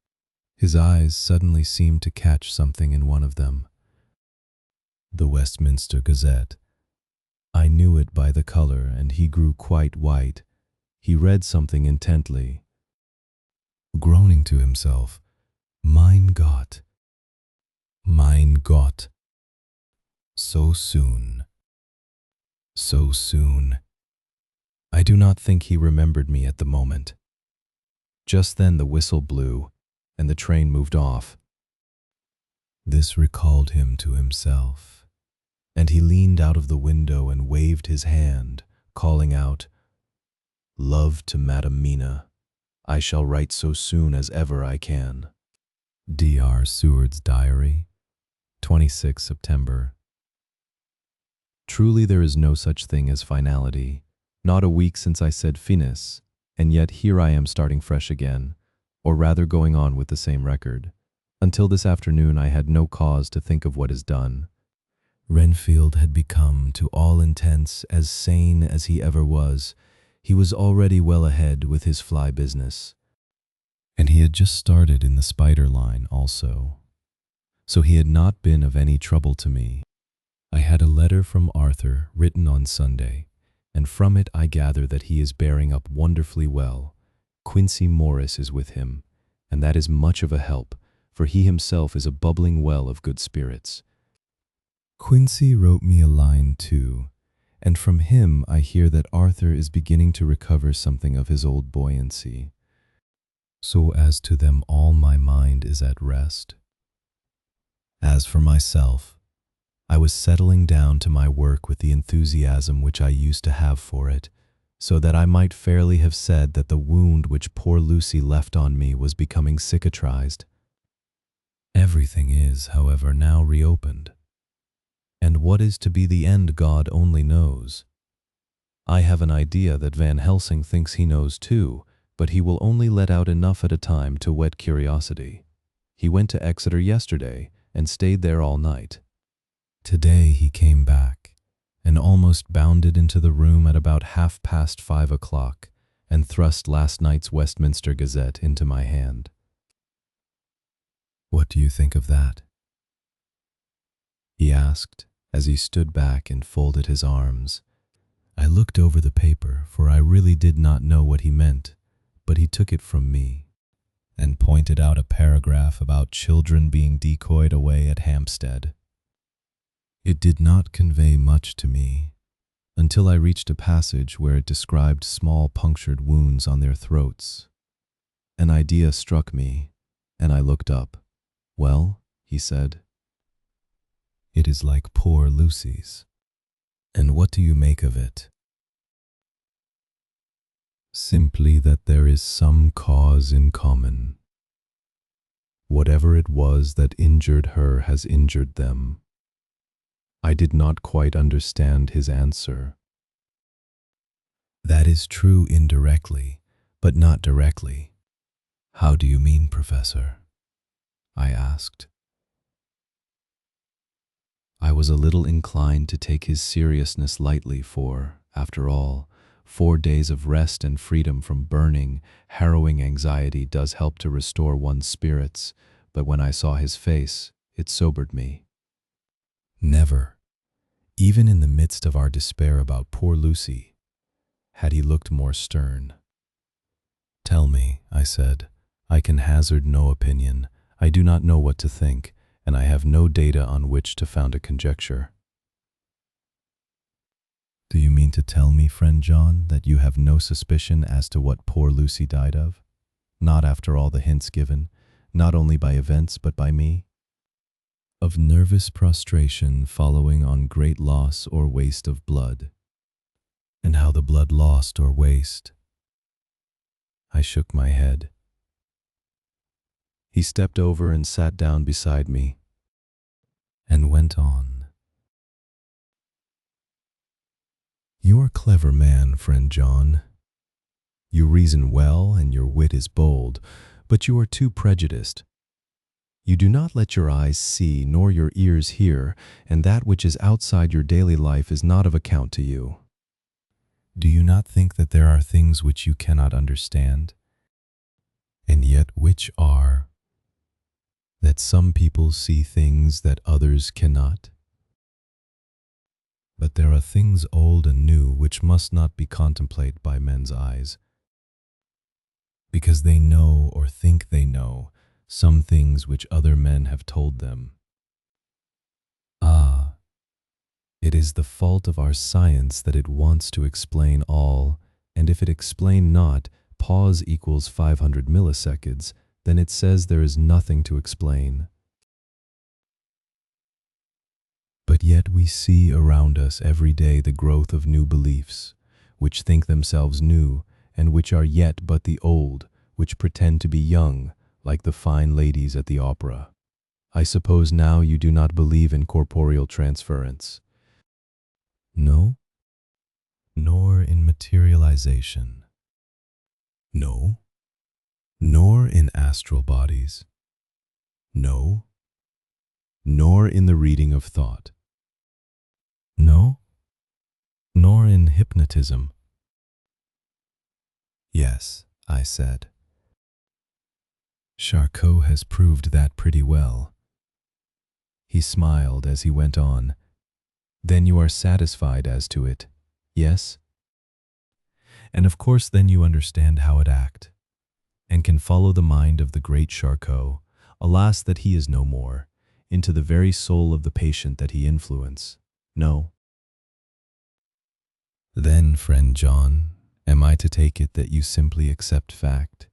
Speaker 1: His eyes suddenly seemed to catch something in one of them. The Westminster Gazette. I knew it by the color, and he grew quite white. He read something intently, groaning to himself, Mein Gott, mein Gott. So soon. So soon. I do not think he remembered me at the moment. Just then the whistle blew, and the train moved off. This recalled him to himself, and he leaned out of the window and waved his hand, calling out, Love to Madam Mina. I shall write so soon as ever I can. D.R. Seward's Diary, 26 September. Truly there is no such thing as finality. Not a week since I said finis, and yet here I am starting fresh again, or rather going on with the same record. Until this afternoon I had no cause to think of what is done. Renfield had become, to all intents, as sane as he ever was. He was already well ahead with his fly business, and he had just started in the spider line also. So he had not been of any trouble to me. I had a letter from Arthur written on Sunday, and from it I gather that he is bearing up wonderfully well. Quincy Morris is with him, and that is much of a help, for he himself is a bubbling well of good spirits. Quincy wrote me a line too, and from him I hear that Arthur is beginning to recover something of his old buoyancy. So as to them all my mind is at rest. As for myself, I was settling down to my work with the enthusiasm which I used to have for it, so that I might fairly have said that the wound which poor Lucy left on me was becoming cicatrized. Everything is, however, now reopened, and what is to be the end God only knows. I have an idea that Van Helsing thinks he knows too, but he will only let out enough at a time to whet curiosity. He went to Exeter yesterday and stayed there all night. Today he came back and almost bounded into the room at about 5:30 o'clock and thrust last night's Westminster Gazette into my hand. What do you think of that? He asked as he stood back and folded his arms. I looked over the paper, for I really did not know what he meant, but he took it from me and pointed out a paragraph about children being decoyed away at Hampstead. It did not convey much to me until I reached a passage where it described small punctured wounds on their throats. An idea struck me, and I looked up. Well, he said, it is like poor Lucy's. And what do you make of it? Simply that there is some cause in common. Whatever it was that injured her has injured them. I did not quite understand his answer. That is true indirectly, but not directly. How do you mean, Professor? I asked. I was a little inclined to take his seriousness lightly for, after all, 4 days of rest and freedom from burning, harrowing anxiety does help to restore one's spirits, but when I saw his face, it sobered me. Never, even in the midst of our despair about poor Lucy, had he looked more stern. Tell me, I said. I can hazard no opinion. I do not know what to think, and I have no data on which to found a conjecture. Do you mean to tell me, friend John, that you have no suspicion as to what poor Lucy died of? Not after all the hints given, not only by events but by me? Of nervous prostration following on great loss or waste of blood. And how the blood lost or waste? I shook my head. He stepped over and sat down beside me, and went on. You are a clever man, friend John. You reason well, and your wit is bold, but you are too prejudiced. You do not let your eyes see, nor your ears hear, and that which is outside your daily life is not of account to you. Do you not think that there are things which you cannot understand, and yet which are, that some people see things that others cannot? But there are things old and new which must not be contemplated by men's eyes, because they know or think they know some things which other men have told them. Ah, it is the fault of our science that it wants to explain all, and if it explain not, pause equals 500 milliseconds, then it says there is nothing to explain. But yet we see around us every day the growth of new beliefs, which think themselves new, and which are yet but the old, which pretend to be young, like the fine ladies at the opera. I suppose now you do not believe in corporeal transference. No? Nor in materialization. No? Nor in astral bodies. No? Nor in the reading of thought. No? Nor in hypnotism. Yes, I said. Charcot has proved that pretty well. He smiled as he went on. Then you are satisfied as to it, yes? And of course then you understand how it act, and can follow the mind of the great Charcot, alas that he is no more, into the very soul of the patient that he influence. No. Then, friend John, am I to take it that you simply accept fact,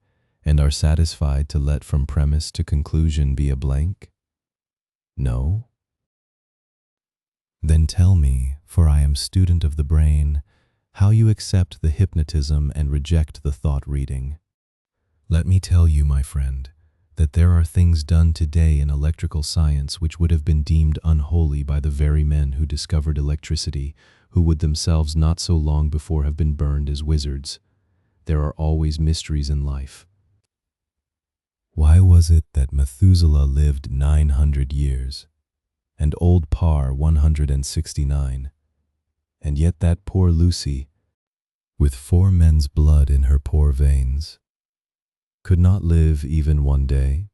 Speaker 1: and are satisfied to let from premise to conclusion be a blank? No? Then tell me, for I am student of the brain, how you accept the hypnotism and reject the thought reading. Let me tell you, my friend, that there are things done today in electrical science which would have been deemed unholy by the very men who discovered electricity, who would themselves not so long before have been burned as wizards. There are always mysteries in life. Why was it that Methuselah lived 900 years, and old Parr 169, and yet that poor Lucy, with 4 men's blood in her poor veins, could not live even one day?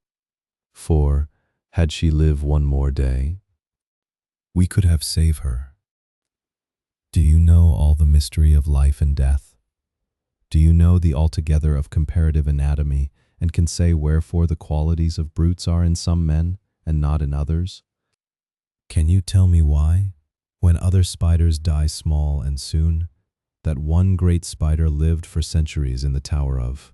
Speaker 1: For, had she lived one more day, we could have saved her. Do you know all the mystery of life and death? Do you know the altogether of comparative anatomy, and can say wherefore the qualities of brutes are in some men, and not in others? Can you tell me why, when other spiders die small and soon, that one great spider lived for centuries in the tower of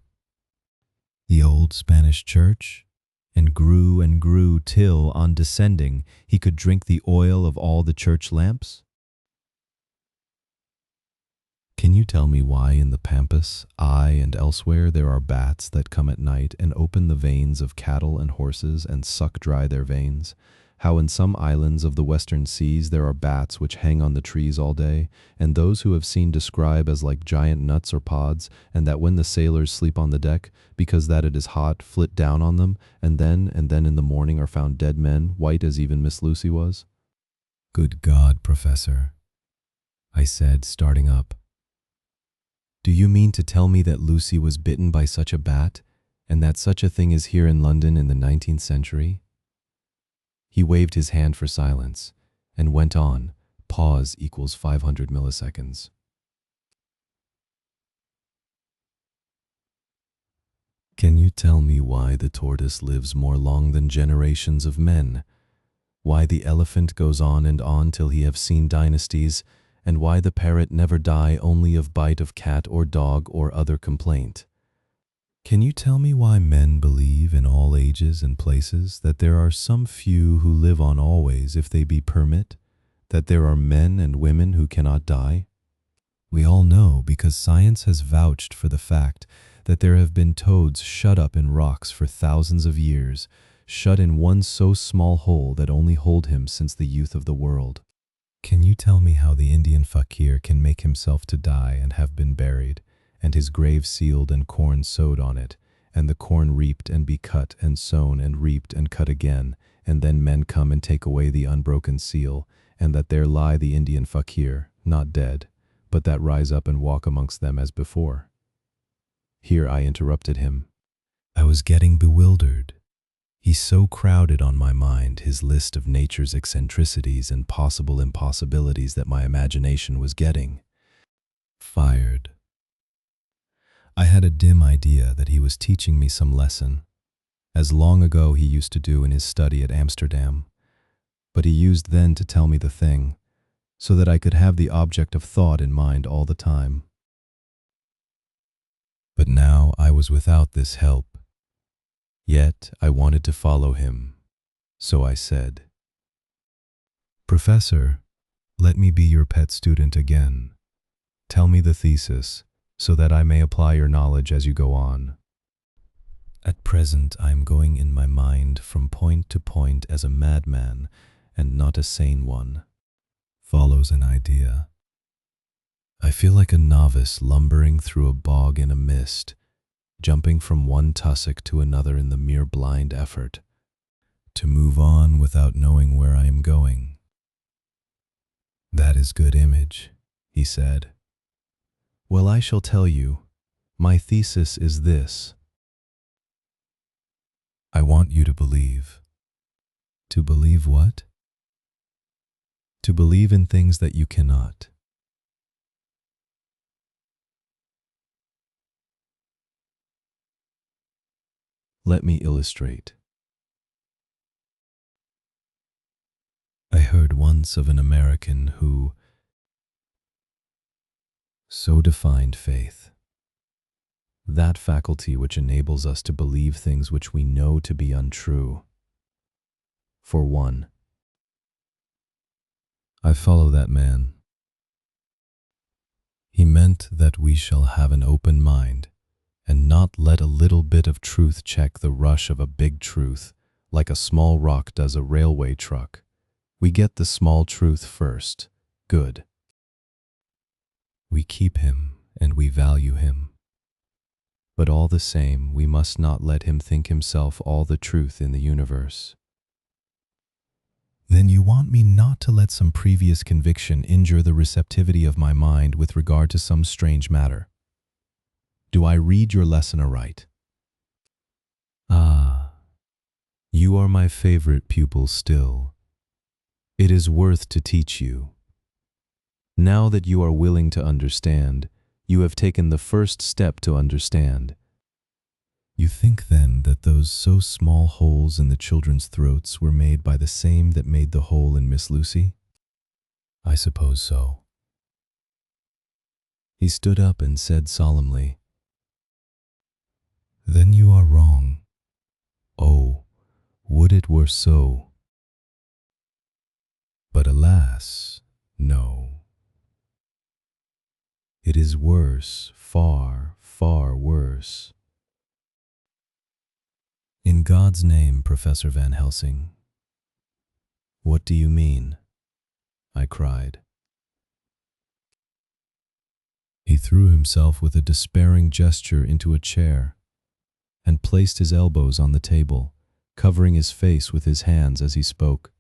Speaker 1: the old Spanish church, and grew till, on descending, he could drink the oil of all the church lamps? Can you tell me why in the pampas, and elsewhere, there are bats that come at night and open the veins of cattle and horses and suck dry their veins, how in some islands of the western seas there are bats which hang on the trees all day, and those who have seen describe as like giant nuts or pods, and that when the sailors sleep on the deck, because that it is hot, flit down on them, and then in the morning are found dead men, white as even Miss Lucy was?
Speaker 2: Good God, Professor, I said, starting up. Do you mean to tell me that Lucy was bitten by such a bat, and that such a thing is here in London in the 19th century? He waved his hand for silence and went on, pause equals 500 milliseconds. Can you tell me why the tortoise lives more long than generations of men? Why the elephant goes on and on till he have seen dynasties, and why the parrot never die only of bite of cat or dog or other complaint? Can you tell me why men believe in all ages and places that there are some few who live on always if they be permit, that there are men and women who cannot die? We all know because science has vouched for the fact that there have been toads shut up in rocks for thousands of years, shut in one so small hole that only hold him since the youth of the world. Can you tell me how the Indian fakir can make himself to die and have been buried, and his grave sealed and corn sowed on it, and the corn reaped and be cut and sown and reaped and cut again, and then men come and take away the unbroken seal, and that there lie the Indian fakir, not dead, but that rise up and walk amongst them as before? Here I interrupted him. I was getting bewildered. He so crowded on my mind his list of nature's eccentricities and possible impossibilities that my imagination was getting fired. I had a dim idea that he was teaching me some lesson, as long ago he used to do in his study at Amsterdam, but he used then to tell me the thing, so that I could have the object of thought in mind all the time. But now I was without this help. Yet I wanted to follow him, so I said, Professor, let me be your pet student again. Tell me the thesis, so that I may apply your knowledge as you go on. At present I am going in my mind from point to point as a madman, and not a sane one. Follows an idea. I feel like a novice lumbering through a bog in a mist, jumping from one tussock to another in the mere blind effort to move on without knowing where I am going. That is good image, he said. Well, I shall tell you. My thesis is this. I want you to believe. To believe what? To believe in things that you cannot. Let me illustrate. I heard once of an American who so defined faith. That faculty which enables us to believe things which we know to be untrue. For one, I follow that man. He meant that we shall have an open mind and not let a little bit of truth check the rush of a big truth, like a small rock does a railway truck. We get the small truth first. Good. We keep him and we value him. But all the same, we must not let him think himself all the truth in the universe. Then you want me not to let some previous conviction injure the receptivity of my mind with regard to some strange matter. Do I read your lesson aright? Ah, you are my favorite pupil still. It is worth to teach you. Now that you are willing to understand, you have taken the first step to understand. You think then that those so small holes in the children's throats were made by the same that made the hole in Miss Lucy? I suppose so. He stood up and said solemnly, Then you are wrong. Oh, would it were so. But alas, no. It is worse, far, far worse. In God's name, Professor Van Helsing, "What do you mean?" I cried.
Speaker 1: He threw himself with a despairing gesture into a chair and placed his elbows on the table, covering his face with his hands as he spoke.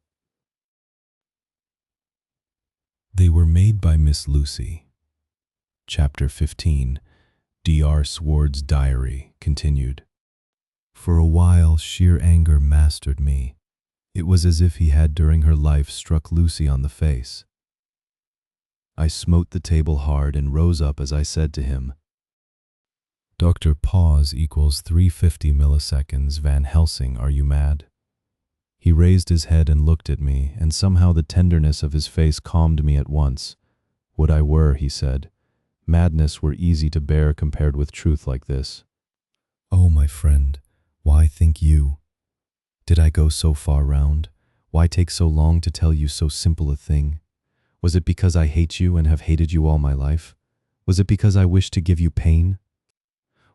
Speaker 1: They were made by Miss Lucy. Chapter 15, Dr. Seward's Diary, continued. For a while, sheer anger mastered me. It was as if he had during her life struck Lucy on the face. I smote the table hard and rose up as I said to him, Dr. Pause equals 350 milliseconds. Van Helsing, are you mad? He raised his head and looked at me, and somehow the tenderness of his face calmed me at once. Would I were, he said. Madness were easy to bear compared with truth like this. Oh, my friend, why think you? Did I go so far round? Why take so long to tell you so simple a thing? Was it because I hate you and have hated you all my life? Was it because I wished to give you pain?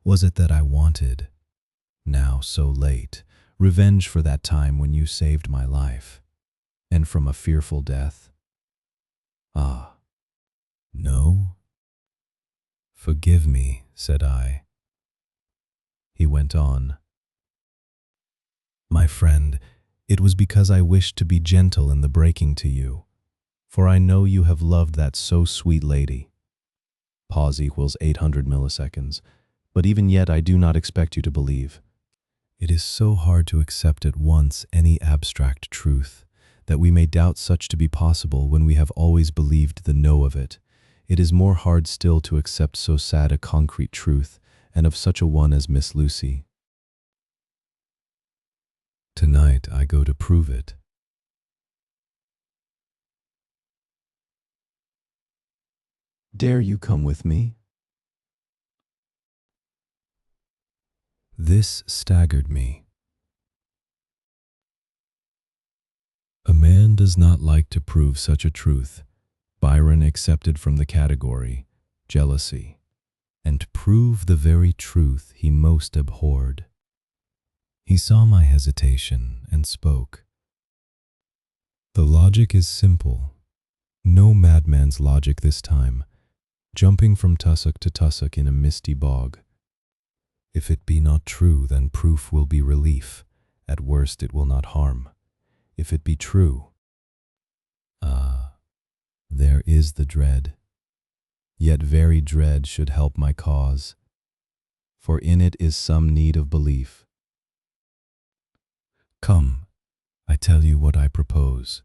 Speaker 1: Was it that I wanted, now so late, revenge for that time when you saved my life, and from a fearful death? Ah, no? Forgive me, said I. He went on. My friend, it was because I wished to be gentle in the breaking to you, for I know you have loved that so sweet lady. Pause equals 800 milliseconds, but even yet I do not expect you to believe. It is so hard to accept at once any abstract truth, that we may doubt such to be possible when we have always believed the no of it. It is more hard still to accept so sad a concrete truth, and of such a one as Miss Lucy. Tonight I go to prove it. Dare you come with me? This staggered me. A man does not like to prove such a truth. Byron accepted from the category, jealousy, and prove the very truth he most abhorred. He saw my hesitation and spoke. The logic is simple. No madman's logic this time, jumping from tussock to tussock in a misty bog. If it be not true, then proof will be relief. At worst it will not harm. If it be true, there is the dread. Yet very dread should help my cause, for in it is some need of belief. Come, I tell you what I propose.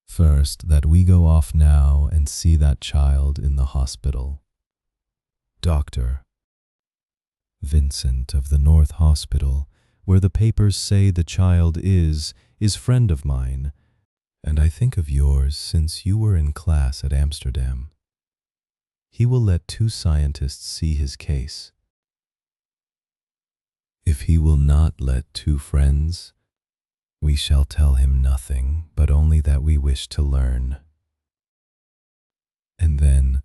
Speaker 1: First, that we go off now and see that child in the hospital. Doctor, Vincent of the North Hospital, where the papers say the child is friend of mine, and I think of yours since you were in class at Amsterdam. He will let 2 scientists see his case. If he will not let 2 friends, we shall tell him nothing, but only that we wish to learn. And then,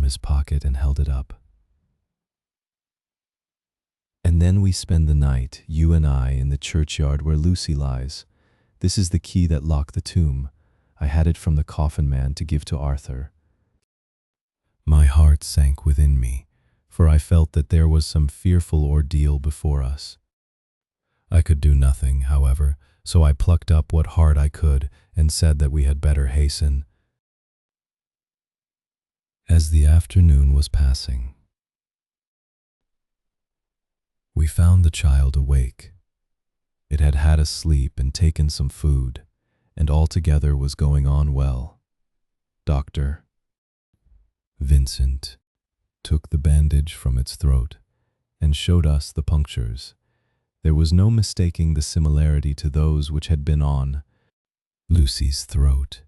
Speaker 1: his pocket and held it up.
Speaker 2: And then we spend the night, you and I, in the churchyard where Lucy lies. This is the key that locked the tomb. I had it from the coffin man to give to Arthur.
Speaker 1: My heart sank within me, for I felt that there was some fearful ordeal before us. I could do nothing, however, so I plucked up what heart I could and said that we had better hasten. As the afternoon was passing, we found the child awake. It had had a sleep and taken some food, and altogether was going on well. Dr. Vincent took the bandage from its throat and showed us the punctures. There was no mistaking the similarity to those which had been on Lucy's throat.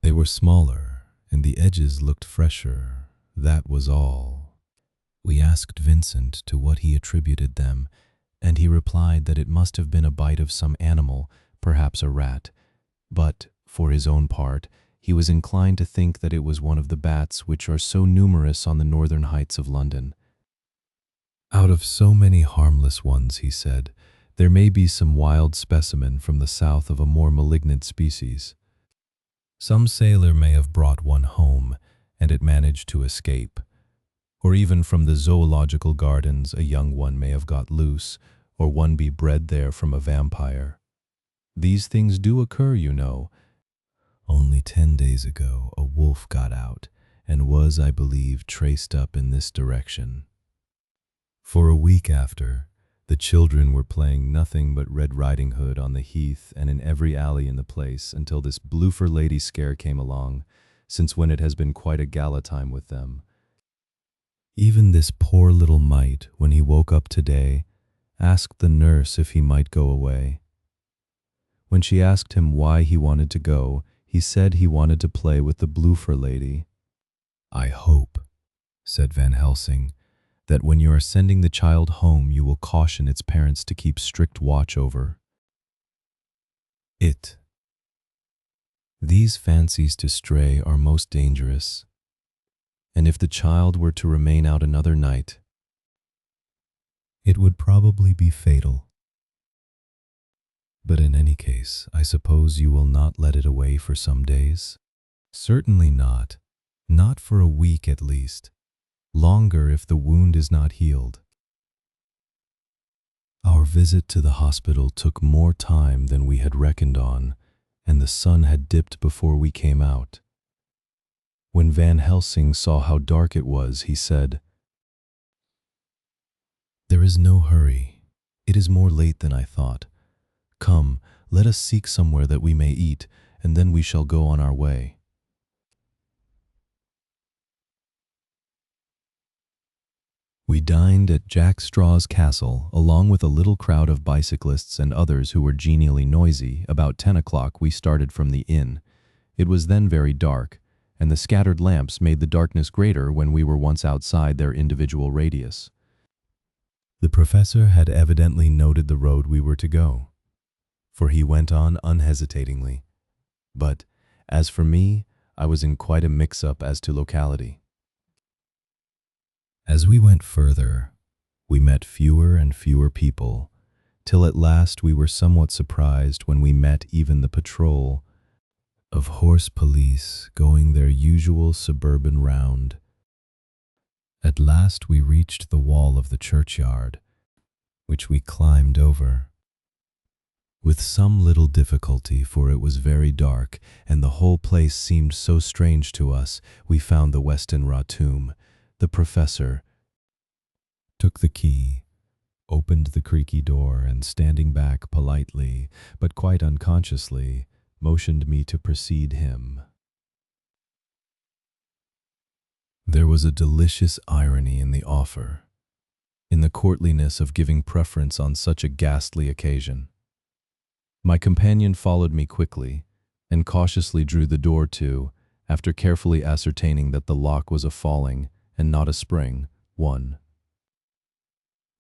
Speaker 1: They were smaller, and the edges looked fresher. That was all. We asked Vincent to what he attributed them, and he replied that it must have been a bite of some animal, perhaps a rat. But, for his own part, he was inclined to think that it was one of the bats which are so numerous on the northern heights of London. Out of so many harmless ones, he said, there may be some wild specimen from the south of a more malignant species. Some sailor may have brought one home, and it managed to escape. Or even from the zoological gardens a young one may have got loose, or one be bred there from a vampire. These things do occur, you know. Only 10 days ago a wolf got out, and was, I believe, traced up in this direction. For a week after, the children were playing nothing but Red Riding Hood on the heath and in every alley in the place until this bloofer lady scare came along, since when it has been quite a gala time with them. Even this poor little mite, when he woke up today, asked the nurse if he might go away. When she asked him why he wanted to go, he said he wanted to play with the bloofer lady. I hope, said Van Helsing, that when you are sending the child home you will caution its parents to keep strict watch over it. These fancies to stray are most dangerous, and if the child were to remain out another night, it would probably be fatal. But in any case, I suppose you will not let it away for some days? Certainly not. Not for a week at least. Longer if the wound is not healed. Our visit to the hospital took more time than we had reckoned on, and the sun had dipped before we came out. When Van Helsing saw how dark it was, he said, "There is no hurry. It is more late than I thought. Come, let us seek somewhere that we may eat, and then we shall go on our way." We dined at Jack Straw's castle, along with a little crowd of bicyclists and others who were genially noisy. About 10 o'clock we started from the inn. It was then very dark, and the scattered lamps made the darkness greater when we were once outside their individual radius. The professor had evidently noted the road we were to go, for he went on unhesitatingly. But, as for me, I was in quite a mix-up as to locality. As we went further, we met fewer and fewer people, till at last we were somewhat surprised when we met even the patrol of horse police going their usual suburban round. At last we reached the wall of the churchyard, which we climbed over. With some little difficulty, for it was very dark, and the whole place seemed so strange to us, we found the Westenra tomb. The professor took the key, opened the creaky door, and standing back politely, but quite unconsciously, motioned me to precede him. There was a delicious irony in the offer, in the courtliness of giving preference on such a ghastly occasion. My companion followed me quickly, and cautiously drew the door to, after carefully ascertaining that the lock was a falling, and not a spring, one.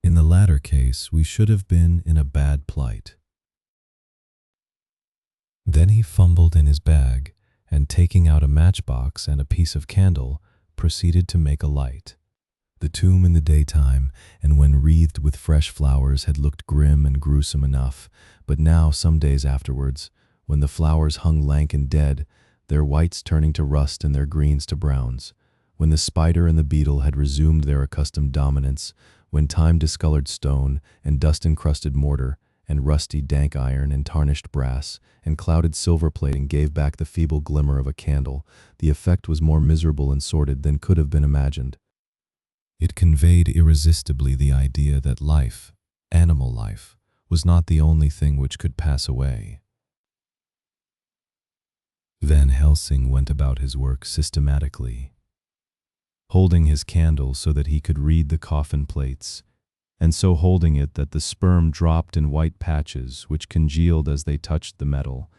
Speaker 1: In the latter case, we should have been in a bad plight. Then he fumbled in his bag, and taking out a matchbox and a piece of candle, proceeded to make a light. The tomb in the daytime, and when wreathed with fresh flowers, had looked grim and gruesome enough, but now, some days afterwards, when the flowers hung lank and dead, their whites turning to rust and their greens to browns, when the spider and the beetle had resumed their accustomed dominance, when time-discolored stone and dust-encrusted mortar and rusty dank iron and tarnished brass and clouded silver plating gave back the feeble glimmer of a candle, the effect was more miserable and sordid than could have been imagined. It conveyed irresistibly the idea that life, animal life, was not the only thing which could pass away. Van Helsing went about his work systematically, holding his candle so that he could read the coffin plates, and so holding it that the sperm dropped in white patches which congealed as they touched the metal.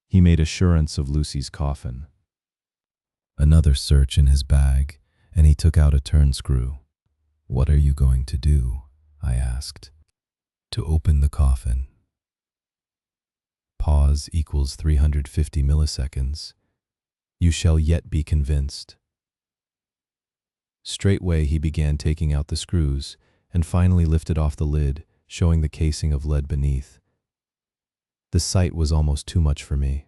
Speaker 1: He made assurance of Lucy's coffin. Another search in his bag, and he took out a turnscrew. "What are you going to do?" I asked. "To open the coffin." Pause equals 350 milliseconds. "You shall yet be convinced." Straightway he began taking out the screws, and finally lifted off the lid, showing the casing of lead beneath. The sight was almost too much for me.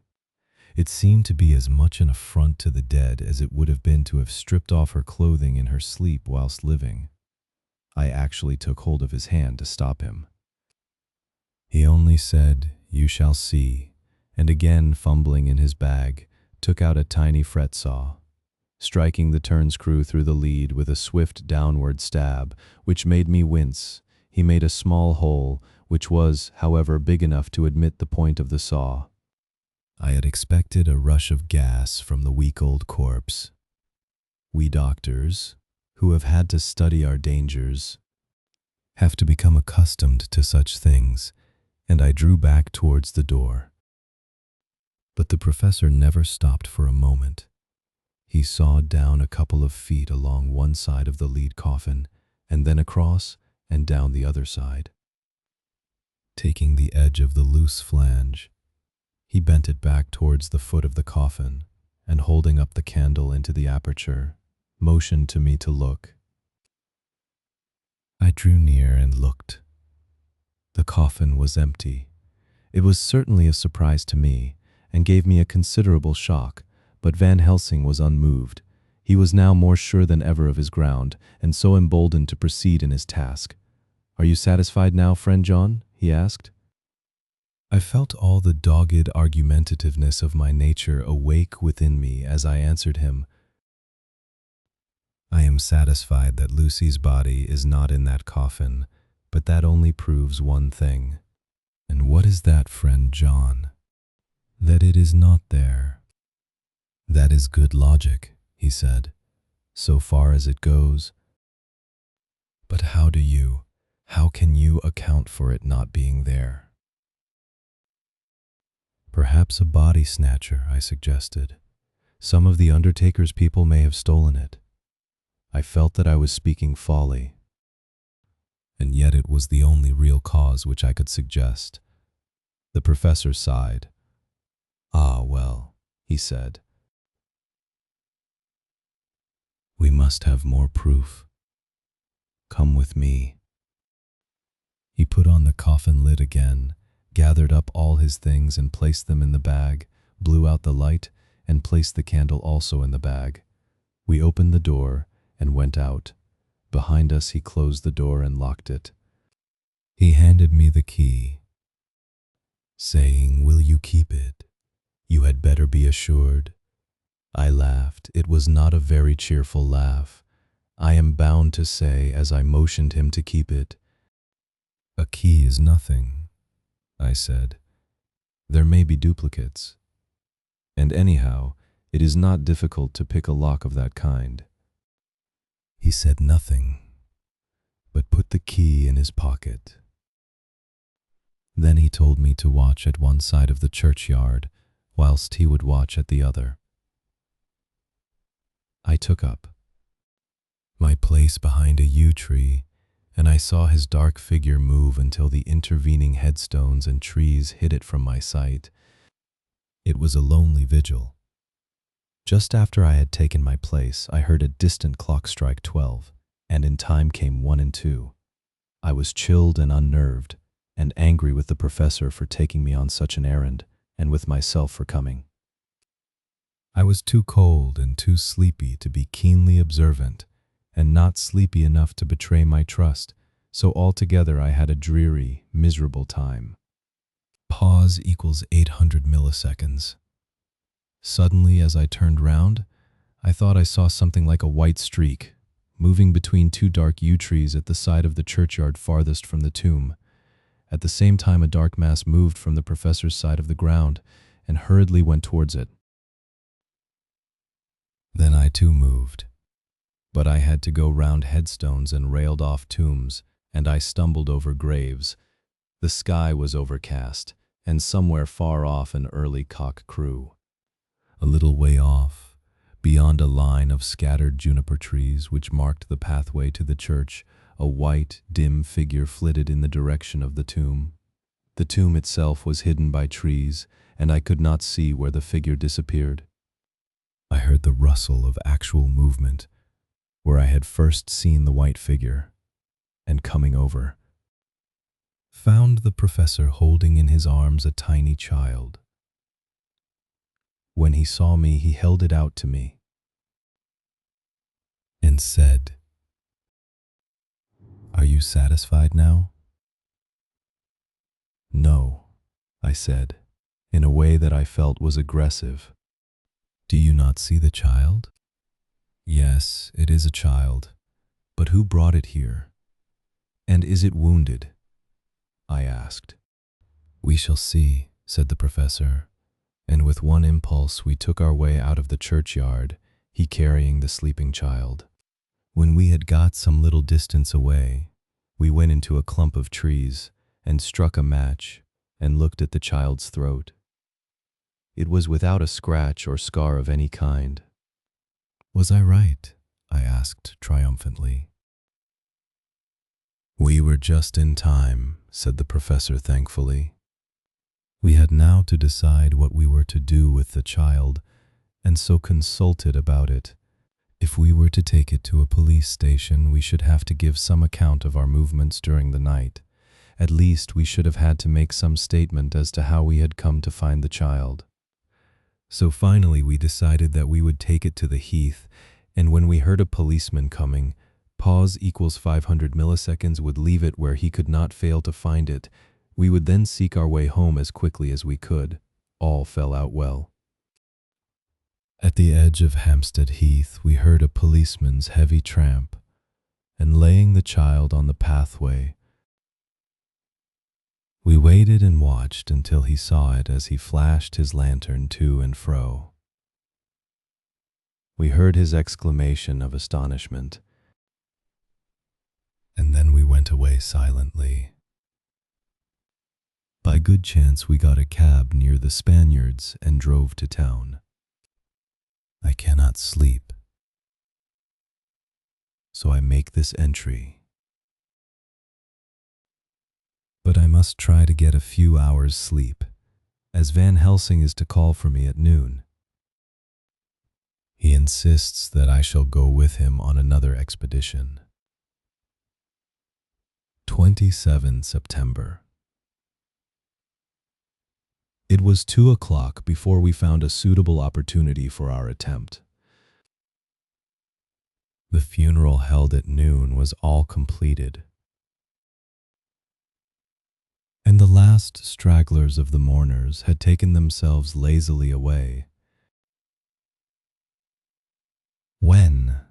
Speaker 1: It seemed to be as much an affront to the dead as it would have been to have stripped off her clothing in her sleep whilst living. I actually took hold of his hand to stop him. He only said, "You shall see," and again fumbling in his bag, took out a tiny fret saw. Striking the turnscrew through the lead with a swift downward stab, which made me wince, he made a small hole, which was, however, big enough to admit the point of the saw. I had expected a rush of gas from the weak old corpse. We doctors, who have had to study our dangers, have to become accustomed to such things, and I drew back towards the door. But the professor never stopped for a moment. He sawed down a couple of feet along one side of the lead coffin, and then across and down the other side. Taking the edge of the loose flange, he bent it back towards the foot of the coffin, and holding up the candle into the aperture, motioned to me to look. I drew near and looked. The coffin was empty. It was certainly a surprise to me, and gave me a considerable shock, but Van Helsing was unmoved. He was now more sure than ever of his ground, and so emboldened to proceed in his task. "Are you satisfied now, friend John?" he asked. I felt all the dogged argumentativeness of my nature awake within me as I answered him. "I am satisfied that Lucy's body is not in that coffin, but that only proves one thing." "And what is that, friend John?" "That it is not there." "That is good logic," he said, "so far as it goes. But how can you account for it not being there?" "Perhaps a body snatcher," I suggested. "Some of the undertaker's people may have stolen it." I felt that I was speaking folly, and yet it was the only real cause which I could suggest. The professor sighed. "Ah, well," he said, "we must have more proof. Come with me." He put on the coffin lid again, gathered up all his things and placed them in the bag, blew out the light, and placed the candle also in the bag. We opened the door and went out. Behind us he closed the door and locked it. He handed me the key, saying, "Will you keep it? You had better be assured." I laughed. It was not a very cheerful laugh, I am bound to say, as I motioned him to keep it. "A key is nothing," I said. "There may be duplicates. And anyhow, it is not difficult to pick a lock of that kind." He said nothing, but put the key in his pocket. Then he told me to watch at one side of the churchyard, whilst he would watch at the other. I took up my place behind a yew tree, and I saw his dark figure move until the intervening headstones and trees hid it from my sight. It was a lonely vigil. Just after I had taken my place, I heard a distant clock strike 12, and in time came 1 and 2. I was chilled and unnerved, and angry with the professor for taking me on such an errand, and with myself for coming. I was too cold and too sleepy to be keenly observant, and not sleepy enough to betray my trust, so altogether I had a dreary, miserable time. Pause equals 800 milliseconds. Suddenly, as I turned round, I thought I saw something like a white streak, moving between two dark yew trees at the side of the churchyard farthest from the tomb. At the same time, a dark mass moved from the professor's side of the ground and hurriedly went towards it. Then I too moved. But I had to go round headstones and railed off tombs, and I stumbled over graves. The sky was overcast, and somewhere far off an early cock crew. A little way off, beyond a line of scattered juniper trees which marked the pathway to the church, a white, dim figure flitted in the direction of the tomb. The tomb itself was hidden by trees, and I could not see where the figure disappeared. I heard the rustle of actual movement, where I had first seen the white figure, and coming over, found the professor holding in his arms a tiny child. When he saw me, he held it out to me and said, "Are you satisfied now?" "No," I said, in a way that I felt was aggressive. "Do you not see the child?" "Yes, it is a child. But who brought it here? And is it wounded?" I asked. "We shall see," said the professor, and with one impulse we took our way out of the churchyard, he carrying the sleeping child. When we had got some little distance away, we went into a clump of trees and struck a match and looked at the child's throat. It was without a scratch or scar of any kind. "Was I right?" I asked triumphantly. "We were just in time," said the professor thankfully. We had now to decide what we were to do with the child, and so consulted about it. If we were to take it to a police station, we should have to give some account of our movements during the night. At least we should have had to make some statement as to how we had come to find the child. So finally we decided that we would take it to the heath, and when we heard a policeman coming, pause equals 500 milliseconds would leave it where he could not fail to find it. We would then seek our way home as quickly as we could. All fell out well. At the edge of Hampstead Heath, we heard a policeman's heavy tramp, and laying the child on the pathway, we waited and watched until he saw it as he flashed his lantern to and fro. We heard his exclamation of astonishment, and then we went away silently. By good chance, we got a cab near the Spaniards and drove to town. I cannot sleep, so I make this entry. But I must try to get a few hours' sleep, as Van Helsing is to call for me at noon. He insists that I shall go with him on another expedition. 27 September. It was 2 o'clock before we found a suitable opportunity for our attempt. The funeral held at noon was all completed, and the last stragglers of the mourners had taken themselves lazily away. When,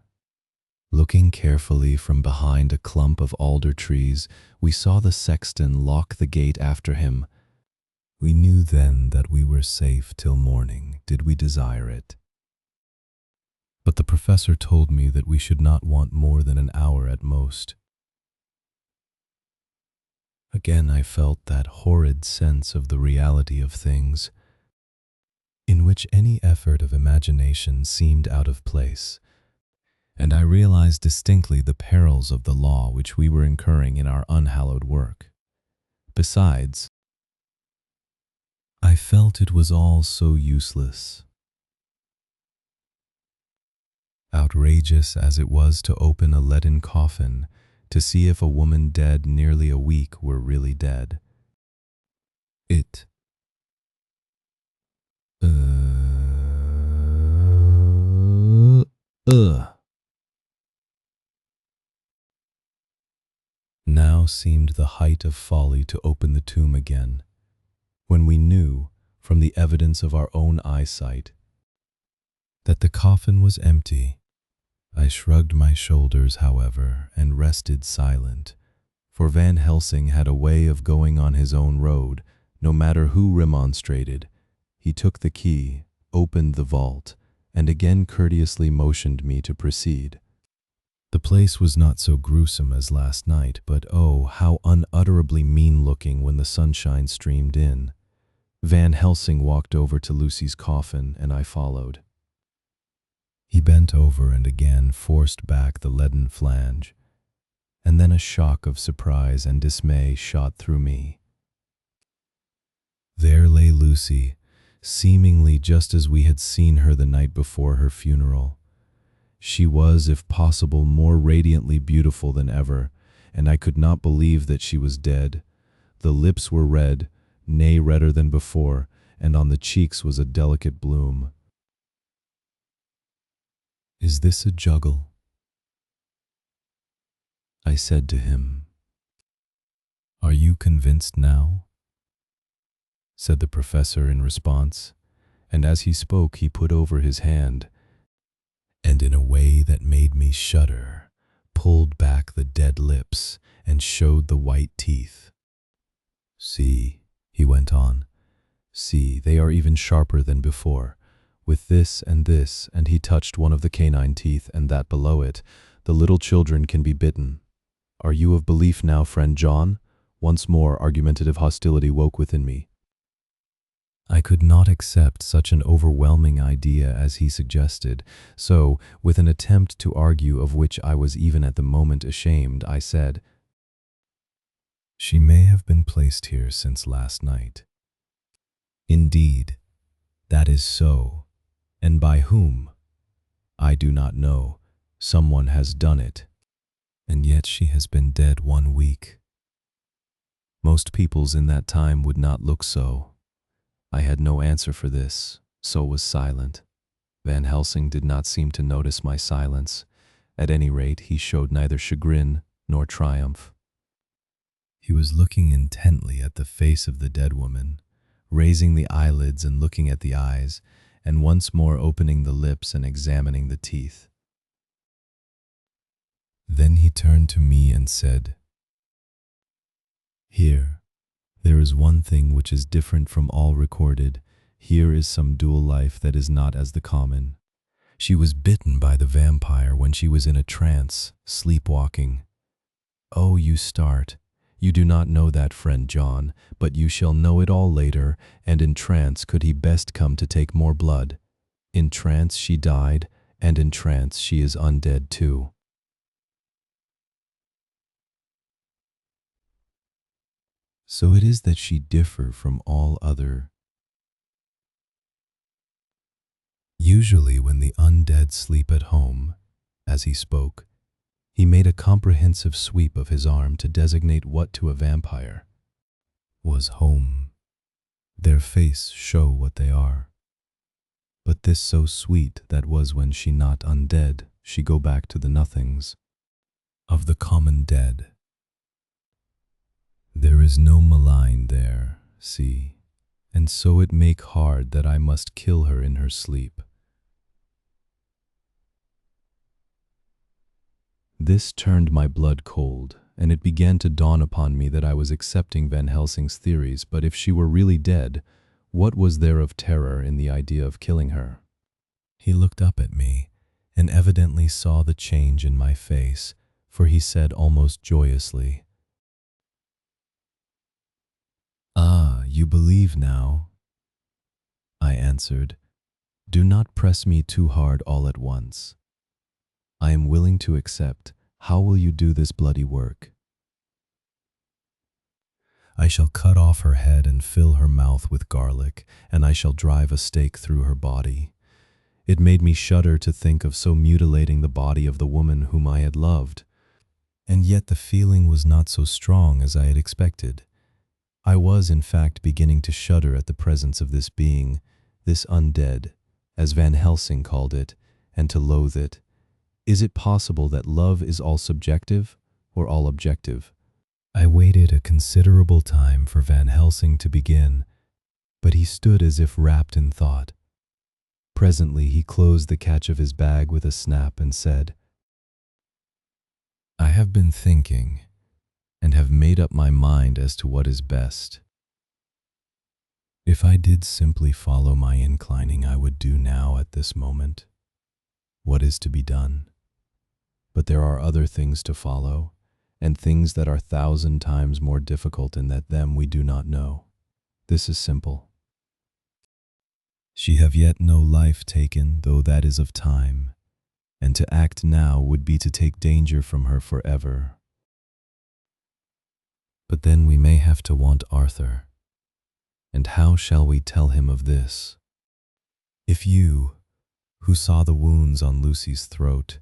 Speaker 1: looking carefully from behind a clump of alder trees, we saw the sexton lock the gate after him, we knew then that we were safe till morning, did we desire it. But the professor told me that we should not want more than an hour at most. Again I felt that horrid sense of the reality of things, in which any effort of imagination seemed out of place, and I realized distinctly the perils of the law which we were incurring in our unhallowed work. Besides, I felt it was all so useless. outrageous as it was to open a leaden coffin to see if a woman dead nearly a week were really dead. It now seemed the height of folly to open the tomb again, when we knew, from the evidence of our own eyesight, that the coffin was empty. I shrugged my shoulders, however, and rested silent, for Van Helsing had a way of going on his own road, no matter who remonstrated. He took the key, opened the vault, and again courteously motioned me to proceed. The place was not so gruesome as last night, but oh, how unutterably mean-looking when the sunshine streamed in. Van Helsing walked over to Lucy's coffin, and I followed. He bent over and again forced back the leaden flange, and then a shock of surprise and dismay shot through me. There lay Lucy, seemingly just as we had seen her the night before her funeral. She was, if possible, more radiantly beautiful than ever, and I could not believe that she was dead. The lips were red, nay, redder than before, and on the cheeks was a delicate bloom. "Is this a juggle?" I said to him. "Are you convinced now?" said the professor in response, and as he spoke he put over his hand, and in a way that made me shudder, pulled back the dead lips and showed the white teeth. "See," he went on, "see, they are even sharper than before. With this, and he touched one of the canine teeth and that below it, the little children can be bitten. Are you of belief now, friend John?" Once more argumentative hostility woke within me. I could not accept such an overwhelming idea as he suggested, so, with an attempt to argue of which I was even at the moment ashamed, I said, "She may have been placed here since last night." "Indeed, that is so. And by whom? I do not know. Someone has done it. And yet she has been dead 1 week. Most peoples in that time would not look so." I had no answer for this, so was silent. Van Helsing did not seem to notice my silence. At any rate, he showed neither chagrin nor triumph. He was looking intently at the face of the dead woman, raising the eyelids and looking at the eyes, and once more opening the lips and examining the teeth. Then he turned to me and said, "Here, there is one thing which is different from all recorded. Here is some dual life that is not as the common. She was bitten by the vampire when she was in a trance, sleepwalking. Oh, you start. You do not know that, friend John, but you shall know it all later, and in trance could he best come to take more blood. In trance she died, and in trance she is undead too." So it is that she differ from all other. Usually when the undead sleep at home, as he spoke, he made a comprehensive sweep of his arm to designate what to a vampire was home. Their face show what they are. But this so sweet that was when she not undead, she go back to the nothings of the common dead. There is no malign there, see, and so it make hard that I must kill her in her sleep. This turned my blood cold, and it began to dawn upon me that I was accepting Van Helsing's theories, but if she were really dead, what was there of terror in the idea of killing her? He looked up at me, and evidently saw the change in my face, for he said almost joyously, "Ah, you believe now?" I answered, "Do not press me too hard all at once. I am willing to accept. How will you do this bloody work?" "I shall cut off her head and fill her mouth with garlic, and I shall drive a stake through her body.
Speaker 2: It made me shudder to think of so mutilating the body of the woman whom I had loved.
Speaker 1: And yet the feeling was not so strong as I had expected. I was, in fact, beginning to shudder at the presence of this being, this undead, as Van Helsing called it, and to loathe it. Is it possible that love is all subjective or all objective? I waited a considerable time for Van Helsing to begin, but he stood as if wrapped in thought. Presently he closed the catch of his bag with a snap and said, "I have been thinking, and have made up my mind as to what is best. If I did simply follow my inclining, I would do now at this moment what is to be done. But there are other things to follow, and things that are 1,000 times more difficult, and that them we do not know. This is simple. She have yet no life taken, though that is of time, and to act now would be to take danger from her forever. But then we may have to want Arthur, and how shall we tell him of this? If you, who saw the wounds on Lucy's throat,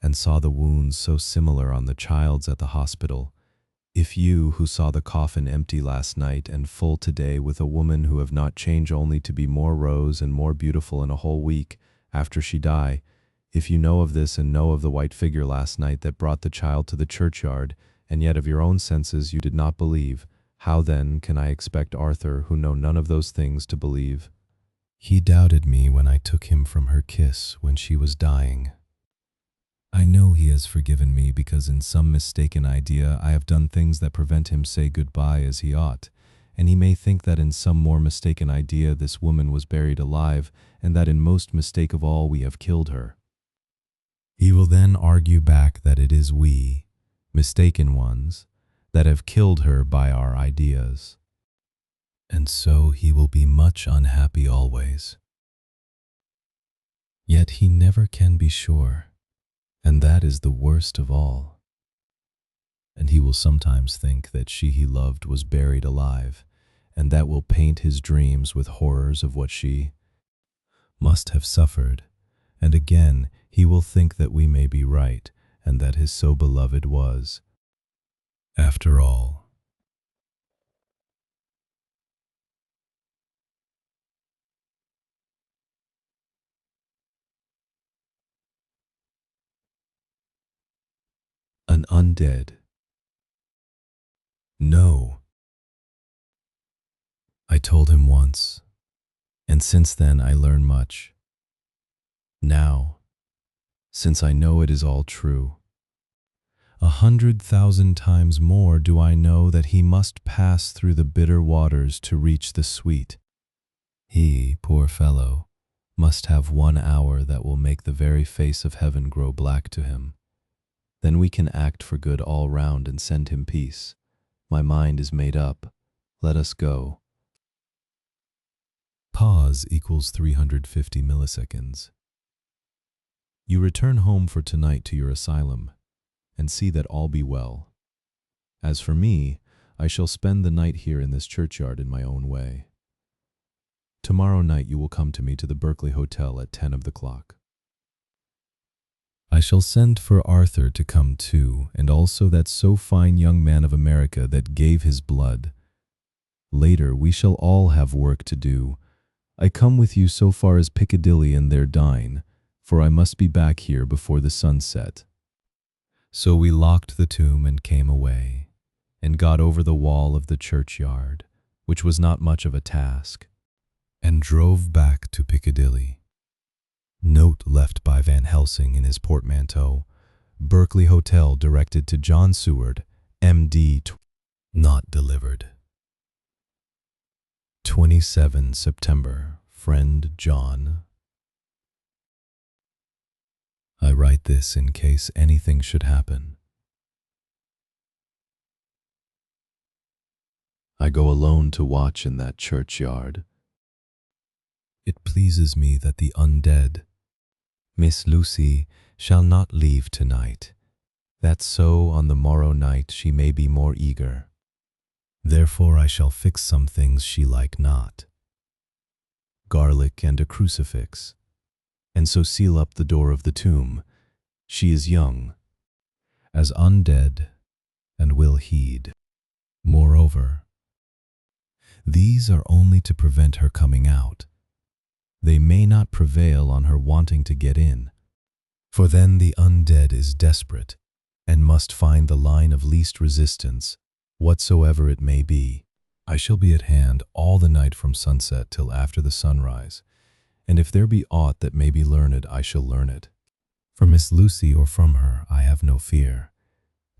Speaker 1: and saw the wounds so similar on the child's at the hospital, if you, who saw the coffin empty last night and full today with a woman who have not changed only to be more rose and more beautiful in a whole week after she die, if you know of this and know of the white figure last night that brought the child to the churchyard, and yet of your own senses you did not believe, how then can I expect Arthur, who know none of those things, to believe? He doubted me when I took him from her kiss when she was dying. I know he has forgiven me because in some mistaken idea I have done things that prevent him say goodbye as he ought, and he may think that in some more mistaken idea this woman was buried alive, and that in most mistake of all we have killed her. He will then argue back that it is we, mistaken ones, that have killed her by our ideas. And so he will be much unhappy always. Yet he never can be sure, and that is the worst of all. And he will sometimes think that she he loved was buried alive, and that will paint his dreams with horrors of what she must have suffered. And again, he will think that we may be right, and that his so beloved was, after all, an undead. No, I told him once, and since then I learn much. Now, since I know it is all true, 100,000 times more do I know that he must pass through the bitter waters to reach the sweet. He, poor fellow, must have 1 hour that will make the very face of heaven grow black to him. Then we can act for good all round and send him peace. My mind is made up. Let us go. Pause equals 350 milliseconds. You return home for tonight to your asylum, and see that all be well. As for me, I shall spend the night here in this churchyard in my own way. Tomorrow night you will come to me to the Berkeley Hotel at 10 of the clock. I shall send for Arthur to come too, and also that so fine young man of America that gave his blood. Later we shall all have work to do. I come with you so far as Piccadilly and there dine, for I must be back here before the sun set. So we locked the tomb and came away, and got over the wall of the churchyard, which was not much of a task, and drove back to Piccadilly. Note left by Van Helsing in his portmanteau. Berkeley Hotel directed to John Seward, M.D. Not delivered. 27 September. Friend John. I write this in case anything should happen. I go alone to watch in that churchyard. It pleases me that the undead, Miss Lucy, shall not leave tonight, that so on the morrow night she may be more eager. Therefore I shall fix some things she like not. Garlic and a crucifix,
Speaker 2: and so seal up the door of the tomb. She is young,
Speaker 1: as undead, and will heed. Moreover, these are only to prevent her coming out. They may not prevail on her wanting to get in, for then the undead is desperate and must find the line of least resistance, whatsoever it may be. I shall be at hand all the night from sunset till after the sunrise, and if there be aught that may be learned, I shall learn it. For Miss Lucy or from her I have no fear,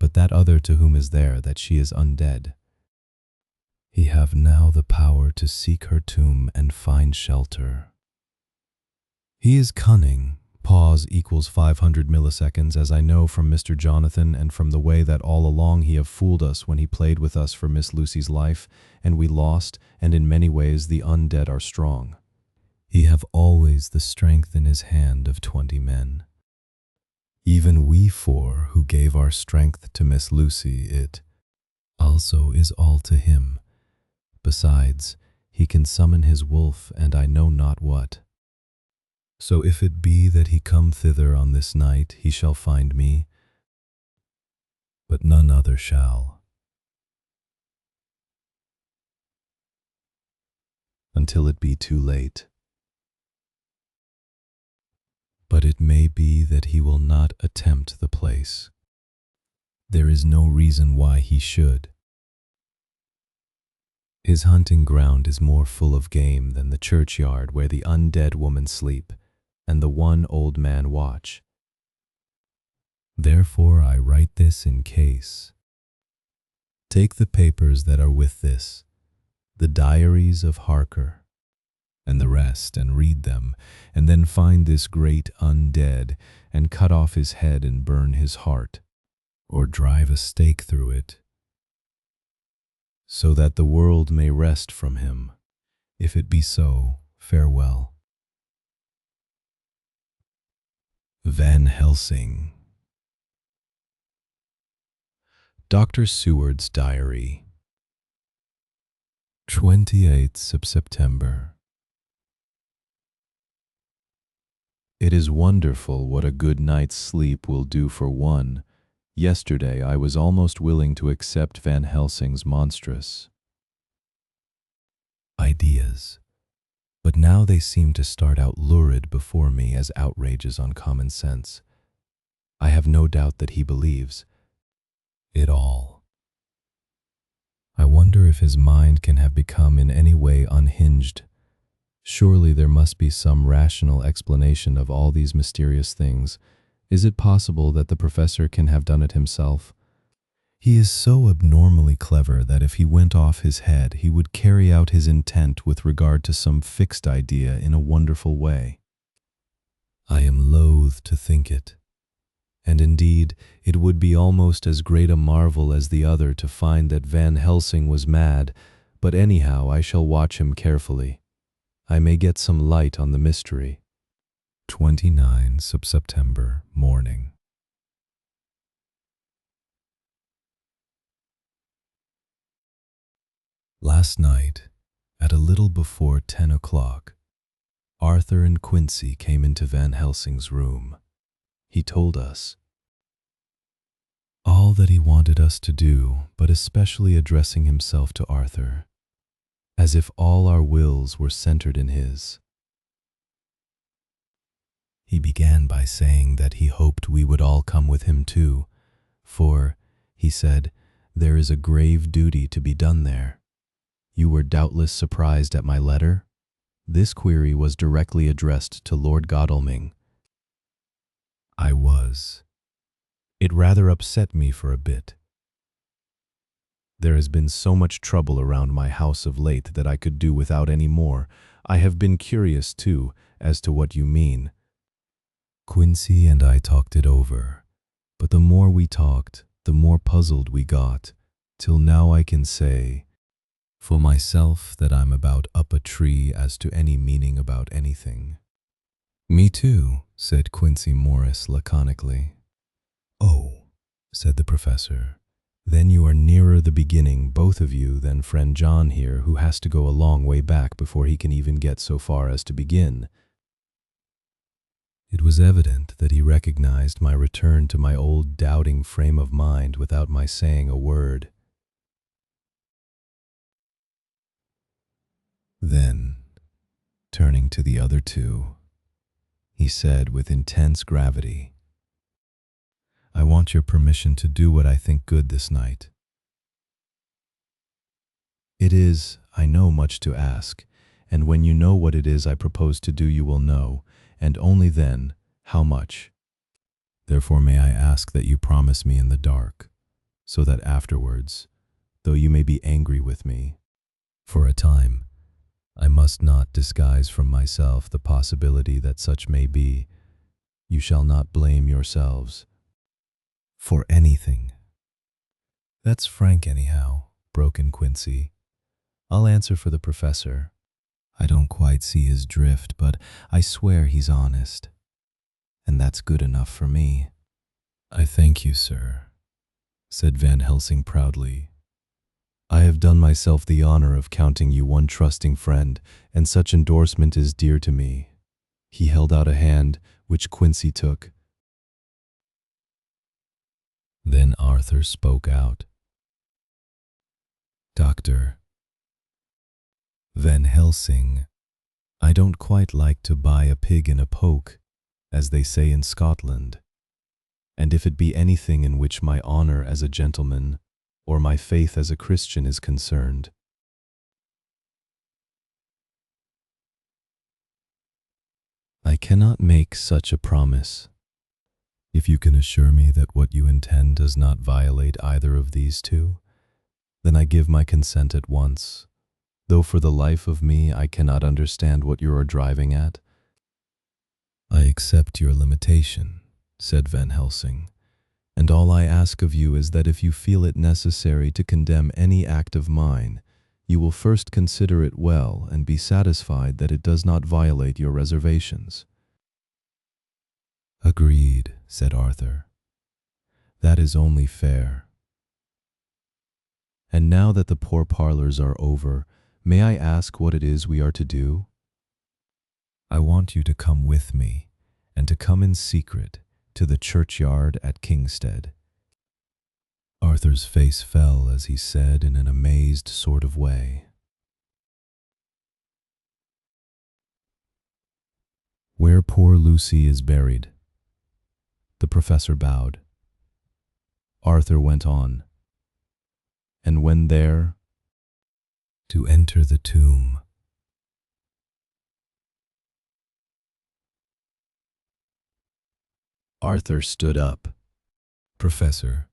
Speaker 1: but that other to whom is there that she is undead. He have now the power to seek her tomb and find shelter. He is cunning. Pause equals 500 milliseconds, as I know from Mr. Jonathan and from the way that all along he have fooled us when he played with us for Miss Lucy's life, and we lost, and in many ways the undead are strong. He have always the strength in his hand of 20 men. Even we 4 who gave our strength to Miss Lucy, it also is all to him. Besides, he can summon his wolf, and I know not what. So if it be that he come thither on this night, he shall find me, but none other shall. Until it be too late. But it may be that he will not attempt the place. There is no reason why he should. His hunting ground is more full of game than the churchyard where the undead woman sleep, and the one old man watch. Therefore I write this in case. Take the papers that are with this, the diaries of Harker, and the rest, and read them, and then find this great undead, and cut off his head and burn his heart, or drive a stake through it, so that the world may rest from him. If it be so, farewell. Van Helsing. Dr. Seward's Diary. 28th of September. It is wonderful what a good night's sleep will do for one. Yesterday I was almost willing to accept Van Helsing's monstrous ideas, but now they seem to start out lurid before me as outrages on common sense. I have no doubt that he believes it all. I wonder if his mind can have become in any way unhinged. Surely there must be some rational explanation of all these mysterious things. Is it possible that the professor can have done it himself? He is so abnormally clever that if he went off his head, he would carry out his intent with regard to some fixed idea in a wonderful way. I am loath to think it. And indeed, it would be almost as great a marvel as the other to find that Van Helsing was mad, but anyhow I shall watch him carefully. I may get some light on the mystery. 29th of September, morning. Last night, at a little before 10 o'clock, Arthur and Quincy came into Van Helsing's room. He told us all that he wanted us to do, but especially addressing himself to Arthur, as if all our wills were centered in his. He began by saying that he hoped we would all come with him too, for, he said, there is a grave duty to be done there. You were doubtless surprised at my letter? This query was directly addressed to Lord Godalming. I was. It rather upset me for a bit. There has been so much trouble around my house of late that I could do without any more. I have been curious, too, as to what you mean. Quincy and I talked it over, but the more we talked, the more puzzled we got, till now I can say, for myself, that I'm about up a tree as to any meaning about anything. Me too, said Quincy Morris laconically. Oh, said the professor, then you are nearer the beginning, both of you, than friend John here, who has to go a long way back before he can even get so far as to begin. It was evident that he recognized my return to my old doubting frame of mind without my saying a word. Then, turning to the other two, he said with intense gravity, "I want your permission to do what I think good this night. It is, I know, much to ask, and when you know what it is I propose to do, you will know, and only then, how much. Therefore may I ask that you promise me in the dark, so that afterwards, though you may be angry with me, for a time, I must not disguise from myself the possibility that such may be. You shall not blame yourselves for anything." "That's frank anyhow," broke in Quincy. "I'll answer for the professor. I don't quite see his drift, but I swear he's honest. And that's good enough for me." "I thank you, sir," said Van Helsing proudly. "I have done myself the honor of counting you one trusting friend, and such endorsement is dear to me." He held out a hand, which Quincy took. Then Arthur spoke out. "Dr. Van Helsing, I don't quite like to buy a pig in a poke, as they say in Scotland, and if it be anything in which my honor as a gentleman or my faith as a Christian is concerned, I cannot make such a promise. If you can assure me that what you intend does not violate either of these two, then I give my consent at once, though for the life of me I cannot understand what you are driving at." "I accept your limitation," said Van Helsing, "and all I ask of you is that if you feel it necessary to condemn any act of mine, you will first consider it well and be satisfied that it does not violate your reservations." "Agreed," said Arthur. "That is only fair. And now that the pourparlers are over, may I ask what it is we are to do?" "I want you to come with me, and to come in secret to the churchyard at Kingstead." Arthur's face fell as he said in an amazed sort of way, "Where poor Lucy is buried." The professor bowed. Arthur went on, "And when there, to enter the tomb." Arthur stood up. "Professor,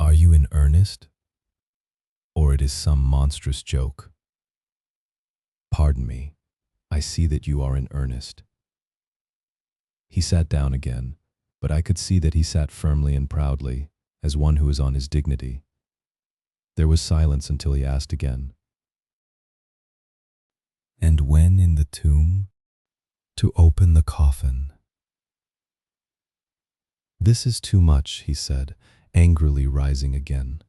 Speaker 1: are you in earnest? Or it is some monstrous joke?" "Pardon me, I see that you are in earnest." He sat down again, but I could see that he sat firmly and proudly, as one who is on his dignity. There was silence until he asked again, "And when in the tomb, to open the coffin?" "This is too much," he said, angrily rising again.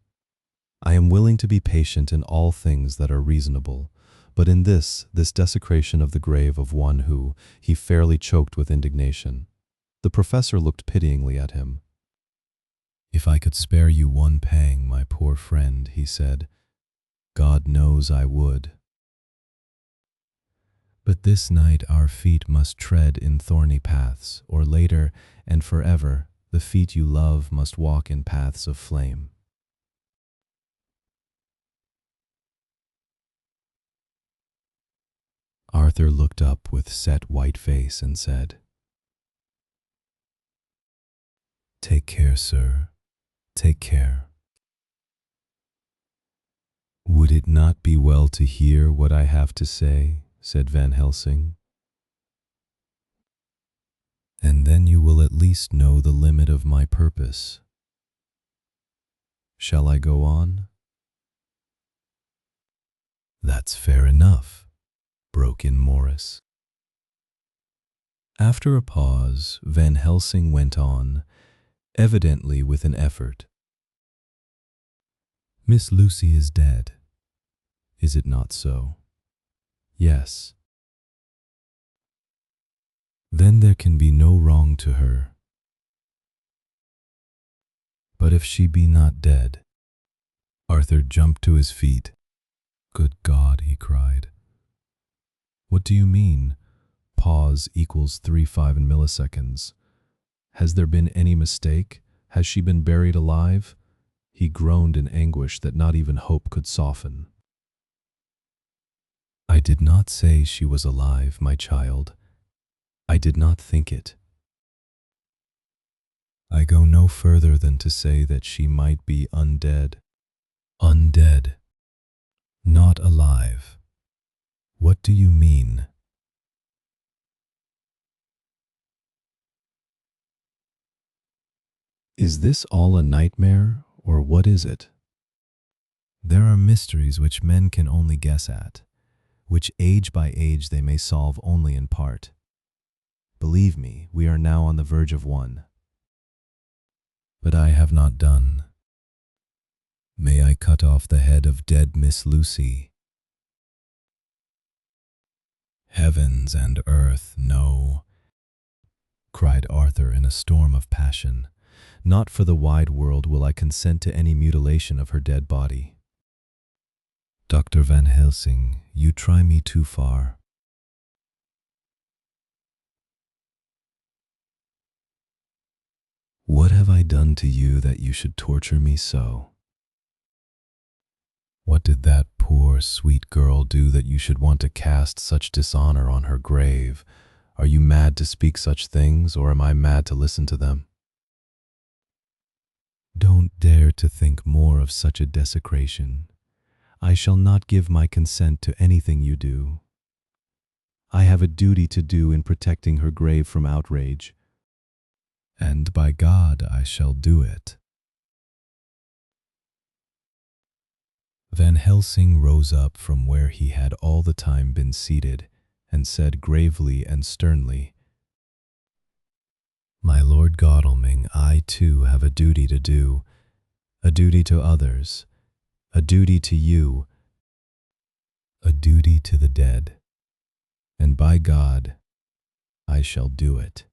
Speaker 1: "I am willing to be patient in all things that are reasonable, but in this desecration of the grave of one who," he fairly choked with indignation. The professor looked pityingly at him. "If I could spare you one pang, my poor friend," he said, "God knows I would. But this night our feet must tread in thorny paths, or later and forever the feet you love must walk in paths of flame." Arthur looked up with set white face and said, "Take care, sir, take care." "Would it not be well to hear what I have to say?" said Van Helsing. "And then you will at least know the limit of my purpose. Shall I go on?" "That's fair enough," broke in Morris. After a pause, Van Helsing went on, evidently with an effort. "Miss Lucy is dead. Is it not so?" "Yes." then there can be no wrong to her. But if she be not dead—" Arthur jumped to his feet. "Good God," he cried. "What do you mean? Pause equals 3 milliseconds. Has there been any mistake? Has she been buried alive?" He groaned in anguish that not even hope could soften. "I did not say she was alive, my child. I did not think it. I go no further than to say that she might be undead. Undead, not alive. What do you mean?" "Is this all a nightmare, or what is it?" "There are mysteries which men can only guess at, which age by age they may solve only in part. Believe me, we are now on the verge of one. But I have not done. May I cut off the head of dead Miss Lucy?" "Heavens and earth, no!" cried Arthur in a storm of passion. "Not for the wide world will I consent to any mutilation of her dead body. Dr. Van Helsing, you try me too far. What have I done to you that you should torture me so? What did that poor, sweet girl do that you should want to cast such dishonor on her grave? Are you mad to speak such things, or am I mad to listen to them? Don't dare to think more of such a desecration. I shall not give my consent to anything you do. I have a duty to do in protecting her grave from outrage, and by God I shall do it." Van Helsing rose up from where he had all the time been seated and said gravely and sternly, "My Lord Godalming, I too have a duty to do, a duty to others, a duty to you, a duty to the dead, and by God, I shall do it."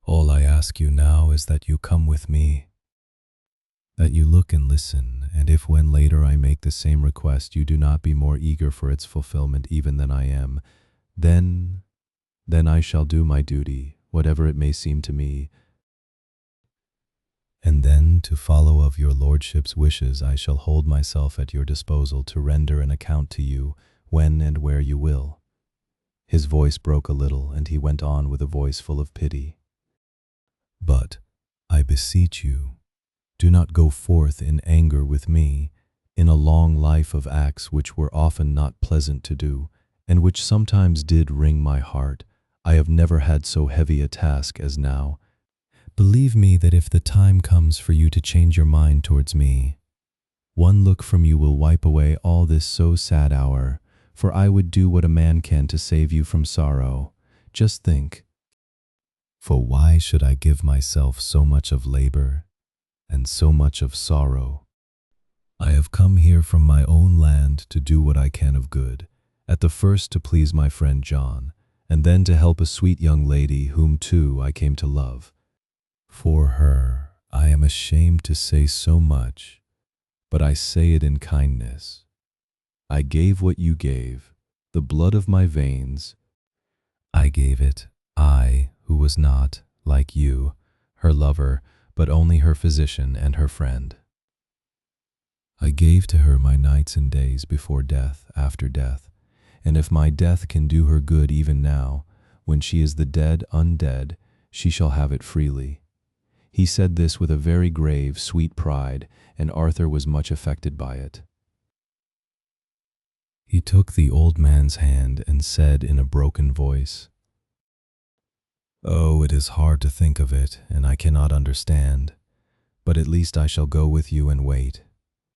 Speaker 1: "All I ask you now is that you come with me, that you look and listen, and if when later I make the same request you do not be more eager for its fulfillment even than I am, then I shall do my duty, whatever it may seem to me, and then to follow of your lordship's wishes I shall hold myself at your disposal to render an account to you when and where you will." His voice broke a little, and he went on with a voice full of pity. "But, I beseech you, do not go forth in anger with me, in a long life of acts which were often not pleasant to do, and which sometimes did wring my heart. I have never had so heavy a task as now. Believe me that if the time comes for you to change your mind towards me, one look from you will wipe away all this so sad hour, for I would do what a man can to save you from sorrow. Just think. For why should I give myself so much of labor and so much of sorrow? I have come here from my own land to do what I can of good, at the first to please my friend John, and then to help a sweet young lady whom too I came to love. For her I am ashamed to say so much, but I say it in kindness. I gave what you gave, the blood of my veins. I gave it, I, who was not, like you, her lover, but only her physician and her friend. I gave to her my nights and days before death, after death, and if my death can do her good even now, when she is the dead undead, she shall have it freely." He said this with a very grave, sweet pride, and Arthur was much affected by it. He took the old man's hand and said in a broken voice, "Oh, it is hard to think of it, and I cannot understand, but at least I shall go with you and wait,